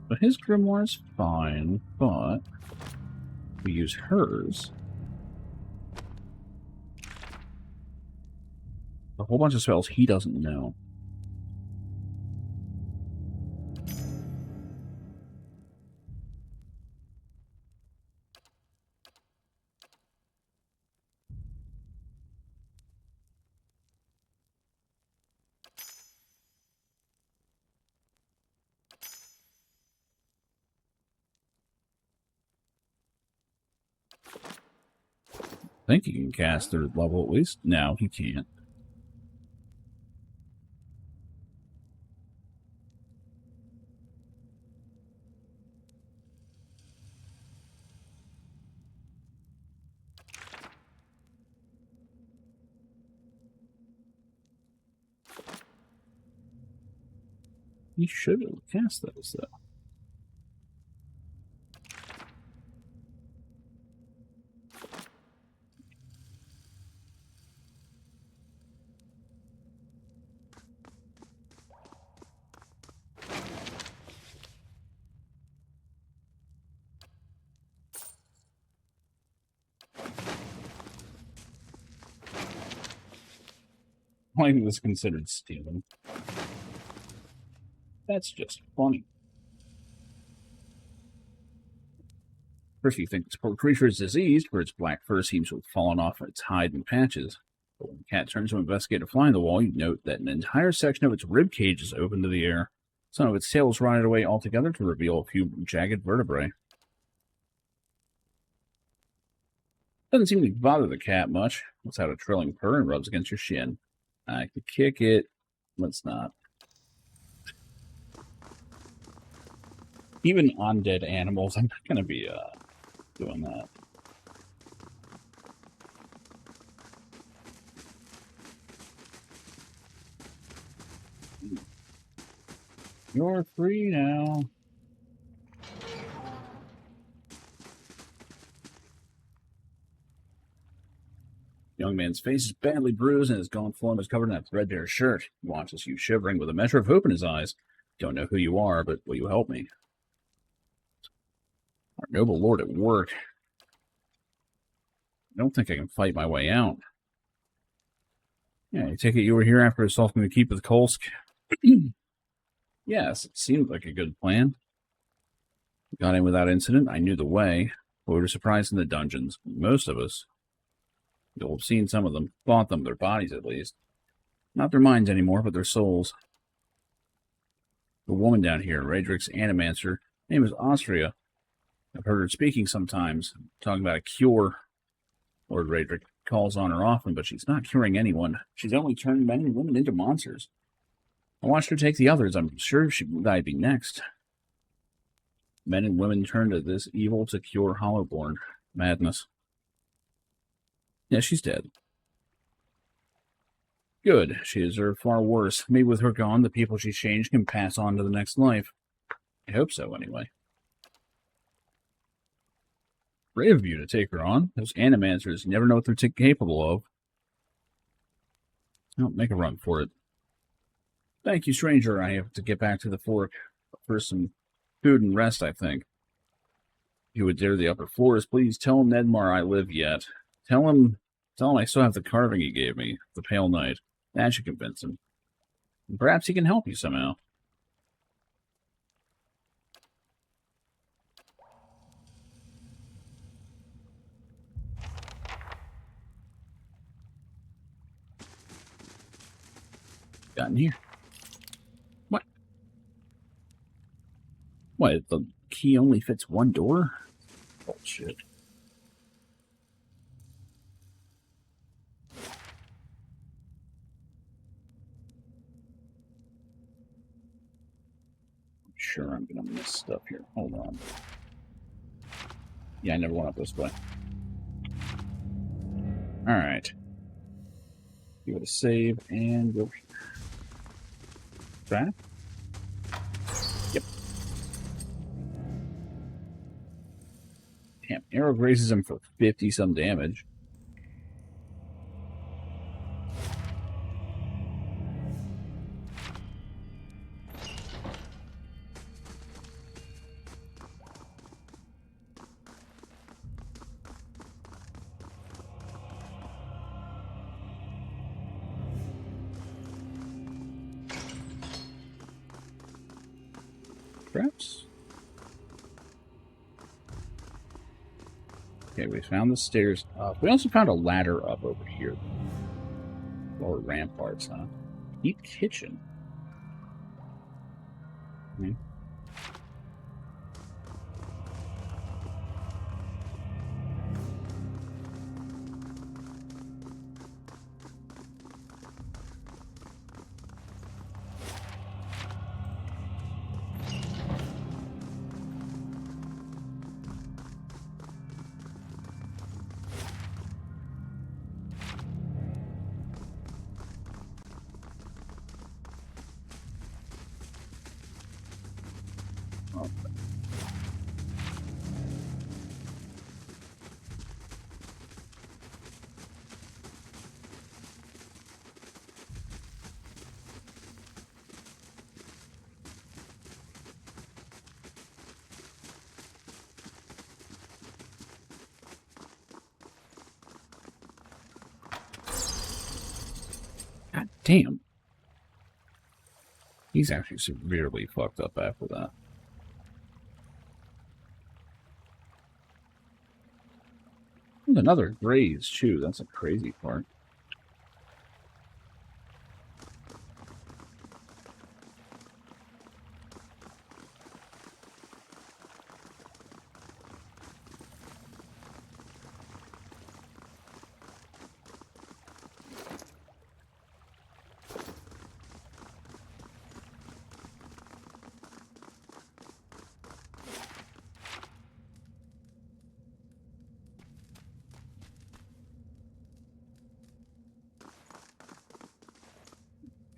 Speaker 1: But his grimoire's fine, but we use hers. A whole bunch of spells he doesn't know. I think he can cast 3rd level at least. No, he can't. He should have cast those, though. Why was considered stealing? That's just funny. First, you think this poor creature is diseased, for its black fur seems to have fallen off its hide in patches. But when the cat turns to investigate a fly in the wall, you note that an entire section of its rib cage is open to the air. Some of its tail is rotted away altogether to reveal a few jagged vertebrae. Doesn't seem to bother the cat much. Lets out a trilling purr and rubs against your shin. I could kick it. Let's not. Even undead animals, I'm not going to be doing that. You're free now. The young man's face is badly bruised and his gaunt form is covered in a threadbare shirt. He watches you shivering with a measure of hope in his eyes. Don't know who you are, but will you help me? Our noble lord at work. I don't think I can fight my way out. Yeah, I take it you were here after assaulting the keep of Kolsk? Yes, it seemed like a good plan. Got in without incident. I knew the way, but we were surprised in the dungeons. Most of us. You'll have seen some of them. Fought them, their bodies at least. Not their minds anymore, but their souls. The woman down here, Radric's animancer, name is Austria. I've heard her speaking sometimes, talking about a cure. Lord Radric calls on her often, but she's not curing anyone. She's only turned men and women into monsters. I watched her take the others. I'm sure I'd be next. Men and women turn to this evil to cure Hollowborn. Madness. Yeah, she's dead. Good. She deserved far worse. Maybe with her gone, the people she's changed can pass on to the next life. I hope so, anyway. Brave of you to take her on. Those animancers, you never know what they're capable of. I'll make a run for it. Thank you, stranger. I have to get back to the fork for some food and rest, I think. If you would dare the upper floors, please tell Nedmar I live yet. Tell him I still have the carving he gave me, the Pale Knight. That should convince him. And perhaps he can help you somehow. Got in here. What? What, the key only fits one door? Bullshit. I'm sure I'm gonna miss stuff here. Hold on. Yeah, I never went up this way. Alright. Give it a save and go here. Trap? Yep. Damn, arrow grazes him for 50 some damage. Traps? Okay, we found the stairs up. We also found a ladder up over here. Or ramparts, huh? Eat kitchen. Hmm. Oh. God damn. He's actually severely fucked up after that. And another graze, too. That's a crazy part.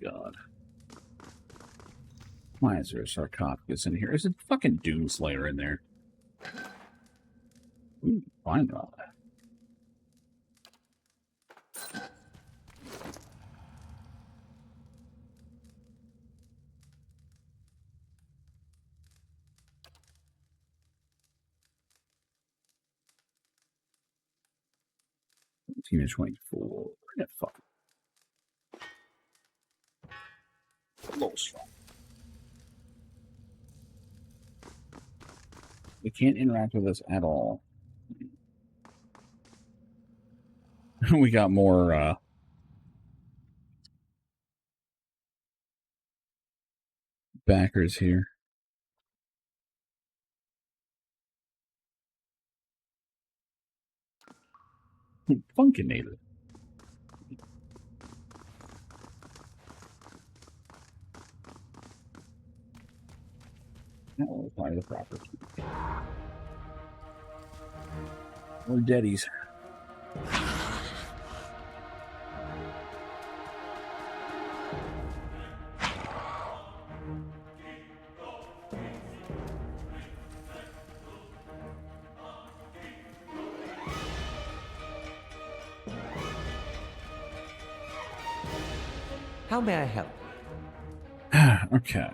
Speaker 1: God. Why is there a sarcophagus in here? Is it fucking Doomslayer in there? Ooh, fine rod. Team 24. Where the fuck? close. They can't interact with us at all. We got more backers here. Funkinator. That will apply the property. More deadies.
Speaker 6: How may I help?
Speaker 1: Okay.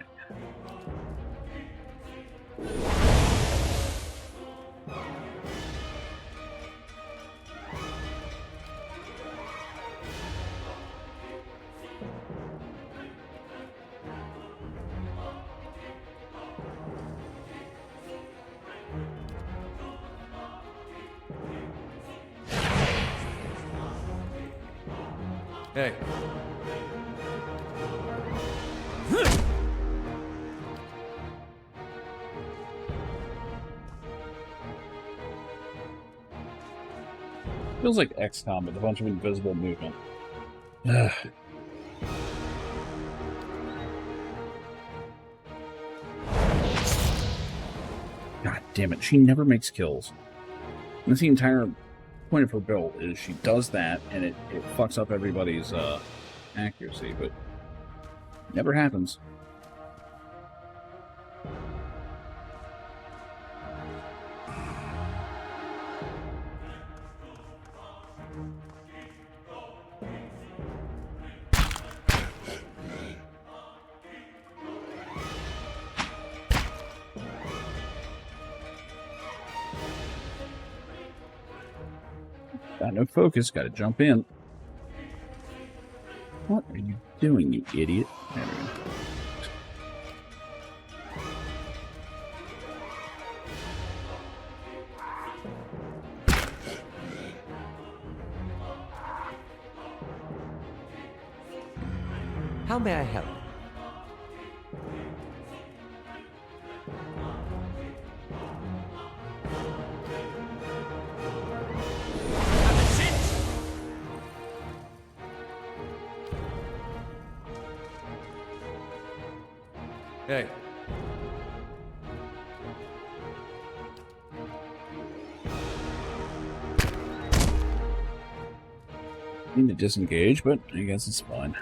Speaker 2: Hey.
Speaker 1: Feels like XCOM with a bunch of invisible movement. Ugh. God damn it, she never makes kills. And that's the entire point of her build, is she does that, and it fucks up everybody's accuracy, but never happens. Got no focus, gotta jump in. What are you doing, you idiot? There we go.
Speaker 6: How may I help?
Speaker 2: Hey.
Speaker 1: Need to disengage, but I guess it's fine.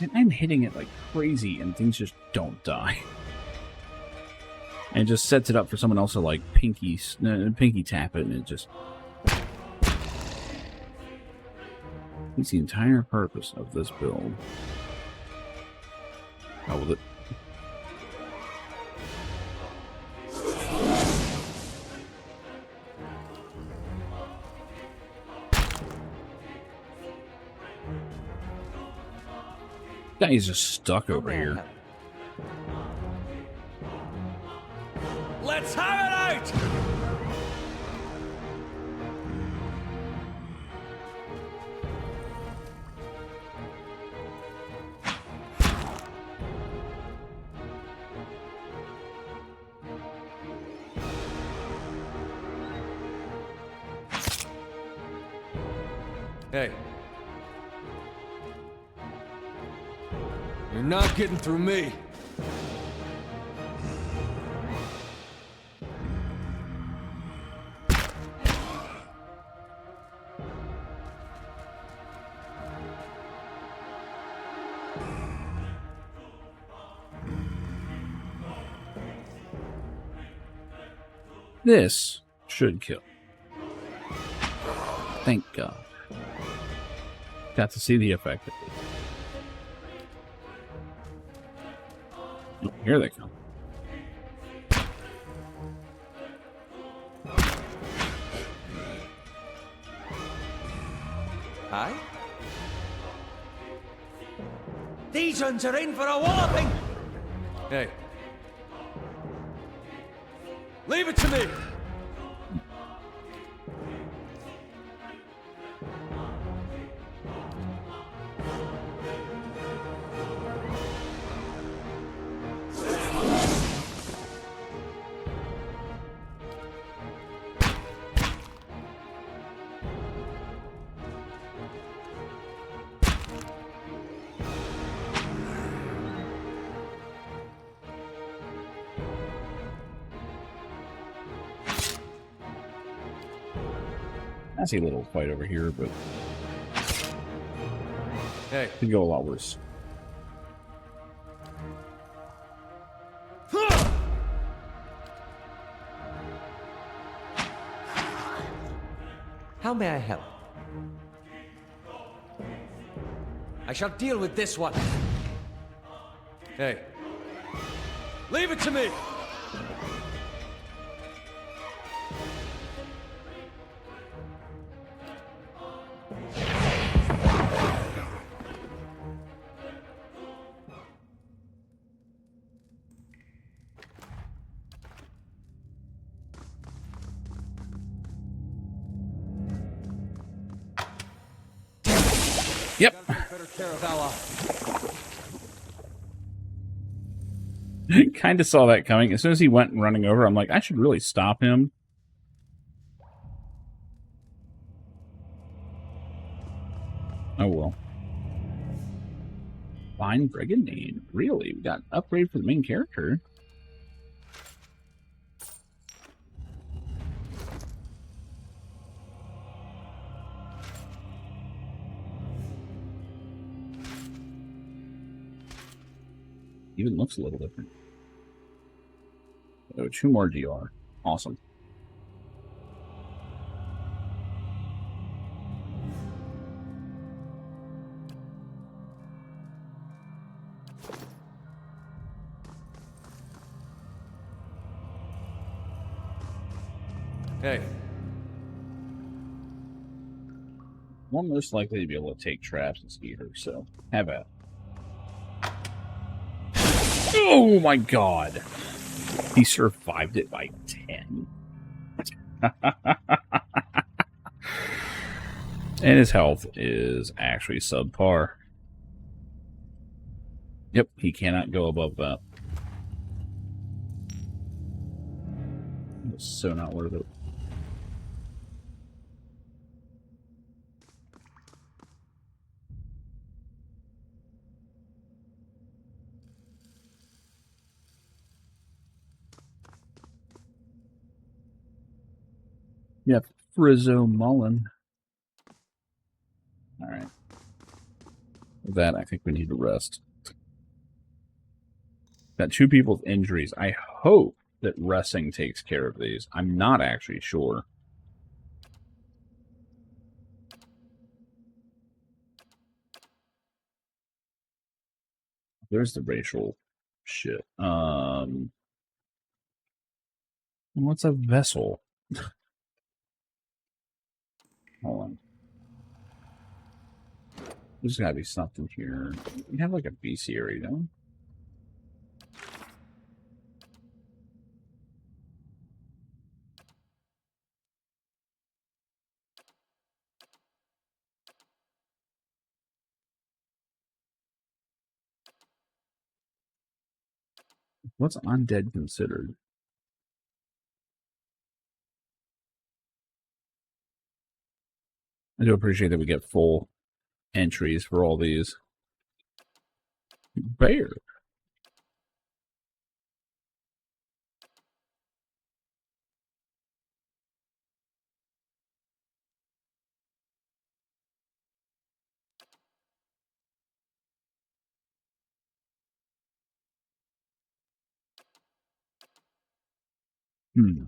Speaker 1: And I'm hitting it like crazy, and things just don't die. And it just sets it up for someone else to like pinky tap it, and it just. It's the entire purpose of this build. How will it? Guy's just stuck over here.
Speaker 2: Let's have it out! Hey. You're not getting through me.
Speaker 1: This should kill. Thank God. Got to see the effect of it. Oh, here they come.
Speaker 6: Aye? These ones are in for a walloping!
Speaker 2: Hey. Leave it to me!
Speaker 1: I see a little fight over here, but
Speaker 2: Hey.
Speaker 1: could go a lot worse.
Speaker 6: How may I help? I shall deal with this one.
Speaker 2: Hey. Leave it to me!
Speaker 1: Yep.
Speaker 2: Better care of Ally.
Speaker 1: Kind of saw that coming. As soon as he went running over, I'm like, I should really stop him. Oh, well. Fine brigand name. Really? We got an upgrade for the main character. Even looks a little different. Oh, 2 more DR. Awesome.
Speaker 2: Hey.
Speaker 1: One most likely to be able to take traps and speed her, so have at it. Oh my god! He survived it by 10. And his health is actually subpar. Yep, he cannot go above that. It's so not worth it. Yep, Frizzo Mullen. Alright. With that, I think we need to rest. Got 2 people with injuries. I hope that resting takes care of these. I'm not actually sure. There's the racial shit. What's a vessel? Hold on. There's gotta be something here. We have like a bestiary, don't we? What's undead considered? I do appreciate that we get full entries for all these. Bear. Hmm.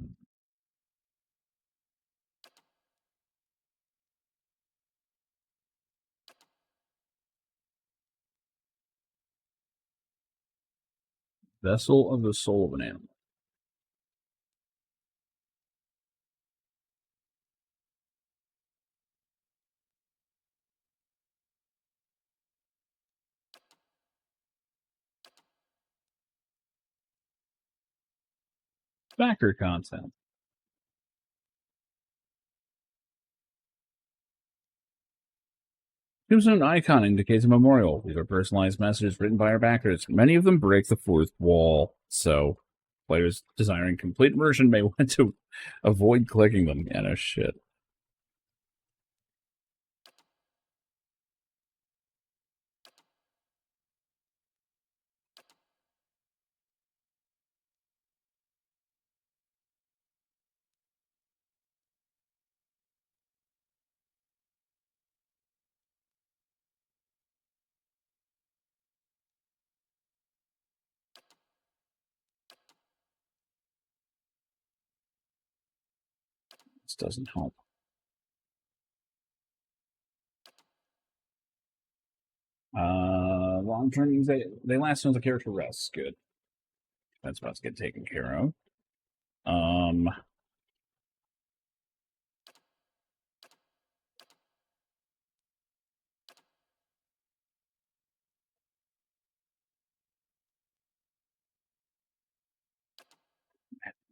Speaker 1: Vessel of the soul of an animal. Backer content. Tombstone icon indicates a memorial. These are personalized messages written by our backers. Many of them break the fourth wall, so players desiring complete immersion may want to avoid clicking them. Yeah, no shit. This doesn't help. Long term, they last until the character rests. Good. That's about to get taken care of.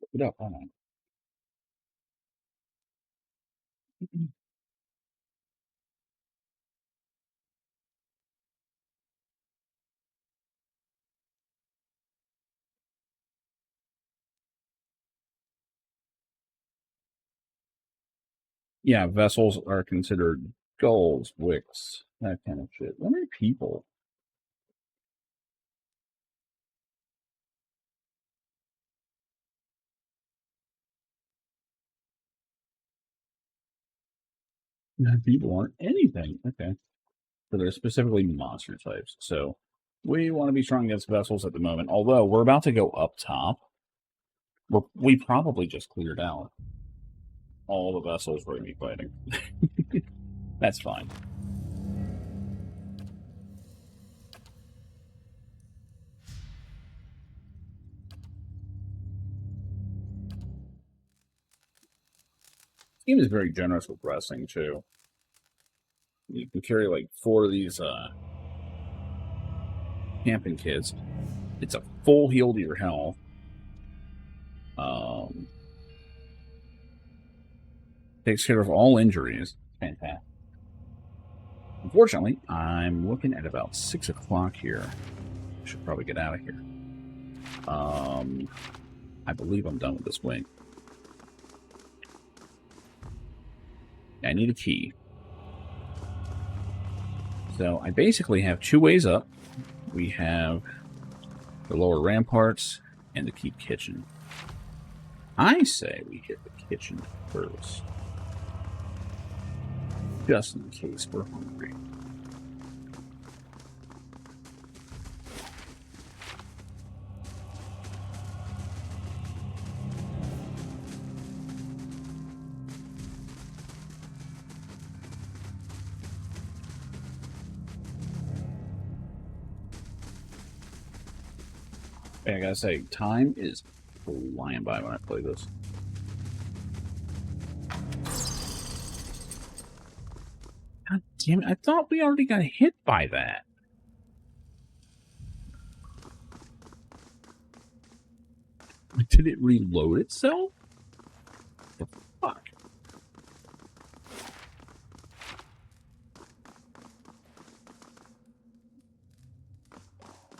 Speaker 1: Look it up. Hold on. Yeah, vessels are considered gulls, wicks, that kind of shit. How many people? People aren't anything. Okay. So they're specifically monster types. So we want to be strong against vessels at the moment. Although we're about to go up top. We probably just cleared out all the vessels we're going to be fighting. That's fine. This game is very generous with resting, too. You can carry like 4 of these camping kits. It's a full heal to your health. Takes care of all injuries. Fantastic. Unfortunately, I'm looking at about 6 o'clock here. Should probably get out of here. I believe I'm done with this wing. I need a key. So I basically have 2 ways up. We have the lower ramparts and the keep kitchen. I say we hit the kitchen first. Just in case we're hungry. Hey, I gotta say, time is flying by when I play this. God damn it, I thought we already got hit by that. Did it reload itself? What the fuck?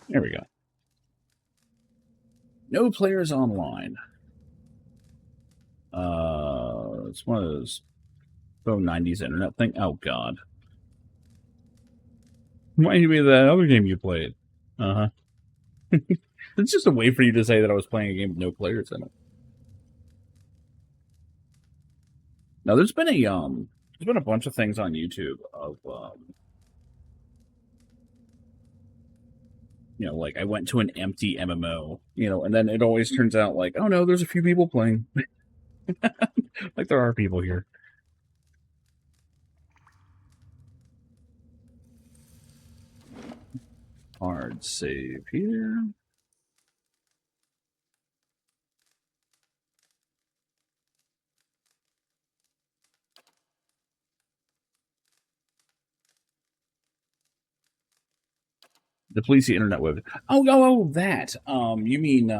Speaker 1: There we go. No players online. It's one of those 90s internet thing. Oh god. Reminded me of that other game you played. Uh-huh. It's just a way for you to say that I was playing a game with no players in it. Now there's been a bunch of things on YouTube of you know, like I went to an empty MMO, you know, and then it always turns out like, oh no, there's a few people playing. Like there are people here. Hard save here. The police, the internet web. Oh, that. You mean,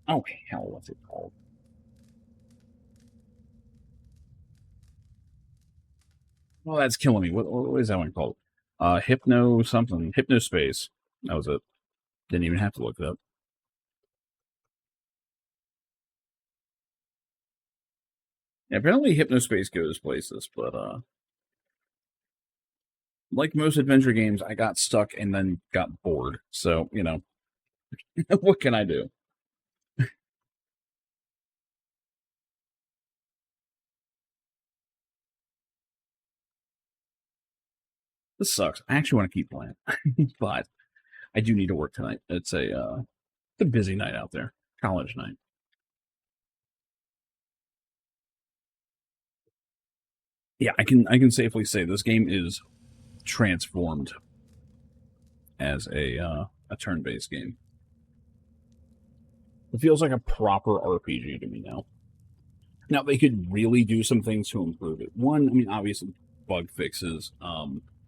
Speaker 1: oh, hell, what's it called? Well, that's killing me. What is that one called? Hypno something. Hypnospace. That was it. Didn't even have to look it up. Yeah, apparently Hypnospace goes places, but, like most adventure games, I got stuck and then got bored. So, you know, what can I do? This sucks. I actually want to keep playing, but I do need to work tonight. It's a busy night out there, college night. Yeah, I can safely say this game is transformed as a turn-based game. It feels like a proper RPG to me now. Now they could really do some things to improve it. One, I mean, obviously bug fixes.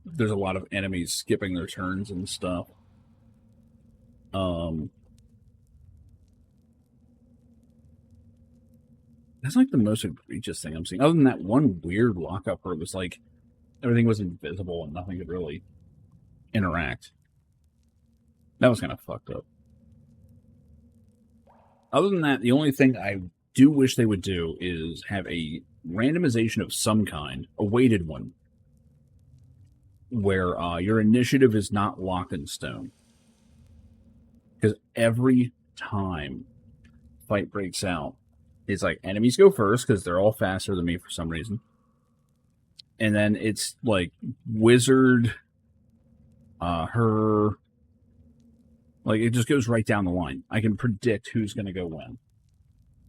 Speaker 1: There's a lot of enemies skipping their turns and stuff. That's like the most egregious thing I'm seeing. Other than that one weird lockup where it was like everything was invisible and nothing could really interact. That was kind of fucked up. Other than that, the only thing I do wish they would do is have a randomization of some kind, a weighted one, where your initiative is not locked in stone. Because every time fight breaks out, it's like enemies go first because they're all faster than me for some reason. And then it's like wizard, her, like it just goes right down the line. I can predict who's going to go when.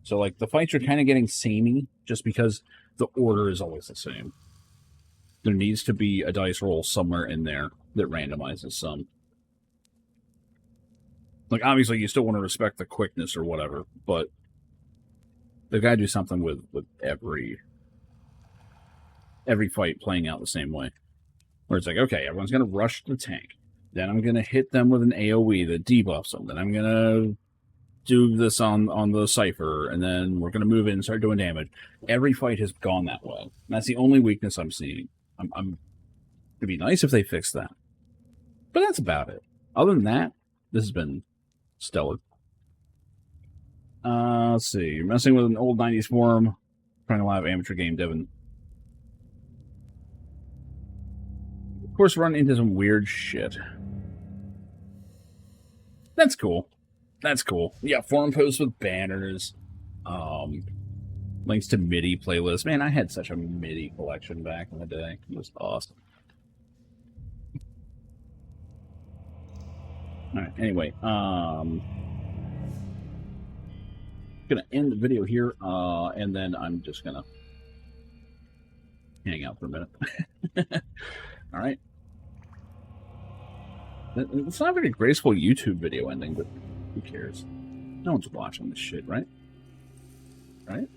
Speaker 1: So like the fights are kind of getting samey just because the order is always the same. There needs to be a dice roll somewhere in there that randomizes some. Like obviously you still want to respect the quickness or whatever, but they've got to do something with every fight playing out the same way. Where it's like, okay, everyone's going to rush the tank. Then I'm going to hit them with an AoE that debuffs them. Then I'm going to do this on the Cypher. And then we're going to move in and start doing damage. Every fight has gone that way. And that's the only weakness I'm seeing. It'd be nice if they fixed that. But that's about it. Other than that, this has been stellar. Let's see. You're messing with an old 90s forum. Trying to live amateur game, Devin. Of course, run into some weird shit. That's cool. That's cool. Yeah, forum posts with banners. Links to MIDI playlists. Man, I had such a MIDI collection back in the day. It was awesome. Alright, anyway. Gonna end the video here, and then I'm just gonna hang out for a minute. Alright. It's not a very graceful YouTube video ending, but who cares? No one's watching this shit, right? Right?